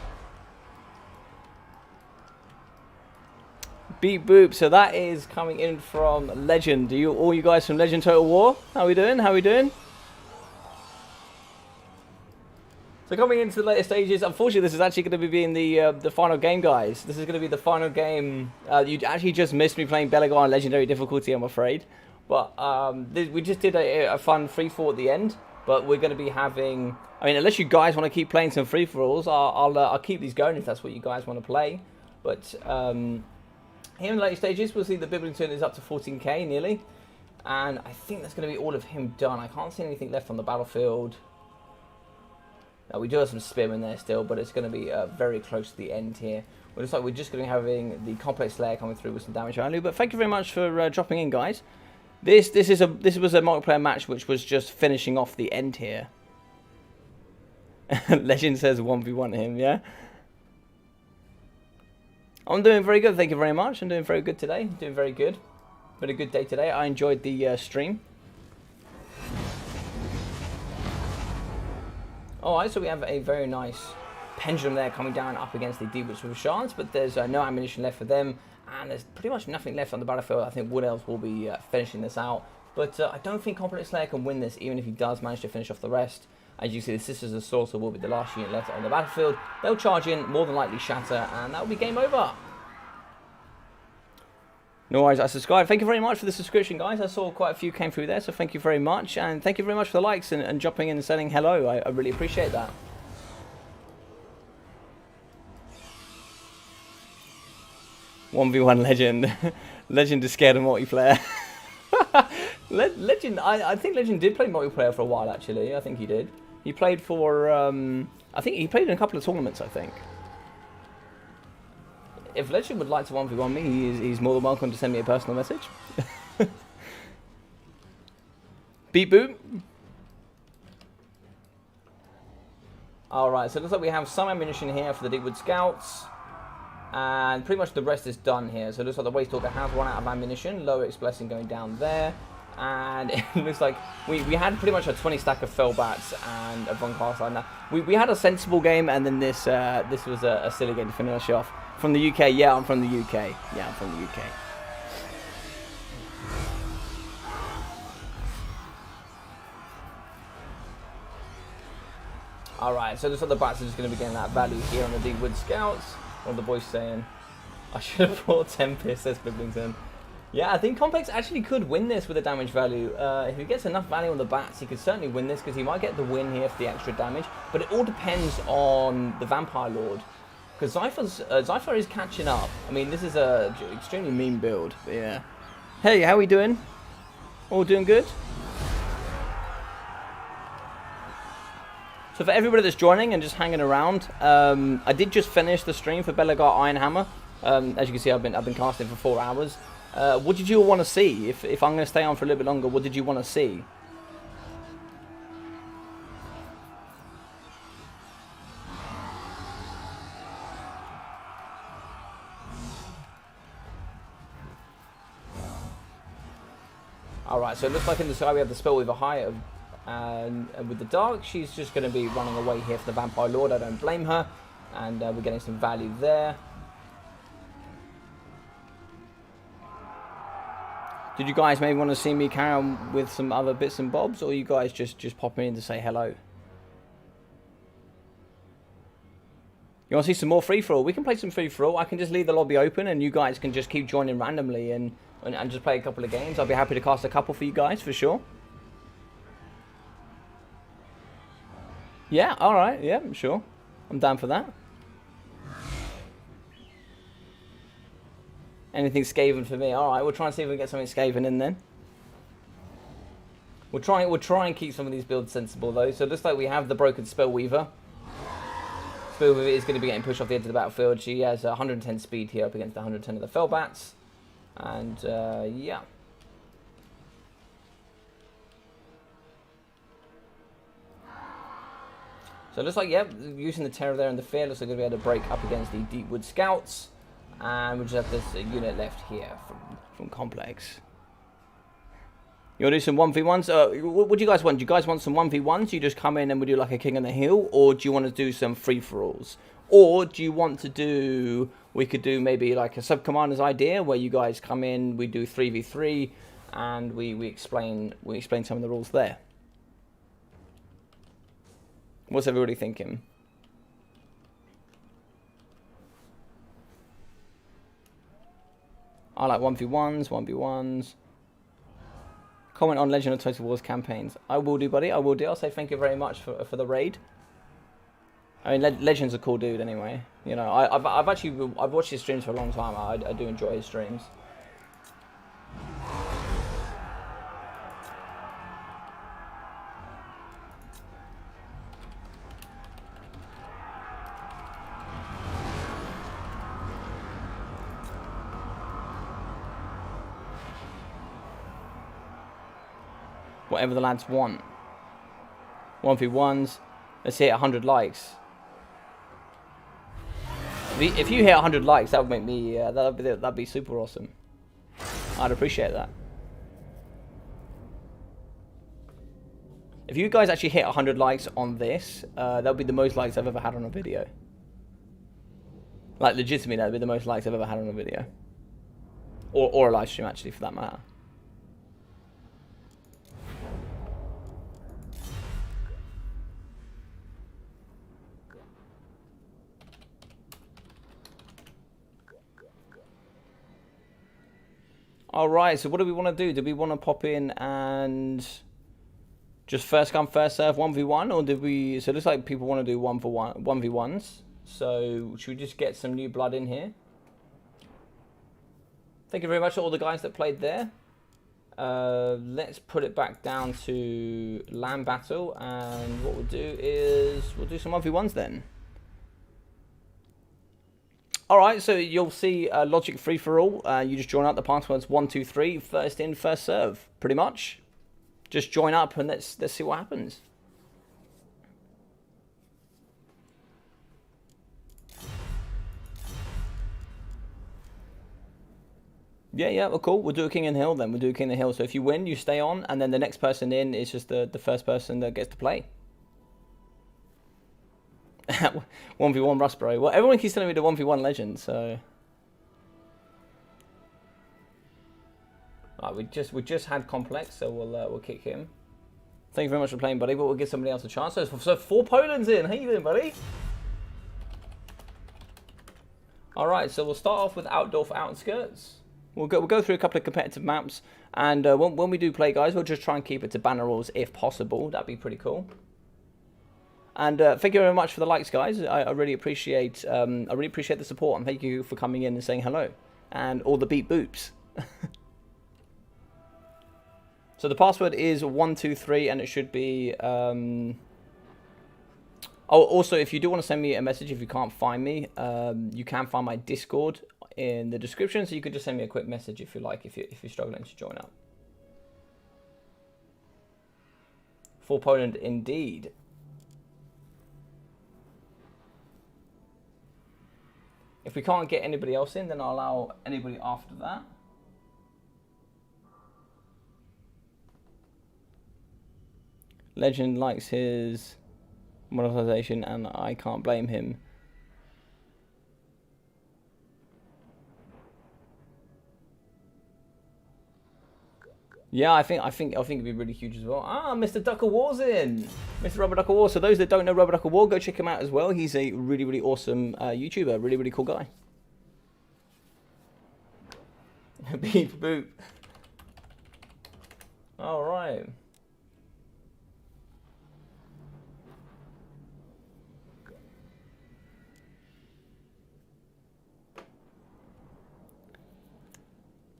Beat Boop. So that is coming in from Legend. All you guys from Legend Total War? How are we doing? How are we doing? So coming into the later stages, unfortunately, this is actually going to be in the final game, guys. This is going to be the final game. You actually just missed me playing Belegar on Legendary difficulty, I'm afraid. But we just did a fun free-for-all at the end. But we're going to be having, I mean, unless you guys want to keep playing some free-for-alls, I'll keep these going if that's what you guys want to play. But here in the later stages, we'll see the Biblington is up to 14k nearly. And I think that's going to be all of him done. I can't see anything left on the battlefield. Now, we do have some spearmen there still, but it's going to be very close to the end here. It looks like we're just going to be having the Complex Slayer coming through with some damage value. But thank you very much for dropping in, guys. This was a multiplayer match which was just finishing off the end here. Legend says 1v1 him, yeah? I'm doing very good, thank you very much. I'm doing very good today. Doing very good. Had a good day today. I enjoyed the stream. Alright, so we have a very nice pendulum there coming down up against the Deep Woods with shards, but there's no ammunition left for them, and there's pretty much nothing left on the battlefield. I think Wood Elves will be finishing this out, but I don't think Complex Slayer can win this, even if he does manage to finish off the rest. As you see, the Sisters of Sorcerer will be the last unit left on the battlefield. They'll charge in, more than likely shatter, and that will be game over. No worries, I subscribe. Thank you very much for the subscription, guys. I saw quite a few came through there, so thank you very much. And thank you very much for the likes and jumping in and saying hello. I really appreciate that. "1v1 Legend." Legend is scared of multiplayer. Legend, I think Legend did play multiplayer for a while, actually. I think he did. He played for, I think he played in a couple of tournaments, I think. If Legend would like to 1v1 me, he's more than welcome to send me a personal message. Beep boop. Alright, so it looks like we have some ammunition here for the Deepwood Scouts. And pretty much the rest is done here. So it looks like the Waste Talker has run out of ammunition. Lower Blessing going down there. And it looks like we had pretty much a 20 stack of Fellbats and a Von Cast Now we had a sensible game, and then this was a silly game to finish off. From the UK, yeah, I'm from the UK. Yeah, I'm from the UK. Alright, so it looks like the bats are just going to be getting that value here on the Deepwood Scouts. What are the boys saying? I should have bought Tempest, says Biblington. Yeah, I think Complex actually could win this with the damage value. If he gets enough value on the bats, he could certainly win this, because he might get the win here for the extra damage. But it all depends on the Vampire Lord, because Zypher is catching up. I mean, this is a extremely mean build. But yeah. Hey, how we doing? All doing good? So for everybody that's joining and just hanging around, I did just finish the stream for Belegar Ironhammer. As you can see, I've been casting for 4 hours. What did you all want to see? If I'm going to stay on for a little bit longer, what did you want to see? Alright, so it looks like in the sky we have the Spellweaver High, and with the Dark, she's just going to be running away here for the Vampire Lord. I don't blame her, and we're getting some value there. Did you guys maybe want to see me carry on with some other bits and bobs, or you guys just popping in to say hello? You want to see some more free-for-all? We can play some free-for-all. I can just leave the lobby open, and you guys can just keep joining randomly and just play a couple of games. I'll be happy to cast a couple for you guys, for sure. Yeah, alright, yeah, sure. I'm down for that. Anything Skaven for me. Alright, we'll try and see if we can get something Skaven in then. We'll try and keep some of these builds sensible though. So it looks like we have the broken Spellweaver. Spellweaver is going to be getting pushed off the edge of the battlefield. She has 110 speed here up against the 110 of the Fellbats. And yeah. So it looks like, yeah, using the Terror there and the Fear, looks like we're going to be able to break up against the Deepwood Scouts. And we just have this unit left here from Complex. You want to do some 1v1s? What do you guys want? Do you guys want some 1v1s? You just come in and we do like a King on the Hill? Or do you want to do some free-for-alls? Or do you want to do... We could do maybe like a sub-commander's idea where you guys come in, we do 3v3, and we explain some of the rules there. What's everybody thinking? I like 1v1s, 1v1s. Comment on Legend of Total Wars campaigns. I will do, buddy. I will do. I'll say thank you very much for the raid. I mean, Legend's a cool dude anyway. You know, I've watched his streams for a long time. I do enjoy his streams. Whatever the lads want. 1v1s. Let's hit 100 likes. If you hit 100 likes, that would make me. That'd be super awesome. I'd appreciate that. If you guys actually hit 100 likes on this, that'll be the most likes I've ever had on a video. Like, legitimately, that'll be the most likes I've ever had on a video. Or a live stream, actually, for that matter. Alright, so what do we want to do? Do we want to pop in and just first come, first serve 1v1? Or did we... So it looks like people want to do 1v1s. So should we just get some new blood in here? Thank you very much to all the guys that played there. Let's put it back down to land battle. And what we'll do is we'll do some 1v1s then. Alright, so you'll see logic free for all. You just join up the passwords 1, 2, 3, first in, first serve, pretty much. Just join up and let's see what happens. Yeah, well, cool. We'll do a King in the Hill then. We'll do a King in the Hill. So if you win, you stay on, and then the next person in is just the first person that gets to play. 1v1 Rustbro. Well, everyone keeps telling me the 1v1 legend, so... Right, we just had Complex, so we'll kick him. Thank you very much for playing, buddy, but we'll give somebody else a chance. So 4 Poland's in. How you doing, buddy? Alright, so we'll start off with Outdoor for Outskirts. We'll go through a couple of competitive maps, and when we do play, guys, we'll just try and keep it to banner rules if possible. That'd be pretty cool. And thank you very much for the likes, guys. I really appreciate the support, and thank you for coming in and saying hello, and all the beep boops. So the password is 123, and it should be. Oh, also, if you do want to send me a message, if you can't find me, you can find my Discord in the description, so you could just send me a quick message if you like, if you're struggling to join up. For Poland, indeed. If we can't get anybody else in, then I'll allow anybody after that. Legend likes his monetization, and I can't blame him. Yeah, I think it'd be really huge as well. Ah, Mr. Ducker War's in. Mr. Rubber Ducker War. So those that don't know Rubber Ducker War, go check him out as well. He's a really awesome YouTuber. Really cool guy. Beep boop. All right.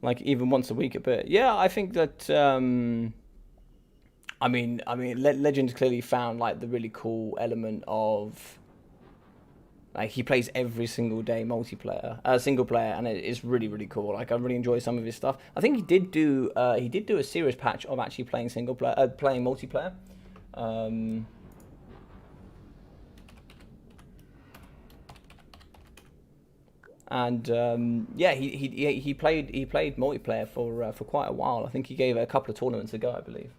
Like even once a week a bit. Yeah, I think that. I mean, Legend's clearly found like the really cool element of. Like he plays every single day multiplayer, single player, and it's really cool. Like I really enjoy some of his stuff. I think he did do a serious patch of actually playing single player, playing multiplayer. And yeah, he played multiplayer for quite a while. I think he gave it a couple of tournaments a go, I believe.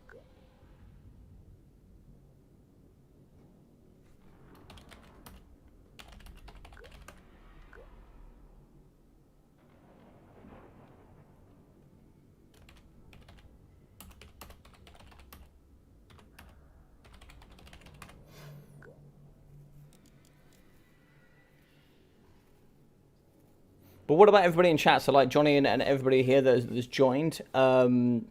But what about everybody in chat? So like Johnny and everybody here that's joined. What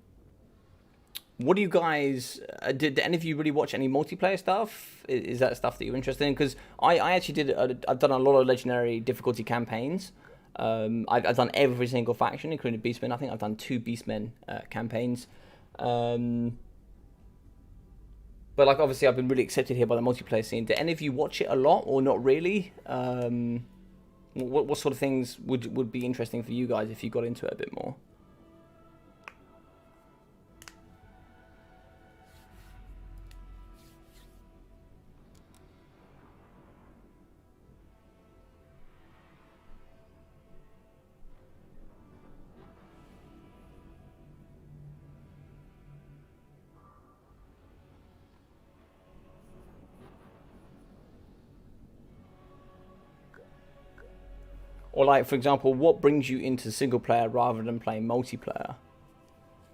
do you guys... did any of you really watch any multiplayer stuff? Is that stuff that you're interested in? Because I actually did... I've done a lot of legendary difficulty campaigns. I've done every single faction, including Beastmen. I think I've done 2 Beastmen campaigns. But like obviously I've been really accepted here by the multiplayer scene. Did any of you watch it a lot or not really? What sort of things would be interesting for you guys if you got into it a bit more? Or like, for example, what brings you into single player rather than playing multiplayer?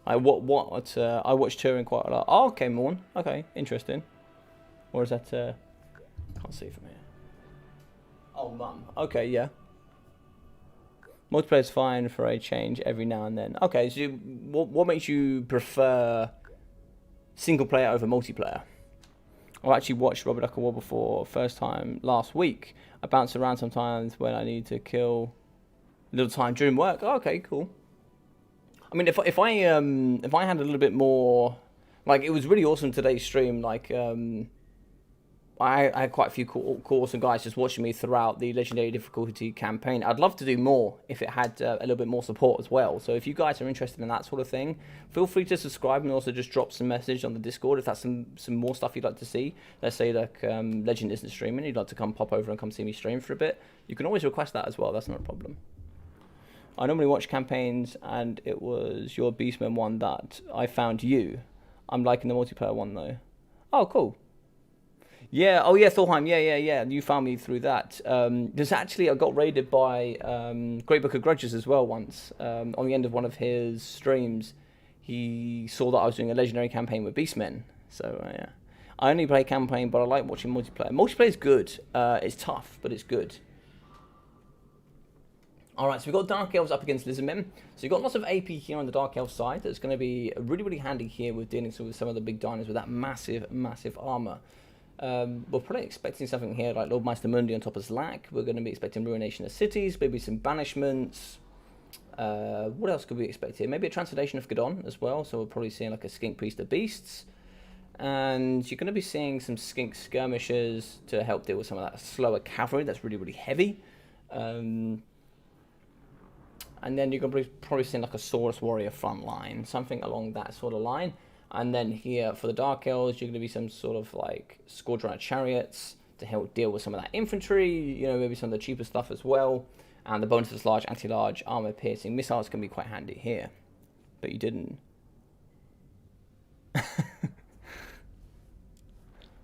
Like I watch touring quite a lot. Oh, okay, Morn. Okay, interesting. Or is that can't see from here. Oh, mum. Okay, yeah. Multiplayer's fine for a change every now and then. Okay, so what makes you prefer single player over multiplayer? I actually watched Robert Duck War before first time last week. I bounce around sometimes when I need to kill a little time during work. Oh, okay, cool. I mean, if I had a little bit more, like, it was really awesome today's stream. Like, I had quite a few cool awesome guys just watching me throughout the Legendary Difficulty campaign. I'd love to do more if it had a little bit more support as well. So if you guys are interested in that sort of thing, feel free to subscribe and also just drop some message on the Discord if that's some more stuff you'd like to see. Let's say like Legend isn't streaming, you'd like to come pop over and come see me stream for a bit. You can always request that as well. That's not a problem. I normally watch campaigns, and it was your Beastman one that I found you. I'm liking the multiplayer one though. Oh, cool. Yeah, oh yeah, Thorheim, yeah. You found me through that. There's actually, I got raided by Great Book of Grudges as well once. On the end of one of his streams, he saw that I was doing a legendary campaign with Beastmen. So, yeah. I only play campaign, but I like watching multiplayer. Multiplayer is good. It's tough, but it's good. Alright, so we've got Dark Elves up against Lizardmen. So you've got lots of AP here on the Dark Elf side. That's going to be really, really handy here with dealing with some of the big diners with that massive, massive armor. We're probably expecting something here like Lord Meister Mundi on top of Slack. We're going to be expecting Ruination of Cities, maybe some Banishments. What else could we expect here? Maybe a Translation of Gadon as well. So we're probably seeing like a Skink Priest of Beasts. And you're going to be seeing some Skink Skirmishers to help deal with some of that slower cavalry that's really, really heavy. And then you're going to be probably seeing like a Saurus Warrior front line, something along that sort of line. And then here for the Dark Elves, you're going to be some sort of like Scourge Runner Chariots to help deal with some of that infantry, you know, maybe some of the cheaper stuff as well. And the bonus of large, anti-large, armor piercing missiles can be quite handy here. But you didn't.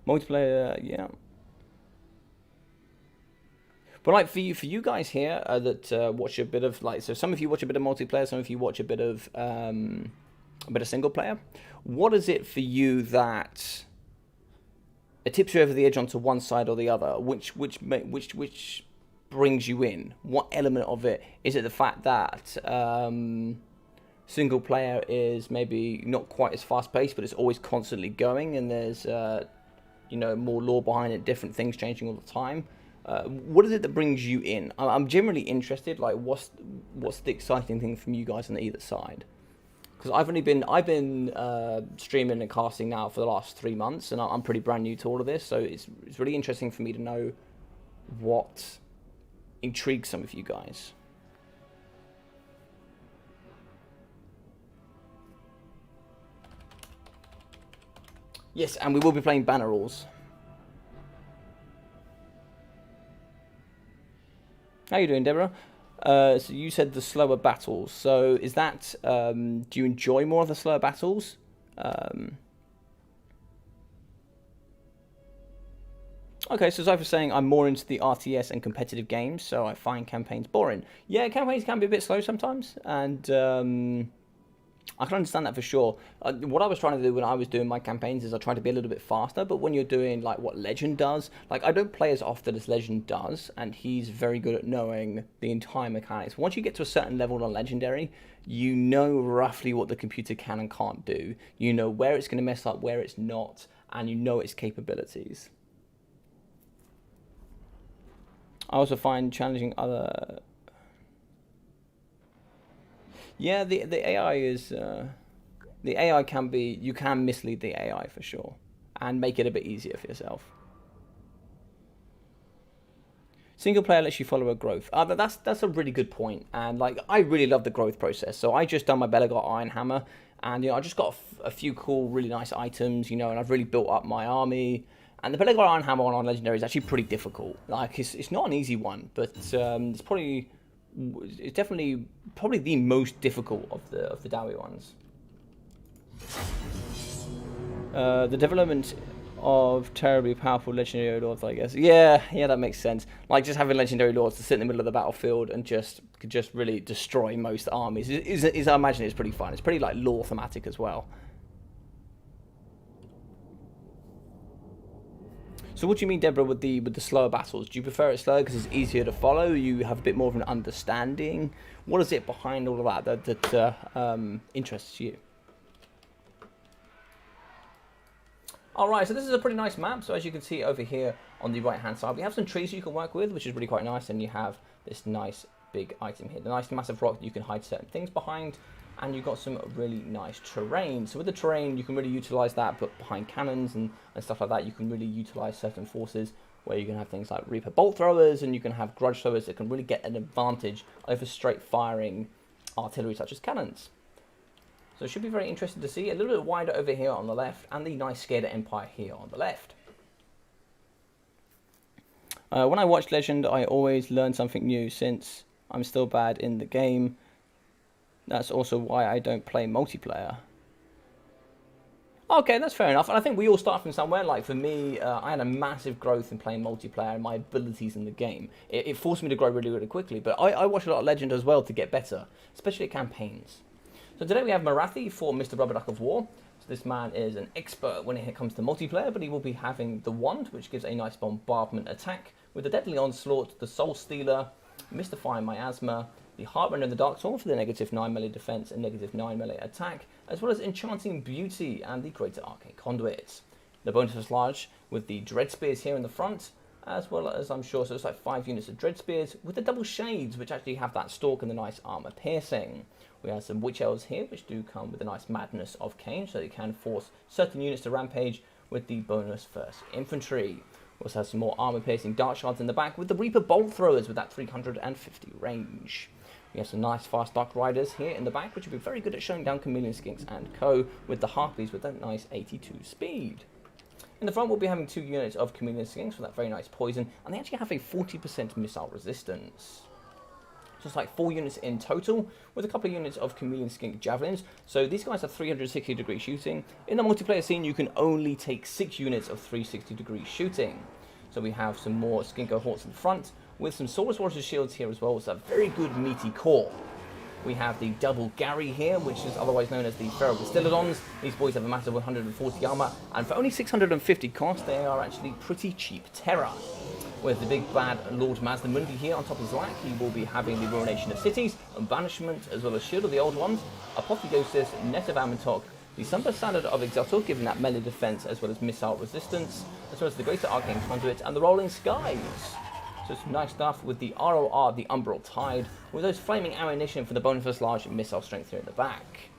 Multiplayer, yeah. But like for you guys here that watch a bit of like, so some of you watch a bit of multiplayer, some of you watch a bit of single player. What is it for you that it tips you over the edge onto one side or the other? Which brings you in? What element of it is it? The fact that single player is maybe not quite as fast paced, but it's always constantly going, and there's you know, more lore behind it, different things changing all the time. What is it that brings you in? I'm generally interested. Like, what's the exciting thing from you guys on either side? Because I've been streaming and casting now for the last 3 months, and I'm pretty brand new to all of this. So it's really interesting for me to know what intrigues some of you guys. Yes, and we will be playing Banner Rules. How you doing, Deborah? So you said the slower battles. So is that, do you enjoy more of the slower battles? Okay, so as I was saying, I'm more into the RTS and competitive games, so I find campaigns boring. Yeah, campaigns can be a bit slow sometimes, and I can understand that for sure. What I was trying to do when I was doing my campaigns is I tried to be a little bit faster, but when you're doing like what Legend does, like I don't play as often as Legend does, and he's very good at knowing the entire mechanics. Once you get to a certain level on Legendary, you know roughly what the computer can and can't do. You know where it's going to mess up, where it's not, and you know its capabilities. I also find challenging other... Yeah, the AI is... the AI can be... You can mislead the AI for sure. And make it a bit easier for yourself. Single player lets you follow a growth. That's a really good point. And like, I really love the growth process. So I just done my Belegar Ironhammer. And you know, I just got a few cool, really nice items, you know, and I've really built up my army. And the Belegar Ironhammer on Legendary is actually pretty difficult. Like, it's not an easy one, but it's definitely probably the most difficult of the Dowie ones. The development of terribly powerful legendary lords, I guess. Yeah, that makes sense. Like just having legendary lords to sit in the middle of the battlefield and could just really destroy most armies. I imagine it's pretty fun. It's pretty like lore thematic as well. So what do you mean, Deborah, with the slower battles? Do you prefer it slower because it's easier to follow? You have a bit more of an understanding. What is it behind all of that interests you? Alright, so this is a pretty nice map. So as you can see over here on the right hand side, we have some trees you can work with, which is really quite nice. And you have this nice big item here, the nice massive rock that you can hide certain things behind. And you've got some really nice terrain. So with the terrain, you can really utilize that, but behind cannons and stuff like that, you can really utilize certain forces where you can have things like Reaper bolt throwers, and you can have grudge throwers that can really get an advantage over straight firing artillery such as cannons. So it should be very interesting to see. A little bit wider over here on the left, and the nice Skader Empire here on the left. When I watch Legend, I always learn something new since I'm still bad in the game. That's also why I don't play multiplayer. Okay, that's fair enough. And I think we all start from somewhere. Like for me, I had a massive growth in playing multiplayer and my abilities in the game. It forced me to grow really, really quickly. But I watch a lot of Legend as well to get better, especially at campaigns. So today we have Marathi for Mr. Rubber Duck of War. So this man is an expert when it comes to multiplayer, but he will be having the Wand, which gives a nice bombardment attack, with the Deadly Onslaught, the Soul Stealer, Mystifying Miasma, the Heartrender and the Dark Sword for the -9 melee defense and -9 melee attack, as well as Enchanting Beauty and the Greater Arcane Conduit. The bonus is large with the Dread Spears here in the front, as well as I'm sure, so it's like 5 units of Dread Spears with the double shades, which actually have that stalk and the nice armor piercing. We have some Witch Elves here, which do come with a nice Madness of Cain, so you can force certain units to rampage with the bonus First Infantry. We also have some more armor piercing Dark Shards in the back with the Reaper Bolt Throwers with that 350 range. We have some nice fast Dark Riders here in the back, which will be very good at showing down Chameleon Skinks and co, with the Harpies with that nice 82 speed. In the front, we'll be having 2 units of Chameleon Skinks with that very nice poison, and they actually have a 40% missile resistance. So it's like 4 units in total, with a couple of units of Chameleon Skink Javelins. So these guys have 360 degree shooting. In the multiplayer scene, you can only take 6 units of 360 degree shooting. So we have some more Skinko Horts in front, with some Swords Warriors shields here as well, with a very good meaty core. We have the double Gary here, which is otherwise known as the Feral Bastillodons. These boys have a massive 140 armor, and for only 650 cost, they are actually pretty cheap terror. With the big bad Lord Mazdamundi here on top of his lack, he will be having the Ruination of Cities, and Banishment, as well as Shield of the Old Ones, Apotheosis, Net of Amantok, the Sunburst Standard of Exaltor, giving that melee defense as well as missile resistance, as well as the Greater Arcane Conduit and the Rolling Skies. So some nice stuff with the ROR, the Umbral Tide, with those flaming ammunition for the bonus large missile strength here in the back.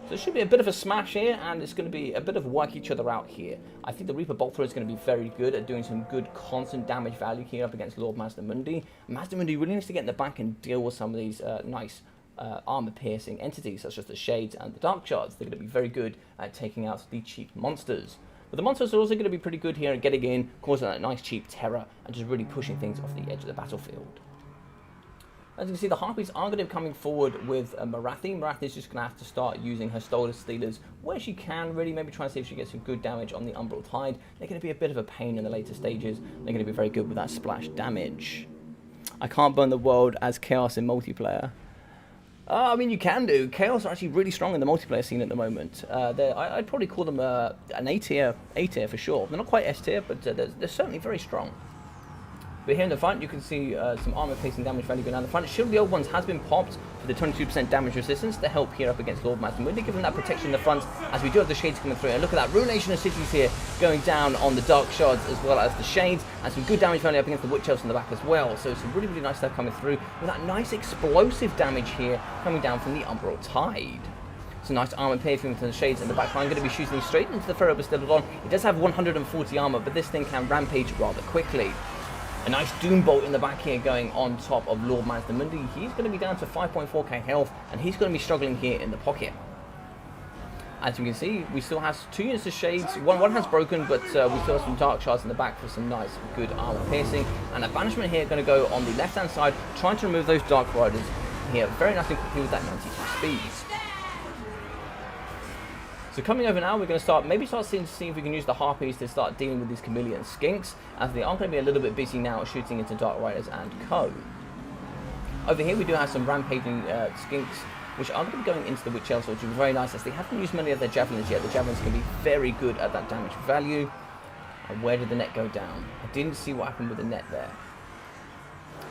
So it should be a bit of a smash here, and it's going to be a bit of work each other out here. I think the Reaper Bolt Thrower is going to be very good at doing some good constant damage value here up against Lord Mazdamundi. Mazdamundi really needs to get in the back and deal with some of these nice armor-piercing entities, such as the Shades and the Dark Shards. They're going to be very good at taking out the cheap monsters. But the monsters are also going to be pretty good here at getting in, causing that nice cheap terror, and just really pushing things off the edge of the battlefield. As you can see, the Harpies are going to be coming forward with Marathi. Marathi's just going to have to start using her Stolen Stealers where she can, really. Maybe try and see if she gets some good damage on the Umbral Tide. They're going to be a bit of a pain in the later stages. They're going to be very good with that splash damage. I can't burn the world as Chaos in multiplayer. I mean, you can do. Chaos are actually really strong in the multiplayer scene at the moment. I'd probably call them an A tier for sure. They're not quite S tier, but they're certainly very strong. But here in the front, you can see some armor-piercing damage value going down the front. Shield of the Old Ones has been popped for the 22% damage resistance to help here up against Lord Mazdamundi, giving that protection in the front as we do have the Shades coming through. And look at that, Ruination of Cities here going down on the Dark Shards as well as the Shades, and some good damage value up against the Witch Elves in the back as well. So some really, really nice stuff coming through with that nice explosive damage here coming down from the Umbral Tide. Some nice armor piercing into the Shades in the back line, going to be shooting straight into the Feral Bastillodon. It does have 140 armor, but this thing can rampage rather quickly. A nice Doom Bolt in the back here going on top of Lord Mazdamundi. He's going to be down to 5.4k health, and he's going to be struggling here in the pocket. As you can see, we still have 2 units of Shades. One has broken, but we still have some Dark Shards in the back for some nice, good armor piercing. And a Banishment here going to go on the left-hand side, trying to remove those Dark Riders here very nice and quickly with that 92 speed. So coming over now, we're going to start seeing to see if we can use the Harpies to start dealing with these chameleon skinks, as they are going to be a little bit busy now shooting into Dark Riders and co. Over here we do have some rampaging skinks, which are going to be going into the Witch Elves, which is very nice, as they haven't used many of their javelins yet. The javelins can be very good at that damage value. And where did the net go down? I didn't see what happened with the net there.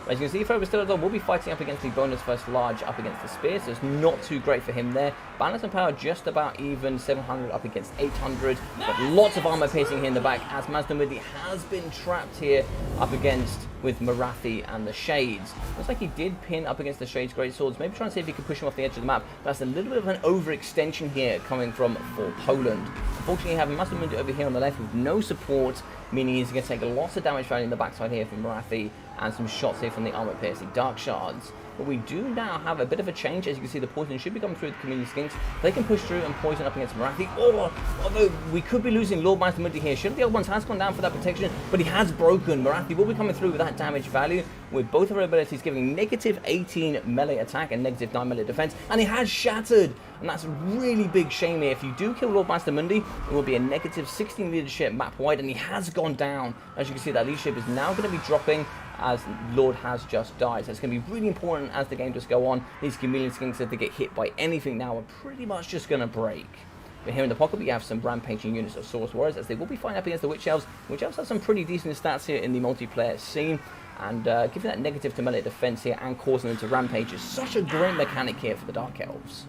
As you can see, Phobostilodon will be fighting up against the bonus first large up against the spear, so it's not too great for him there. Balance and power just about even, 700 up against 800, but lots of armor piercing here in the back, as Mazdamundi has been trapped here up against with Marathi and the Shades. Looks like he did pin up against the Shades Greatswords, maybe trying to see if he could push him off the edge of the map. That's a little bit of an overextension here coming from for Poland. Unfortunately, you have Mazdamundi over here on the left with no support, meaning he's going to take lots of damage value in the backside here from Marathi, and some shots here from the armor piercing Dark Shards. But we do now have a bit of a change. As you can see, the poison should be coming through the community skinks. They can push through and poison up against Marathi. Although we could be losing Lord Mazdamundi here. Should the other ones has gone down for that protection, but he has broken. Marathi will be coming through with that damage value, with both of her abilities giving negative 18 melee attack and negative 9 melee defense, and he has shattered. And that's a really big shame here. If you do kill Lord Mazdamundi, it will be a negative 16 leadership map wide, and he has gone down. As you can see, that leadership is now going to be dropping, as Lord has just died. So it's going to be really important as the game does go on. These chameleon skinks, if they get hit by anything now, are pretty much just going to break. But here in the pocket, we have some rampaging units of Source Warriors, as they will be fighting up against the Witch Elves. Witch Elves have some pretty decent stats here in the multiplayer scene, and giving that negative to melee defense here and causing them to rampage is such a great mechanic here for the Dark Elves.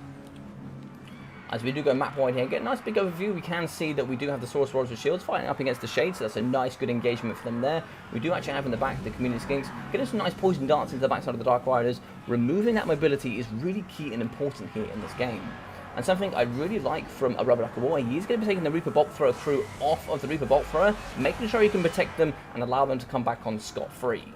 As we do go map wide here, get a nice big overview, we can see that we do have the Source Warriors with shields fighting up against the Shades, so that's a nice good engagement for them there. We do actually have in the back the community skinks, getting some nice poison darts into the backside of the Dark Riders. Removing that mobility is really key and important here in this game. And something I really like from a Rubber Duck War, he's going to be taking the Reaper Bolt Thrower through off of the Reaper Bolt Thrower, making sure he can protect them and allow them to come back on scot-free.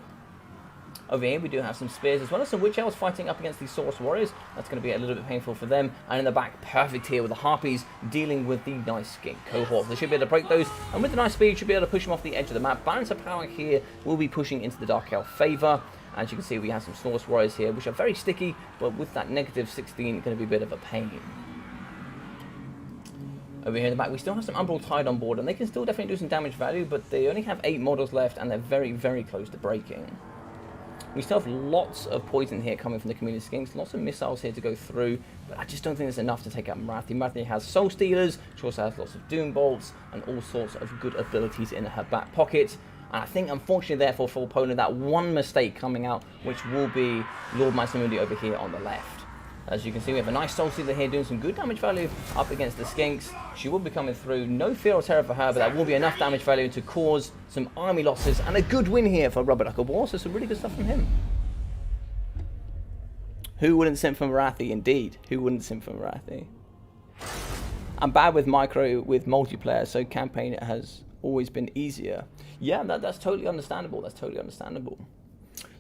Over here we do have some spears, as well as some Witch Elves fighting up against these Source Warriors. That's going to be a little bit painful for them. And in the back, perfect here with the Harpies dealing with the nice skink cohorts. They should be able to break those, and with the nice speed, should be able to push them off the edge of the map. Balance of power here will be pushing into the Dark Elf favour. As you can see, we have some Source Warriors here, which are very sticky, but with that negative 16, going to be a bit of a pain. Over here in the back, we still have some Umbral Tide on board, and they can still definitely do some damage value, but they only have 8 models left, and they're very, very close to breaking. We still have lots of poison here coming from the community skinks, lots of missiles here to go through, but I just don't think there's enough to take out Marathi. Marathi has Soul Stealers, she also has lots of Doom Bolts, and all sorts of good abilities in her back pocket. And I think, unfortunately, therefore, for Poland, that one mistake coming out, which will be Lord Mazdamundi over here on the left. As you can see, we have a nice Soul Stealer here doing some good damage value up against the skinks. She will be coming through. No fear or terror for her, but that will be enough damage value to cause some army losses. And a good win here for Rubber Duck War, so some really good stuff from him. Who wouldn't simp for Marathi? Indeed. Who wouldn't simp for Marathi? I'm bad with multiplayer, so campaign has always been easier. Yeah, that's totally understandable. That's totally understandable.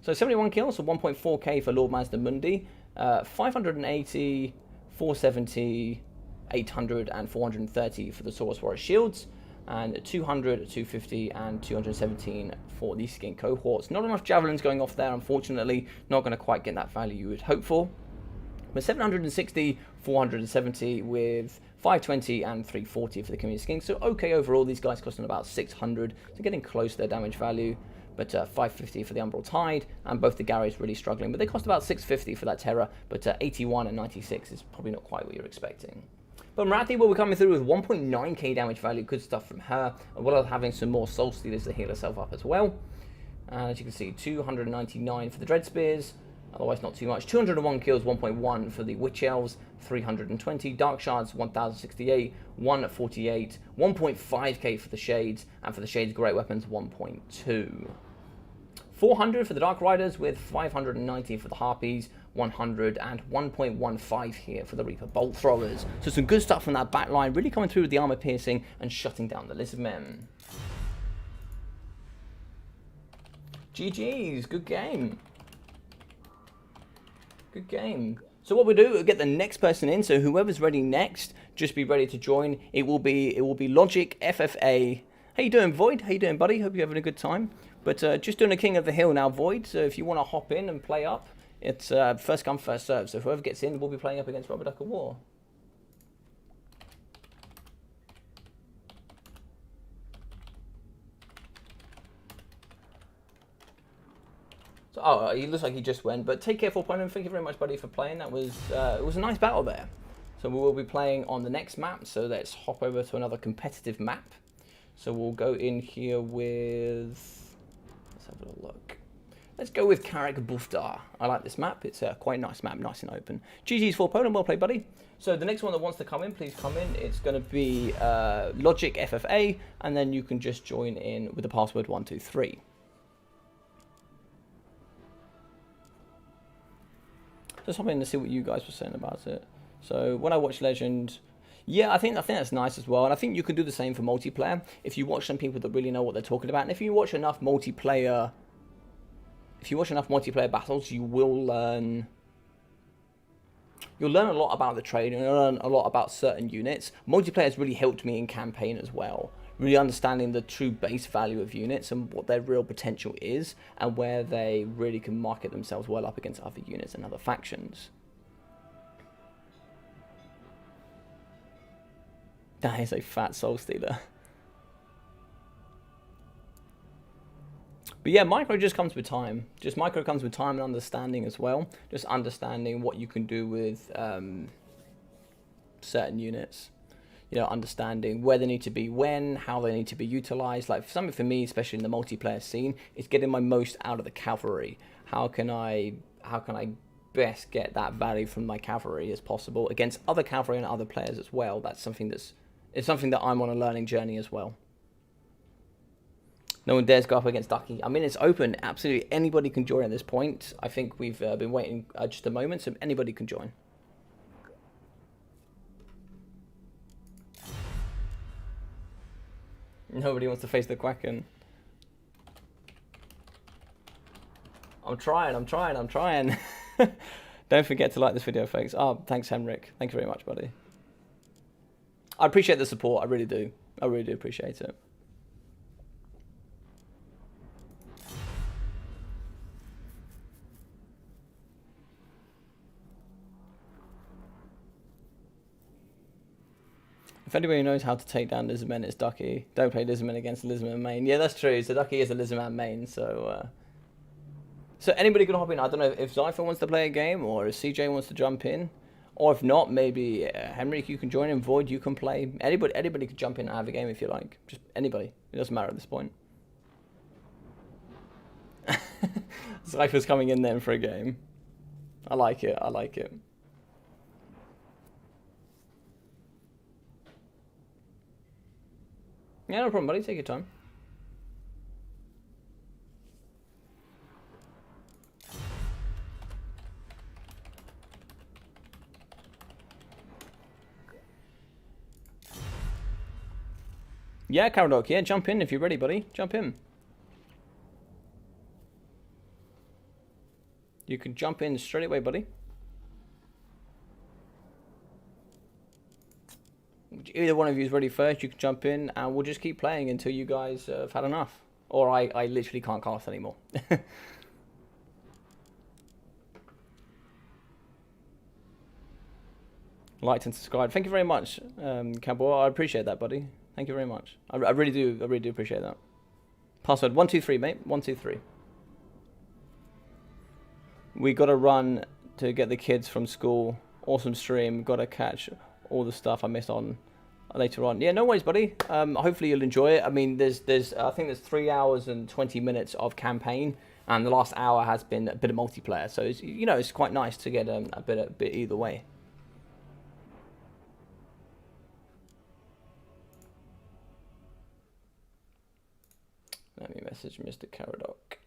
So 71 kills, so 1.4k for Lord Mazdamundi. 580, 470, 800, and 430 for the Source Warrior Shields, and 200, 250, and 217 for the skin cohorts. Not enough javelins going off there, unfortunately. Not going to quite get that value you would hope for. But 760, 470 with 520 and 340 for the community skin. So okay overall, these guys costing about 600, so getting close to their damage value. But 550 for the Umbral Tide, and both the Garys really struggling. But they cost about 650 for that Terror, but 81 and 96 is probably not quite what you're expecting. But Marathi will be coming through with 1.9k damage value, good stuff from her, as well as having some more Soul Stealers to heal herself up as well. And as you can see, 299 for the Dread Spears, otherwise not too much. 201 kills, 1.1 for the Witch Elves, 320. Dark Shards, 1068, 148, 1.5k for the Shades, and for the Shades Great Weapons, 1.2. 400 for the Dark Riders, with 590 for the Harpies, 100 and 1.15 here for the Reaper Bolt Throwers. So some good stuff from that back line, really coming through with the armor piercing and shutting down the Lizardmen. GG's, good game. Good game. So what we'll do, we'll get the next person in. So whoever's ready next, just be ready to join. It will be Logic FFA. How you doing, Void? How you doing, buddy? Hope you're having a good time. But just doing a King of the Hill now, Void. So if you want to hop in and play up, it's first come, first serve. So whoever gets in will be playing up against Rubber Duck War. Oh, he looks like he just went. But take care, for opponent. Thank you very much, buddy, for playing. That was it was a nice battle there. So we will be playing on the next map. So let's hop over to another competitive map. So we'll go in here with. Let's have a little look. Let's go with Karak Buftar. I like this map. It's a quite nice map, nice and open. GG's for opponent. Well played, buddy. So the next one that wants to come in, please come in. It's going to be Logic FFA, and then you can just join in with the password 123. Just hop in to see what you guys were saying about it. So when I watch Legend, yeah, I think that's nice as well, and I think you can do the same for multiplayer. If you watch some people that really know what they're talking about, and if you watch enough multiplayer, battles, you will learn. You'll learn a lot about the trade, and you'll learn a lot about certain units. Multiplayer has really helped me in campaign as well. Really understanding the true base value of units and what their real potential is, and where they really can market themselves well up against other units and other factions. That is a fat soul stealer. But yeah, micro just comes with time. Micro comes with time and understanding as well. Just understanding what you can do with certain units. You know, understanding where they need to be when, how they need to be utilized. Like something for me, especially in the multiplayer scene, is getting my most out of the cavalry. How can I best get that value from my cavalry as possible against other cavalry and other players as well? It's something that I'm on a learning journey as well. No one dares go up against Ducky. I mean, it's open. Absolutely anybody can join at this point. I think we've been waiting just a moment, so anybody can join. Nobody wants to face the Kraken. I'm trying. Don't forget to like this video, folks. Oh, thanks, Henrik. Thank you very much, buddy. I appreciate the support. I really do. I really do appreciate it. If anybody knows how to take down Lizardmen, it's Ducky. Don't play Lizardmen against Lizardman main. Yeah, that's true. So Ducky is a Lizardman main. So anybody can hop in. I don't know if Zypher wants to play a game, or if CJ wants to jump in, or if not, maybe Henrik, you can join in. Void, you can play. Anybody could jump in and have a game if you like. Just anybody. It doesn't matter at this point. Zypher's coming in then for a game. I like it. I like it. Yeah, no problem, buddy. Take your time. Yeah, Karak, yeah, jump in if you're ready, buddy. Jump in. You can jump in straight away, buddy. Either one of you is ready first, you can jump in, and we'll just keep playing until you guys have had enough. Or I literally can't cast anymore. Liked and subscribed. Thank you very much, Cowboy. I appreciate that, buddy. Thank you very much. I really do appreciate that. Password 123, mate. 123. We got to run to get the kids from school. Awesome stream. Got to catch all the stuff I missed on later on. Yeah, no worries, buddy. Hopefully you'll enjoy it. I mean, there's I think there's 3 hours and 20 minutes of campaign, and the last hour has been a bit of multiplayer. So it's, you know, it's quite nice to get a bit either way. Let me message Mr. Karak.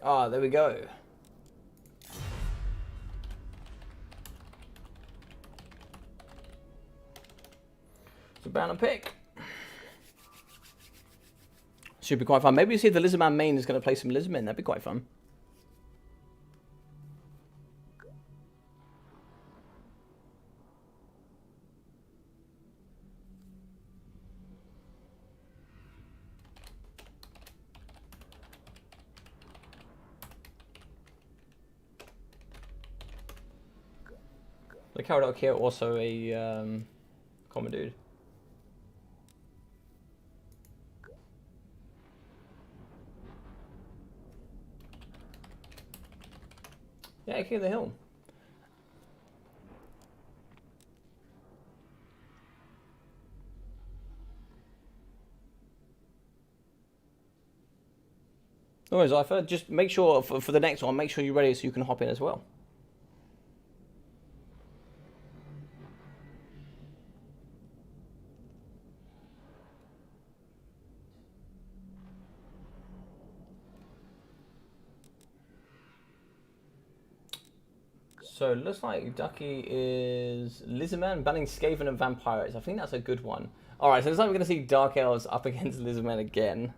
Ah, there we go. So bound and pick. Should be quite fun. Maybe see if the Lizardman main is going to play some Lizardmen. That'd be quite fun. The Karak here also a common dude. Yeah, King of the Hill. No worries, Ifer. Just make sure for the next one, make sure you're ready so you can hop in as well. So it looks like Ducky is Lizardman banning Skaven and Vampires. I think that's a good one. Alright, so it looks like we're going to see Dark Elves up against Lizardman again.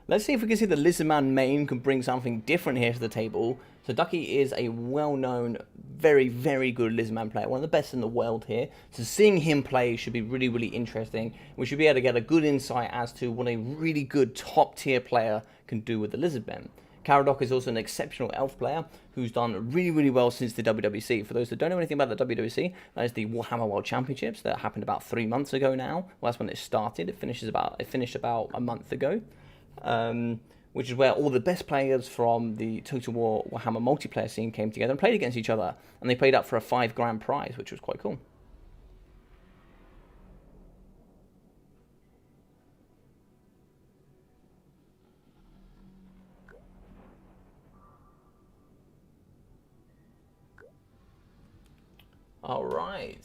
Let's see if we can see the Lizardman main can bring something different here to the table. So Ducky is a well-known, very, very good Lizardman player. One of the best in the world here. So seeing him play should be really, really interesting. We should be able to get a good insight as to what a really good top-tier player can do with the Lizardman. Karak is also an exceptional elf player who's done really, really well since the WWC. For those that don't know anything about the WWC, that is the Warhammer World Championships that happened about 3 months ago now. Well, that's when it started. It finished about a month ago. Which is where all the best players from the Total War Warhammer multiplayer scene came together and played against each other. And they played up for a $5 prize, which was quite cool. All right.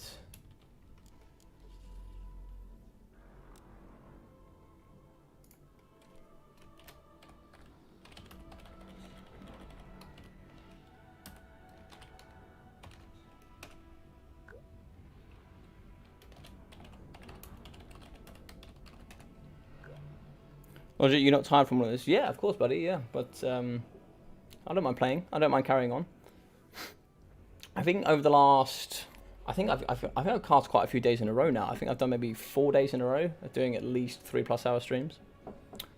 Roger, you're not tired from all this? Yeah, of course, buddy. Yeah, but I don't mind playing. I don't mind carrying on. I think over the last, I think I've cast quite a few days in a row now. I think I've done maybe 4 days in a row of doing at least 3+ hour streams.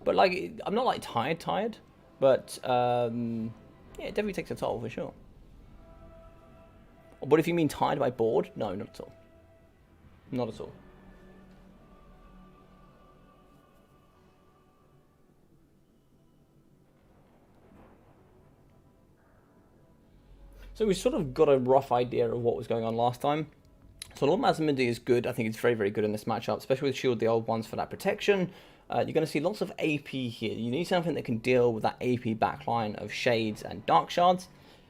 But like, I'm not like tired, but yeah, it definitely takes a toll for sure. But if you mean tired by bored, no, not at all. Not at all. So we sort of got a rough idea of what was going on last time. So Lord Mazamindi is good. I think it's very, very good in this matchup, especially with Shield the Old Ones for that protection. You're going to see lots of AP here. You need something that can deal with that AP backline of Shades and Dark Shards,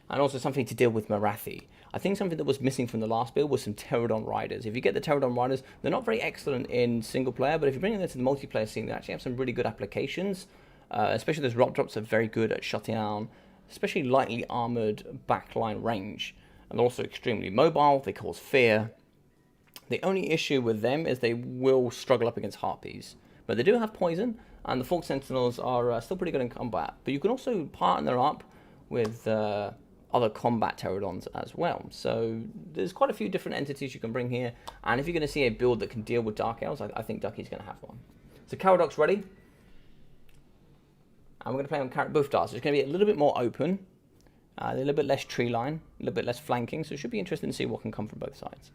and also something to deal with Marathi. I think something that was missing from the last build was some Pterodon Riders. If you get the Pterodon Riders, they're not very excellent in single player, but if you bring them to the multiplayer scene, they actually have some really good applications. Especially those rock drops are very good at shutting down especially lightly armoured backline range. And they're also extremely mobile, they cause fear. The only issue with them is they will struggle up against Harpies. But they do have poison, and the Fork Sentinels are still pretty good in combat. But you can also partner up with other combat Pterodons as well. So there's quite a few different entities you can bring here. And if you're going to see a build that can deal with Dark Elves, I think Ducky's going to have one. So Karadok's ready. And we're going to play on Karak Buftar, so it's going to be a little bit more open, a little bit less tree line, a little bit less flanking, so it should be interesting to see what can come from both sides.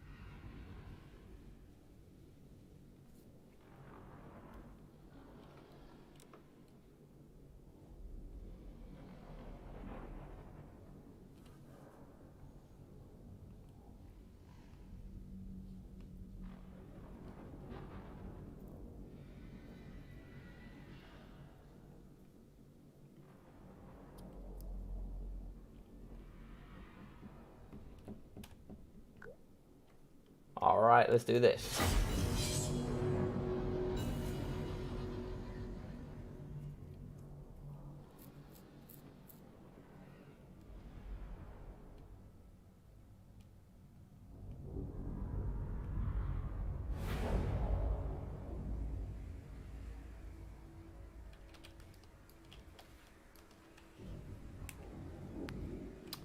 Alright, let's do this.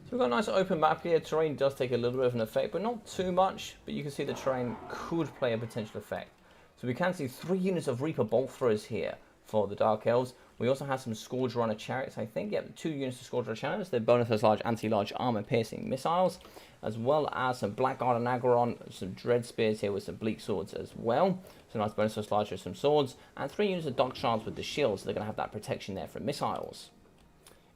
So we've got a nice open map here. Terrain does take a little bit of an effect, but not too much. But you can see the terrain could play a potential effect. So we can see 3 units of Reaper Bolt Throwers here for the Dark Elves, We also have some Scourge Runner chariots, I think. Yep, 2 units of Scourge Runner chariots. They're bonus large anti-large armor piercing missiles, as well as some Blackguard and Agron, some Dread Spears here with some Bleak Swords as well. So nice bonus large with some swords, and 3 units of Dark Shards with the shields. So they're going to have that protection there from missiles.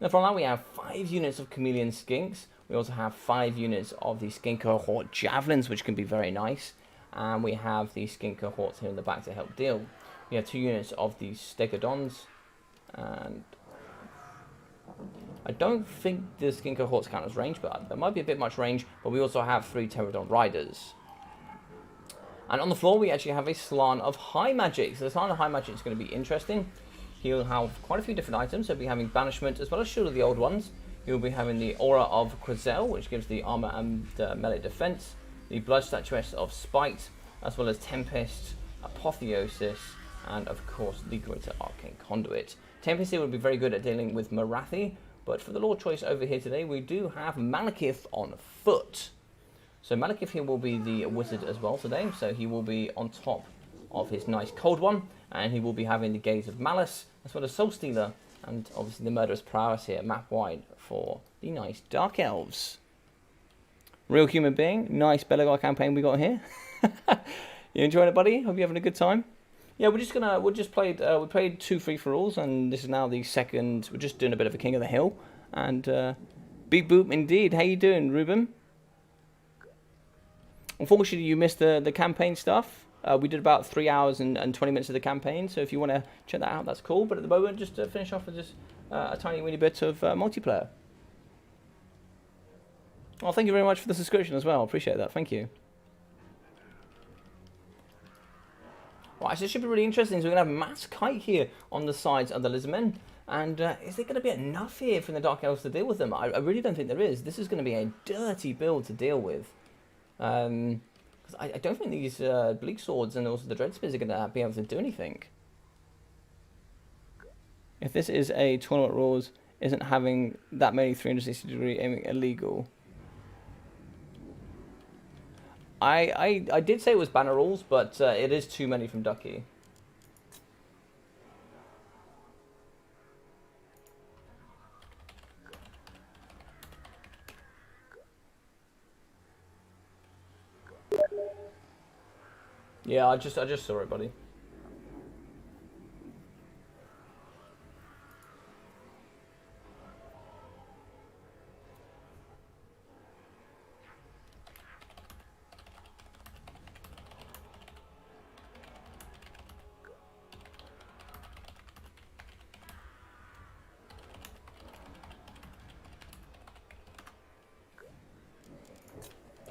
Now from that we have 5 units of Chameleon Skinks. We also have 5 units of the Skink Cohort Javelins, which can be very nice. And we have the Skink Cohorts here in the back to help deal. We have 2 units of the Stegodons. And I don't think the Skink Cohorts count as range, but there might be a bit much range. But we also have 3 Pterodon Riders. And on the floor we actually have a Slan of High Magic. So the Slan of High Magic is going to be interesting. He'll have quite a few different items. He'll be having Banishment as well as Shield of the Old Ones. He'll be having the Aura of Quazel, which gives the armor and melee defense. The Blood Statuette of Spite, as well as Tempest, Apotheosis, and of course the Greater Arcane Conduit. Tempest here would be very good at dealing with Marathi, but for the Lord choice over here today, we do have Malekith on foot. So Malekith here will be the wizard as well today, so he will be on top of his nice cold one, and he will be having the Gaze of Malice, as well as Soul Stealer, and obviously the Murderous Prowess here, map wide for the nice Dark Elves. Real human being, nice Belegar campaign we got here. You enjoying it, buddy? Hope you're having a good time. Yeah, we played 2 free-for-alls, and this is now the second. We're just doing a bit of a King of the Hill, and beep boop indeed. How you doing, Ruben? Unfortunately, you missed the campaign stuff. We did about 3 hours and 20 minutes of the campaign, so if you want to check that out, that's cool. But at the moment, just to finish off with just a tiny weeny bit of multiplayer. Well, thank you very much for the subscription as well. Appreciate that. Thank you. Right, so it should be really interesting. So we're going to have Mass Kite here on the sides of the Lizardmen. And is there going to be enough here from the Dark Elves to deal with them? I really don't think there is. This is going to be a dirty build to deal with. I don't think these Bleak Swords and also the Dread Spears are going to be able to do anything. If this is a tournament rules, isn't having that many 360-degree aiming illegal? I did say it was banner rules, but it is too many from Ducky. Yeah, I just saw it, buddy.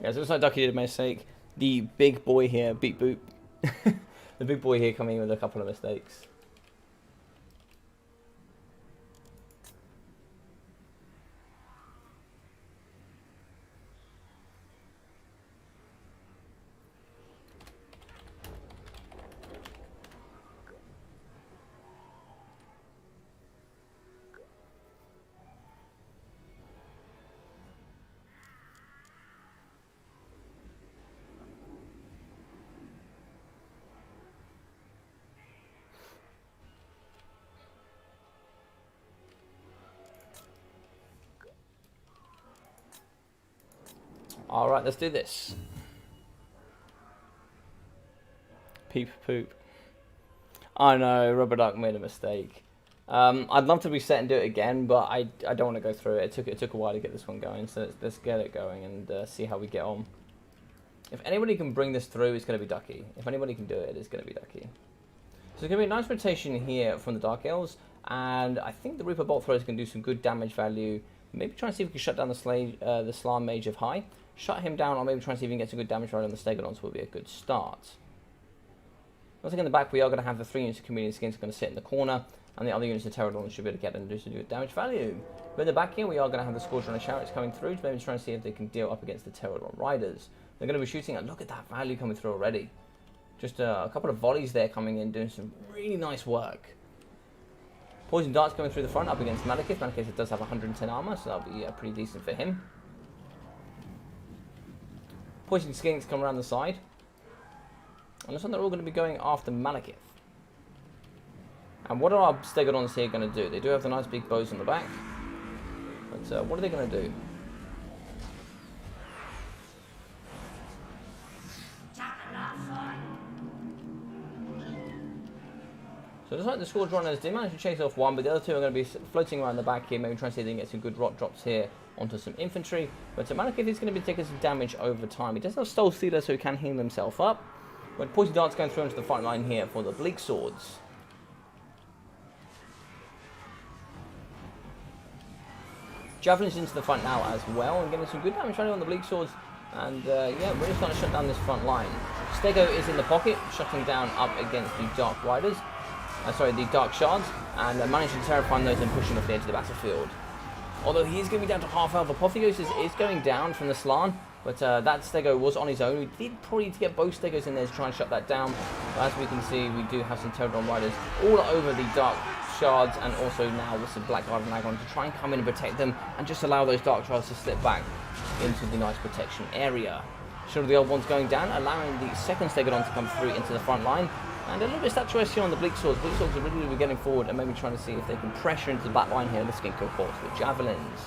Yeah, so it looks like Ducky did a mistake. The big boy here, beep boop. The big boy here coming in with a couple of mistakes. Alright, let's do this. Peep poop. I know, Rubber Duck made a mistake. I'd love to reset and do it again, but I don't want to go through it. It took a while to get this one going, so let's get it going and see how we get on. If anybody can bring this through, it's going to be Ducky. If anybody can do it, it's going to be Ducky. So there's going to be a nice rotation here from the Dark Elves, and I think the Reaper Bolt Thrower is going to do some good damage value. Maybe try and see if we can shut down the Slan Mage of High. Shut him down, or maybe try and see if we can get some good damage value on the Stegodons will be a good start. Looks like in the back we are going to have the 3 units of Chameleon Skins going to sit in the corner, and the other units of Pterodons should be able to get and do some good damage value. But in the back here we are going to have the Scourge Runner Chariots coming through to maybe try and see if they can deal up against the Pterodon Riders. They're going to be shooting, and look at that value coming through already. Just a couple of volleys there coming in, doing some really nice work. Poison Darts coming through the front up against Malekith. Malekith does have 110 armor, so that'll be pretty decent for him. Poison Skinks come around the side. And looks like they're all going to be going after Malekith. And what are our Stegodons here going to do? They do have the nice big bows on the back. But what are they going to do? So just like the Scourge Runners did manage to chase off one, but the other two are going to be floating around the back here, maybe trying to see if they can get some good rock drops here onto some infantry. But Malekith is going to be taking some damage over time. He does have Soul Stealer, so he can heal himself up. But Poison Dart's going through into the front line here for the Bleak Swords. Javelin's into the front now as well, and getting some good damage running on the Bleak Swords. And yeah, really starting to shut down this front line. Stego is in the pocket, shutting down up against the Dark Riders. The Dark Shards, and managing to terrify those and pushing off the edge of the battlefield. Although he is going to be down to half health, Apotheosis is going down from the Slann, but that Stego was on his own. We did probably need to get both Stegos in there to try and shut that down. But as we can see, we do have some Pterodon Riders all over the Dark Shards, and also now with some Blackguard and Agron to try and come in and protect them, and just allow those Dark Shards to slip back into the nice protection area. Shield of the Old Ones going down, allowing the second Stegodon to come through into the front line. And a little bit of statuesque on the Bleak Swords. Bleak Swords are really getting forward and maybe trying to see if they can pressure into the back line here, the Skink cohorts with Javelins.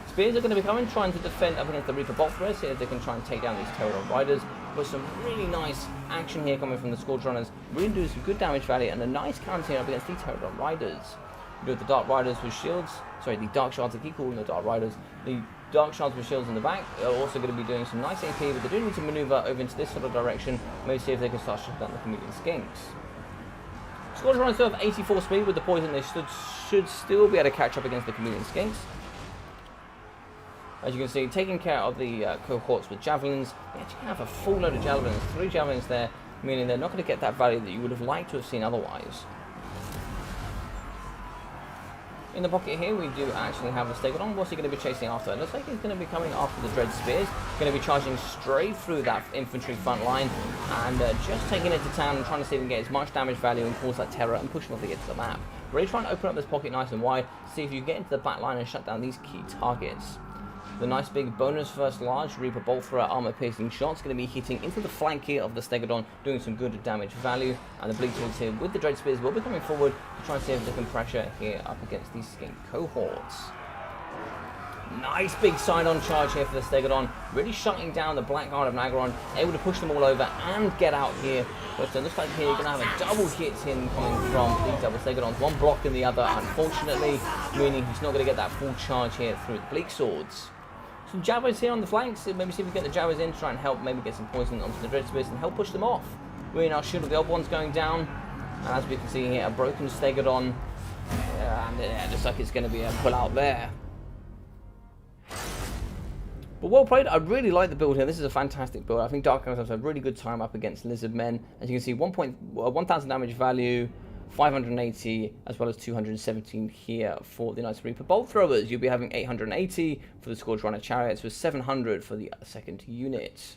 Spears are going to be coming, trying to defend up against the Reaper Bolt Threads, see if they can try and take down these Pterodon Riders. But some really nice action here coming from the Scourge Runners, really doing some good damage value, and a nice counter here up against the Pterodon Riders. We do have the Dark Riders with shields, the Dark Shards, I keep calling the Dark Riders. The Dark Shards with shields in the back are also going to be doing some nice AP, but they do need to maneuver over into this sort of direction, maybe see if they can start shutting down the Chameleon Skinks. Scourge Runners still have 84 speed with the poison. They should still be able to catch up against the Chameleon Skinks. As you can see, taking care of the cohorts with Javelins. They actually have a full load of Javelins, 3 Javelins there, meaning they're not going to get that value that you would have liked to have seen otherwise. In the pocket here, we do actually have a Stegodon. What's he going to be chasing after? It looks like he's going to be coming after the Dread Spears. Going to be charging straight through that infantry front line and just taking it to town and trying to see if we can get as much damage value and cause that terror and push them off the edge of the map. Really trying to open up this pocket nice and wide, see if you get into the back line and shut down these key targets. The nice big bonus first large Reaper Bolt Threat armor piercing shots going to be hitting into the flank here of the Stegodon, doing some good damage value. And the Bleak Swords here with the Dread Spears will be coming forward to try and see if they can pressure here up against these Skink cohorts. Nice big side-on charge here for the Stegodon, really shutting down the Blackguard of Nagaron, able to push them all over and get out here. But it looks like here you're going to have a double hit in coming from these double Stegodons, one blocking the other, unfortunately, meaning he's not going to get that full charge here through the Bleak Swords. Some Javelins here on the flanks, maybe see if we can get the Javelins in to try and help maybe get some poison onto the Dread Spears and help push them off. We're now Shield of the Old Ones going down, and as we can see here, a broken Stegodon, and it looks like it's going to be a pull out there. But well played. I really like the build here. This is a fantastic build. I think Dark Elves have a really good time up against Lizard Men. As you can see, 1,000 damage value, 580 as well as 217 here for the Knights of Reaper Bolt Throwers. You'll be having 880 for the Scourge Runner Chariots with 700 for the second unit.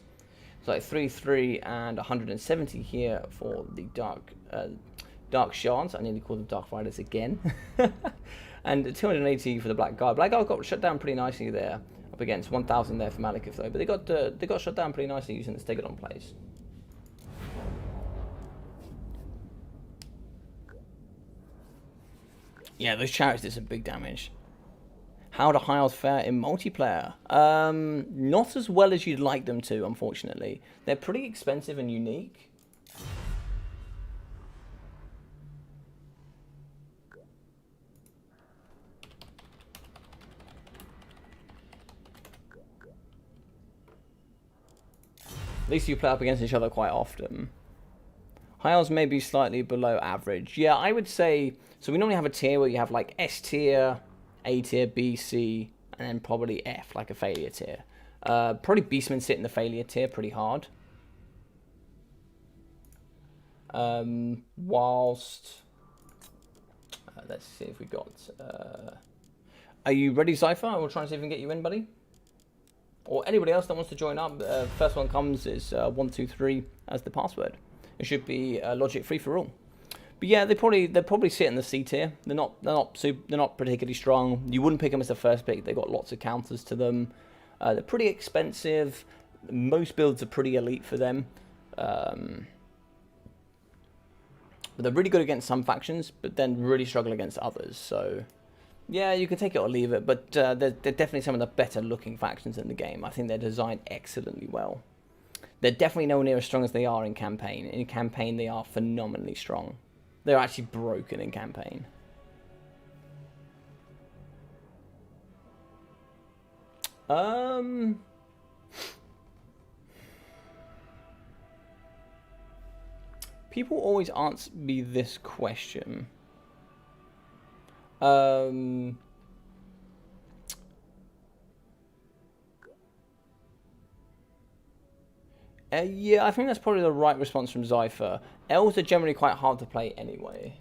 So like 3 and 170 here for the Dark Shards. I nearly called them Dark Riders again. And 280 for the Blackguard. Blackguard got shut down pretty nicely there. Up against 1,000 there for Malekith though, but they got shut down pretty nicely using the Stegodon plays. Yeah, those chariots did some big damage. How do High Elves fare in multiplayer? Not as well as you'd like them to, unfortunately. They're pretty expensive and unique. At least you play up against each other quite often. High Elves may be slightly below average. Yeah, I would say... So we normally have a tier where you have like S tier, A tier, B, C, and then probably F, like a failure tier. Probably Beastmen sit in the failure tier pretty hard. Whilst... let's see if we got... Are you ready, Cypher? We'll try and see if we can get you in, buddy. Or anybody else that wants to join up. First one comes is 123 as the password. It should be logic free for all. But yeah, they probably sit in the C tier. They're not particularly strong. You wouldn't pick them as the first pick. They've got lots of counters to them. They're pretty expensive. Most builds are pretty elite for them. The But they're really good against some factions, but then really struggle against others. So, yeah, you can take it or leave it, but they're definitely some of the better looking factions in the game. I think they're designed excellently well. They're definitely nowhere near as strong as they are in campaign. In campaign, they are phenomenally strong. They're actually broken in campaign. People always ask me this question. Yeah, I think that's probably the right response from Zypher. Elves are generally quite hard to play anyway.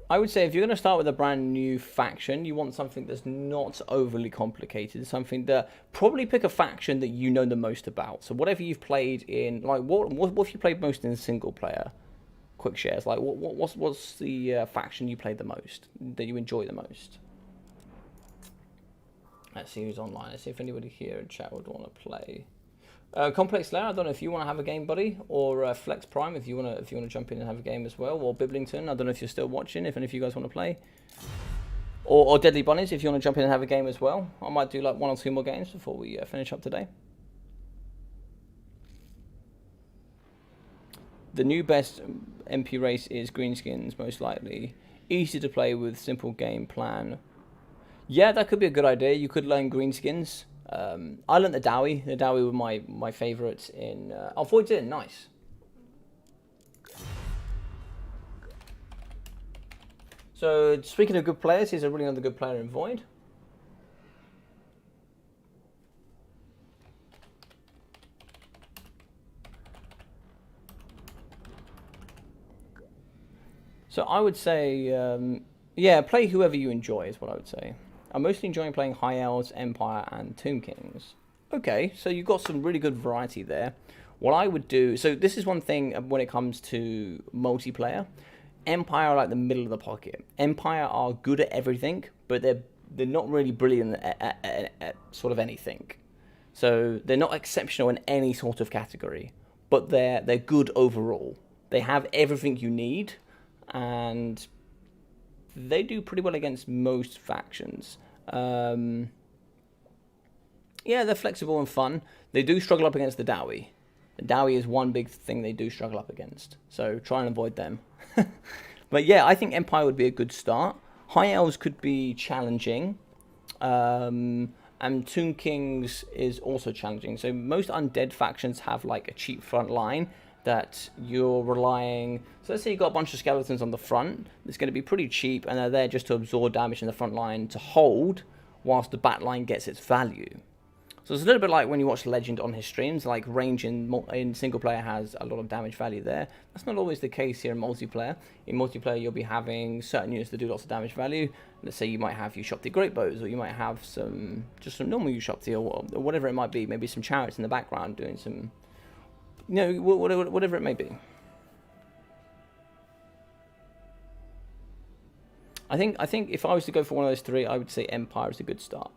I would say if you're going to start with a brand new faction, you want something that's not overly complicated. Something that probably pick a faction that you know the most about. So whatever you've played in, like what have you played most in single player? Quick shares. Like what's the faction you played the most, that you enjoy the most? Let's see who's online. Let's see if anybody here in chat would want to play. Complex Lair, I don't know if you want to have a game, buddy, or Flex Prime if you want to jump in and have a game as well, or Biblington. I don't know if you're still watching, if any of you guys want to play, or Deadly Bunnies if you want to jump in and have a game as well. I might do like 1 or 2 more games before we finish up today. The new best MP race is Greenskins, most likely. Easy to play with simple game plan. Yeah, that could be a good idea. You could learn Greenskins. I learned the Dowie. The Dowie were my favourites in... oh, Void's in. Nice. So, speaking of good players, here's a really another good player in Void. So, I would say... yeah, play whoever you enjoy is what I would say. I'm mostly enjoying playing High Elves, Empire, and Tomb Kings. Okay, so you've got some really good variety there. What I would do... So this is one thing when it comes to multiplayer. Empire are like the middle of the pocket. Empire are good at everything, but they're not really brilliant at sort of anything. So they're not exceptional in any sort of category, but they're good overall. They have everything you need, and they do pretty well against most factions. Yeah, they're flexible and fun. They do struggle up against the Dowie. The Dowie is one big thing they do struggle up against, so try and avoid them. But yeah, I think Empire would be a good start. High Elves could be challenging, and Tomb Kings is also challenging. So most undead factions have like a cheap front line that you're relying... So let's say you've got a bunch of skeletons on the front. It's going to be pretty cheap, and they're there just to absorb damage in the front line to hold whilst the back line gets its value. So it's a little bit like when you watch Legend on his streams, like range in single player has a lot of damage value there. That's not always the case here in multiplayer. In multiplayer, you'll be having certain units that do lots of damage value. Let's say you might have Ushopti Great Bows, or you might have just some normal Ushopti, or whatever it might be. Maybe some chariots in the background doing some... You know, whatever it may be. I think if I was to go for one of those 3, I would say Empire is a good start.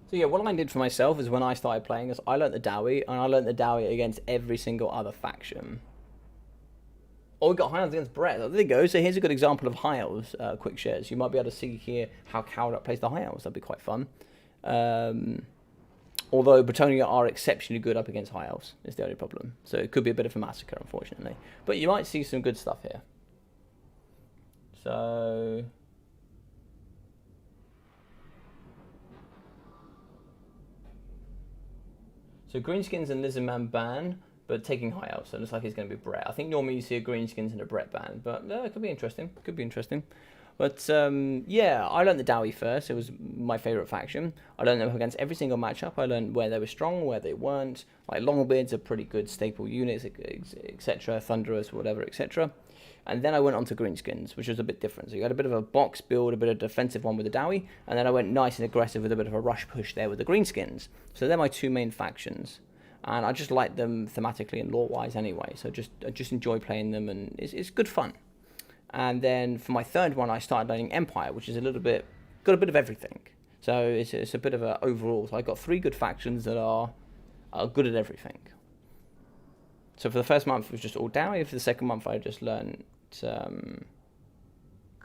So yeah, what I did for myself is when I started playing is I learnt the Dowie, and I learnt the Dowie against every single other faction. Oh, we got High Elves against Brett. Oh, there you go. So here's a good example of High Elves quick shares. You might be able to see here how Karak plays the High Elves. That'd be quite fun. Although Bretonia are exceptionally good up against High Elves, is the only problem. So it could be a bit of a massacre, unfortunately. But you might see some good stuff here. So... So Greenskins and Lizardman ban, but taking High Elves, so it looks like it's going to be Brett. I think normally you see a Greenskins and a Brett ban, but it could be interesting. Could be interesting. But yeah, I learned the Dowie first. It was my favourite faction. I learned them against every single matchup. I learned where they were strong, where they weren't. Like Longbeards are pretty good staple units, etc. Thunderers, whatever, etc. And then I went on to Greenskins, which was a bit different. So you had a bit of a box build, a bit of a defensive one with the Dowie, and then I went nice and aggressive with a bit of a rush push there with the Greenskins. So they're my two main factions. And I just like them thematically and lore-wise anyway. So I just enjoy playing them, and it's good fun. And then for my third one, I started learning Empire, which is got a bit of everything. So it's a bit of a overall. So I got 3 good factions that are good at everything. So for the first month, it was just all Dowie. For the second month, I just learned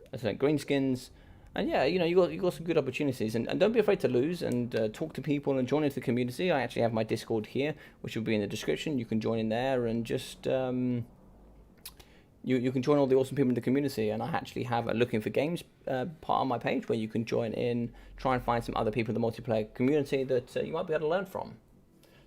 Greenskins. And yeah, you got some good opportunities. And don't be afraid to lose and talk to people and join into the community. I actually have my Discord here, which will be in the description. You can join in there and just... You can join all the awesome people in the community, and I actually have a looking for games part on my page where you can join in, try and find some other people in the multiplayer community that you might be able to learn from.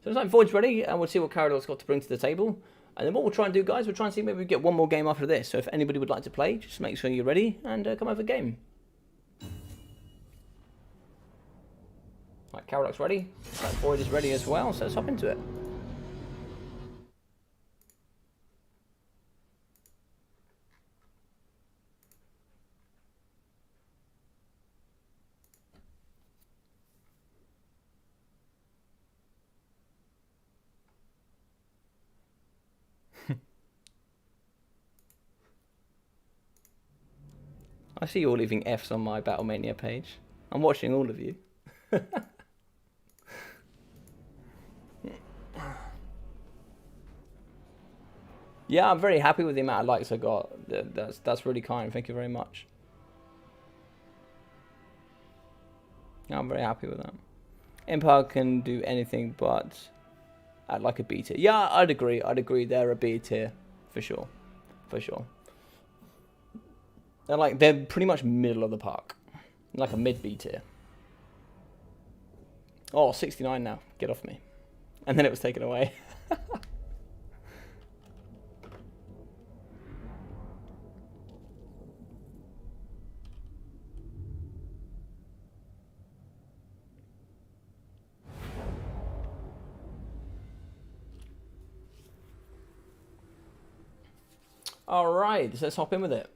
So it's like Void's ready, and we'll see what Karak's got to bring to the table. And then what we'll try and do, guys, we'll try and see maybe we get one more game after this. So if anybody would like to play, just make sure you're ready and come over the game. Right, Karak's ready. Right, Void is ready as well, so let's hop into it. I see you all leaving Fs on my Battlemania page. I'm watching all of you. Yeah, I'm very happy with the amount of likes I got. That's really kind. Thank you very much. Yeah, I'm very happy with that. Empire can do anything but act like a B tier. Yeah, I'd agree. They're a B tier for sure. For sure. They're pretty much middle of the park. Like a mid B tier. Oh, 69 now. Get off me. And then it was taken away. Alright, so let's hop in with it.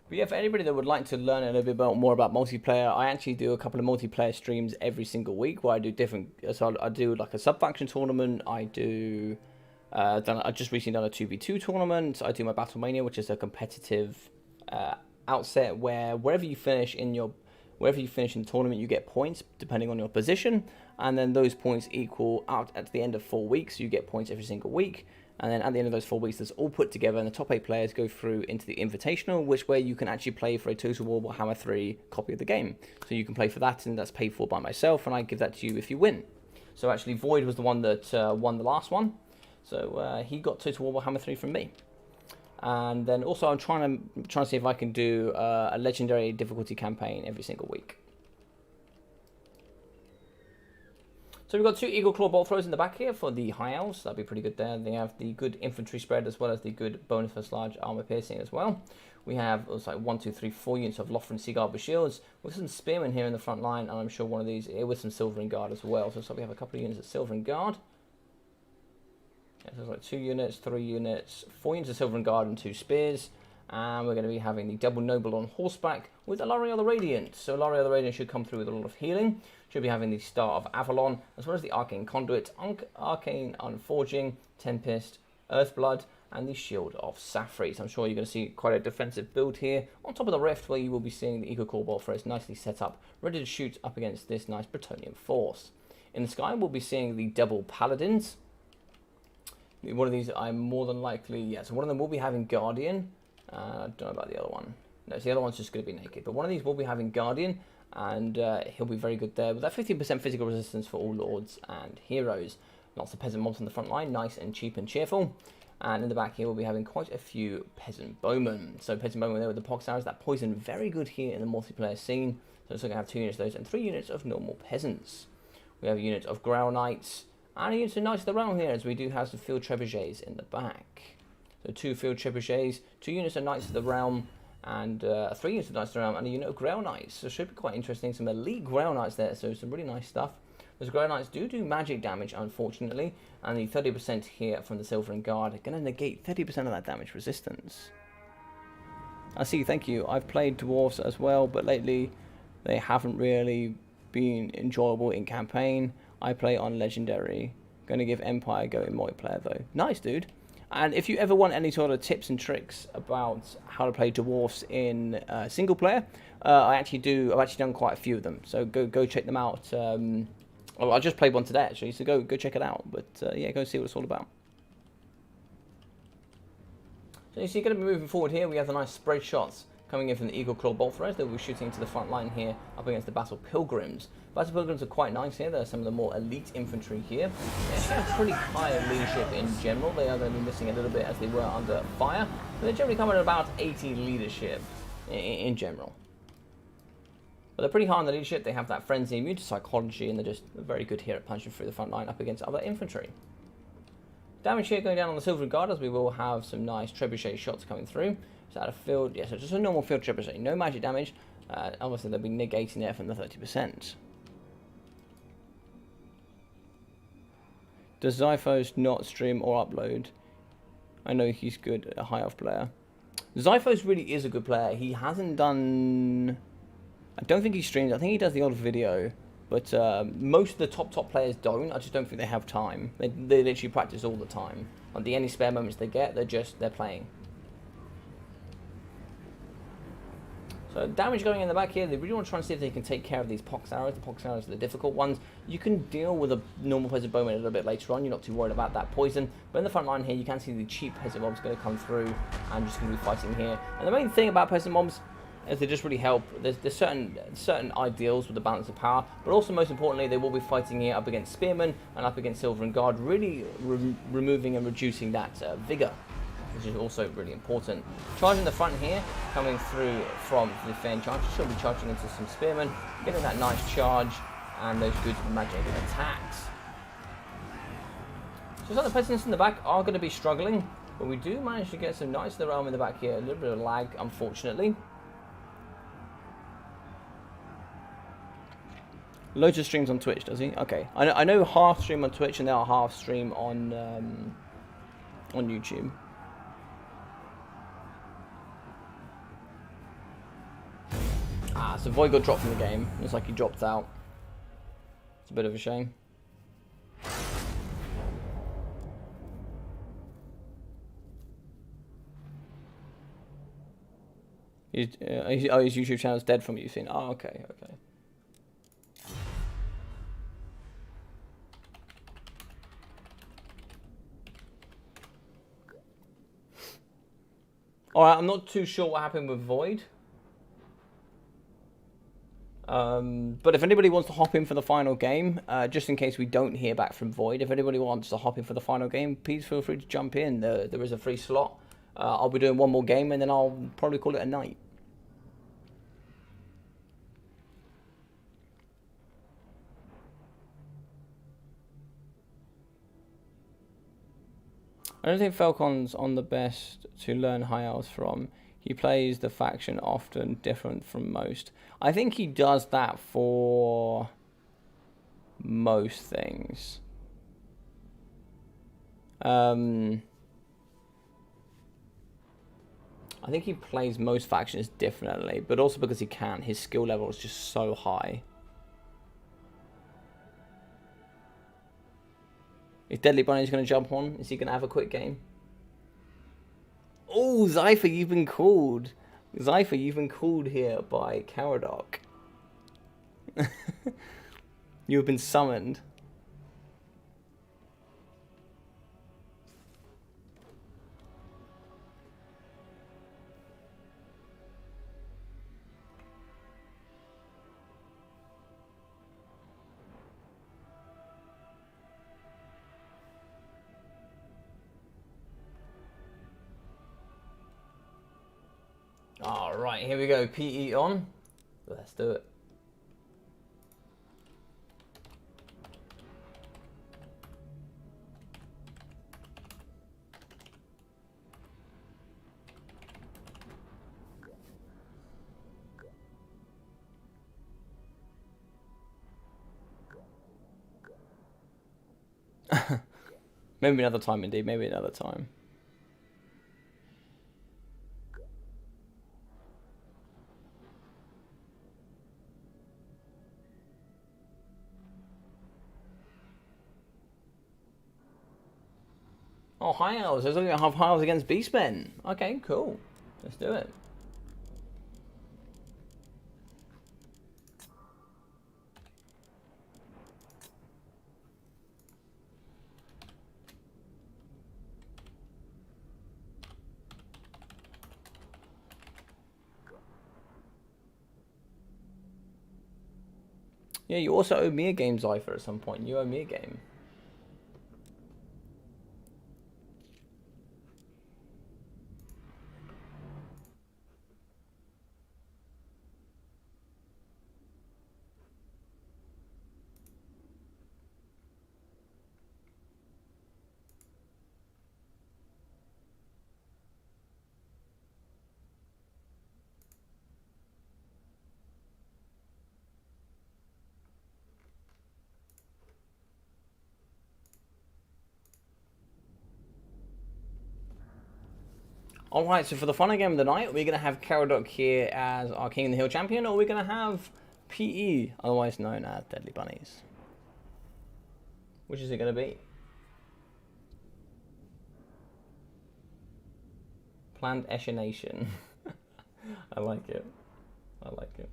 But yeah, for anybody that would like to learn a little bit more about multiplayer, I actually do a couple of multiplayer streams every single week where I do different. So I do like a sub-faction tournament. I do. I just recently done a 2v2 tournament. I do my Battlemania, which is a competitive outset where wherever you finish in the tournament, you get points depending on your position, and then those points equal out at the end of 4 weeks. You get points every single week. And then at the end of those 4 weeks, that's all put together, and the top 8 players go through into the Invitational, where you can actually play for a Total War Warhammer 3 copy of the game. So you can play for that, and that's paid for by myself, and I give that to you if you win. So actually, Void was the one that won the last one. So he got Total War Warhammer 3 from me. And then also, I'm trying to see if I can do a legendary difficulty campaign every single week. So we've got 2 Eagle Claw Bolt Throws in the back here for the High Elves. That'd be pretty good there. They have the good infantry spread as well as the good bonus for large armor piercing as well. We have also like 1, 2, 3, 4 units of Lothran Seaguard with shields with some spearmen here in the front line, and I'm sure one of these with some Silvering Guard as well. So we have a couple of units of Silvering Guard. Yeah, so it's like 2 units, 3 units, 4 units of Silvering Guard and 2 spears. And we're going to be having the Double Noble on horseback with Alaria the Radiant. So Alaria the Radiant should come through with a lot of healing. Should be having the Star of Avalon, as well as the Arcane Conduit, Arcane Unforging, Tempest, Earthblood, and the Shield of Saphri. So I'm sure you're going to see quite a defensive build here. On top of the Rift, where you will be seeing the Eagle Claw Bolt Throws nicely set up, ready to shoot up against this nice Bretonnian force. In the sky, we'll be seeing the Double Paladins. One of these I'm more than likely, so one of them will be having Guardian. I don't know about the other one. No, so the other one's just going to be naked. But one of these will be having Guardian, and he'll be very good there. With that 15% physical resistance for all lords and heroes. Lots of peasant mobs on the front line, nice and cheap and cheerful. And in the back here, we'll be having quite a few peasant bowmen. So peasant bowmen there with the pox arrows, that poison very good here in the multiplayer scene. So it's going to have 2 units of those and 3 units of normal peasants. We have a unit of Growl Knights and a unit of Knights of the Realm here, as we do have some Field Trebuchets in the back. So 2 Field Trebuchets, 2 units of Knights of the Realm, and 3 units of Knights of the Realm, and a unit of Growl Knights. So it should be quite interesting. Some elite Growl Knights there, so some really nice stuff. Those Growl Knights do magic damage, unfortunately, and the 30% here from the Silver and Guard are going to negate 30% of that damage resistance. I see, thank you. I've played Dwarves as well, but lately they haven't really been enjoyable in campaign. I play on Legendary. Going to give Empire a go in multiplayer though. Nice, dude. And if you ever want any sort of tips and tricks about how to play Dwarves in single player, I've actually done quite a few of them. So go check them out. I just played one today actually, so go check it out. But yeah, go see what it's all about. So you see, going to be moving forward here. We have the nice spread shots coming in from the Eagle Claw bolt throws. They'll be shooting into the front line here up against the Battle Pilgrims. Battle Pilgrims are quite nice here. They're some of the more elite infantry here. They actually have pretty high leadership in general. They are going to be missing a little bit as they were under fire. But they generally come at about 80 leadership in general. But they're pretty high on the leadership. They have that frenzy, immune to psychology, and they're just very good here at punching through the front line up against other infantry. Damage here going down on the Silver Guard, as we will have some nice trebuchet shots coming through. So out of field, yeah, so just a normal field trebuchet, no magic damage. Obviously they'll be negating it from the 30%. Does Zyphos not stream or upload? I know he's good, a high elf player. Zyphos really is a good player. He hasn't done... I don't think he streams. I think he does the odd video. But most of the top players don't. I just don't think they have time. They literally practice all the time. On any spare moments they get, they're playing. So damage going in the back here. They really want to try and see if they can take care of these pox arrows. The pox arrows are the difficult ones. You can deal with a normal peasant bowman a little bit later on. You're not too worried about that poison. But in the front line here, you can see the cheap peasant mobs going to come through and just going to be fighting here. And the main thing about peasant mobs is they just really help. There's certain ideals with the balance of power, but also most importantly, they will be fighting here up against spearmen and up against Silver and Guard, really removing and reducing that vigor, which is also really important. Charging the front here, coming through from the Fair Charge, she'll be charging into some spearmen, getting that nice charge and those good magic attacks. So some of the peasants in the back are going to be struggling, but we do manage to get some Knights of the Realm in the back here. A little bit of lag, unfortunately. Loads of streams on Twitch, does he? Okay, I know half stream on Twitch and they are half stream on YouTube. Ah, so Void got dropped from the game. Looks like he dropped out. It's a bit of a shame. His YouTube channel's dead from you, seen. Oh, okay. Alright, I'm not too sure what happened with Void. But if anybody wants to hop in for the final game, just in case we don't hear back from Void, if anybody wants to hop in for the final game, please feel free to jump in. There is a free slot. I'll be doing one more game and then I'll probably call it a night. I don't think Falcon's on the best to learn high elves from. He plays the faction often different from most. I think he does that for most things. I think he plays most factions differently, but also because he can. His skill level is just so high. If Deadly Bunny's going to jump on, is he going to have a quick game? Oh, Zypher, you've been called. Zypher, you've been called here by Karak. You have been summoned. Alright, here we go. PE on. Let's do it. Maybe another time, indeed. Maybe another time. Oh, high elves. I was looking at half high elves against beastmen. Okay, cool. Let's do it. Yeah, you also owe me a game, Zypher, at some point. You owe me a game. Alright, so for the final game of the night, we're going to have Karak here as our King of the Hill champion, or we're going to have PE, otherwise known as Deadly Bunnies. Which is it going to be? Planned Eshination. I like it. I like it.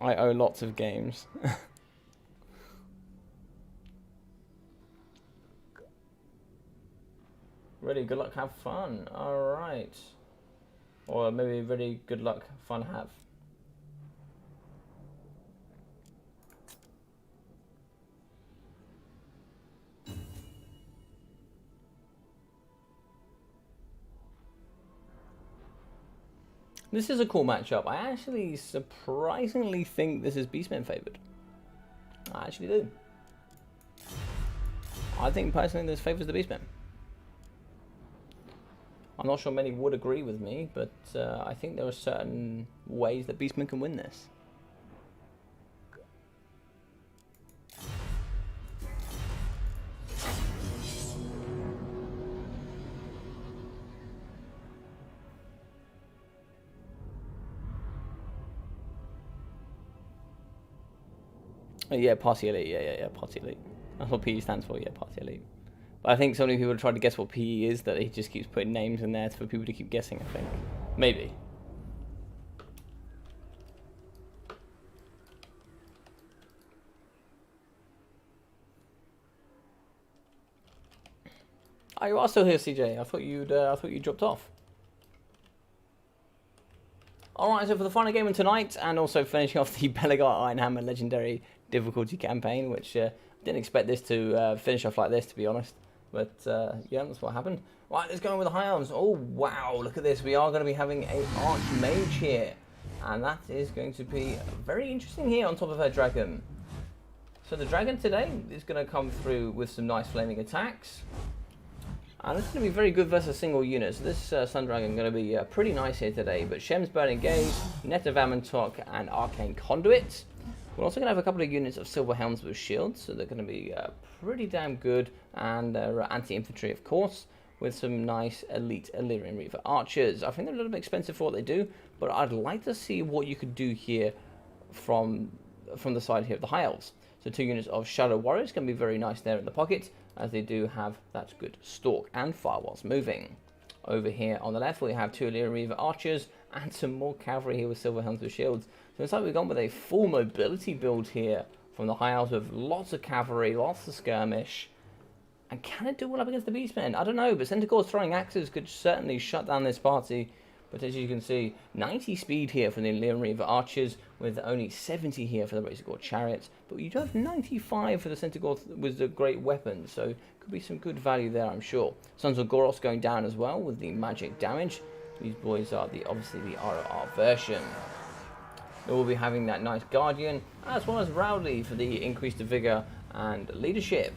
I owe lots of games. Ready, good luck, have fun. Alright. Or maybe ready, good luck, fun, have. This is a cool matchup. I actually surprisingly think this is Beastmen favoured. I actually do. I think personally this favours the Beastmen. I'm not sure many would agree with me, but I think there are certain ways that Beastmen can win this. Yeah, Party Elite. Yeah, Party Elite. That's what PE stands for. Yeah, Party Elite. But I think so many people have tried to guess what PE is that he just keeps putting names in there for people to keep guessing, I think. Maybe. Oh, you are still here, CJ. I thought you dropped off. Alright, so for the final game of tonight, and also finishing off the Belegar Ironhammer Legendary Difficulty campaign, which didn't expect this to finish off like this, to be honest. But yeah, that's what happened. Right, let's go in with the high elves. Oh, wow, look at this. We are going to be having a Archmage here. And that is going to be very interesting here on top of her dragon. So the dragon today is going to come through with some nice flaming attacks. And this is going to be very good versus single units. So this Sun Dragon is going to be pretty nice here today. But Shem's Burning Gaze, Net of Amantok, and Arcane Conduit. We're also going to have a couple of units of Silver Helms with shields, so they're going to be pretty damn good, and anti-infantry, of course, with some nice elite Illyrian Reaver archers. I think they're a little bit expensive for what they do, but I'd like to see what you could do here from the side here of the High Elves. So 2 units of Shadow Warriors can be very nice there in the pocket, as they do have that good stalk and firewalls moving. Over here on the left, we have 2 Illyrian Reaver archers and some more cavalry here with Silver Helms with shields. So it's like we've gone with a full mobility build here from the High Elves with lots of cavalry, lots of skirmish. And can it do well up against the Beastmen? I don't know, but Centaur's throwing axes could certainly shut down this party But as you can see, 90 speed here for the Illyrian Reaver Archers, with only 70 here for the Belegar Chariots. But you do have 95 for the Centaur with the great weapons, so could be some good value there, I'm sure. Sons of Goros going down as well with the magic damage. These boys are obviously the RR version. We'll be having that nice Guardian, as well as Rowley for the increased vigor and leadership.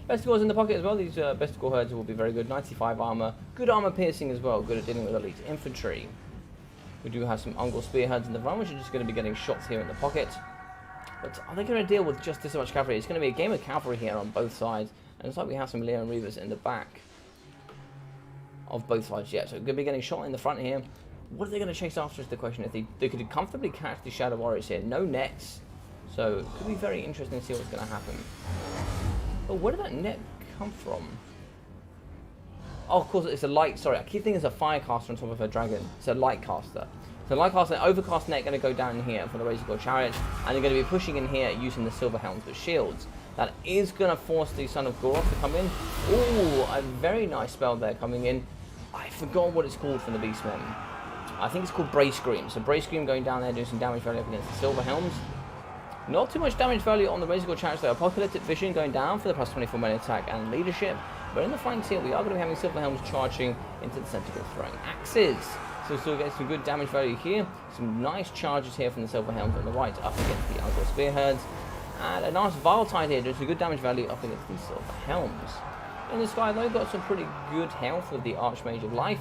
Bestigors in the pocket as well. These Bestigor herds will be very good. 95 armor, good armor piercing as well, good at dealing with elite infantry. We do have some Ungol spearheads in the front, which are just going to be getting shots here in the pocket. But are they going to deal with just this much cavalry? It's going to be a game of cavalry here on both sides. And it's like we have some Illyrian Reavers in the back of both sides yet. So we're going to be getting shot in the front here. What are they going to chase after is the question. If they could comfortably catch the Shadow Warriors here. No nets. So it could be very interesting to see what's going to happen. Oh, where did that net come from? Oh, of course, it's a light. Sorry, I keep thinking it's a firecaster on top of a dragon. It's a light caster. So light caster, overcast net going to go down here for the Belegar Chariots. And they're going to be pushing in here using the Silver Helms with shields. That is going to force the Son of Goros to come in. Ooh, a very nice spell there coming in. I forgot what it's called from the Beastmen. I think it's called Bray Scream. So Bray Scream going down there doing some damage value up against the Silver Helms. Not too much damage value on the Belegar Chariots though. Apocalyptic Vision going down for the plus 24 melee attack and leadership. But in the flanks here, we are going to be having Silver Helms charging into the Centaur throwing axes. So we're still getting some good damage value here. Some nice charges here from the Silver Helms on the right up against the Ungol Spearheads. And a nice Viletide here doing some good damage value up against the Silver Helms. In the sky though, got some pretty good health with the Archmage of Life.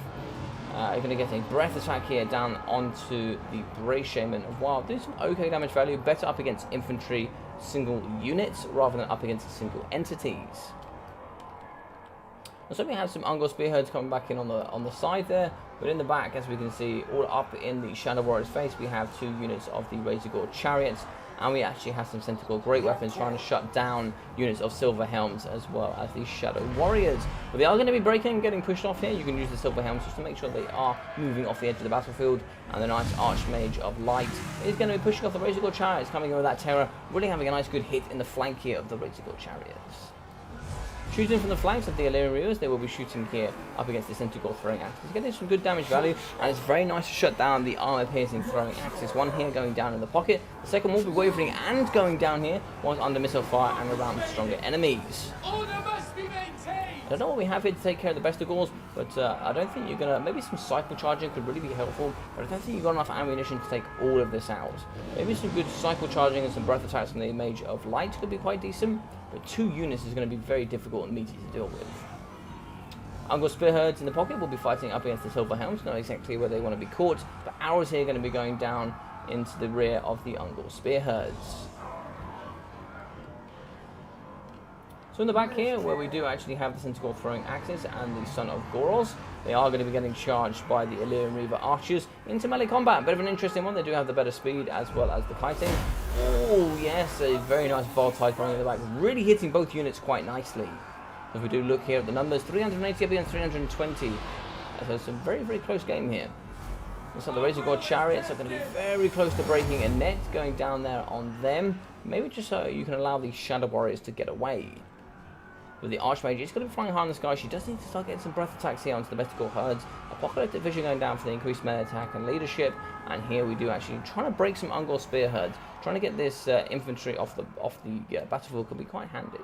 You're going to get a breath attack here down onto the Bray Shaman of Wild. Doing some okay damage value, better up against infantry single units rather than up against single entities. And so we have some Ungol Spearheads coming back in on the side there, but in the back, as we can see, all up in the Shadow Warrior's face, we have 2 units of the Belegar Chariots. And we actually have some Centaur Great Weapons trying to shut down units of Silver Helms as well as the Shadow Warriors. But they are going to be breaking and getting pushed off here. You can use the Silver Helms just to make sure they are moving off the edge of the battlefield. And the nice Archmage of Light is going to be pushing off the Belegar Chariots, coming in with that terror, really having a nice good hit in the flank here of the Belegar Chariots. Shooting from the flanks of the Illyrian Reavers, they will be shooting here up against the Centaur throwing axes, getting some good damage value, and it's very nice to shut down the armor-piercing throwing axis. One here going down in the pocket, the second will be wavering and going down here, whilst under missile fire and around stronger enemies. Order must be maintained! I don't know what we have here to take care of the Bestigors, but I don't think you're going to... Maybe some cycle charging could really be helpful, but I don't think you've got enough ammunition to take all of this out. Maybe some good cycle charging and some breath attacks from the Mage of Light could be quite decent, but 2 units is going to be very difficult and meaty to deal with. Ungol Spearheads in the pocket will be fighting up against the Silver Helms, not exactly where they want to be caught, but arrows here are going to be going down into the rear of the Ungol Spearheads. So in the back here, where we do actually have the Centaur throwing axes and the Son of Goros, they are going to be getting charged by the Illyrian Reaver Archers into melee combat. Bit of an interesting one. They do have the better speed as well as the kiting. Oh yes, a very nice Viletide coming in the back, really hitting both units quite nicely. If we do look here at the numbers, 380 up against 320. So it's a very, very close game here. Looks like the Belegar Chariots are going to be very close to breaking a net going down there on them. Maybe just so you can allow the Shadow Warriors to get away. With the Archmage, it's going to be flying high in the sky. She does need to start getting some breath attacks here onto the Bestigal herds. Apocalyptic Vision going down for the increased melee attack and leadership. And here we do actually trying to break some Ungol Spearheads. Trying to get this infantry off the battlefield could be quite handy.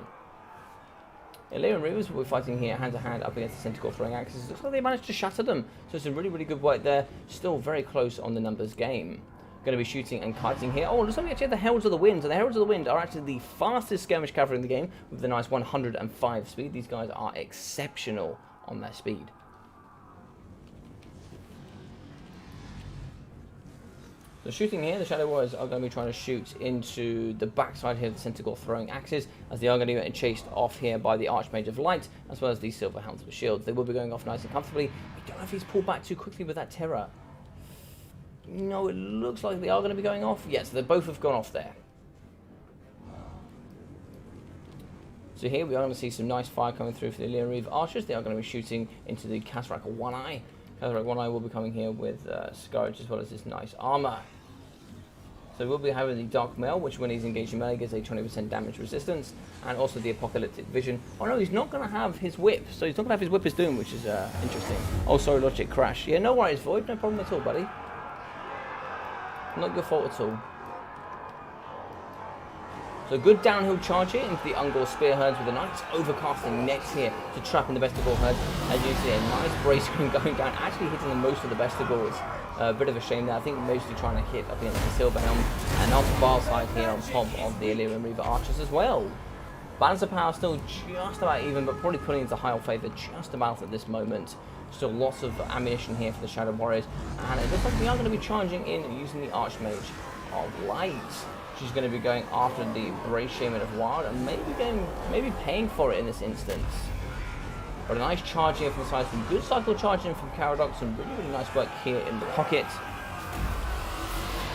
Illyrian Reavers will be fighting here hand to hand up against the Centaur throwing axes. Looks like they managed to shatter them. So it's a really, really good work there. Still very close on the numbers game. Going to be shooting and kiting here. Oh, looks like we actually have the Heralds of the Wind. So the Heralds of the Wind are actually the fastest skirmish cavalry in the game with the nice 105 speed. These guys are exceptional on their speed. So shooting here, the Shadow Warriors are going to be trying to shoot into the backside here of the Centaur throwing axes, as they are going to be getting chased off here by the Archmage of Light, as well as the Silver Helms with shields. They will be going off nice and comfortably. I don't know if he's pulled back too quickly with that terror. No, it looks like they are going to be going off. Yes, they both have gone off there. So here we are going to see some nice fire coming through for the Illyrian Reaver Archers. They are going to be shooting into the Karak One Eye. Karak One Eye will be coming here with Scourge as well as this nice armor. So we'll be having the Dark Mail, which when he's engaged in melee gets a 20% damage resistance, and also the Apocalyptic Vision. Oh no, he's not going to have his whip, so he's not going to have his whip as Doom, which is interesting. Oh, sorry, Logic, crash. Yeah, no worries, Void, no problem at all, buddy. Not your fault at all. So good downhill charge here into the Ungor Spear herds with a nice overcasting net here to trap in the Bestigor herds. As you see, a nice brace screen going down, actually hitting the most of the Bestigors. A bit of a shame there. I think mostly trying to hit up against the Silver Helm and on the far side here on top of the Illyrian Reaver archers as well. Balance of power still just about even, but probably putting into higher favour just about at this moment. Still lots of ammunition here for the Shadow Warriors, and it looks like we are going to be charging in using the Archmage of Light. She's going to be going after the Brave Shaman of Wild and maybe paying for it in this instance. But a nice charge here from the side, some good cycle charging from Karak, some really nice work here in the pocket.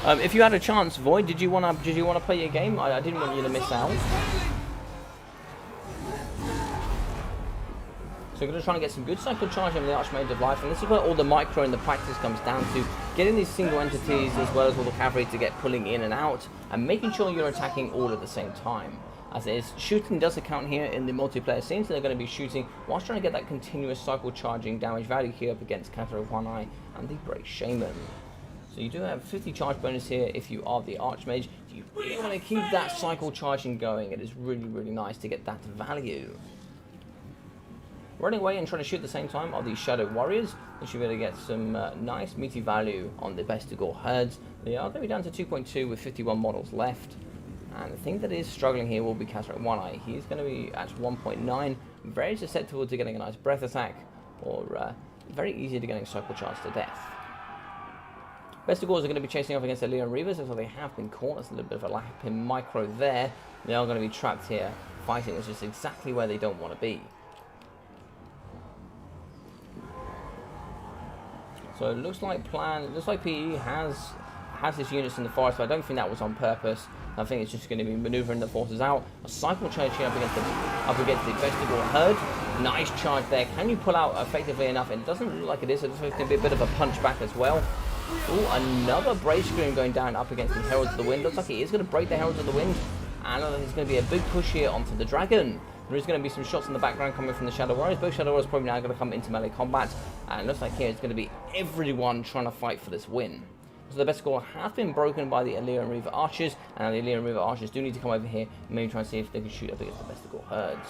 If you had a chance, Void, did you want to play your game? I didn't want you to miss out. So we're going to try and get some good cycle charging with the Archmage of Life, and this is where all the micro and the practice comes down to. Getting these single entities as well as all the cavalry to get pulling in and out, and making sure you're attacking all at the same time. As it is, shooting does account here in the multiplayer scene, so they're going to be shooting whilst trying to get that continuous cycle charging damage value here up against Karak One Eye and the Brave Shaman. So you do have 50 charge bonus here if you are the Archmage. You really want to keep that cycle charging going. It is really nice to get that value. Running away and trying to shoot at the same time are the Shadow Warriors. We should be able to get some nice meaty value on the Bestigor herds. They are going to be down to 2.2 with 51 models left. And the thing that is struggling here will be Karak One Eye. He's going to be at 1.9, very susceptible to getting a nice breath attack, or very easy to getting cycle charged to death. Bestigors are going to be chasing off against the Illyrian Reavers, so they have been caught. That's a little bit of a lap in micro there. They are going to be trapped here, fighting, which is exactly where they don't want to be. So it looks like PE has his units in the forest, but I don't think that was on purpose. I think it's just going to be manoeuvring the forces out. A cycle charge here up against the Bestigor herd. Nice charge there. Can you pull out effectively enough? It doesn't look like it is. It's going to be a bit of a punch back as well. Ooh, another Brave Scream going down up against the Heralds of the Wind. Looks like he is going to break the Heralds of the Wind. And there's going to be a big push here onto the Dragon. There is going to be some shots in the background coming from the Shadow Warriors. Both Shadow Warriors probably now going to come into melee combat. And it looks like here it's going to be everyone trying to fight for this win. So the Bestigor has been broken by the Illyrian Reaver archers. And the Illyrian Reaver archers do need to come over here and maybe try and see if they can shoot up against the Bestigor herds.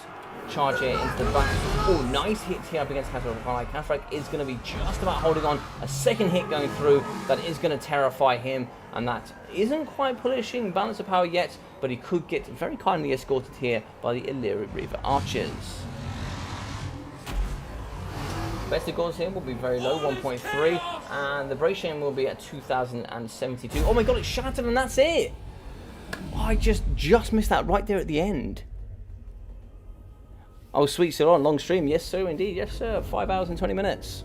Charge here into the back. Oh, nice hit here up against Karak. Karak is going to be just about holding on. A second hit going through that is going to terrify him. And that isn't quite polishing balance of power yet, but he could get very kindly escorted here by the Illyrian Reaver archers. Bestigors here will be very low, 1.3, and the Brave Shaman will be at 2,072. Oh my god, it's shattered and that's it! Oh, I just missed that right there at the end. Oh, sweet, still on, long stream. Yes, sir, indeed. Yes, sir. 5 hours and 20 minutes.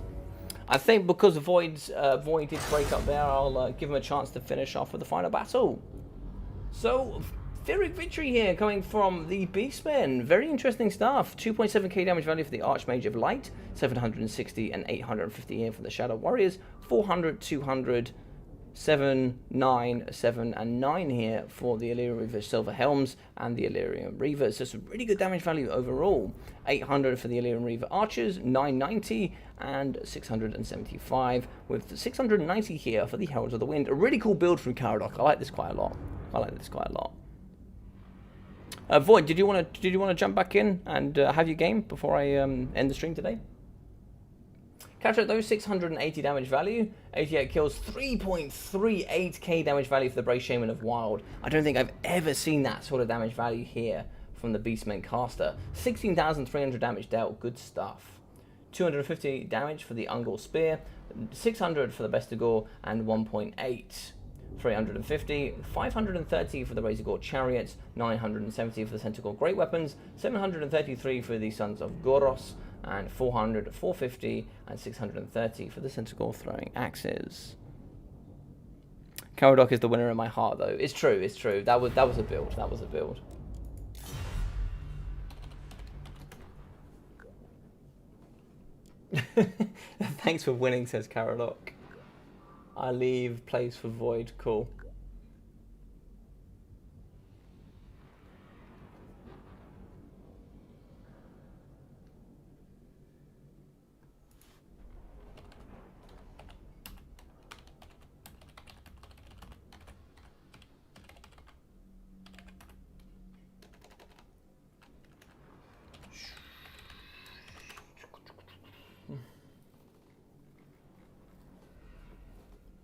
I think because Void did break up there, I'll give him a chance to finish off with the final battle. So, Pyrrhic victory here coming from the Beastmen. Very interesting stuff. 2.7k damage value for the Archmage of Light, 760 and 850 here for the Shadow Warriors, 400, 200, 7, 9, 7, and 9 here for the Illyrian Reaver Silver Helms and the Illyrian Reavers. So some really good damage value overall. 800 for the Illyrian Reaver Archers, 990 and 675, with 690 here for the Heralds of the Wind. A really cool build from Karak. I like this quite a lot. Void, did you want to jump back in and have your game before I end the stream today? Karak, though, 680 damage value, 88 kills, 3.38k damage value for the Brave Shaman of Wild. I don't think I've ever seen that sort of damage value here from the Beastmen caster. 16,300 damage dealt, good stuff. 250 damage for the Ungor Spear, 600 for the Bestigor, and 1.8. 350, 530 for the Razorgore Chariots, 970 for the Centaur Great Weapons, 733 for the Sons of Goros, and 400, 450, and 630 for the Centaur Throwing Axes. Karak is the winner in my heart, though. It's true, it's true. That was a build. That was a build. Thanks for winning, says Karak. I leave place for Void. Cool.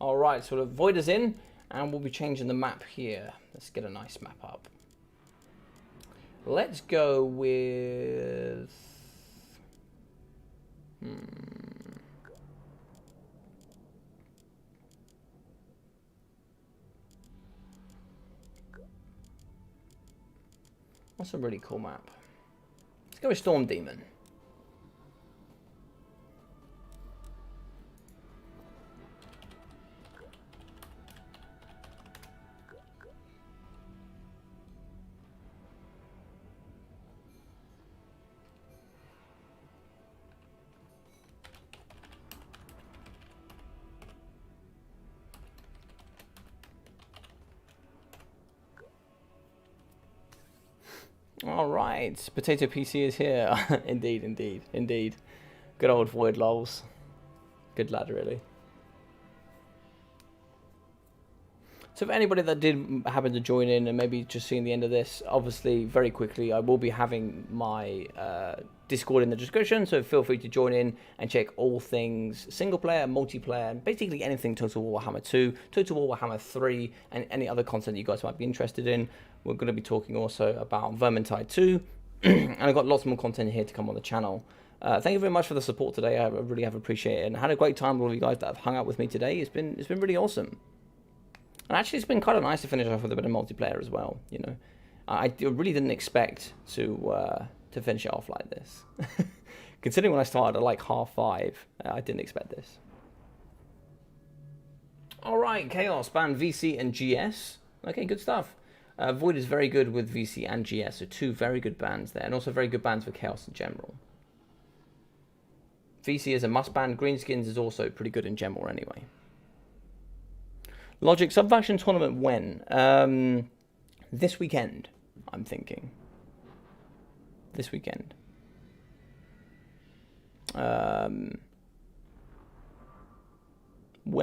Alright, so the Void is in, and we'll be changing the map here. Let's get a nice map up. Let's go with... What's a really cool map? Let's go with Storm Demon. All right, Potato PC is here. Indeed, indeed, indeed. Good old Void lols. Good lad, really. So for anybody that did happen to join in and maybe just seeing the end of this, obviously, very quickly, I will be having my Discord in the description, so feel free to join in and check all things single player, multiplayer, and basically anything Total War Warhammer 2, Total War Warhammer 3, and any other content you guys might be interested in. We're going to be talking also about Vermintide 2, and I've got lots more content here to come on the channel. Thank you very much for the support today. I really have appreciated it, and had a great time with all you guys that have hung out with me today. It's been really awesome. And actually, it's been kind of nice to finish off with a bit of multiplayer as well. You know, I really didn't expect to finish it off like this. Considering when I started at like 5:30, I didn't expect this. All right, Chaos banned VC and GS. Okay, good stuff. Void is very good with VC and GS, so two very good bans there, and also very good bans for Chaos in general. VC is a must ban. Greenskins is also pretty good in general anyway. Logic Subfaction tournament when? This weekend, I'm thinking. This weekend. When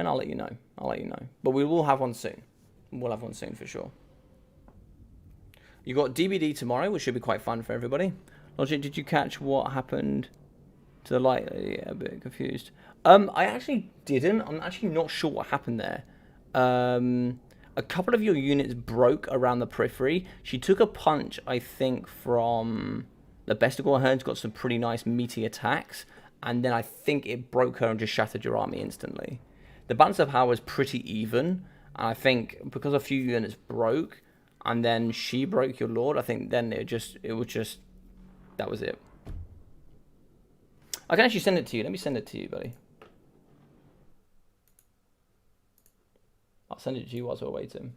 I'll let you know. I'll let you know. But we will have one soon. We'll have one soon for sure. You got DBD tomorrow, which should be quite fun for everybody. Logic, did you catch what happened to the light? Yeah, a bit confused. I actually didn't. I'm actually not sure what happened there. A couple of your units broke around the periphery. She took a punch, I think, from the Belegar Ironhammer, got some pretty nice meaty attacks, and then I think it broke her and just shattered your army instantly. The balance of power was pretty even, and I think because a few units broke, and then she broke your lord, I think then it was just, that was it. I can actually send it to you. Let me send it to you, buddy. I'll send it to you whilst we're waiting.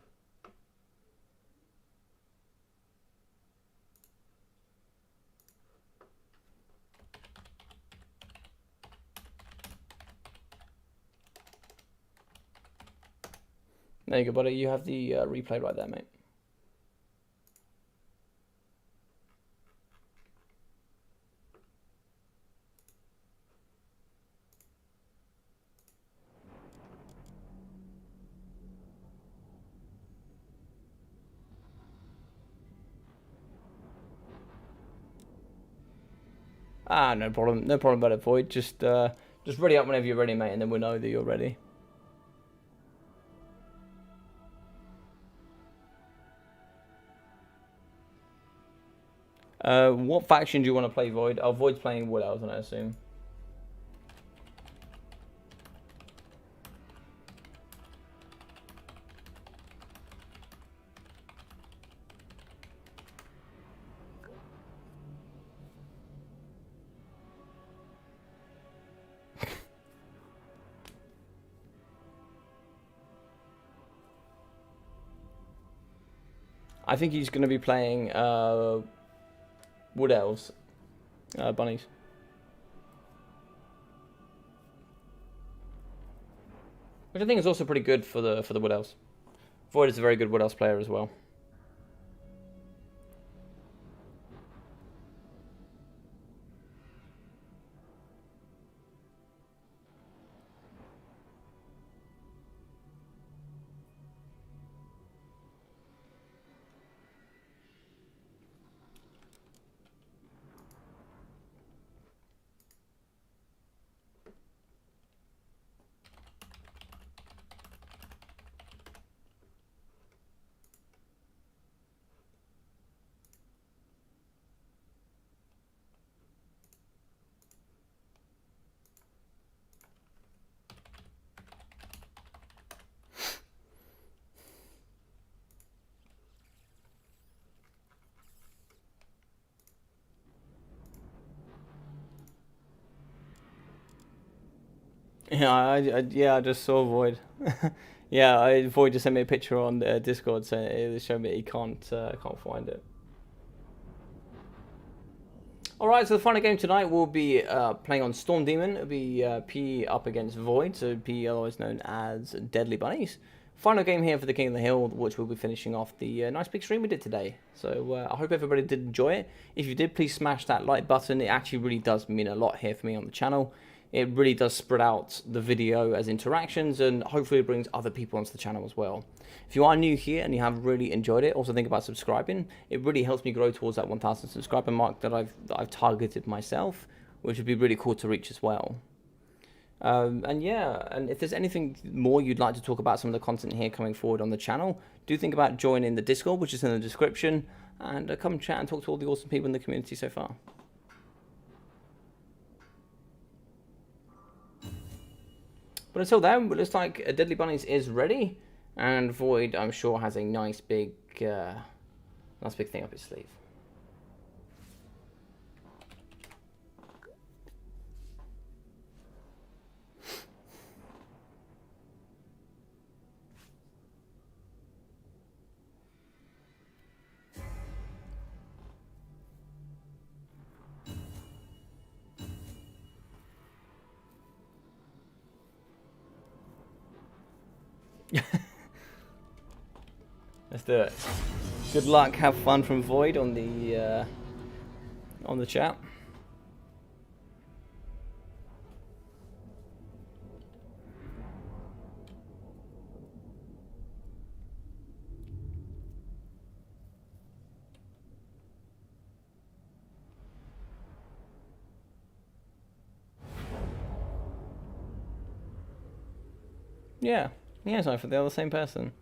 There you go, buddy. You have the replay right there, mate. Ah, no problem. No problem about it, Void. Just ready up whenever you're ready, mate, and then we'll know that you're ready. What faction do you want to play, Void? Oh, Void's playing Wood Elves, I assume. I think he's going to be playing Wood Elves, bunnies. Which I think is also pretty good for the Wood Elves. Void is a very good Wood Elves player as well. Yeah, I just saw Void. Yeah, Void just sent me a picture on Discord saying it showed me he can't find it. Alright, so the final game tonight will be playing on Storm Demon. It'll be P up against Void, so P otherwise known as Deadly Bunnies. Final game here for the King of the Hill, which we'll be finishing off the nice big stream we did today. So I hope everybody did enjoy it. If you did, please smash that like button. It actually really does mean a lot here for me on the channel. It really does spread out the video as interactions, and hopefully it brings other people onto the channel as well. If you are new here and you have really enjoyed it, also think about subscribing. It really helps me grow towards that 1,000 subscriber mark that I've targeted myself, which would be really cool to reach as well. And yeah, and if there's anything more you'd like to talk about some of the content here coming forward on the channel, do think about joining the Discord, which is in the description, and come chat and talk to all the awesome people in the community so far. But until then, it looks like Deadly Bunnies is ready, and Void, I'm sure, has a nice big thing up his sleeve. Let's do it. Good luck, have fun from Void on the chat. Yeah, it's not for they're the same person.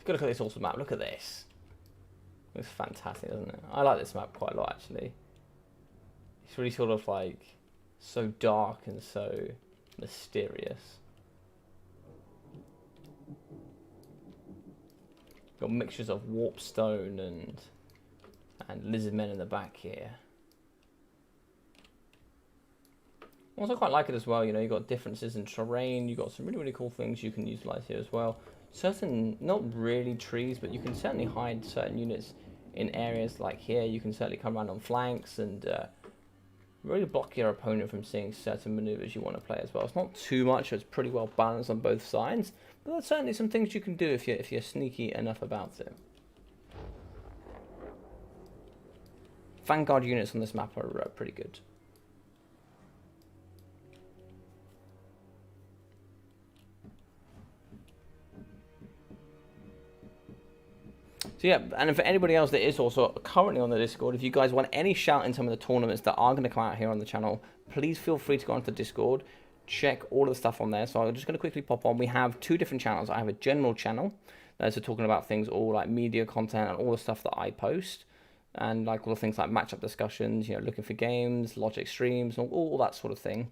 Look at this awesome map. Look at this. Looks fantastic, doesn't it? I like this map quite a lot, actually. It's really sort of like so dark and so mysterious. Got mixtures of warp stone and lizard men in the back here. I also quite like it as well. You know, you've got differences in terrain. You've got some really cool things you can utilize here as well. Certain, not really trees, but you can certainly hide certain units in areas like here. You can certainly come around on flanks and really block your opponent from seeing certain maneuvers you want to play as well. It's not too much, it's pretty well balanced on both sides, but there's certainly some things you can do if you're sneaky enough about it. Vanguard units on this map are pretty good. So yeah, and for anybody else that is also currently on the Discord, if you guys want any shout in some of the tournaments that are going to come out here on the channel, please feel free to go onto the Discord, check all of the stuff on there. So I'm just going to quickly pop on. We have two different channels. I have a general channel that's talking about things all like media content and all the stuff that I post, and like all the things like matchup discussions, you know, looking for games, logic streams, all that sort of thing.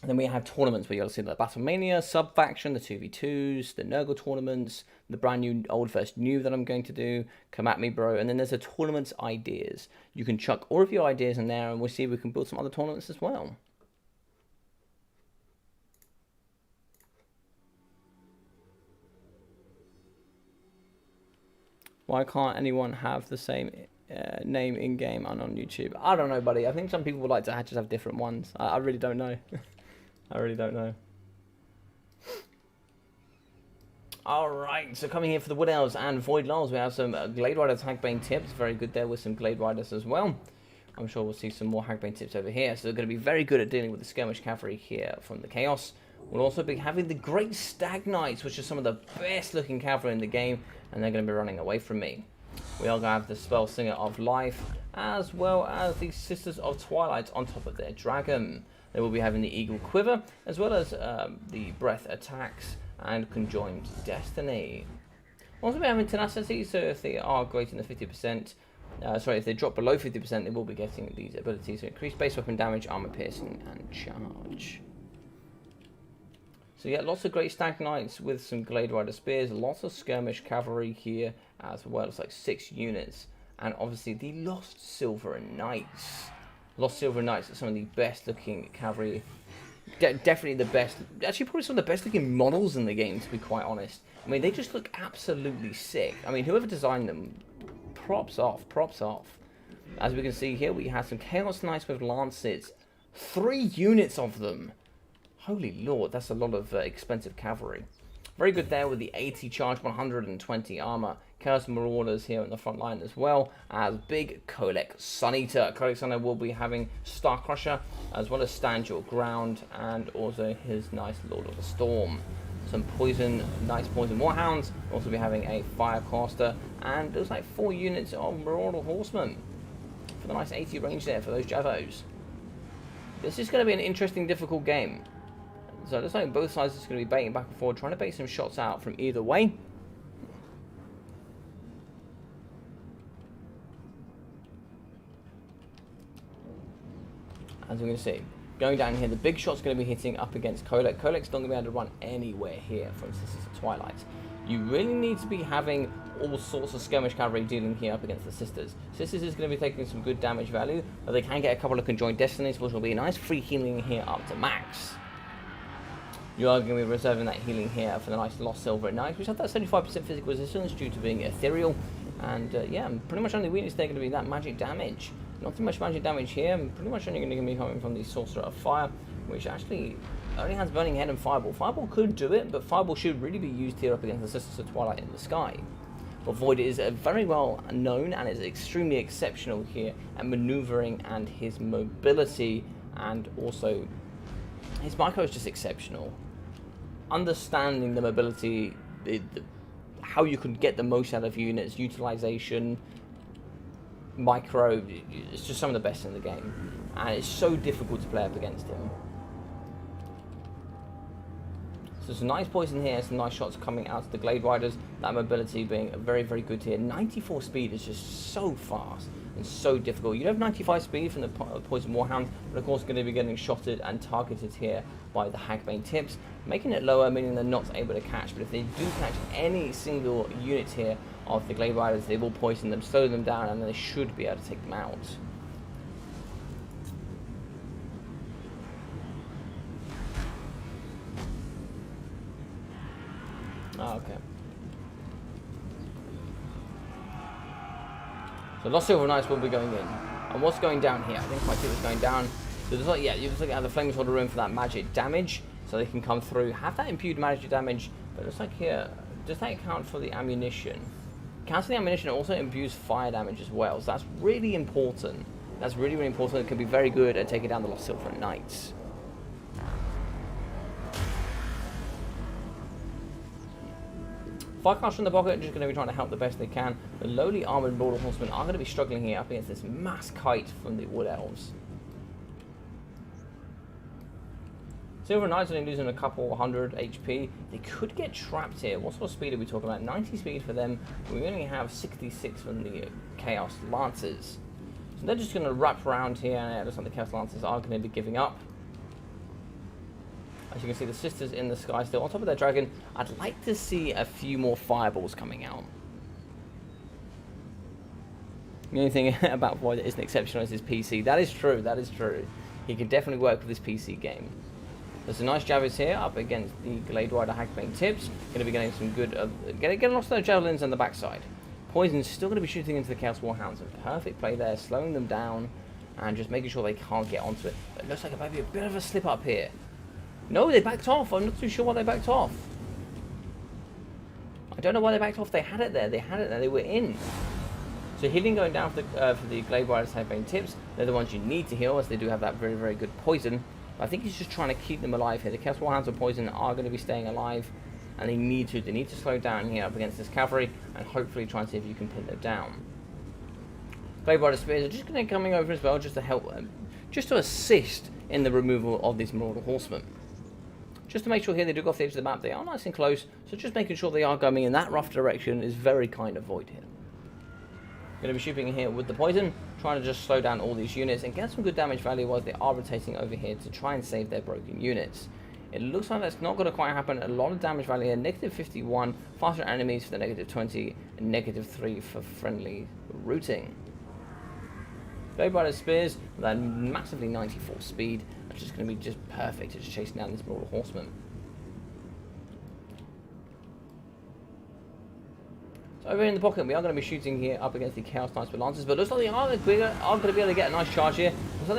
Then we have tournaments where you'll see the Battlemania, Sub-Faction, the 2v2s, the Nurgle tournaments, the brand new Old vs. New that I'm going to do, come at me bro, and then there's a tournaments ideas. You can chuck all of your ideas in there and we'll see if we can build some other tournaments as well. Why can't anyone have the same name in-game and on YouTube? I don't know, buddy. I think some people would like to just have different ones. I really don't know. I really don't know. Alright, so coming here for the Wood Elves and Void Lulls, we have some Glade Rider Hagbane tips. Very good there with some Glade Riders as well. I'm sure we'll see some more Hagbane tips over here. So they're going to be very good at dealing with the Skirmish Cavalry here from the Chaos. We'll also be having the Great Stag Knights, which are some of the best looking cavalry in the game, and they're going to be running away from me. We are going to have the Spell Singer of Life, as well as the Sisters of Twilight on top of their dragon. They will be having the Eagle Quiver, as well as the Breath Attacks and Conjoined Destiny. Also, we're having Tenacity, so if they are greater than 50%, if they drop below 50%, they will be getting these abilities to increase base weapon damage, armor piercing, and charge. So yeah, lots of great stag knights with some Glade Rider spears, lots of skirmish cavalry here as well. It's like 6 units. And obviously the Lost Silver Knights. Lost Silver Knights are some of the best looking cavalry. Definitely the best, actually probably some of the best looking models in the game, to be quite honest. I mean, they just look absolutely sick. I mean, whoever designed them, props off, props off. As we can see here, we have some Chaos Knights with Lancets. 3 units of them. Holy lord, that's a lot of expensive cavalry. Very good there with the 80 charge, 120 armor. Chaos Marauders here in the front line as well as big Kolek Suneater. Kolek Suneater will be having Star Crusher as well as Stand Your Ground and also his nice Lord of the Storm. Some poison, nice poison warhounds. Also be having a Firecaster and looks like 4 units of Marauder Horsemen for the nice 80 range there for those Javos. This is going to be an interesting, difficult game. So it looks like both sides is going to be baiting back and forth, trying to bait some shots out from either way. As we're going to see, going down here, the big shot's going to be hitting up against Kolek. Kolek's not going to be able to run anywhere here from Sisters of Twilight. You really need to be having all sorts of skirmish cavalry dealing here up against the Sisters. Sisters is going to be taking some good damage value, but they can get a couple of conjoined destinies, which will be a nice free healing here up to max. You are going to be reserving that healing here for the nice Lost Silver Knights, which have that 75% physical resistance due to being ethereal. And yeah, pretty much only weakness they're going to be that magic damage. Not too much magic damage here. Pretty much only going to be coming from the Sorcerer of Fire, which actually only has Burning Head and Fireball. Fireball could do it, but Fireball should really be used here up against the Sisters of Twilight in the sky. But Void is very well known and is extremely exceptional here at maneuvering, and his mobility and also his micro is just exceptional. Understanding the mobility, how you can get the most out of units, utilization, micro, it's just some of the best in the game. And it's so difficult to play up against him. So some nice poison here, some nice shots coming out of the Glade Riders. That mobility being very, very good here. 94 speed is just so fast and so difficult. You have 95 speed from the Poison Warhound, but of course going to be getting shotted and targeted here by the Hagbane tips, making it lower, meaning they're not able to catch. But if they do catch any single unit here of the Glade Riders, they will poison them, slow them down, and they should be able to take them out. Oh, okay. So Lost Silver Knights will be going in. And what's going down here? I didn't quite see what's going down. So there's like, yeah, you just look at the flames hold a room for that magic damage, so they can come through, have that imputed magic damage. But it looks like here, does that account for the ammunition? Counting the ammunition also imbues fire damage as well, so that's really important. That's really, really important. It can be very good at taking down the Lost Silver Knights. Firecast from the pocket, just going to be trying to help the best they can. The lowly armored Lord of Horsemen are going to be struggling here up against this mass kite from the Wood Elves. Silver Knights are only losing a couple 100 HP. They could get trapped here. What sort of speed are we talking about? 90 speed for them. We only have 66 from the Chaos Lancers. So they're just going to wrap around here, and it looks like the Chaos Lancers are going to be giving up. As you can see, the Sisters in the sky still on top of their dragon. I'd like to see a few more fireballs coming out. The only thing about Void that isn't exceptional is his PC. That is true, that is true. He can definitely work with his PC game. There's a nice Javis here up against the Glade Rider Hagbane tips. Going to be getting some good, getting lots of those javelins on the backside. Poison's still going to be shooting into the Chaos Warhounds. A perfect play there, slowing them down and just making sure they can't get onto it. But it looks like it might be a bit of a slip up here. No, they backed off. I'm not too sure why they backed off. I don't know why they backed off. They had it there. They had it there. They were in. So healing going down for the Glade Riders Hagbane tips. They're the ones you need to heal, as they do have that very, very good poison. I think he's just trying to keep them alive here. The Chaos Warhounds of Poison are going to be staying alive, and they need to slow down here up against this cavalry, and hopefully try and see if you can pin them down. Glade Rider Spears are just going to be coming over as well, just to help them, just to assist in the removal of these Marauder Horsemen. Just to make sure here they do go off the edge of the map, they are nice and close, so just making sure they are going in that rough direction is very kind of Void here. Going to be shooting here with the poison, trying to just slow down all these units and get some good damage value while they are rotating over here to try and save their broken units. It looks like that's not going to quite happen. A lot of damage value here. Negative 51, faster enemies for the negative 20, and negative 3 for friendly routing. Belegar Spears, with that massively 94 speed, that's just going to be just perfect. It's chasing down this Mortal Horseman. So over in the pocket, we are going to be shooting here up against the Chaos Knights with Lancers, but looks like they are going to be able to get a nice charge here. Looks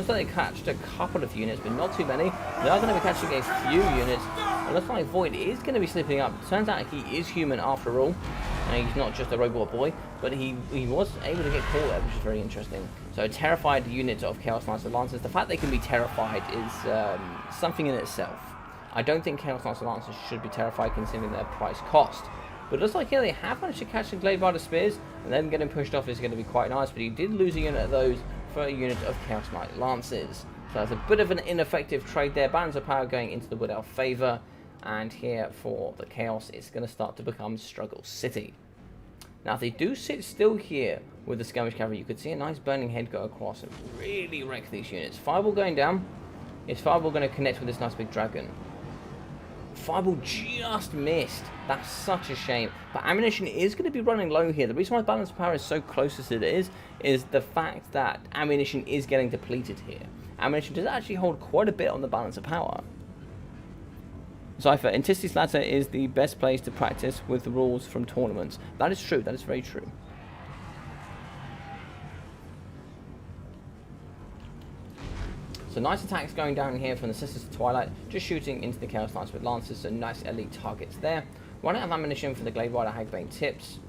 like they catched a couple of units, but not too many. They are going to be catching a few units. It looks like Void is going to be slipping up. Turns out he is human after all. And he's not just a robot boy, but he was able to get caught there, which is very interesting. So terrified units of Chaos Knights with Lancers. The fact they can be terrified is something in itself. I don't think Chaos Knights with Lancers should be terrified considering their price cost. But it looks like here they have managed to catch the Belegar Spears, and then getting pushed off is going to be quite nice. But he did lose a unit of those for a unit of Chaos Knight Lancers. So that's a bit of an ineffective trade there. Balance of power going into the Wood Elf favour. And here for the Chaos, it's going to start to become Struggle City. Now, if they do sit still here with the Skirmish Cavalry, you could see a nice Burning Head go across and really wreck these units. Fireball going down. Is Fireball going to connect with this nice big dragon? Fireball just missed. That's such a shame. But ammunition is going to be running low here. The reason why balance of power is so close as it is the fact that ammunition is getting depleted here. Ammunition does actually hold quite a bit on the balance of power. Cypher, Antistes Ladder is the best place to practice with the rules from tournaments. That is true. That is very true. So nice attacks going down here from the Sisters of Twilight, just shooting into the Chaos Knights with Lancers, so nice elite targets there. Running out of ammunition for the Glade Rider Hagbane Tips.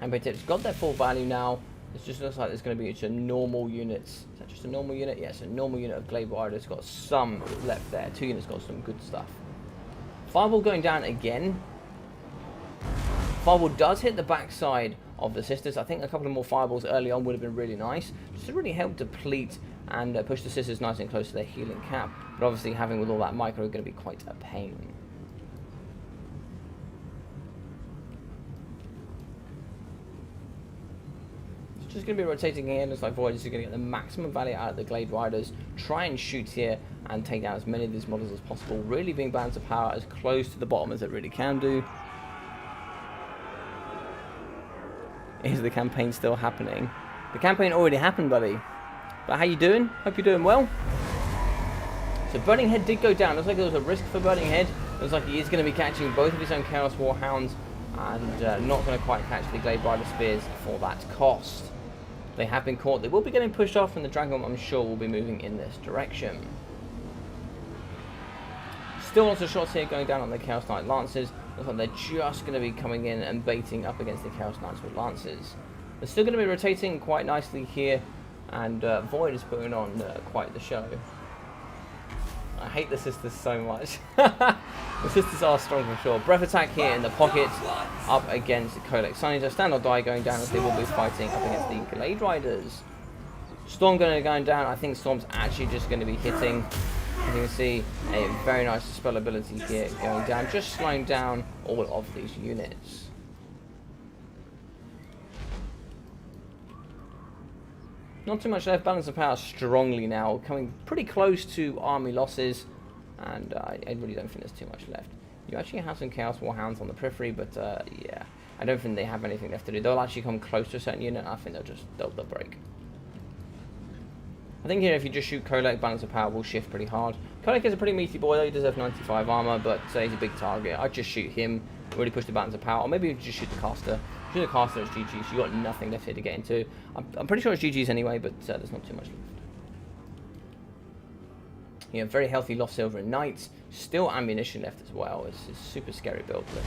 Hagbane Tips got their full value now. It just looks like there's going to be just a normal unit. Is that just a normal unit? Yes, a normal unit of Glade Riders. Got some left there. 2 units got some good stuff. Fireball going down again. Fireball does hit the backside of the Sisters. I think a couple of more fireballs early on would have been really nice, just to really help deplete and push the Sisters nice and close to their healing cap. But obviously having with all that micro going to be quite a pain. It's just going to be rotating here. Looks like Void is going to get the maximum value out of the Glade Riders. Try and shoot here and take down as many of these models as possible. Really being balance of power as close to the bottom as it really can do. Is the campaign still happening? The campaign already happened, buddy. But how you doing? Hope you're doing well. So Burning Head did go down. Looks like there was a risk for Burning Head. Looks like he is going to be catching both of his own Chaos Warhounds and not going to quite catch the Glade Rider Spears for that cost. They have been caught. They will be getting pushed off, and the Dragon, I'm sure, will be moving in this direction. Still lots of shots here going down on the Chaos Knight Lancers. Looks like they're just going to be coming in and baiting up against the Chaos Knights with Lancers. They're still going to be rotating quite nicely here, and Void is putting on quite the show. I hate the Sisters so much. The Sisters are strong for sure. Breath attack here in the pocket up against the Kolek Sunny. Stand or die going down as they will be fighting up against the Glade Riders. Storm going down. I think Storm's actually just going to be hitting. As you can see, a very nice spell ability here going down, just slowing down all of these units. Not too much left. Balance of power strongly now, coming pretty close to army losses, and I really don't think there's too much left. You actually have some Chaos Warhounds on the periphery, but yeah, I don't think they have anything left to do. They'll actually come close to a certain unit. I think they'll break. I think here if you just shoot Kolek, balance of power will shift pretty hard. Kolek is a pretty meaty boy though, he does have 95 armor, but he's a big target. I'd just shoot him, really push the balance of power, or maybe you just shoot the caster. Shoot the caster, it's GG's, so you got nothing left here to get into. I'm pretty sure it's GG's anyway, but there's not too much left. You have very healthy Lost Silver and Knights, still ammunition left as well. It's a super scary build list.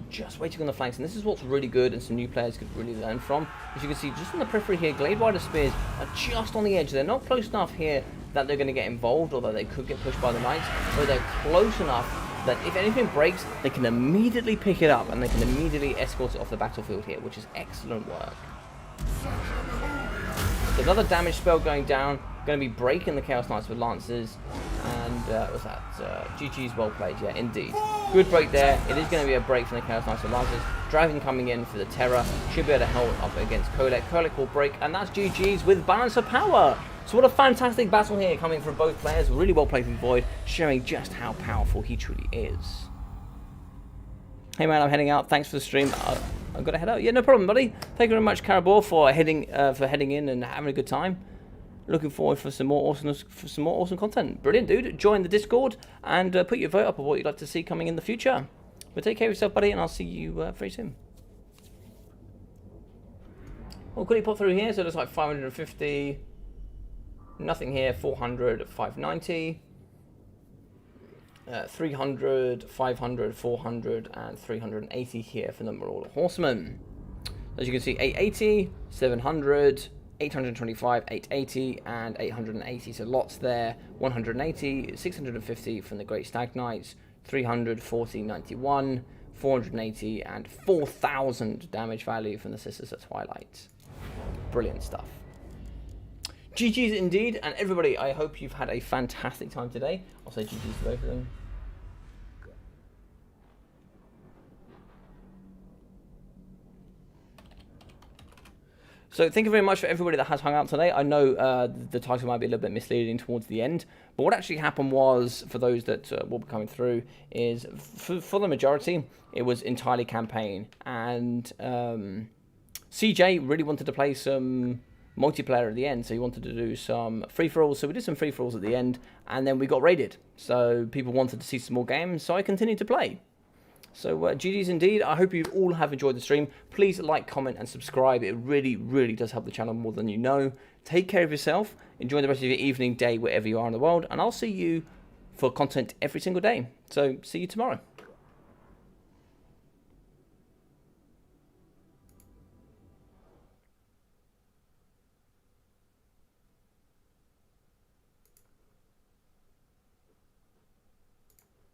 Just waiting on the flanks, and this is what's really good and some new players could really learn from. As you can see, just on the periphery here, Glade Rider Spears are just on the edge. They're not close enough here that they're going to get involved, although they could get pushed by the Knights, but they're close enough that if anything breaks, they can immediately pick it up and they can immediately escort it off the battlefield here, which is excellent work. So another damage spell going down, going to be breaking the Chaos Knights with Lancers, and what's that? GG's well played, yeah, indeed. Good break there. It is going to be a break from the Chaos Knights of Lancers. Dragon coming in for the Terror. Should be able to hold up against Kolek. Kolek will break, and that's GG's with balance of power. So what a fantastic battle here coming from both players. Really well played from Void, showing just how powerful he truly is. Hey man, I'm heading out. Thanks for the stream. I've got to head out. Yeah, no problem, buddy. Thank you very much, Karabor, for heading in and having a good time. Looking forward for some more awesome content. Brilliant, dude. Join the Discord and put your vote up of what you'd like to see coming in the future. But take care of yourself, buddy, and I'll see you very soon. Well, quickly pop through here. So there's like 550. Nothing here. 400, 590. 300, 500, 400, and 380 here for number all the horsemen. As you can see, 880, 700, 825, 880, and 880. So lots there. 180, 650 from the Great Stag Knights, 300, 40, 91, 480, and 4,000 damage value from the Sisters of Twilight. Brilliant stuff. GG's indeed, and everybody, I hope you've had a fantastic time today. I'll say GG's to both of them. So thank you very much for everybody that has hung out today. I know the title might be a little bit misleading towards the end, but what actually happened was, for those that will be coming through, is for the majority, it was entirely campaign, and CJ really wanted to play some multiplayer at the end, so he wanted to do some free-for-alls, so we did some free-for-alls at the end, and then we got raided, so people wanted to see some more games, so I continued to play. So GG's indeed. I hope you all have enjoyed the stream. Please like, comment, and subscribe. It really, really does help the channel more than you know. Take care of yourself. Enjoy the rest of your evening, day, wherever you are in the world, and I'll see you for content every single day. So see you tomorrow.